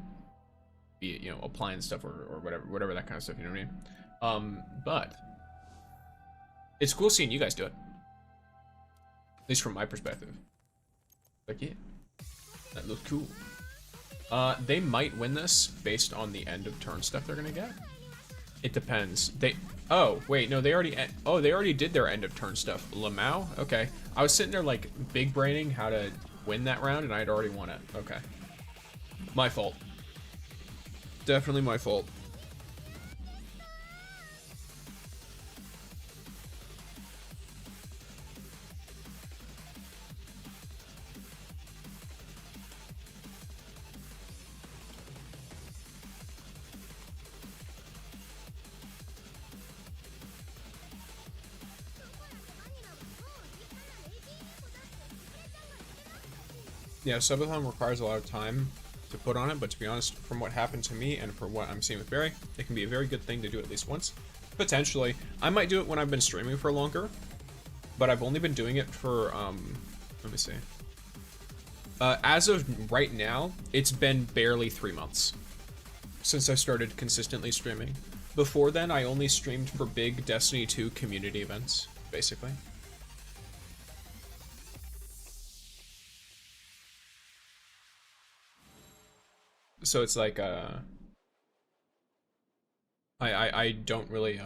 be it, you know, applying stuff or whatever that kind of stuff, you know what I mean? But it's cool seeing you guys do it. At least from my perspective. Like, yeah, that looks cool. They might win this based on the end of turn stuff they're gonna get. It depends. Oh wait, no, they already did their end of turn stuff. Lamau? Okay. I was sitting there like big braining how to win that round and I'd already won it. Okay. My fault. Definitely my fault. Yeah, subathon requires a lot of time to put on it, but to be honest, from what happened to me and from what I'm seeing with Barry, it can be a very good thing to do at least once. Potentially. I might do it when I've been streaming for longer, but I've only been doing it for, let me see. As of right now, it's been barely 3 months since I started consistently streaming. Before then, I only streamed for big Destiny 2 community events, basically. So it's like, I don't really,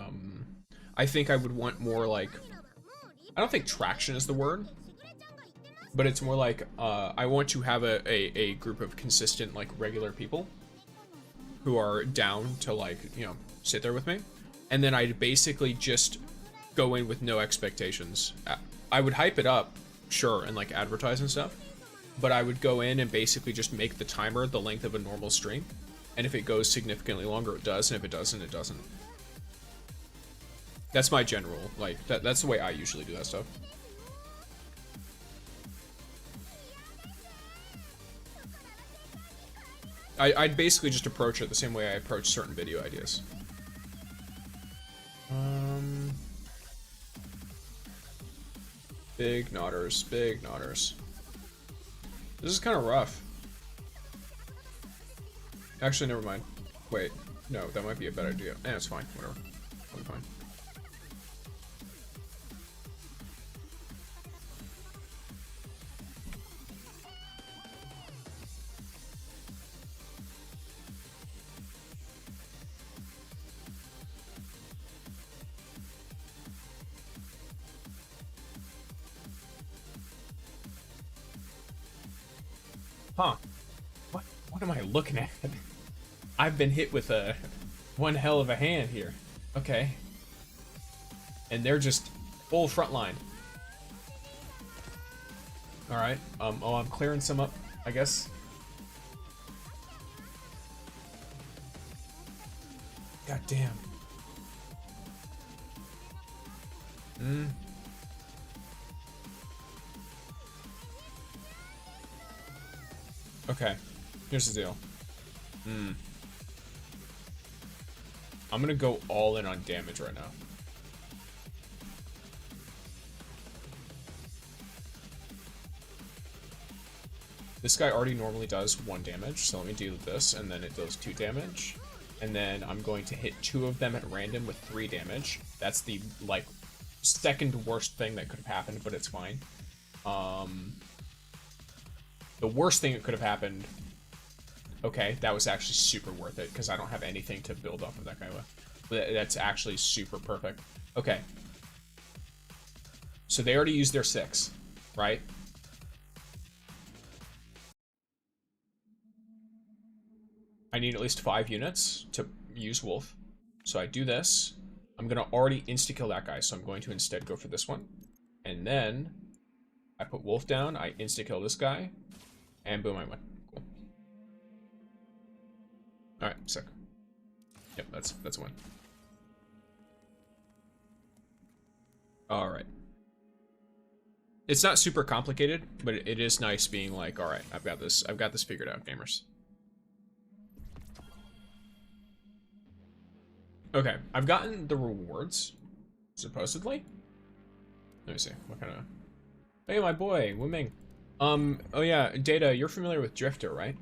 I think I would want more like, I don't think traction is the word, but it's more like, I want to have a group of consistent, like, regular people who are down to, like, you know, sit there with me. And then I'd basically just go in with no expectations. I would hype it up, sure, and, like, advertise and stuff. But I would go in and basically just make the timer the length of a normal stream. And if it goes significantly longer, it does. And if it doesn't, it doesn't. That's my general, like, that's the way I usually do that stuff. I'd basically just approach it the same way I approach certain video ideas. Big nodders, big nodders. This is kind of rough. Actually, never mind. Wait, no, that might be a bad idea. Eh, it's fine, whatever. I'll be fine. Huh. What am I looking at? I've been hit with one hell of a hand here. Okay. And they're just full front line. Alright, oh, I'm clearing some up, I guess. God damn. Okay, here's the deal. I'm gonna go all in on damage right now. This guy already normally does 1 damage, so let me do this, and then it does 2 damage. And then I'm going to hit 2 of them at random with 3 damage. That's the, like, second worst thing that could have happened, but it's fine. The worst thing that could have happened... Okay, that was actually super worth it, because I don't have anything to build off of that guy with. That's actually super perfect. Okay. So they already used their 6, right? I need at least 5 units to use Wolf. So I do this. I'm going to already insta-kill that guy, so I'm going to instead go for this one. And then I put Wolf down, I insta-kill this guy, and boom, I win. Cool. Alright, sick. Yep, that's a win. Alright. It's not super complicated, but it is nice being like, alright, I've got this figured out, gamers. Okay, I've gotten the rewards, supposedly. Let me see, what kind of... Hey, my boy, Wuming. Oh yeah, Data, you're familiar with Drifter, right?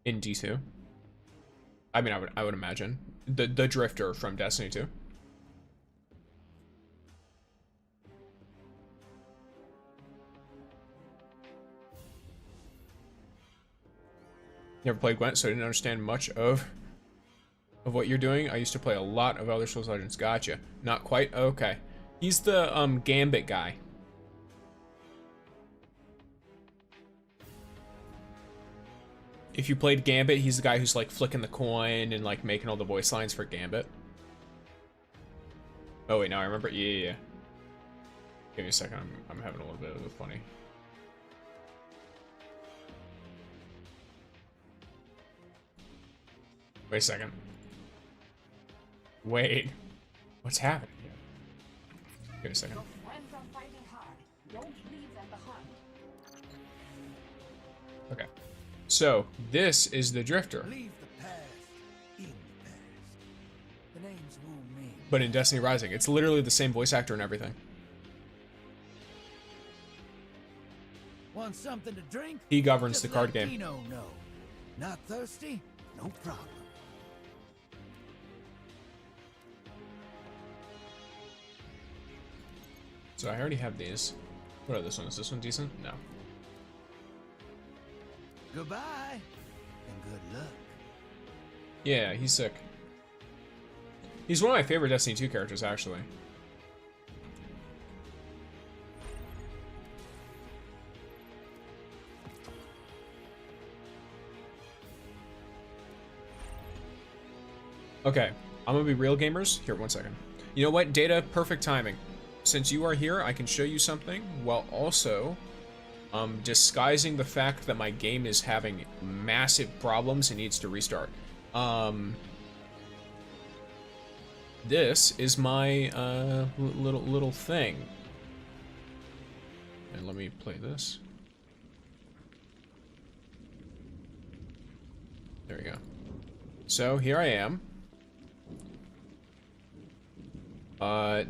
In D2? I mean, I would imagine. The Drifter from Destiny 2. Never played Gwent, so I didn't understand much of what you're doing. I used to play a lot of Elder Scrolls Legends. Gotcha. Not quite? Okay. He's the Gambit guy. If you played Gambit, he's the guy who's like flicking the coin and like making all the voice lines for Gambit. Oh wait, now I remember. Yeah. Give me a second. I'm having a little bit of a funny. Wait a second. Wait. What's happening here? Give me a second. Okay. So, this is the Drifter. Leave the past in the past. The name's Wu Ming. But in Destiny Rising, it's literally the same voice actor and everything. Want something to drink? He governs Just the card let game. Dino know. Not thirsty? No problem. So I already have these. What about this one? Is this one decent? No. Goodbye and good luck. Yeah, he's sick. He's one of my favorite Destiny 2 characters, actually. Okay, I'm gonna be real, gamers. Here, 1 second. You know what? Data, perfect timing. Since you are here, I can show you something while also disguising the fact that my game is having massive problems and needs to restart. This is my little thing. And let me play this. There we go. So here I am.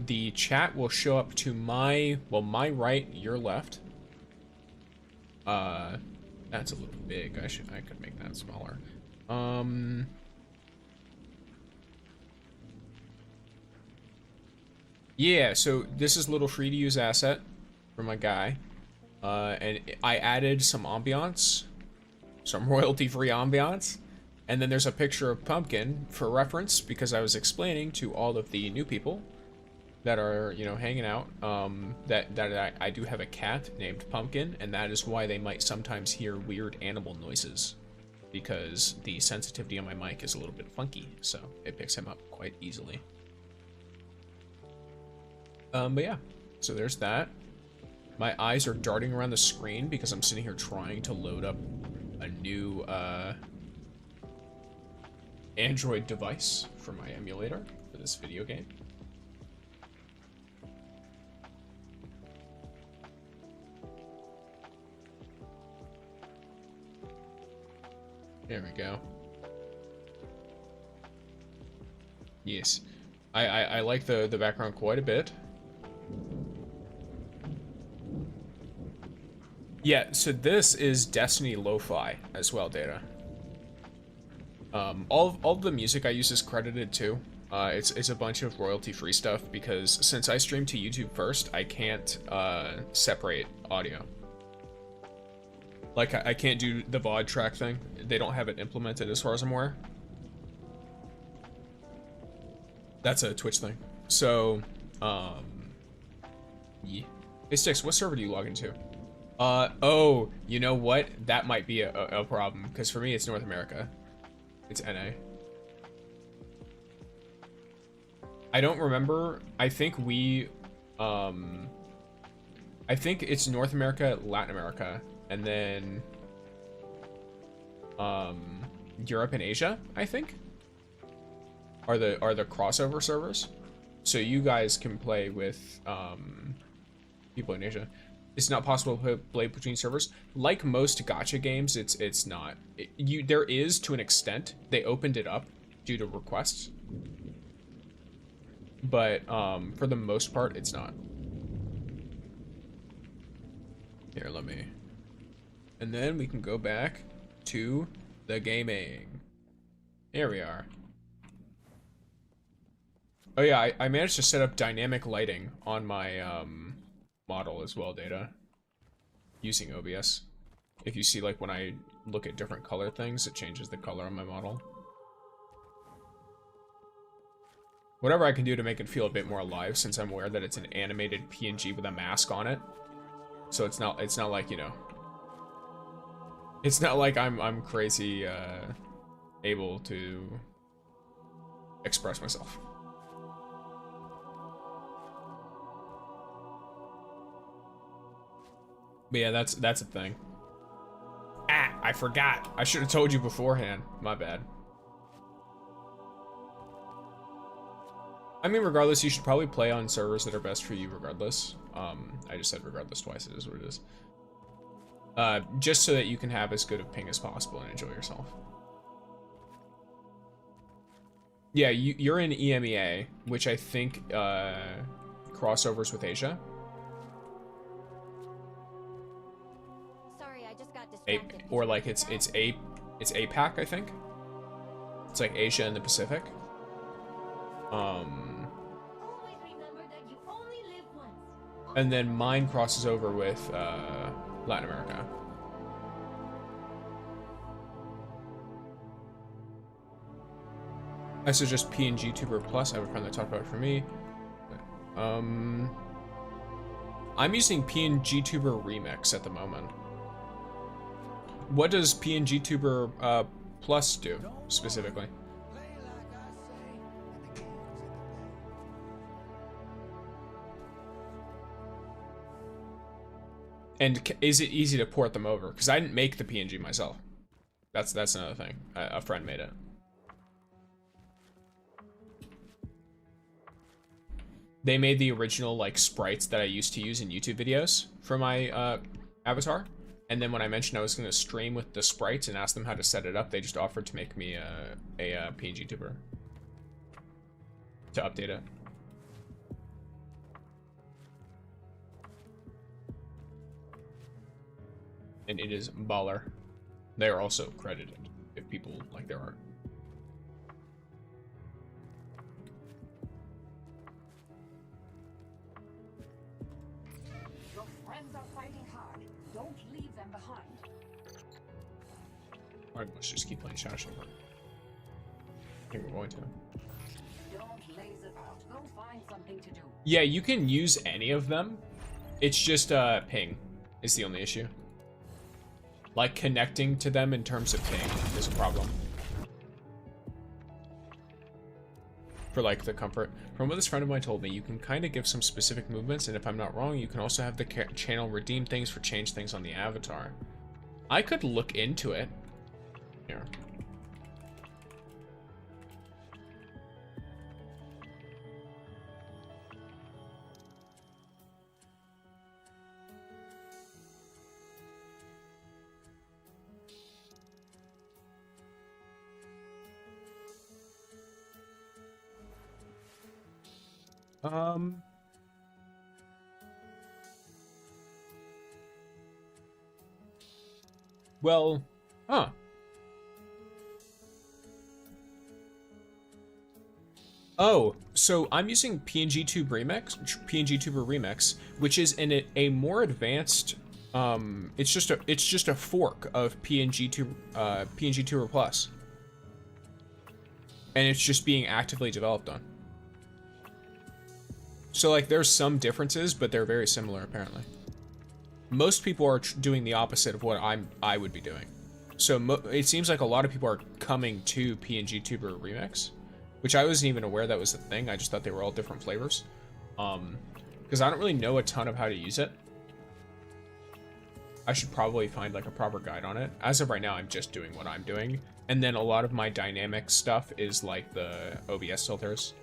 The chat will show up to my right, your left. That's a little big. I could make that smaller. Yeah, so this is a little free to use asset for my guy. And I added some ambiance, some royalty free ambiance. And then there's a picture of Pumpkin for reference because I was explaining to all of the new people that are, you know, hanging out, that I do have a cat named Pumpkin, and that is why they might sometimes hear weird animal noises. because the sensitivity on my mic is a little bit funky, so it picks him up quite easily. But yeah, so there's that. My eyes are darting around the screen because I'm sitting here trying to load up a new Android device for my emulator for this video game. There we go. Yes, I like the background quite a bit. Yeah, so this is Destiny Lo-Fi as well, Data. All of the music I use is credited too. It's a bunch of royalty-free stuff because since I stream to YouTube first, I can't separate audio. Like, I can't do the VOD track thing. They don't have it implemented as far as I'm aware. That's a Twitch thing. So, yeah. Hey, Sticks, what server do you log into? Oh, you know what? That might be a problem, because for me, it's North America. It's NA. I don't remember. I think we, I think it's North America, Latin America, and then, Europe and Asia, I think, are the crossover servers. So you guys can play with, people in Asia. It's not possible to play between servers. Like most gacha games, it's not. There is to an extent. They opened it up due to requests, but for the most part, it's not. Here, let me. And then we can go back to the gaming. Here we are. Oh yeah, I managed to set up dynamic lighting on my model as well, Data, using OBS. If you see, like, when I look at different color things, it changes the color on my model. Whatever I can do to make it feel a bit more alive, since I'm aware that it's an animated PNG with a mask on it. So it's not like, you know, it's not like I'm crazy able to express myself. But yeah, that's a thing. Ah, I forgot. I should have told you beforehand. My bad. I mean, regardless, you should probably play on servers that are best for you regardless. I just said regardless twice. It is what it is. Just so that you can have as good of ping as possible and enjoy yourself. Yeah, you're in EMEA, which I think crossovers with Asia. Or like it's APAC, I think. It's like Asia and the Pacific. And then mine crosses over with Latin America. I suggest PNG Tuber Plus. I have a friend that talked about it for me. I'm using PNG Tuber Remix at the moment. What does PNG Tuber Plus do specifically? And is it easy to port them over? Because I didn't make the PNG myself. That's another thing. A friend made it. They made the original like sprites that I used to use in YouTube videos for my avatar. And then when I mentioned I was going to stream with the sprites and ask them how to set it up, they just offered to make me a PNG tuber to update it. And it is baller. They are also credited if people like their art. Your friends are fighting hard. Don't leave them behind. Alright, let's just keep playing Shadow Shimmer. I think we're going to. Don't laze about. Go find something to do. Yeah, you can use any of them. It's just ping is the only issue. like connecting to them in terms of ping is a problem. For like the comfort. From what this friend of mine told me, you can kind of give some specific movements, and if I'm not wrong, you can also have the channel redeem things for change things on the avatar. I could look into it. Here. Well, huh. Oh, so I'm using PNG Tuber Remix, which is in a more advanced. It's just a fork of PNG Tuber Plus, and it's just being actively developed on. So like, there's some differences, but they're very similar apparently. Most people are doing the opposite of what I would be doing. So it seems like a lot of people are coming to PNG Tuber Remix, which I wasn't even aware that was a thing. I just thought they were all different flavors. Because I don't really know a ton of how to use it. I should probably find like a proper guide on it. As of right now, I'm just doing what I'm doing. And then a lot of my dynamic stuff is like the OBS filters.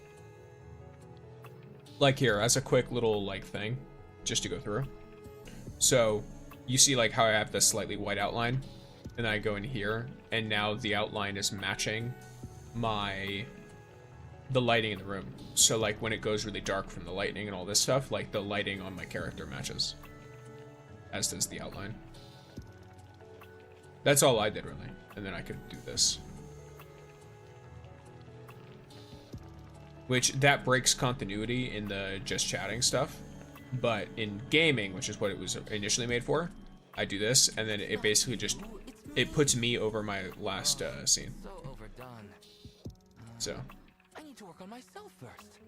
Like here, as a quick little like thing, just to go through. So you see like how I have this slightly white outline, and then I go in here, and now the outline is matching the lighting in the room. So like when it goes really dark from the lightning and all this stuff, like the lighting on my character matches, as does the outline. That's all I did really, and then I could do this. Which that breaks continuity in the just chatting stuff. But in gaming, which is what it was initially made for, I do this, and then it basically just, it puts me over my last scene. So overdone. So. I need to work on myself first.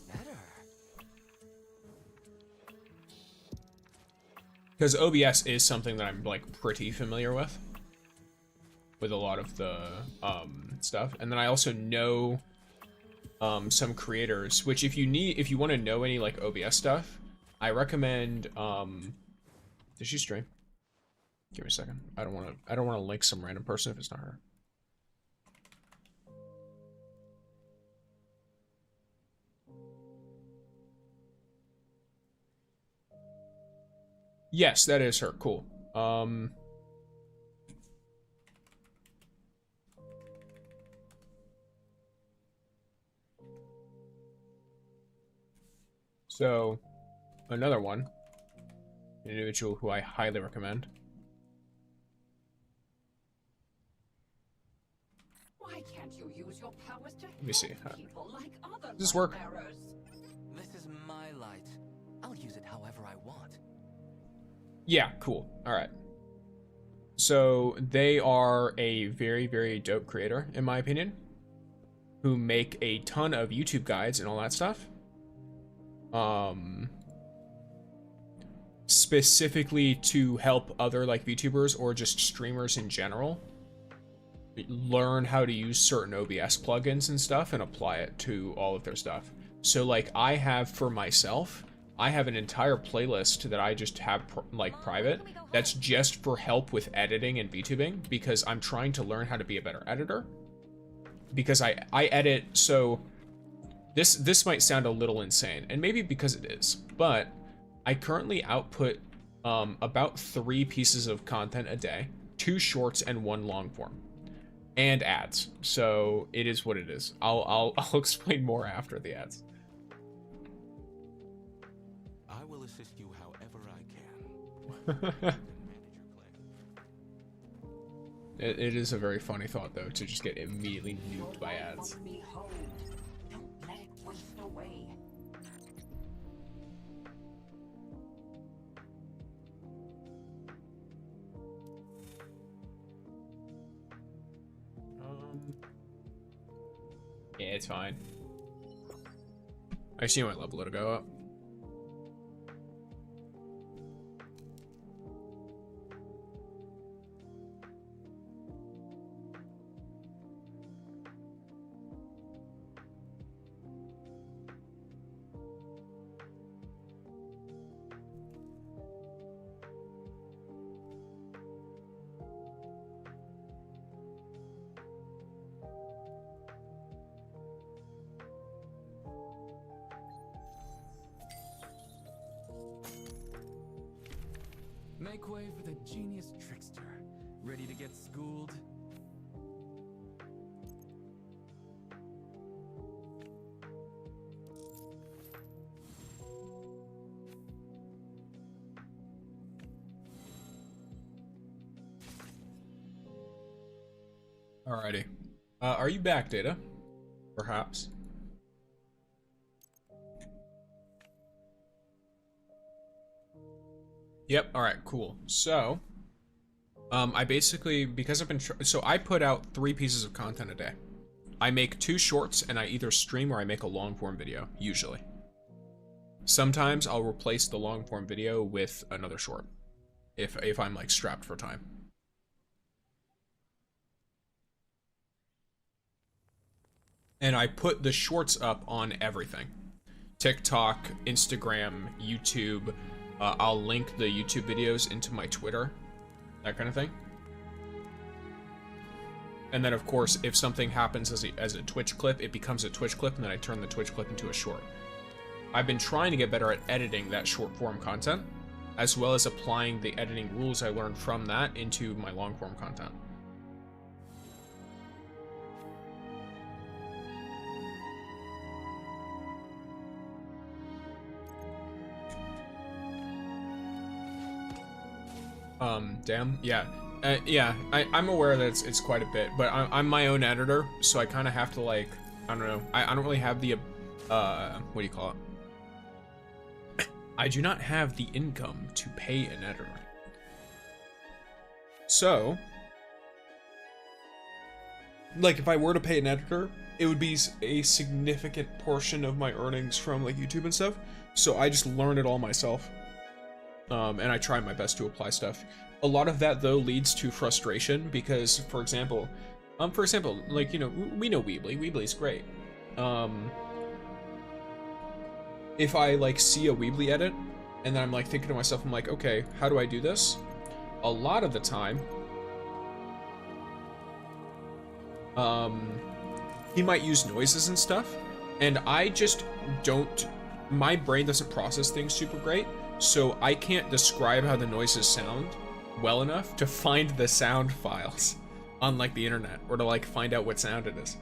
Better. Because OBS is something that I'm like pretty familiar with a lot of the stuff, and then I also know some creators. Which if you want to know any like OBS stuff, I recommend. Did she stream? Give me a second. I don't want to link some random person if it's not her. Yes, that is her. Cool. So, another one, an individual who I highly recommend. Why can't you use your powers to Let me see. people like other Does this work? bearers? This is my light. I'll use it however I want. Yeah, cool. All right. So they are a very, very dope creator, in my opinion, who make a ton of YouTube guides and all that stuff. Specifically to help other like VTubers or just streamers in general learn how to use certain OBS plugins and stuff and apply it to all of their stuff. So like I have for myself, I have an entire playlist that I just have like private that's just for help with editing and VTubing, because I'm trying to learn how to be a better editor. Because I edit, so this might sound a little insane, and maybe because it is, but I currently output about 3 pieces of content a day, 2 shorts and 1 long form, and ads. So it is what it is. I'll explain more after the ads. I will assist you however I can. It is a very funny thought though to just get immediately nuked by ads. Don't let it waste away. Yeah, it's fine. I see my level to go up. Make way for the genius trickster. Ready to get schooled? Alrighty. Are you back, Data? Perhaps. Yep, alright, cool. So, I basically, because I've been, so I put out 3 pieces of content a day. I make 2 shorts, and I either stream or I make a long-form video, usually. Sometimes I'll replace the long-form video with another short, if I'm, like, strapped for time. And I put the shorts up on everything. TikTok, Instagram, YouTube. I'll link the YouTube videos into my Twitter. That kind of thing. And then, of course, if something happens as a Twitch clip, it becomes a Twitch clip, and then I turn the Twitch clip into a short. I've been trying to get better at editing that short-form content, as well as applying the editing rules I learned from that into my long-form content. Damn, yeah. Yeah, I'm aware that it's quite a bit, but I'm my own editor, so I kind of have to, like, I don't know, I don't really have the, what do you call it? I do not have the income to pay an editor. So, like, if I were to pay an editor, it would be a significant portion of my earnings from, like, YouTube and stuff, so I just learn it all myself. And I try my best to apply stuff. A lot of that, though, leads to frustration because, for example, like, you know, we know Weebly. Weebly's great. If I, like, see a Weebly edit, and then I'm, like, thinking to myself, I'm like, okay, how do I do this? A lot of the time, he might use noises and stuff, and I just don't, my brain doesn't process things super great. So I can't describe how the noises sound well enough to find the sound files on, like, the internet, or to, like, find out what sound it is.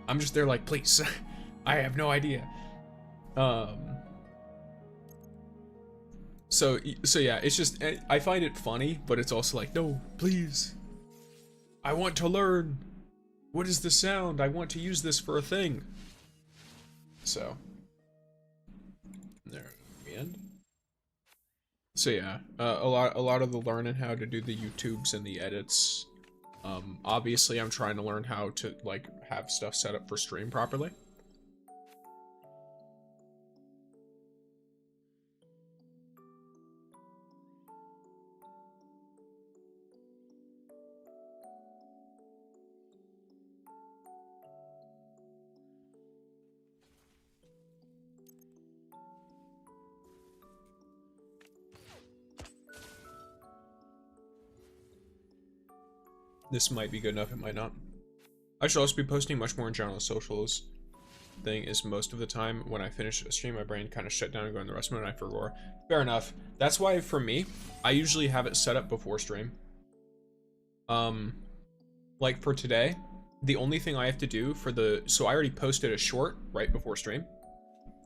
I'm just there like, please, I have no idea. So yeah, it's just, I find it funny, but it's also like, no, please, I want to learn. What is the sound? I want to use this for a thing. So there we end. So yeah, a lot of the learning how to do the YouTubes and the edits. Obviously I'm trying to learn how to, like, have stuff set up for stream properly. This might be good enough, it might not. I should also be posting much more in general socials. Thing is, most of the time when I finish a stream, my brain kind of shut down and go in the rest of the night for roar. Fair enough. That's why, for me, I usually have it set up before stream. Like for today, the only thing I have to do for the, so I already posted a short right before stream.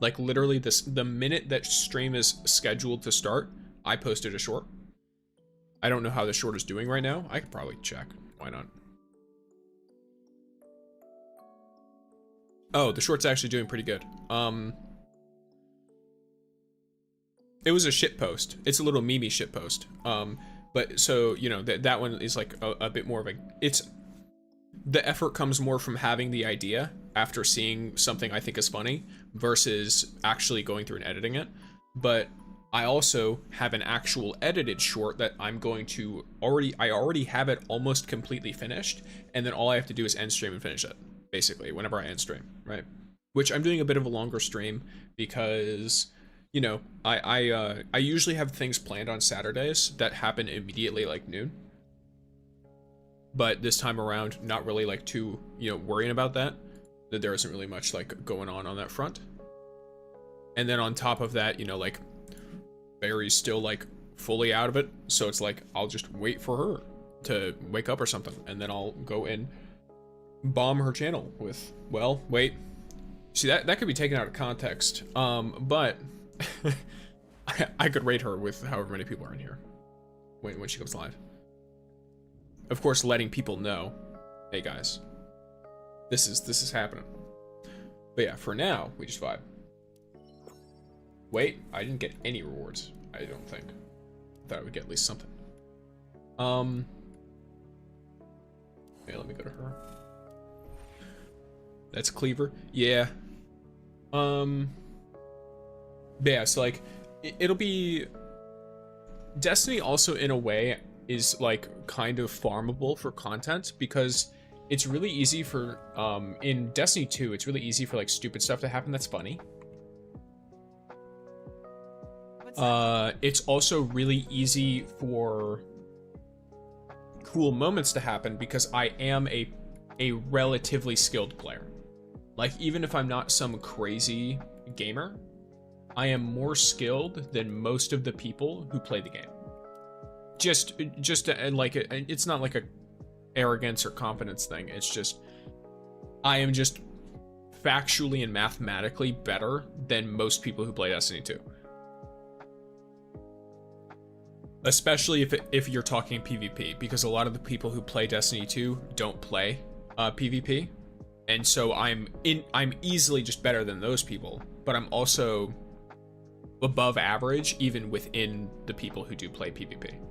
Like literally the minute that stream is scheduled to start, I posted a short. I don't know how the short is doing right now. I could probably check. Why not? Oh, the short's actually doing pretty good. It was a shit post. It's a little meme shit post. But so, you know, that one is like a bit more of a, the effort comes more from having the idea after seeing something I think is funny versus actually going through and editing it. But I also have an actual edited short that I'm going to I already have it almost completely finished, and then all I have to do is end stream and finish it, basically, whenever I end stream, right? Which I'm doing a bit of a longer stream because, you know, I usually have things planned on Saturdays that happen immediately, like noon. But this time around, not really like too, you know, worrying about that there isn't really much like going on that front. And then on top of that, you know, like Barry's still like fully out of it, so it's like I'll just wait for her to wake up or something, and then I'll go and bomb her channel with, well, wait. See, that could be taken out of context, but I could rate her with however many people are in here when she goes live. Of course, letting people know, hey guys, this is happening. But yeah, for now, we just vibe. Wait, I didn't get any rewards, I don't think. I thought I would get at least something. Okay, let me go to her. That's Cleaver. Yeah. Yeah, so like, it'll be... Destiny also, in a way, is like kind of farmable for content, because it's really easy for, in Destiny 2, it's really easy for like stupid stuff to happen that's funny. It's also really easy for cool moments to happen because I am a relatively skilled player. Like, even if I'm not some crazy gamer, I am more skilled than most of the people who play the game. Just like, it's not like a arrogance or confidence thing. It's just, I am just factually and mathematically better than most people who play Destiny 2. Especially if you're talking PvP, because a lot of the people who play Destiny 2 don't play PvP. And so I'm easily just better than those people, but I'm also above average even within the people who do play PvP.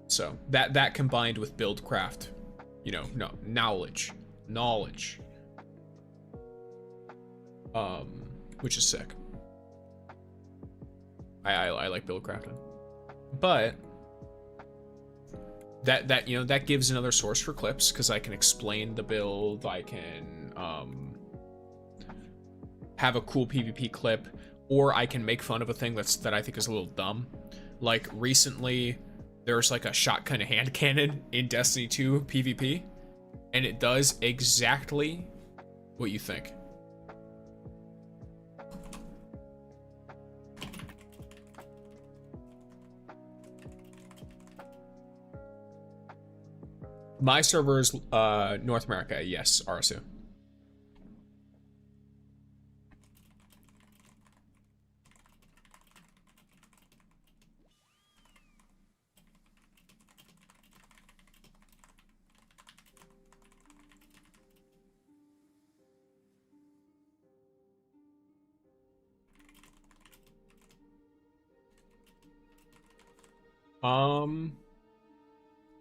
So that combined with buildcraft, you know, knowledge, which is sick. I like buildcrafting, but that you know, that gives another source for clips, because I can explain the build, I can have a cool PvP clip, or I can make fun of a thing that I think is a little dumb. Like recently, there's like a shotgun hand cannon in Destiny 2 PvP, and it does exactly what you think. My server is North America, yes, RSU.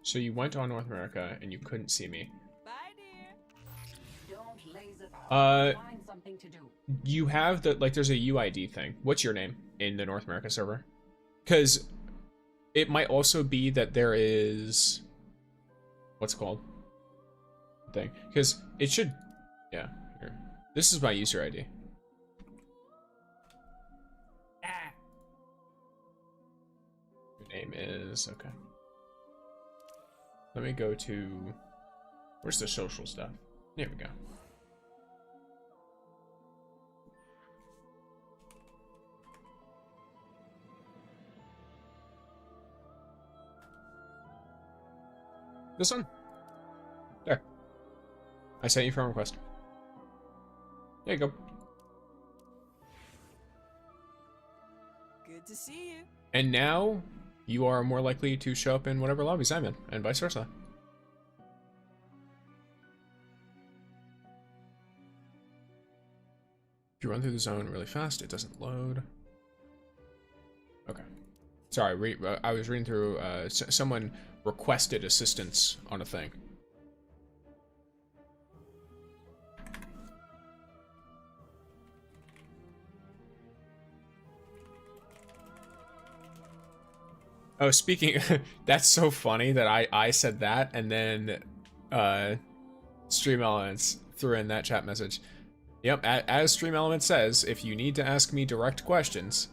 So you went on North America and you couldn't see me. Bye, dear. Don't laser find something to do. You have the, like, there's a UID thing. What's your name in the North America server? Because it might also be that there is, what's it called? Thing. Because it should, yeah, here. This is my user ID. Your name is, okay. Let me go to, where's the social stuff? There we go. This one? There. I sent you a friend request. There you go. Good to see you. And now, you are more likely to show up in whatever lobbies I'm in, and vice versa. If you run through the zone really fast, it doesn't load. Okay. Sorry, I was reading through, someone requested assistance on a thing. Oh, speaking, that's so funny that I said that, and then Stream Elements threw in that chat message. Yep, as Stream Elements says, if you need to ask me direct questions,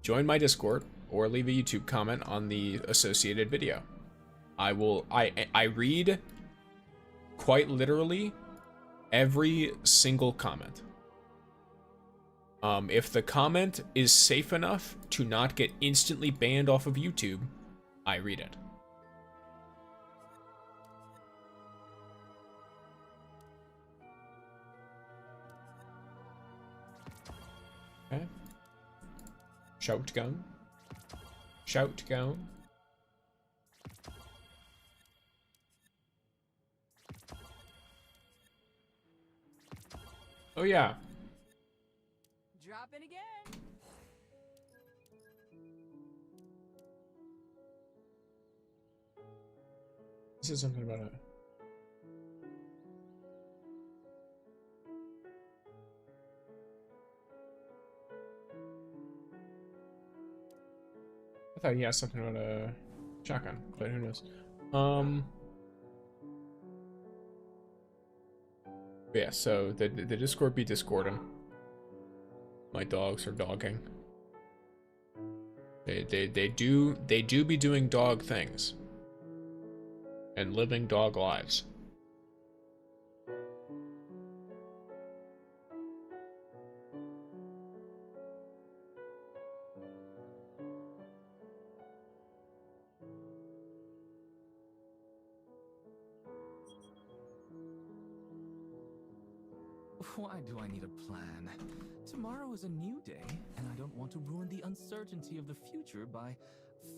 join my Discord or leave a YouTube comment on the associated video. I read quite literally every single comment. If the comment is safe enough to not get instantly banned off of YouTube, I read it. Okay. Shotgun. Shotgun. Oh yeah. Drop it again. This is something about it. I thought he asked something about a shotgun, but who knows? Yeah, so the Discord be Discording. My dogs are dogging. They do be doing dog things. And living dog lives. Why do I need a plan? Tomorrow is a new day, and I don't want to ruin the uncertainty of the future by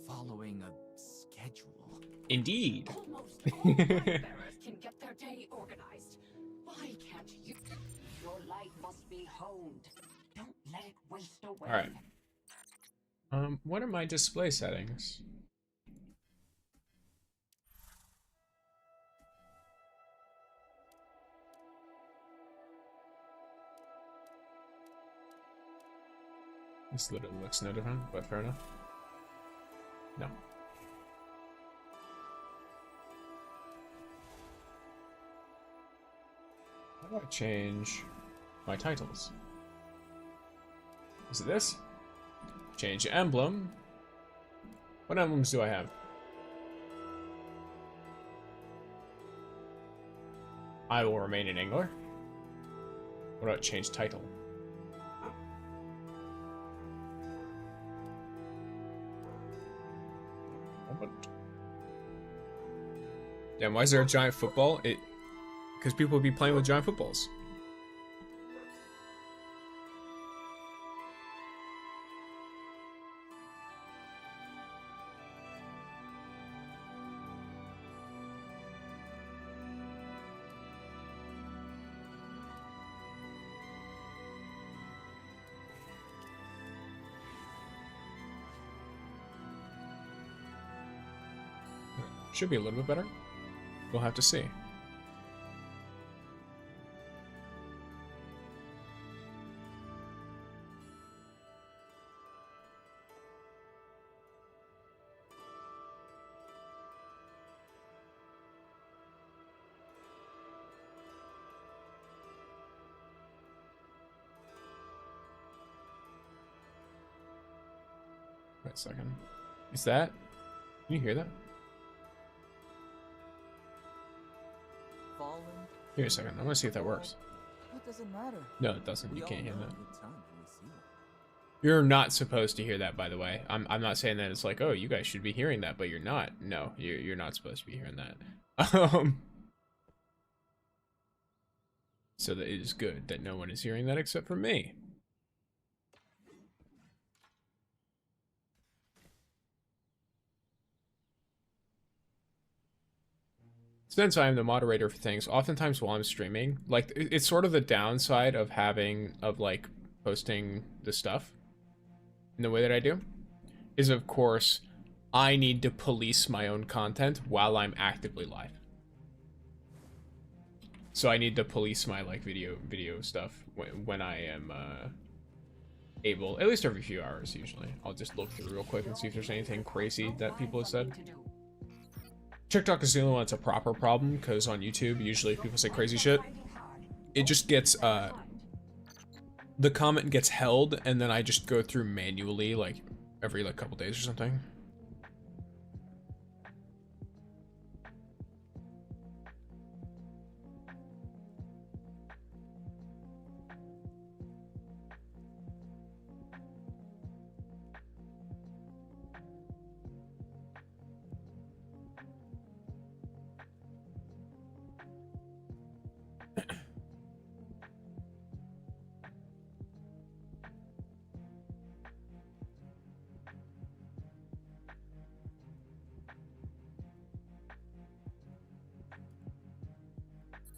following a schedule. Indeed. Almost all bearers can get their day organized. Why can't you? Your light must be honed. Don't let it waste away. All right. What are my display settings? This literally looks no different, but fair enough. No. How do I change my titles? Is it this? Change emblem. What emblems do I have? I will remain an angler. What about change title? Damn, why is there a giant football? Because people would be playing with giant footballs. Should be a little bit better. We'll have to see. Wait a second. Is that? Can you hear that? Here a second. I want to see if that works. What does it matter? No, it doesn't. You can't hear that. Good time when we see it. You're not supposed to hear that, by the way. I'm not saying that it's like, oh, you guys should be hearing that, but you're not. No, you're not supposed to be hearing that. So that it is good that no one is hearing that except for me. Since I'm the moderator for things, oftentimes while I'm streaming, like, it's sort of the downside of like, posting the stuff in the way that I do, is of course, I need to police my own content while I'm actively live. So I need to police my, like, video stuff when I am, able, at least every few hours, usually. I'll just look through real quick and see if there's anything crazy that people have said. TikTok is the only one that's a proper problem, because on YouTube, usually if people say crazy shit, it just gets, the comment gets held, and then I just go through manually, like, every, like, couple days or something.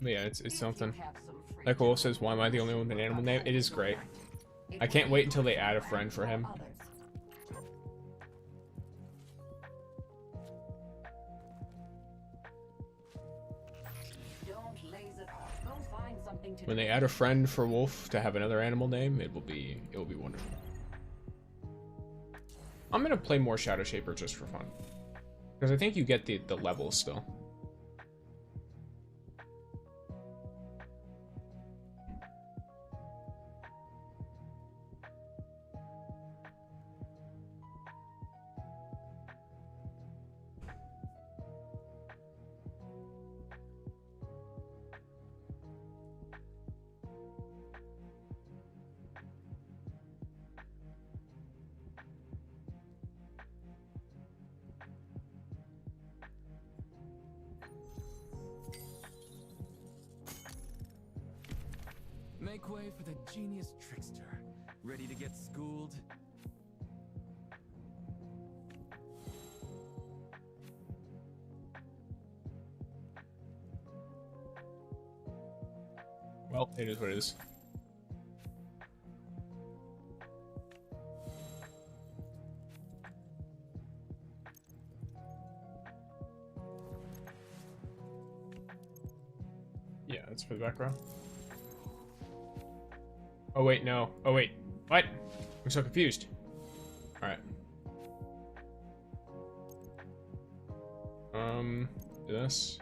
But yeah, it's something. Like Wolf says, why am I the only one with an animal name? It is great. I can't wait until they add a friend for him. When they add a friend for Wolf to have another animal name, it will be wonderful. I'm gonna play more Shadow Shaper just for fun, because I think you get the levels still. Make way for the genius trickster. Ready to get schooled? Well, it is what it is. Yeah, that's for the background. Oh wait, no. Oh wait, what? I'm so confused. All right. Do this.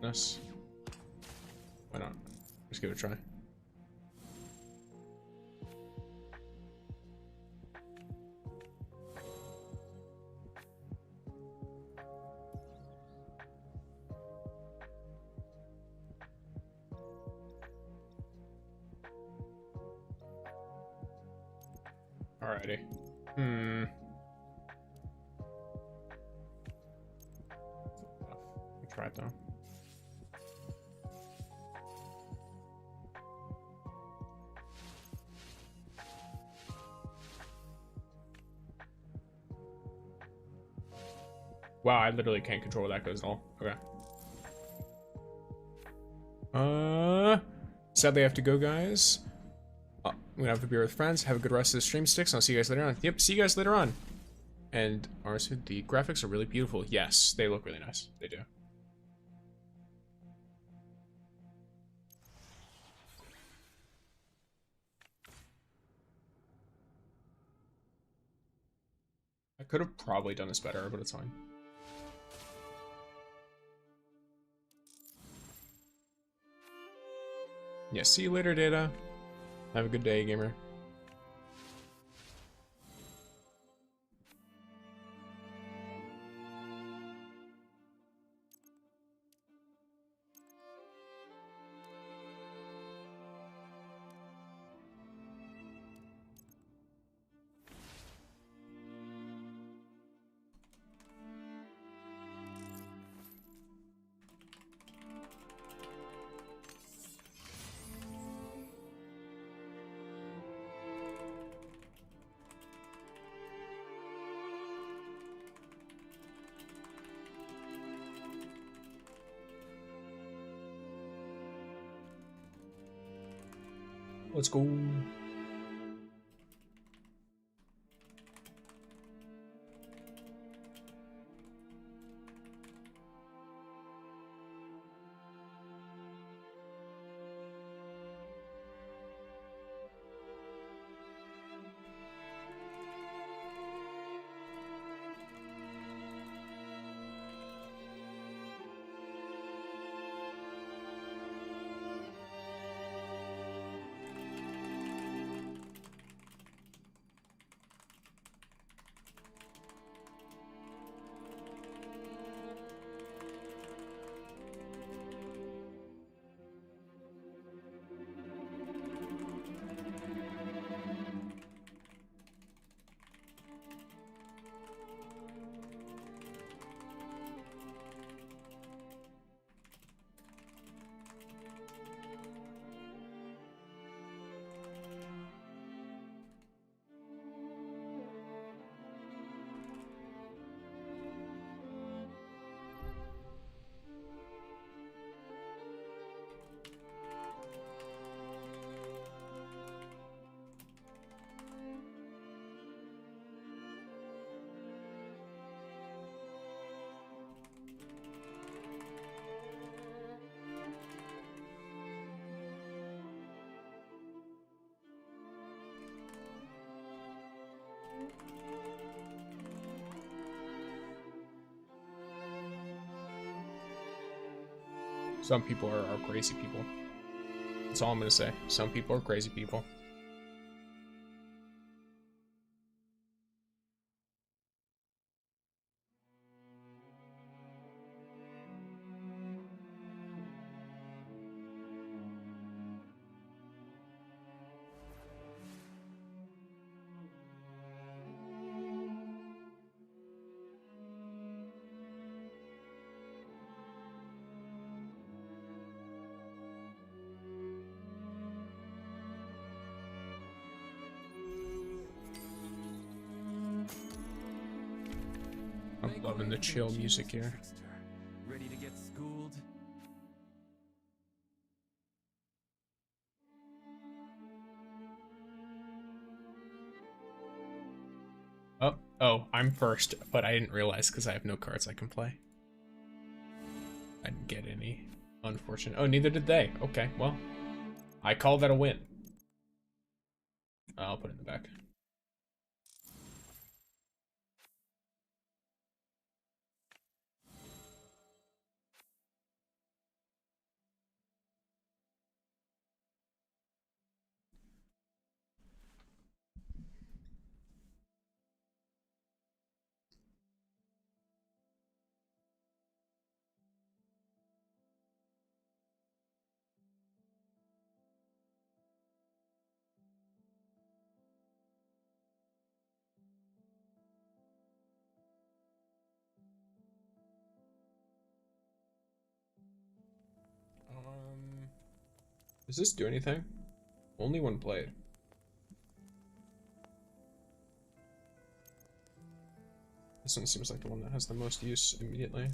This. Why not? Let's give it a try. Alrighty. I'll try it though. Wow, I literally can't control where that goes at all. Okay. Sadly I have to go, guys. I'm gonna have a beer with friends. Have a good rest of the stream, Sticks. I'll see you guys later on. Yep, see you guys later on. And honestly, the graphics are really beautiful. Yes, they look really nice. They do. I could have probably done this better, but it's fine. Yeah, see you later, Data. Have a good day, gamer. Let's go. Some people are crazy people. That's all I'm gonna say. Some people are crazy people. I'm loving the chill music here. Ready to get schooled? Oh, I'm first, but I didn't realize because I have no cards I can play. I didn't get any. Unfortunate. Oh, neither did they. Okay, well, I call that a win. I'll put it in the back. Does this do anything? Only one played. This one seems like the one that has the most use immediately.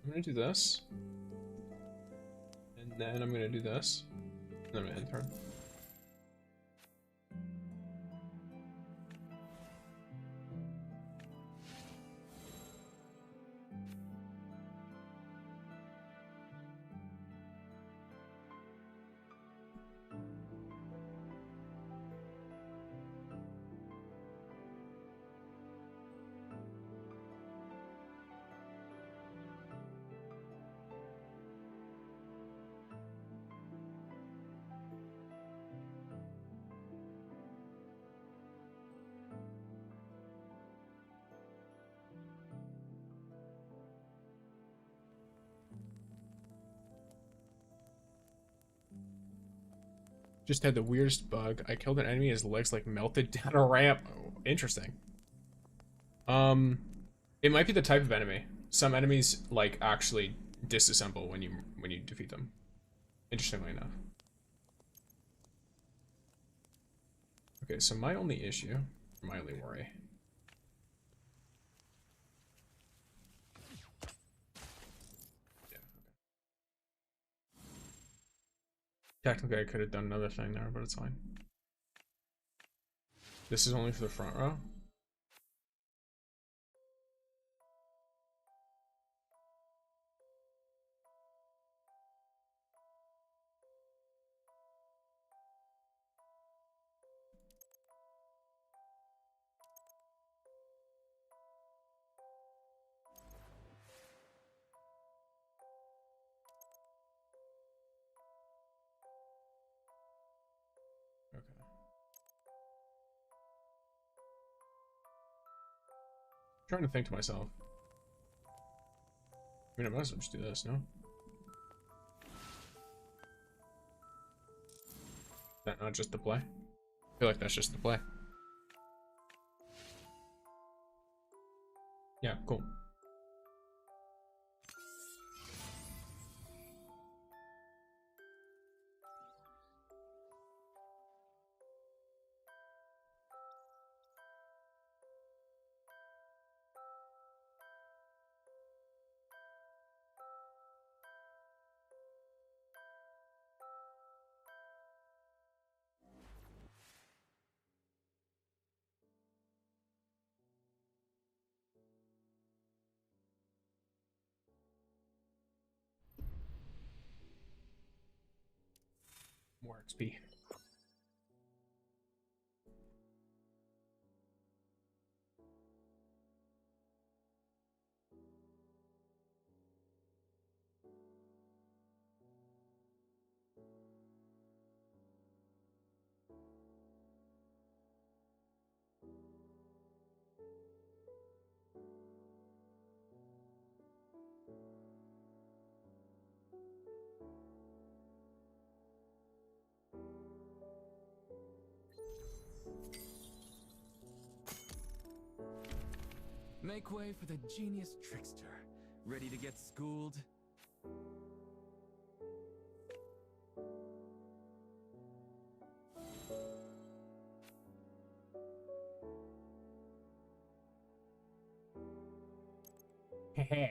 I'm gonna do this, and then I'm gonna do this, and then I'm gonna end turn. Just had the weirdest bug. I killed an enemy, his legs like melted down a ramp. Oh, interesting. It might be the type of enemy. Some enemies like actually disassemble when you defeat them. Interestingly enough. Okay, so my only issue, my only worry. Yeah, okay. Technically I could have done another thing there, but it's fine. This is only for the front row. Trying to think to myself. I mean, I might as well just do this, no? Is that not just the play? I feel like that's just the play. Yeah, cool. More XP. Make way for the genius trickster. Ready to get schooled? Heh.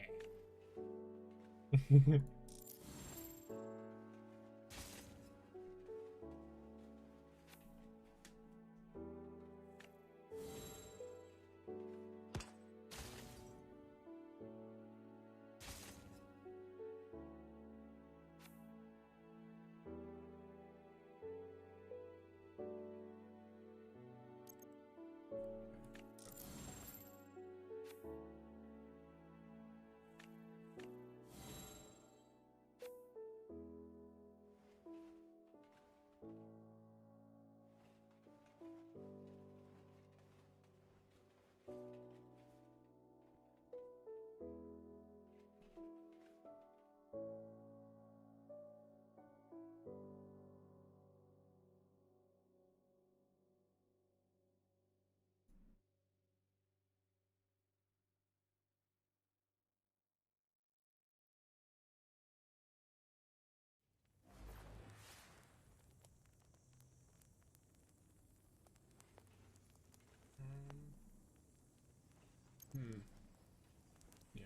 Yeah.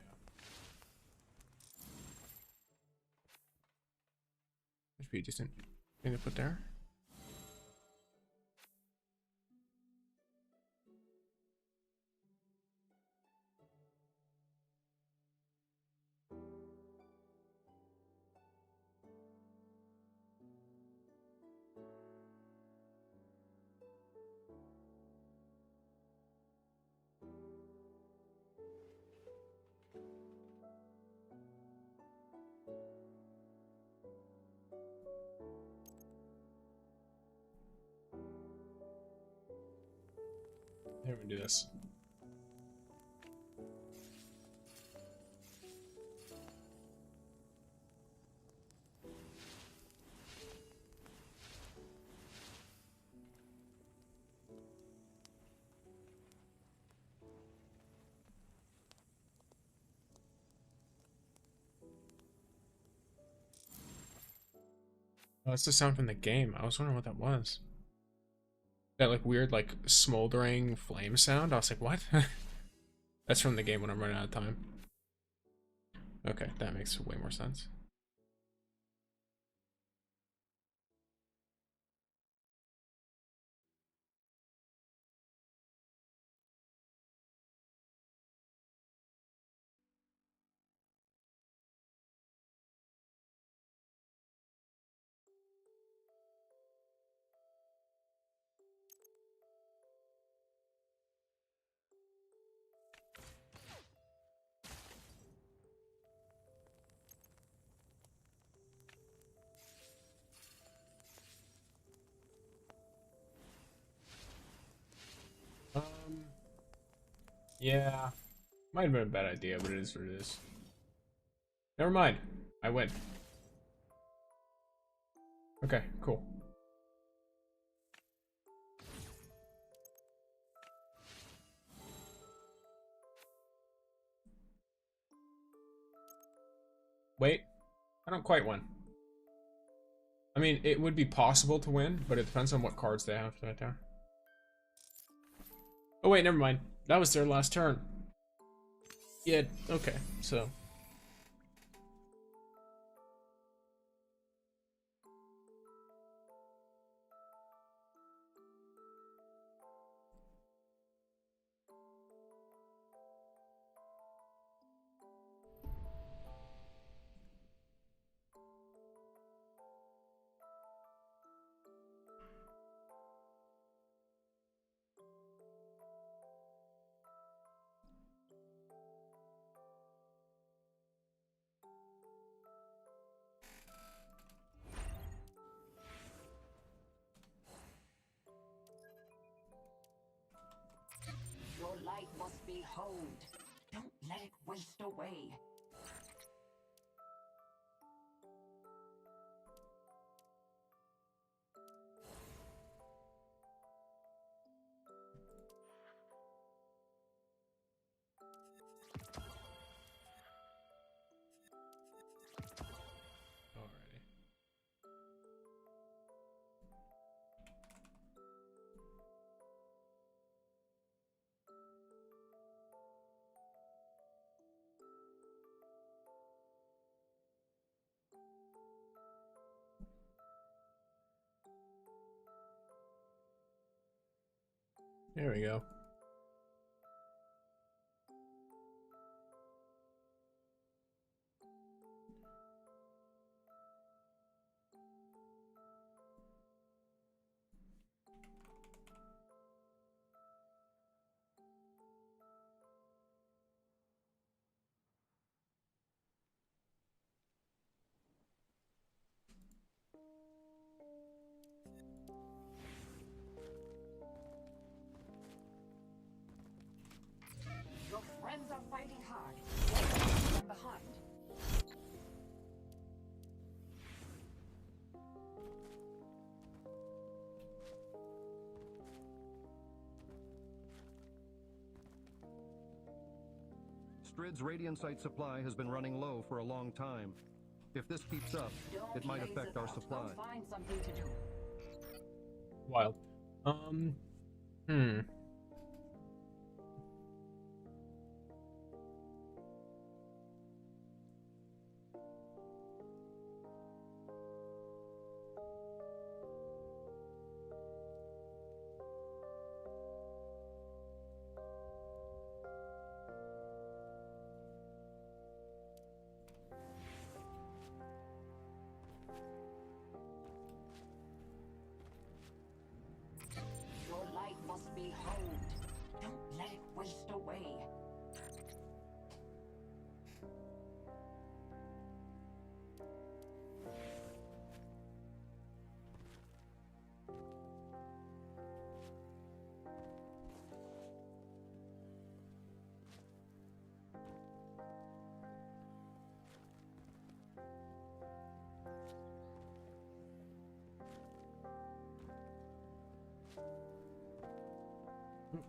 That should be a decent thing to put there. Here we do this. Oh, that's the sound from the game. I was wondering what that was. That like weird like smoldering flame sound. I was like, what? That's from the game when I'm running out of time. Okay, that makes way more sense. Yeah. Might have been a bad idea, but it is what it is. Never mind. I win. Okay, cool. Wait, I don't quite win. I mean, it would be possible to win, but it depends on what cards they have right there. Oh wait, never mind. That was their last turn. Yeah, okay, so... Your light must be honed. Don't let it waste away. Alrighty. There we go. Your friends are fighting hard. Don't leave them behind. Strid's radiant site supply has been running low for a long time. If this keeps up, it might affect our supply. Go find something to do. Wild. Hmm. Your light must be honed. Don't let it waste away.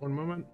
One moment.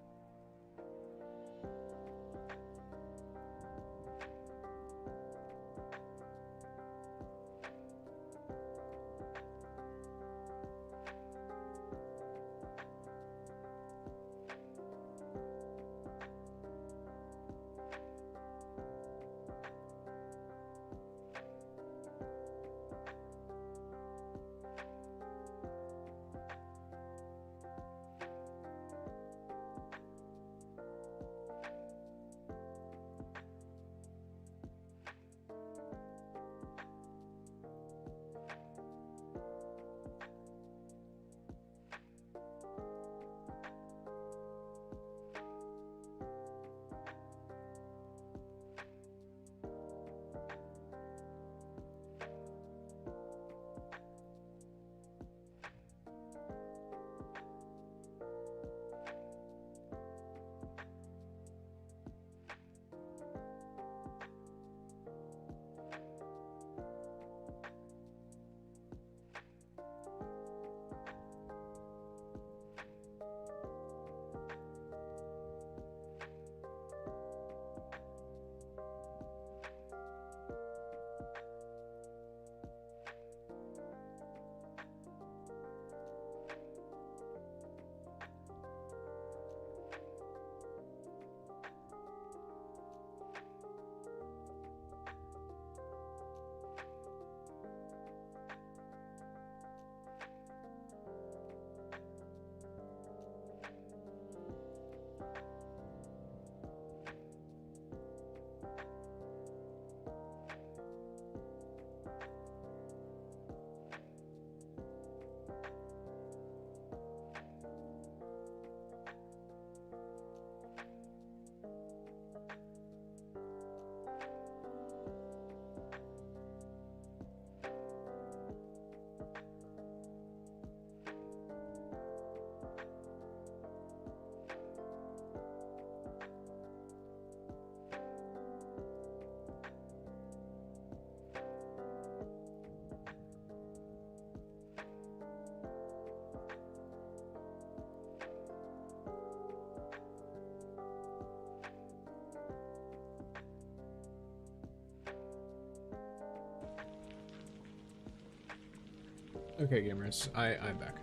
Okay, gamers, I'm back.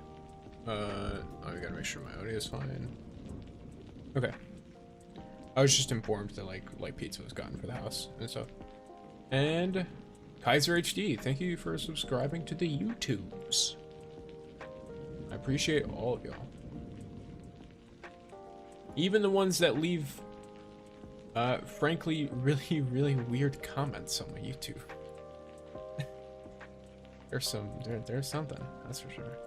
I gotta make sure my audio is fine. Okay. I was just informed that like pizza was gotten for the house and stuff. And Kaiser HD, thank you for subscribing to the YouTubes. I appreciate all of y'all. Even the ones that leave, frankly, really weird comments on my YouTube. There's something, that's for sure.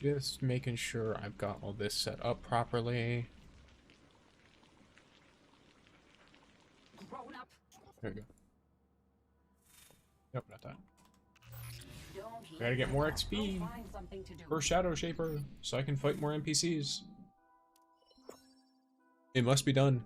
Just making sure I've got all this set up properly. Grown up. There we go. Nope, not that. I gotta get more XP for Shadow Shaper so I can fight more NPCs. It must be done.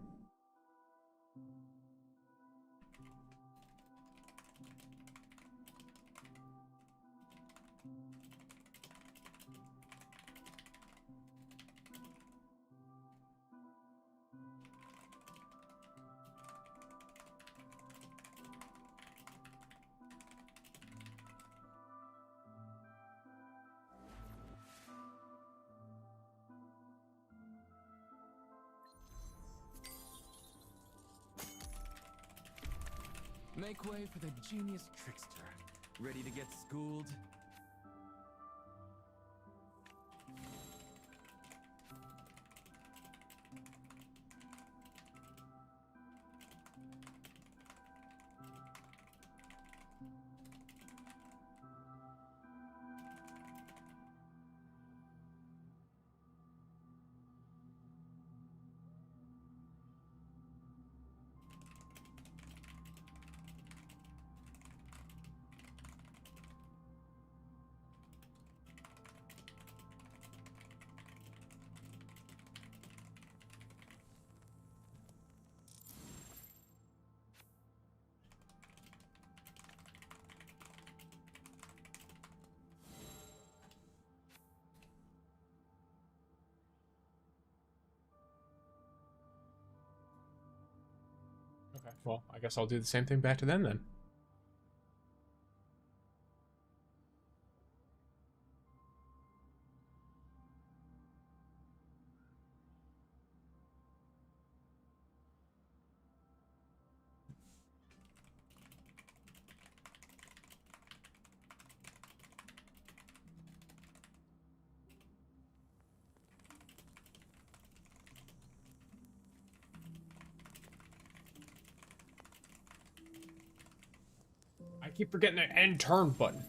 Make way for the genius trickster. Ready to get schooled? Okay, well, I guess I'll do the same thing back to them then. I keep forgetting the end turn button.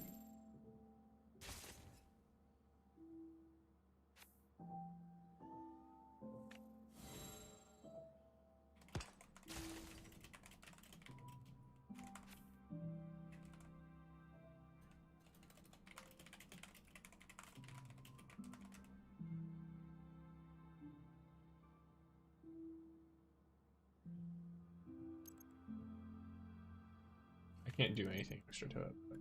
I can't do anything extra to it. But...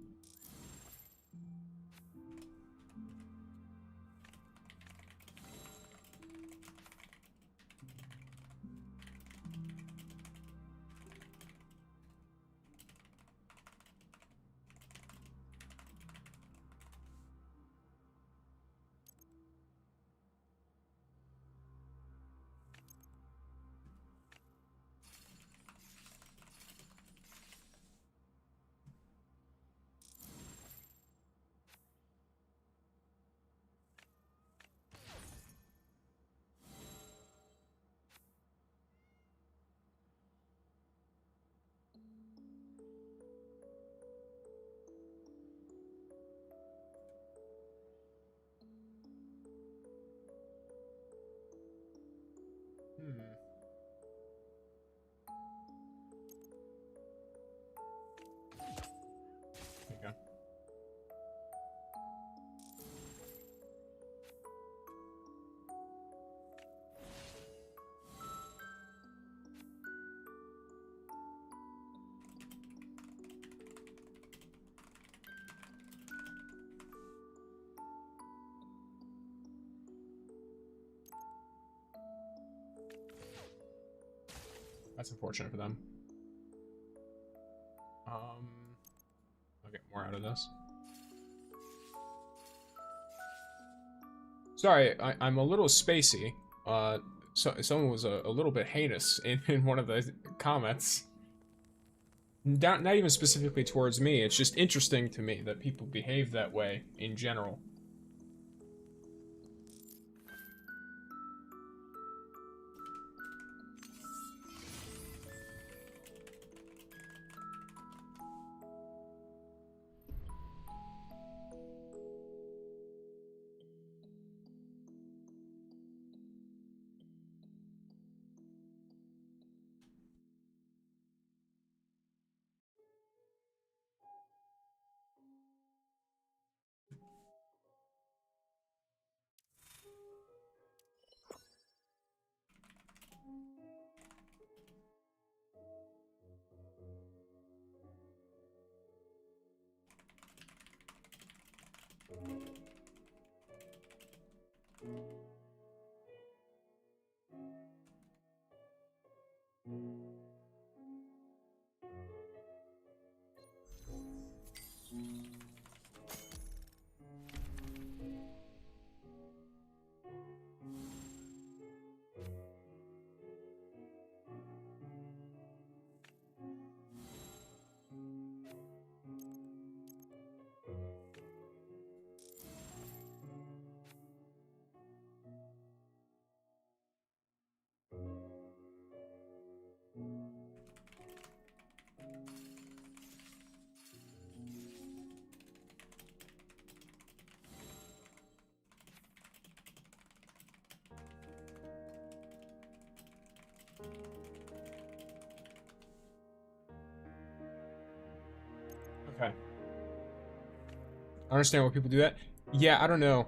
That's unfortunate for them. I'll get more out of this. Sorry, I'm a little spacey. So someone was a little bit heinous in one of the comments. Not even specifically towards me, it's just interesting to me that people behave that way in general. Okay. I understand why people do that. Yeah, I don't know.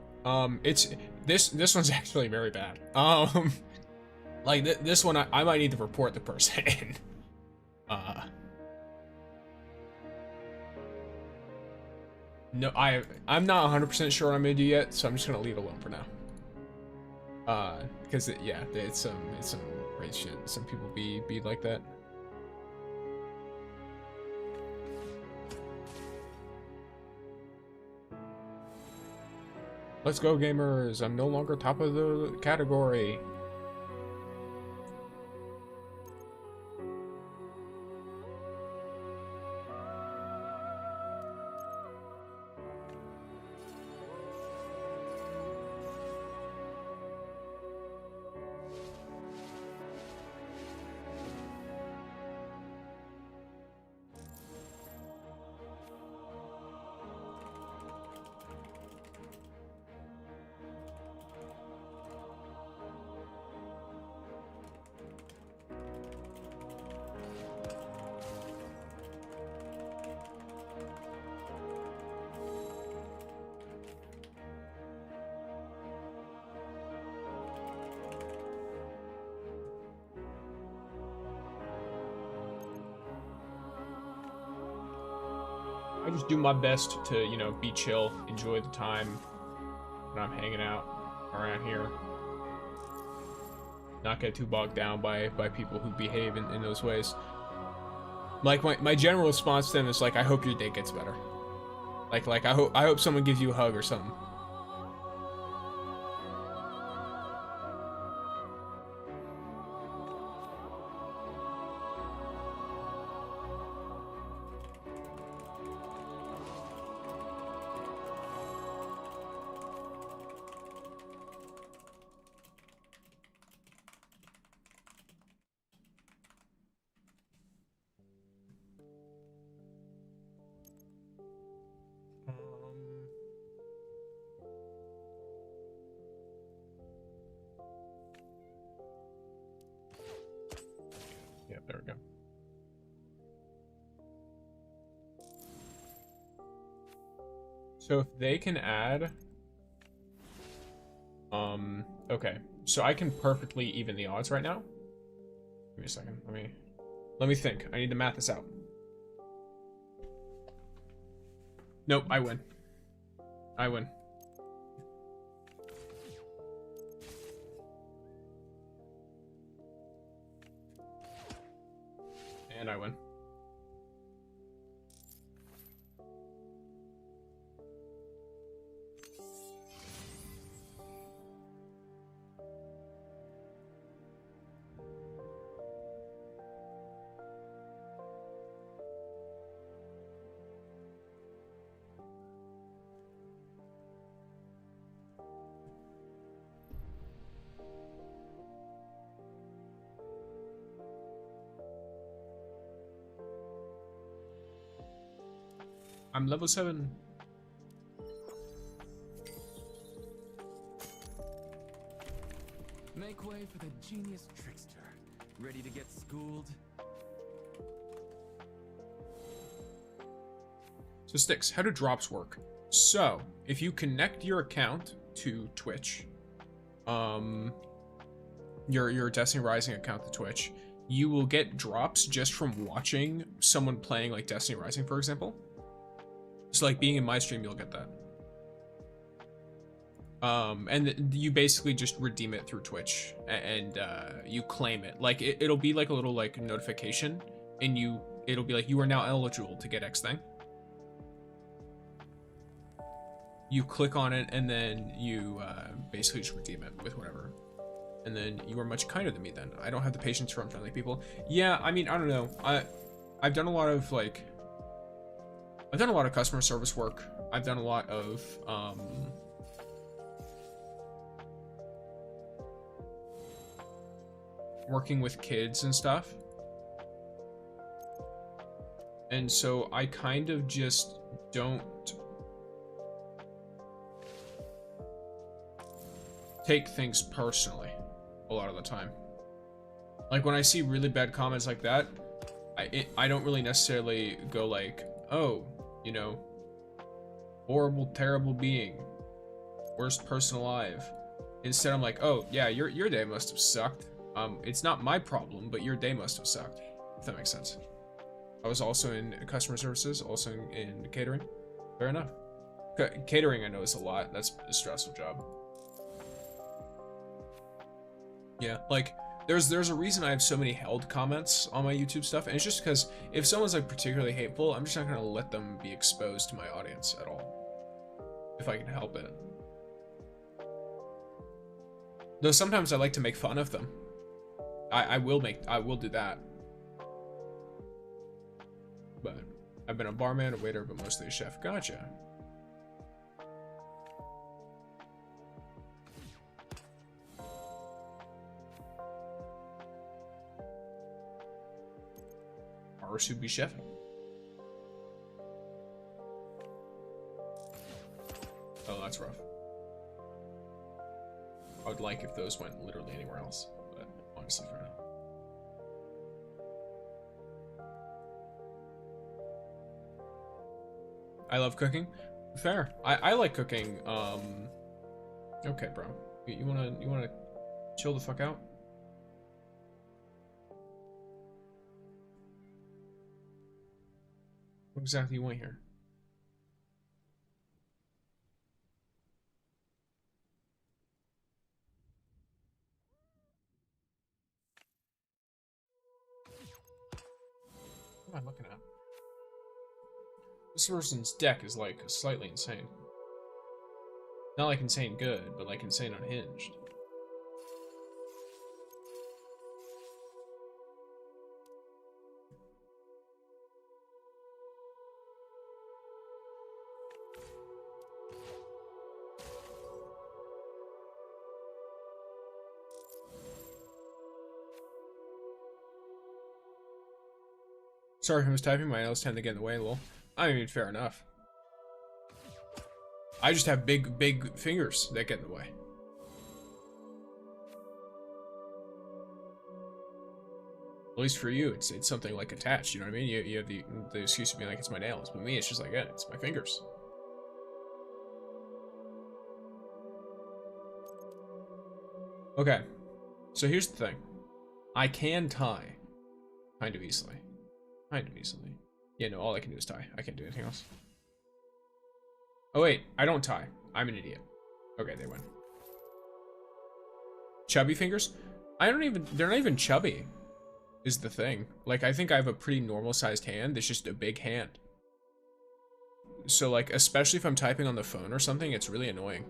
It's this one's actually very bad. Like this one, I might need to report the person. No, I'm not 100% sure what I'm gonna do yet, so I'm just gonna leave it alone for now. Because yeah, it's some great shit. Some people be like that. Let's go, gamers! I'm no longer top of the category. I just do my best to, you know, be chill, enjoy the time when I'm hanging out around here. Not get too bogged down by people who behave in those ways. Like, my general response to them is like, I hope your day gets better. Like I hope someone gives you a hug or something. Yeah, there we go. So if they can add, okay, so I can perfectly even the odds right now. Give me a second. Let me think. I need to math this out. Nope, I win. I win. And I win. I'm level 7. Make way for the genius trickster. Ready to get schooled? So Sticks, how do drops work? So, if you connect your account to Twitch, your Destiny Rising account to Twitch, you will get drops just from watching someone playing like Destiny Rising, for example. So like being in my stream, you'll get that. And you basically just redeem it through Twitch, and you claim it. Like it'll be like a little like notification, and it'll be like, you are now eligible to get X thing. You click on it, and then you basically just redeem it with whatever. And then you are much kinder than me then. I don't have the patience for unfriendly people. Yeah, I mean, I don't know. I've done a lot of like, I've done a lot of customer service work. I've done a lot of working with kids and stuff. And so I kind of just don't take things personally a lot of the time. Like when I see really bad comments like that, I don't really necessarily go like, oh, you know, horrible, terrible being, worst person alive. Instead, I'm like, oh yeah, your day must have sucked. It's not my problem, but your day must have sucked. If that makes sense. I was also in customer services, also in catering. Fair enough. Catering, I know, is a lot. That's a stressful job. Yeah, like there's a reason I have so many held comments on my YouTube stuff, and it's just because if someone's like particularly hateful, I'm just not gonna let them be exposed to my audience at all, if I can help it. Though sometimes I like to make fun of them. I will do that. But I've been a barman, a waiter, but mostly a chef. Gotcha. Should be chefing. Oh, that's rough. I would like if those went literally anywhere else, but honestly for now. I love cooking. Fair. I like cooking. Okay, bro. You wanna chill the fuck out? What exactly you want here? What am I looking at? This person's deck is like slightly insane. Not like insane good, but like insane unhinged. Sorry if I was typing, my nails tend to get in the way a little. I mean, fair enough. I just have big fingers that get in the way. At least for you, it's something like attached, you know what I mean? You have the excuse of being like, it's my nails. But me, it's just like, yeah, it's my fingers. Okay, so here's the thing. I can tie kind of easily. Kind of easily. Yeah, no, all I can do is tie. I can't do anything else. Oh wait, I don't tie. I'm an idiot. Okay, they win. Chubby fingers? They're not even chubby. is the thing. Like, I think I have a pretty normal sized hand. It's just a big hand. So, like, especially if I'm typing on the phone or something, it's really annoying.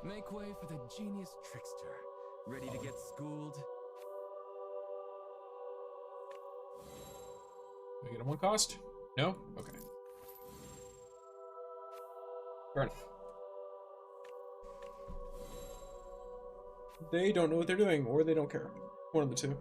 Make way for the genius trickster. Ready to get schooled? Do I get a one cost? No? Okay. Fair enough. They don't know what they're doing, or they don't care. One of the two.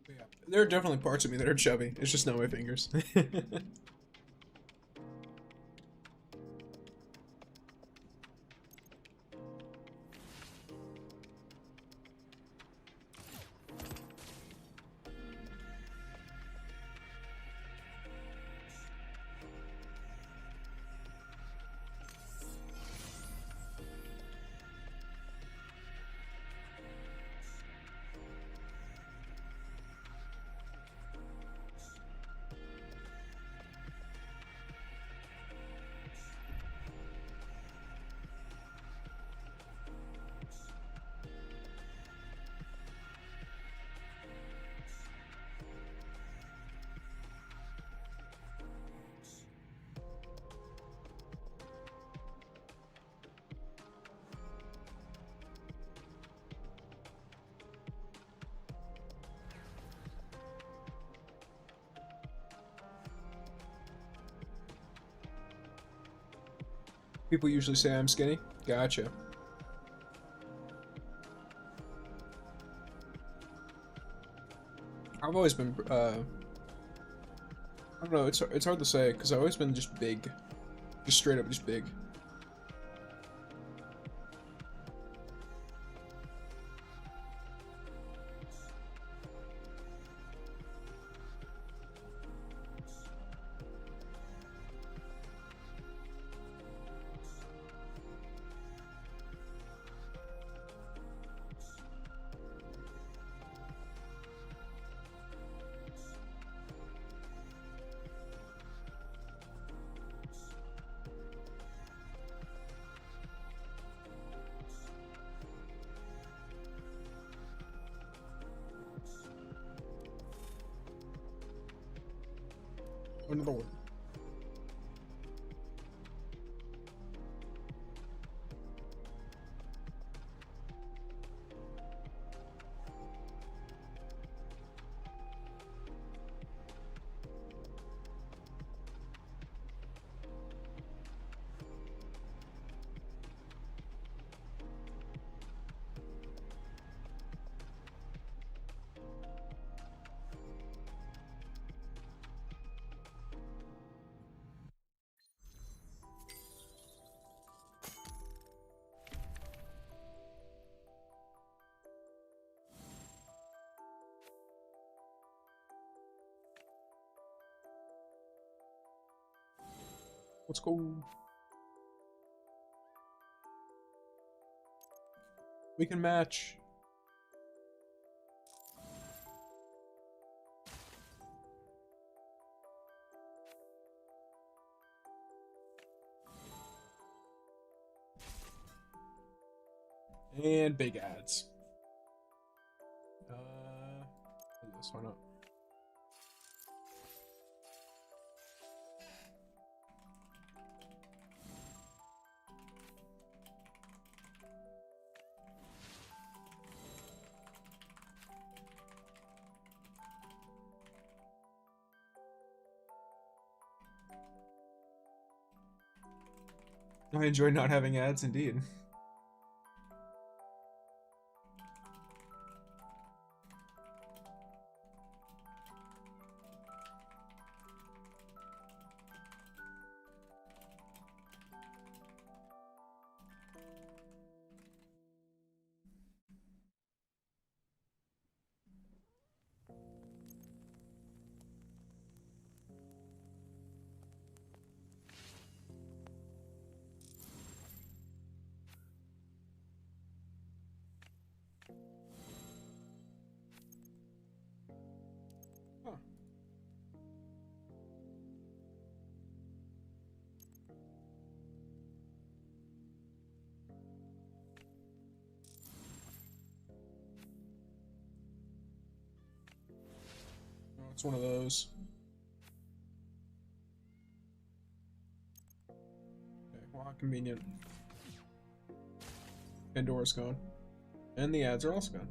Yeah. There are definitely parts of me that are chubby. It's just not my fingers. People usually say I'm skinny. Gotcha. I've always been, I don't know, it's hard to say, because I've always been just big. Just straight up just big. Another one. Let's go. We can match. And big ads. This one up. I enjoy not having ads, indeed. It's one of those. Okay, well, how convenient. Pandora's gone. And the ads are also gone.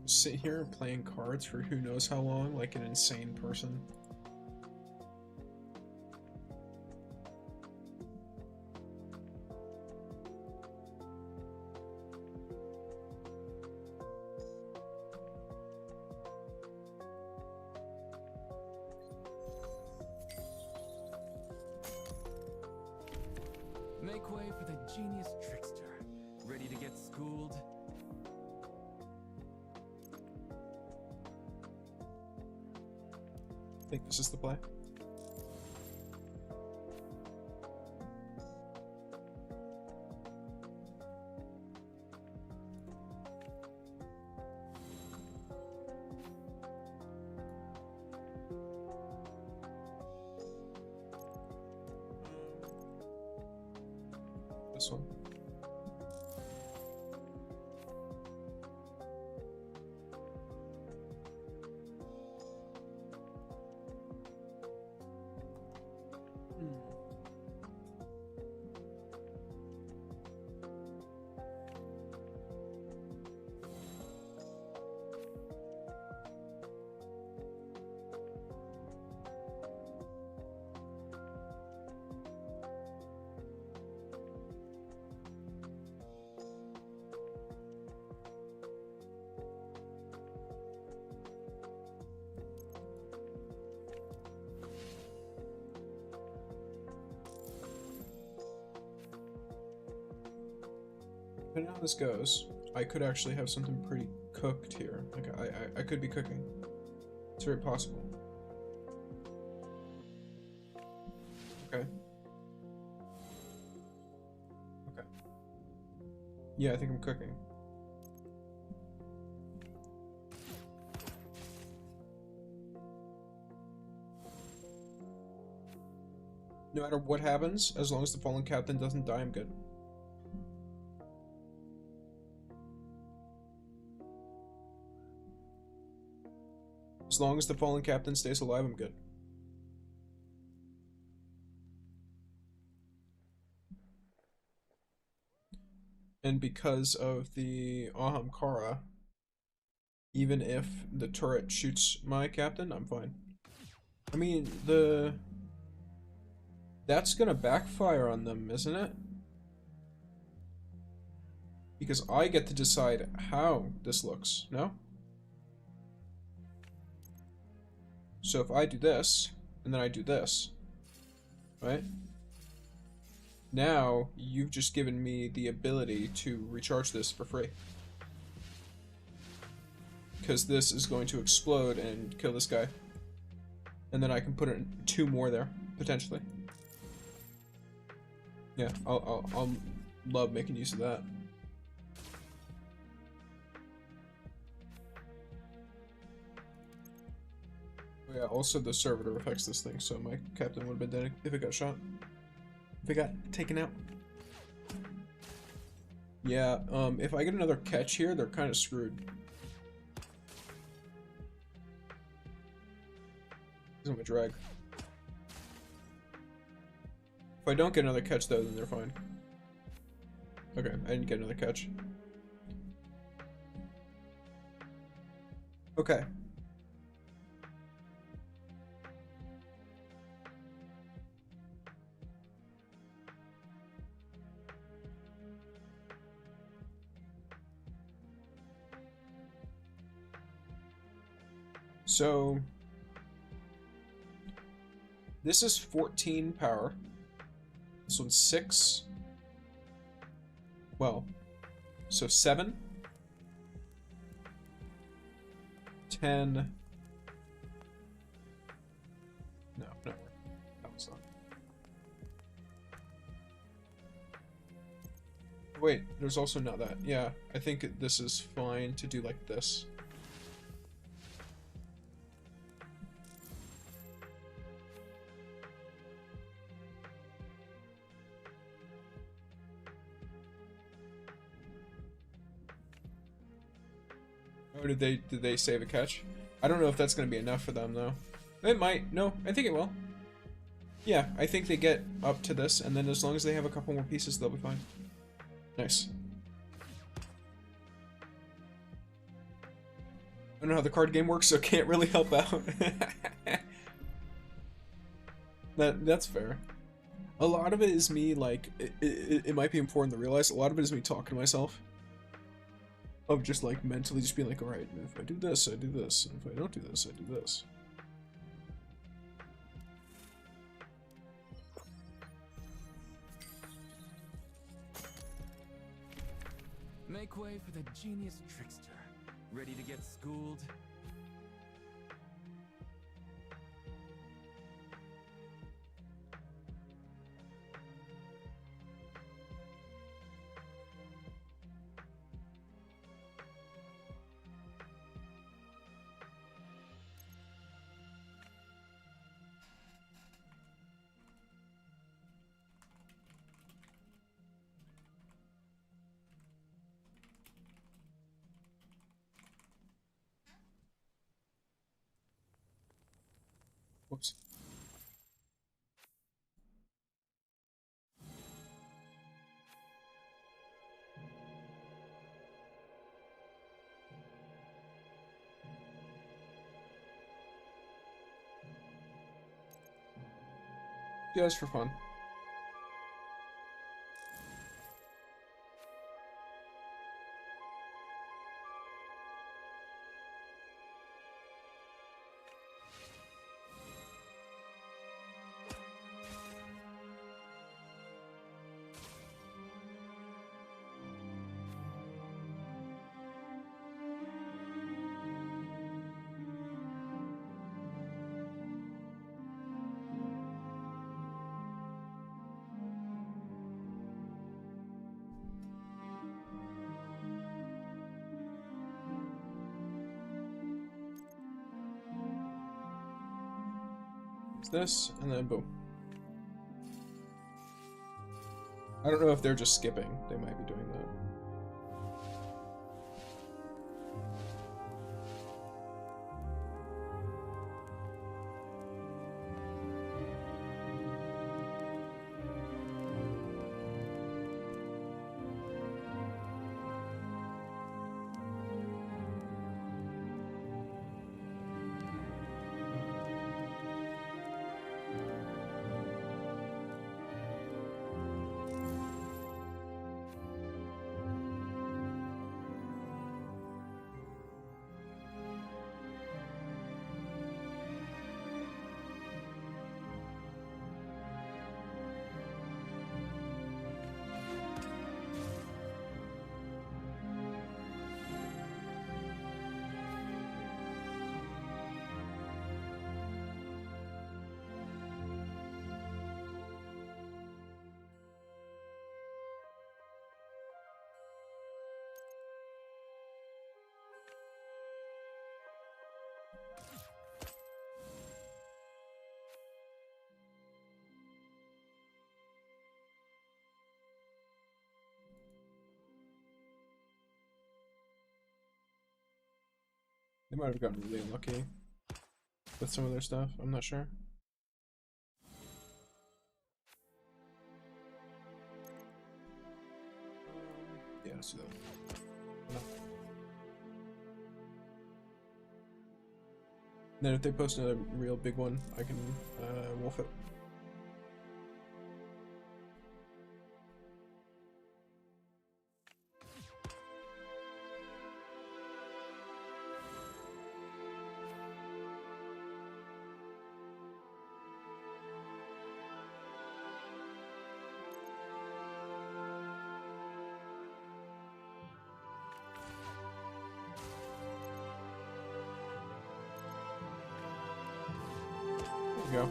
Sit here playing cards for who knows how long, like an insane person. Make way for the genius trickster. Ready to get schooled? I think this is the play. This one. Depending on how this goes, I could actually have something pretty cooked here. Like, I could be cooking. It's very possible. Okay. Okay. Yeah, I think I'm cooking. No matter what happens, as long as the fallen captain doesn't die, I'm good. As long as the fallen captain stays alive, I'm good. And because of the Ahamkara, even if the turret shoots my captain, I'm fine. I mean, that's gonna backfire on them, isn't it? Because I get to decide how this looks, no? So if I do this, and then I do this, right? Now, you've just given me the ability to recharge this for free. Because this is going to explode and kill this guy. And then I can put in 2 more there, potentially. Yeah, I'll love making use of that. Oh yeah, also the servitor affects this thing, so my captain would have been dead if it got shot. If it got taken out. Yeah, if I get another catch here, they're kind of screwed. I'm gonna drag. If I don't get another catch though, then they're fine. Okay, I didn't get another catch. Okay. So this is 14 power. This one's 6. Well, so 7, 10. No, that was not. Wait, there's also not that. Yeah, I think this is fine to do like this. Or did they save a catch? I don't know if that's going to be enough for them, though. It might. No, I think it will. Yeah, I think they get up to this, and then as long as they have a couple more pieces, they'll be fine. Nice. I don't know how the card game works, so can't really help out. That's fair. A lot of it is me, like, it might be important to realize, a lot of it is me talking to myself. Of just like mentally just being like, alright, if I do this, I do this, and if I don't do this, I do this. Make way for the genius trickster. Ready to get schooled? Whoops. Just for fun. It's this, and then boom. I don't know if they're just skipping. They might be doing that. They might have gotten really lucky with some of their stuff. I'm not sure. Yeah, let's do that. No. Then if they post another real big one, I can wolf it. Go.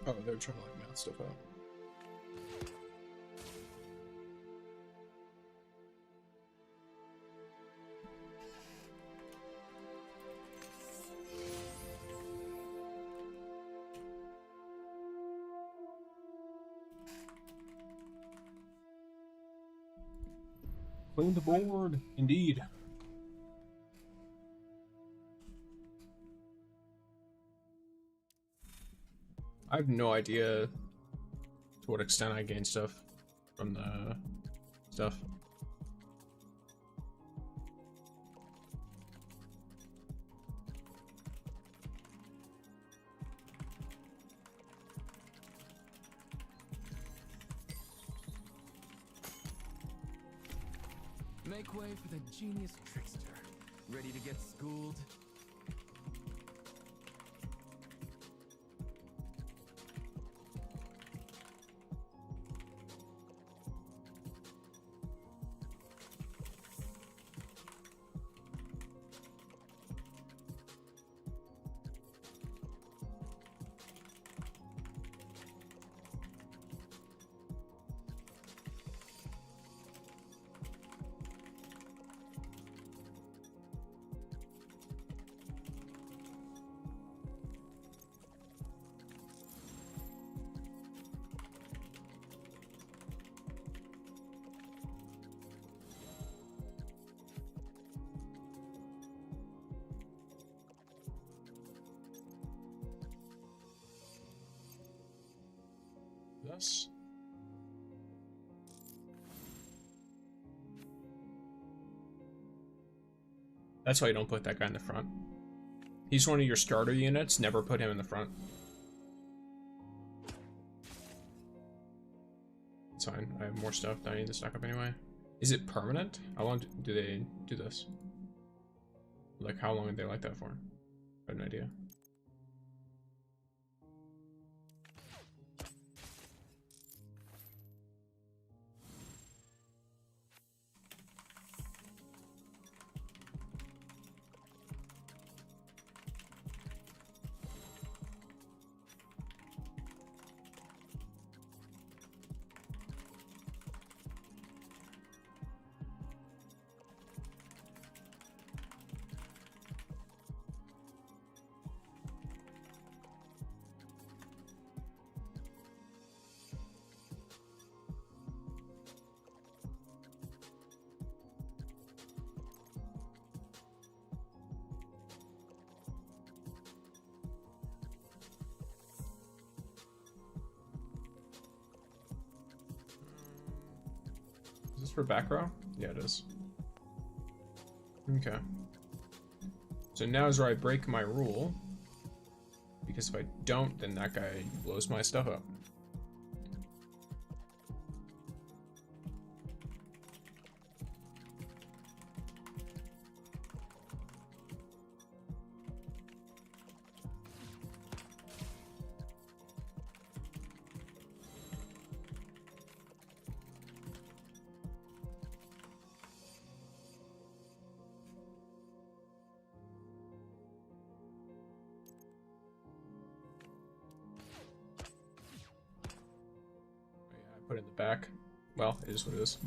Oh, they're trying to like mount stuff out. Clean the board, indeed. I have no idea to what extent I gain stuff from the stuff. Make way for the genius trickster. Ready to get schooled? Yes. That's why you don't put that guy in the front. He's one of your starter units. Never put him in the front. It's fine. I have more stuff that I need to stock up anyway. Is it permanent? How long do they do this? Like, how long are they like that for? I have no idea. Is this for back row? Yeah, it is. Okay. So now is where I break my rule. Because if I don't, then that guy blows my stuff up. Put it in the back. Well, it is what it is.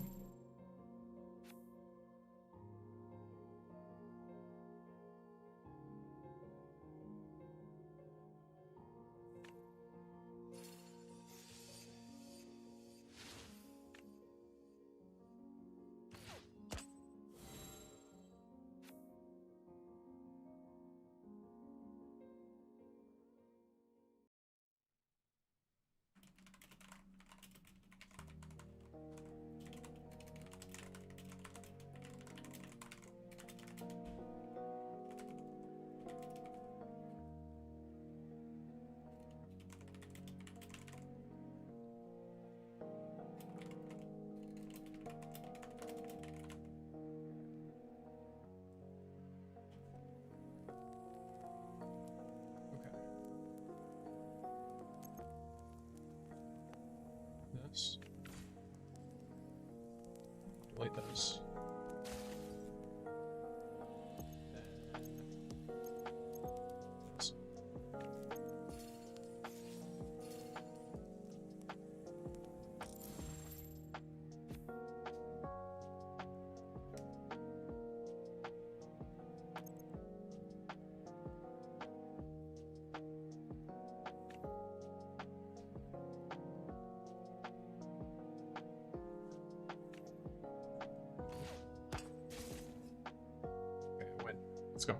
This. Delete those. This. Let's go.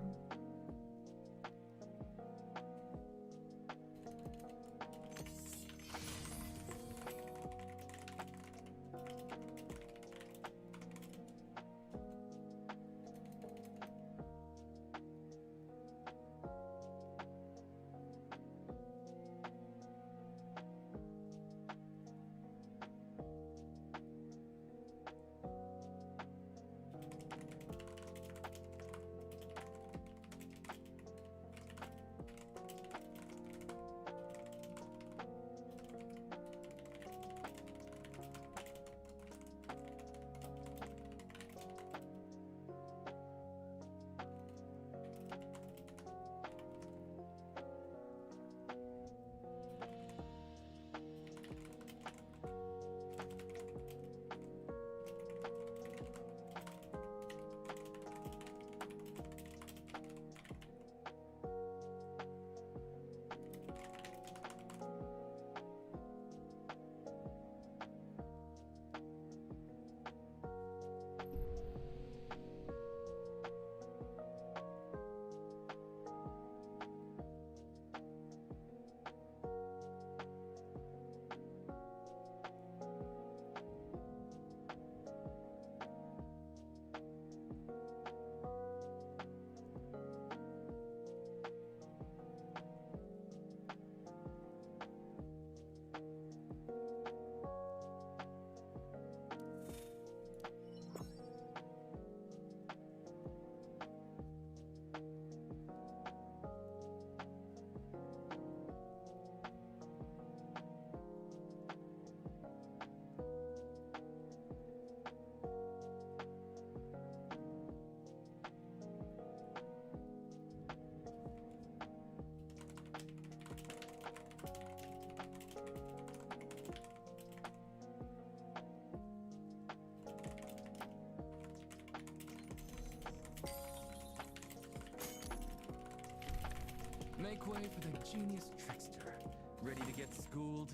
way for the genius trickster. Ready to get schooled?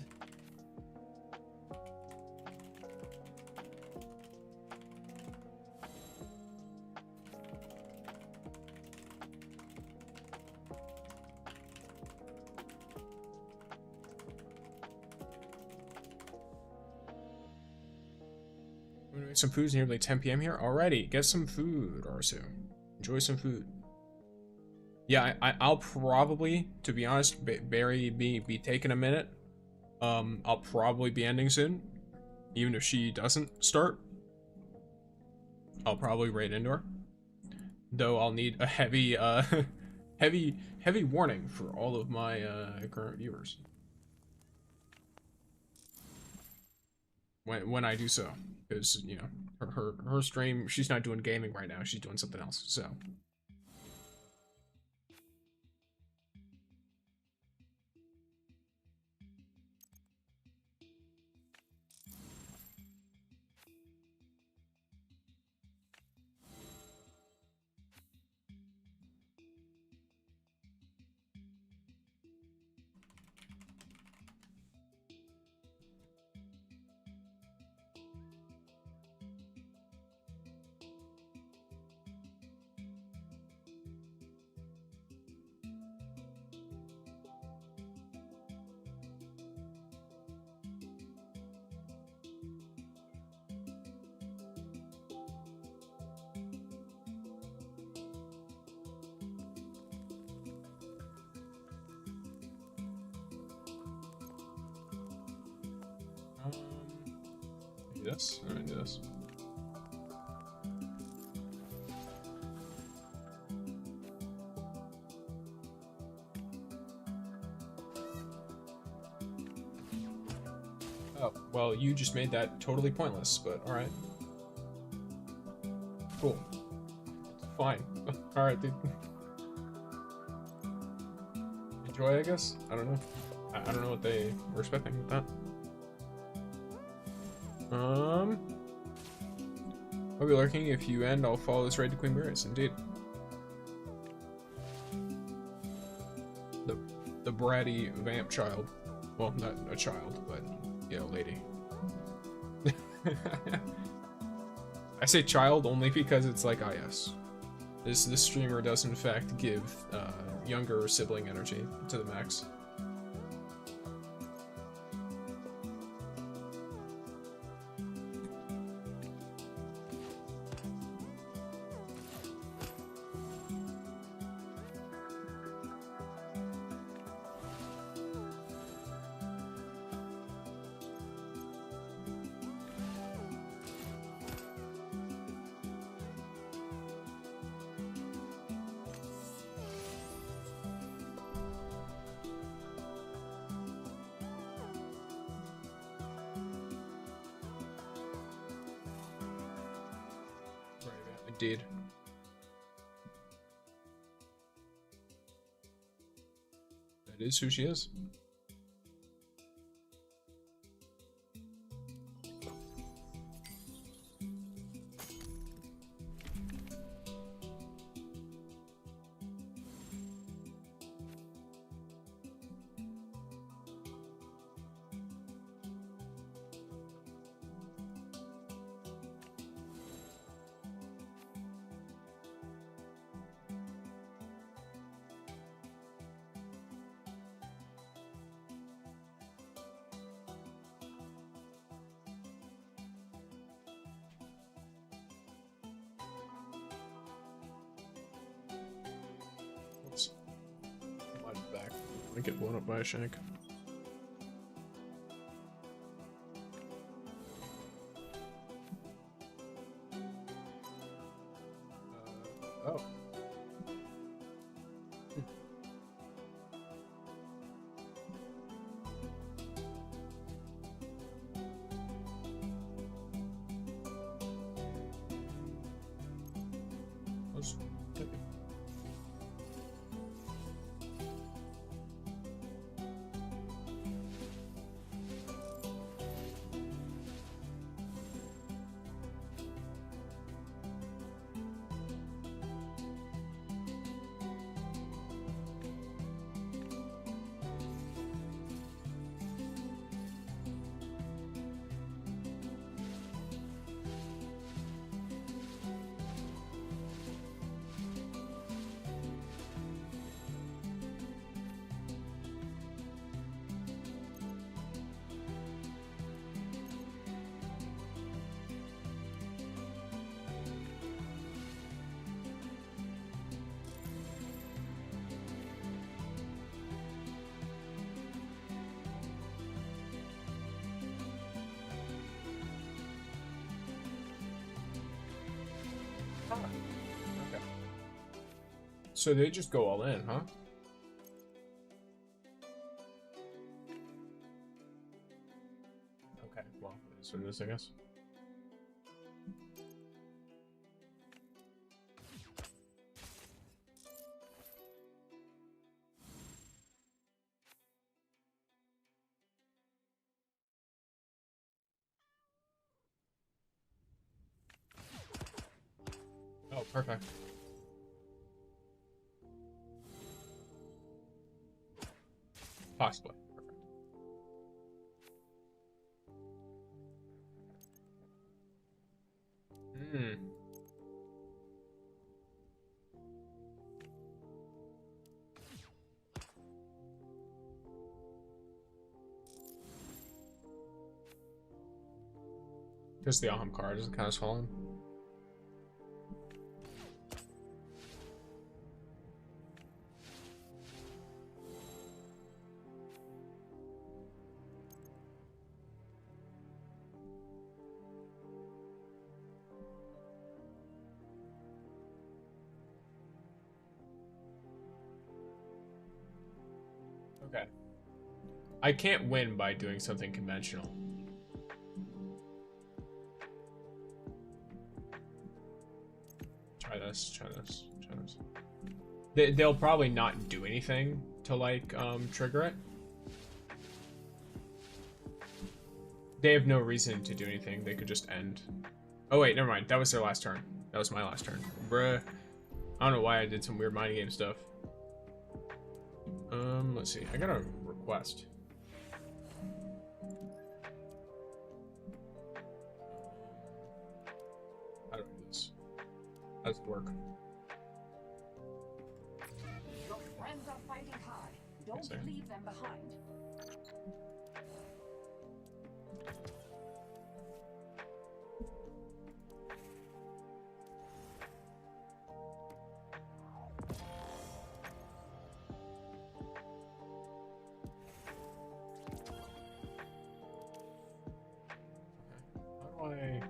I'm gonna make some food. It's nearly 10 p.m. here. Alrighty, get some food, Arsu. Enjoy some food. Yeah, I'll probably, to be honest, Barry be taking a minute. I'll probably be ending soon, even if she doesn't start. I'll probably raid into her, though I'll need a heavy, heavy warning for all of my current viewers when I do so, because you know her stream, she's not doing gaming right now, she's doing something else. So. Yes, all right, yes. Oh, well, you just made that totally pointless, but all right. Cool. Fine. All right, dude. Enjoy, I guess? I don't know. I don't know what they were expecting with that. I'll be lurking. If you end, I'll follow this raid to Queen Berries. Indeed. The bratty vamp child. Well, not a child, but yeah, lady. I say child only because it's like, ah, yes. This streamer does in fact give younger sibling energy to the max. Indeed. That is who she is. I get blown up by a shank. Oh. Okay. So they just go all in, huh? Okay, well, that's what it is, I guess. Oh, perfect. Possibly. Perfect. Hmm. Just the Aham card is kind of swollen. Okay. I can't win by doing something conventional. Try this, try this, try this. They'll probably not do anything to, like, trigger it. They have no reason to do anything. They could just end. Oh, wait, never mind. That was their last turn. That was my last turn. Bruh. I don't know why I did some weird mind game stuff. Let's see. I got a request. How do I do this? How does it work? Your friends are fighting hard. Don't leave them behind. How do I...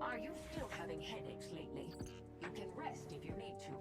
Are you still having headaches lately? You can rest if you need to.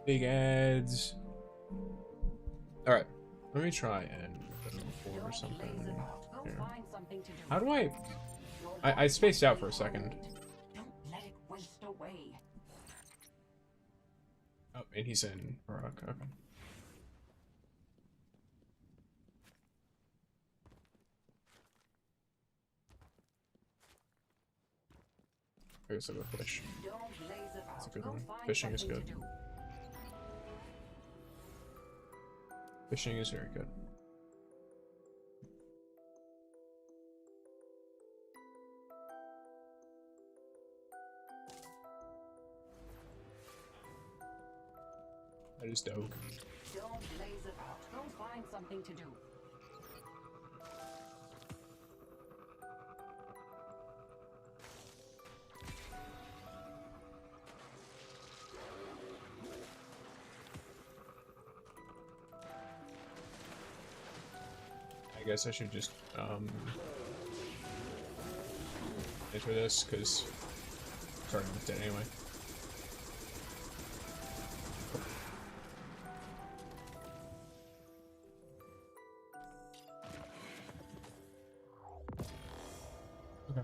Big ads. Alright, let me try and or something. Here. Find something to do. How do I spaced out for a second. Don't let it waste away. Oh, and he's in Rock. Okay. I guess I'll go fish. That's a good one. Fishing is good. Fishing is very good. That is dope. Don't laze about. Go find something to do. I guess I should just enter this because starting with it anyway. Okay.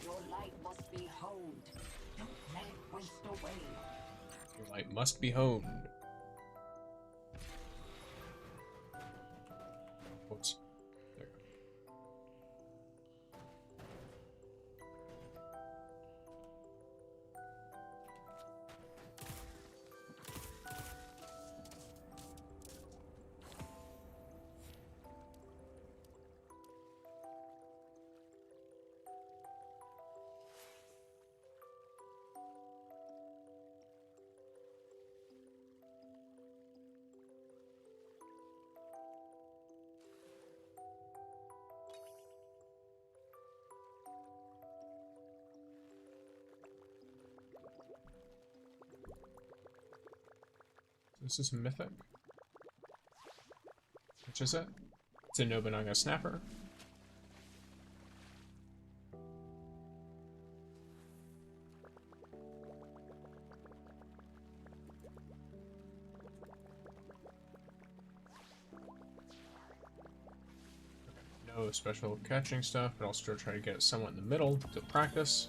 Your light must be honed. Don't let it waste away. Your light must be honed. Oops. There we go. This is mythic. Which is it? It's a Nobunaga snapper. Okay, no special catching stuff, but I'll still try to get somewhat in the middle to practice.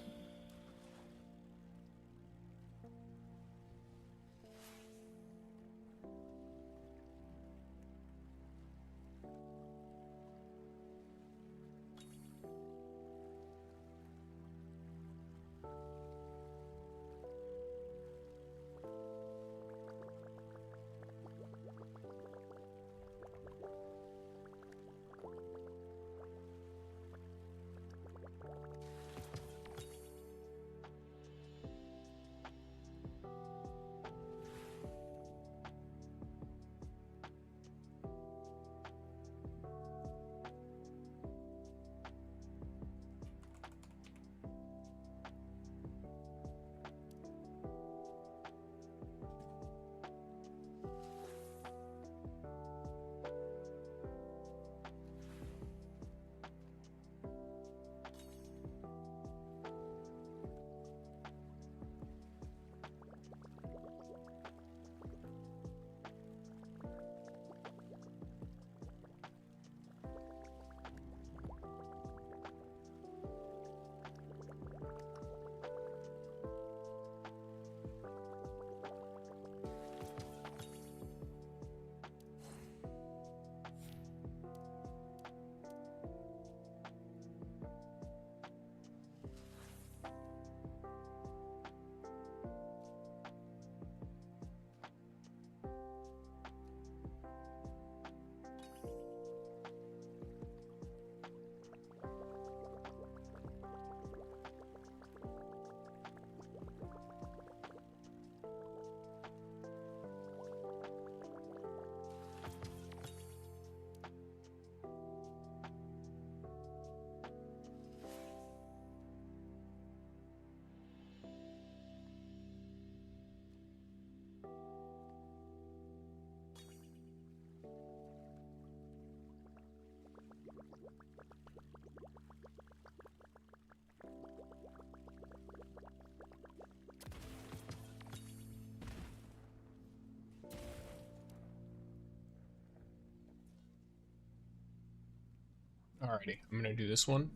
Alrighty, I'm gonna do this one.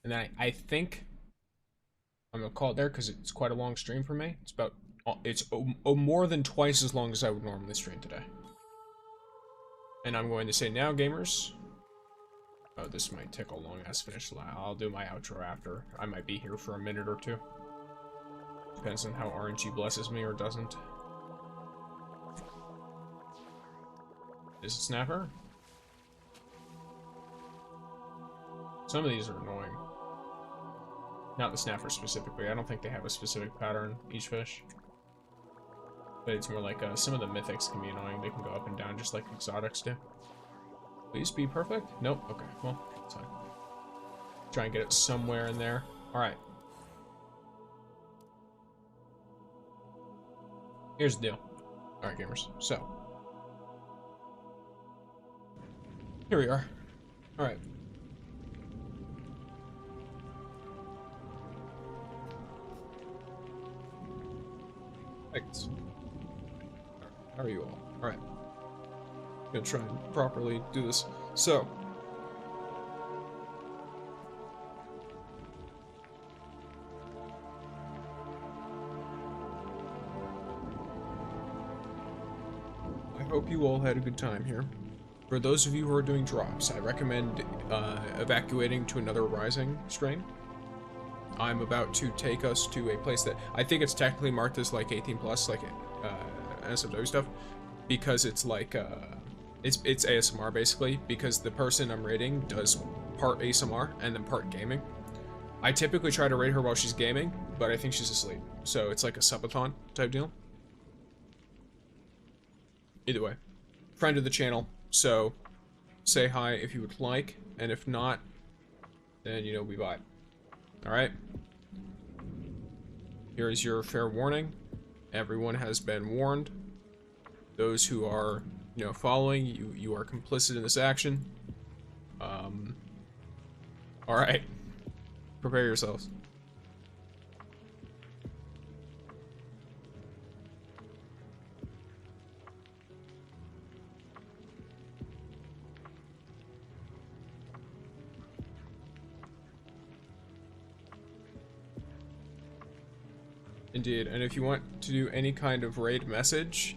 And then I think I'm gonna call it there because it's quite a long stream for me. It's about, it's more than twice as long as I would normally stream today. And I'm going to say now, gamers. Oh, this might take a long ass finish. I'll do my outro after. I might be here for a minute or two. Depends on how RNG blesses me or doesn't. Is it Snapper? Some of these are annoying. Not the Snapper specifically. I don't think they have a specific pattern, each fish. But it's more like some of the mythics can be annoying. They can go up and down just like exotics do. Please be perfect? Nope. Okay, well, it's fine. Try and get it somewhere in there. Alright. Here's the deal. Alright, gamers. So. Here we are. Alright. Thanks. How are you all? Alright. Gonna try and properly do this. So. I hope you all had a good time here. For those of you who are doing drops, I recommend evacuating to another Rising stream. I'm about to take us to a place that I think it's technically marked as like 18+, like NSFW stuff, because it's like it's ASMR basically, because the person I'm raiding does part ASMR and then part gaming. I typically try to raid her while she's gaming, but I think she's asleep, so it's like a subathon type deal. Either way, friend of the channel, so say hi if you would like, and if not, then you know we vibe. Alright? Here is your fair warning. Everyone has been warned. Those who are, you know, following, you are complicit in this action. Alright. Prepare yourselves. Indeed, and if you want to do any kind of raid message,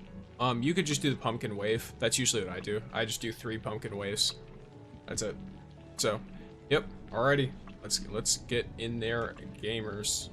you could just do the pumpkin wave. That's usually what I do. I just do 3 pumpkin waves. That's it. So, yep, alrighty. Let's get in there, gamers.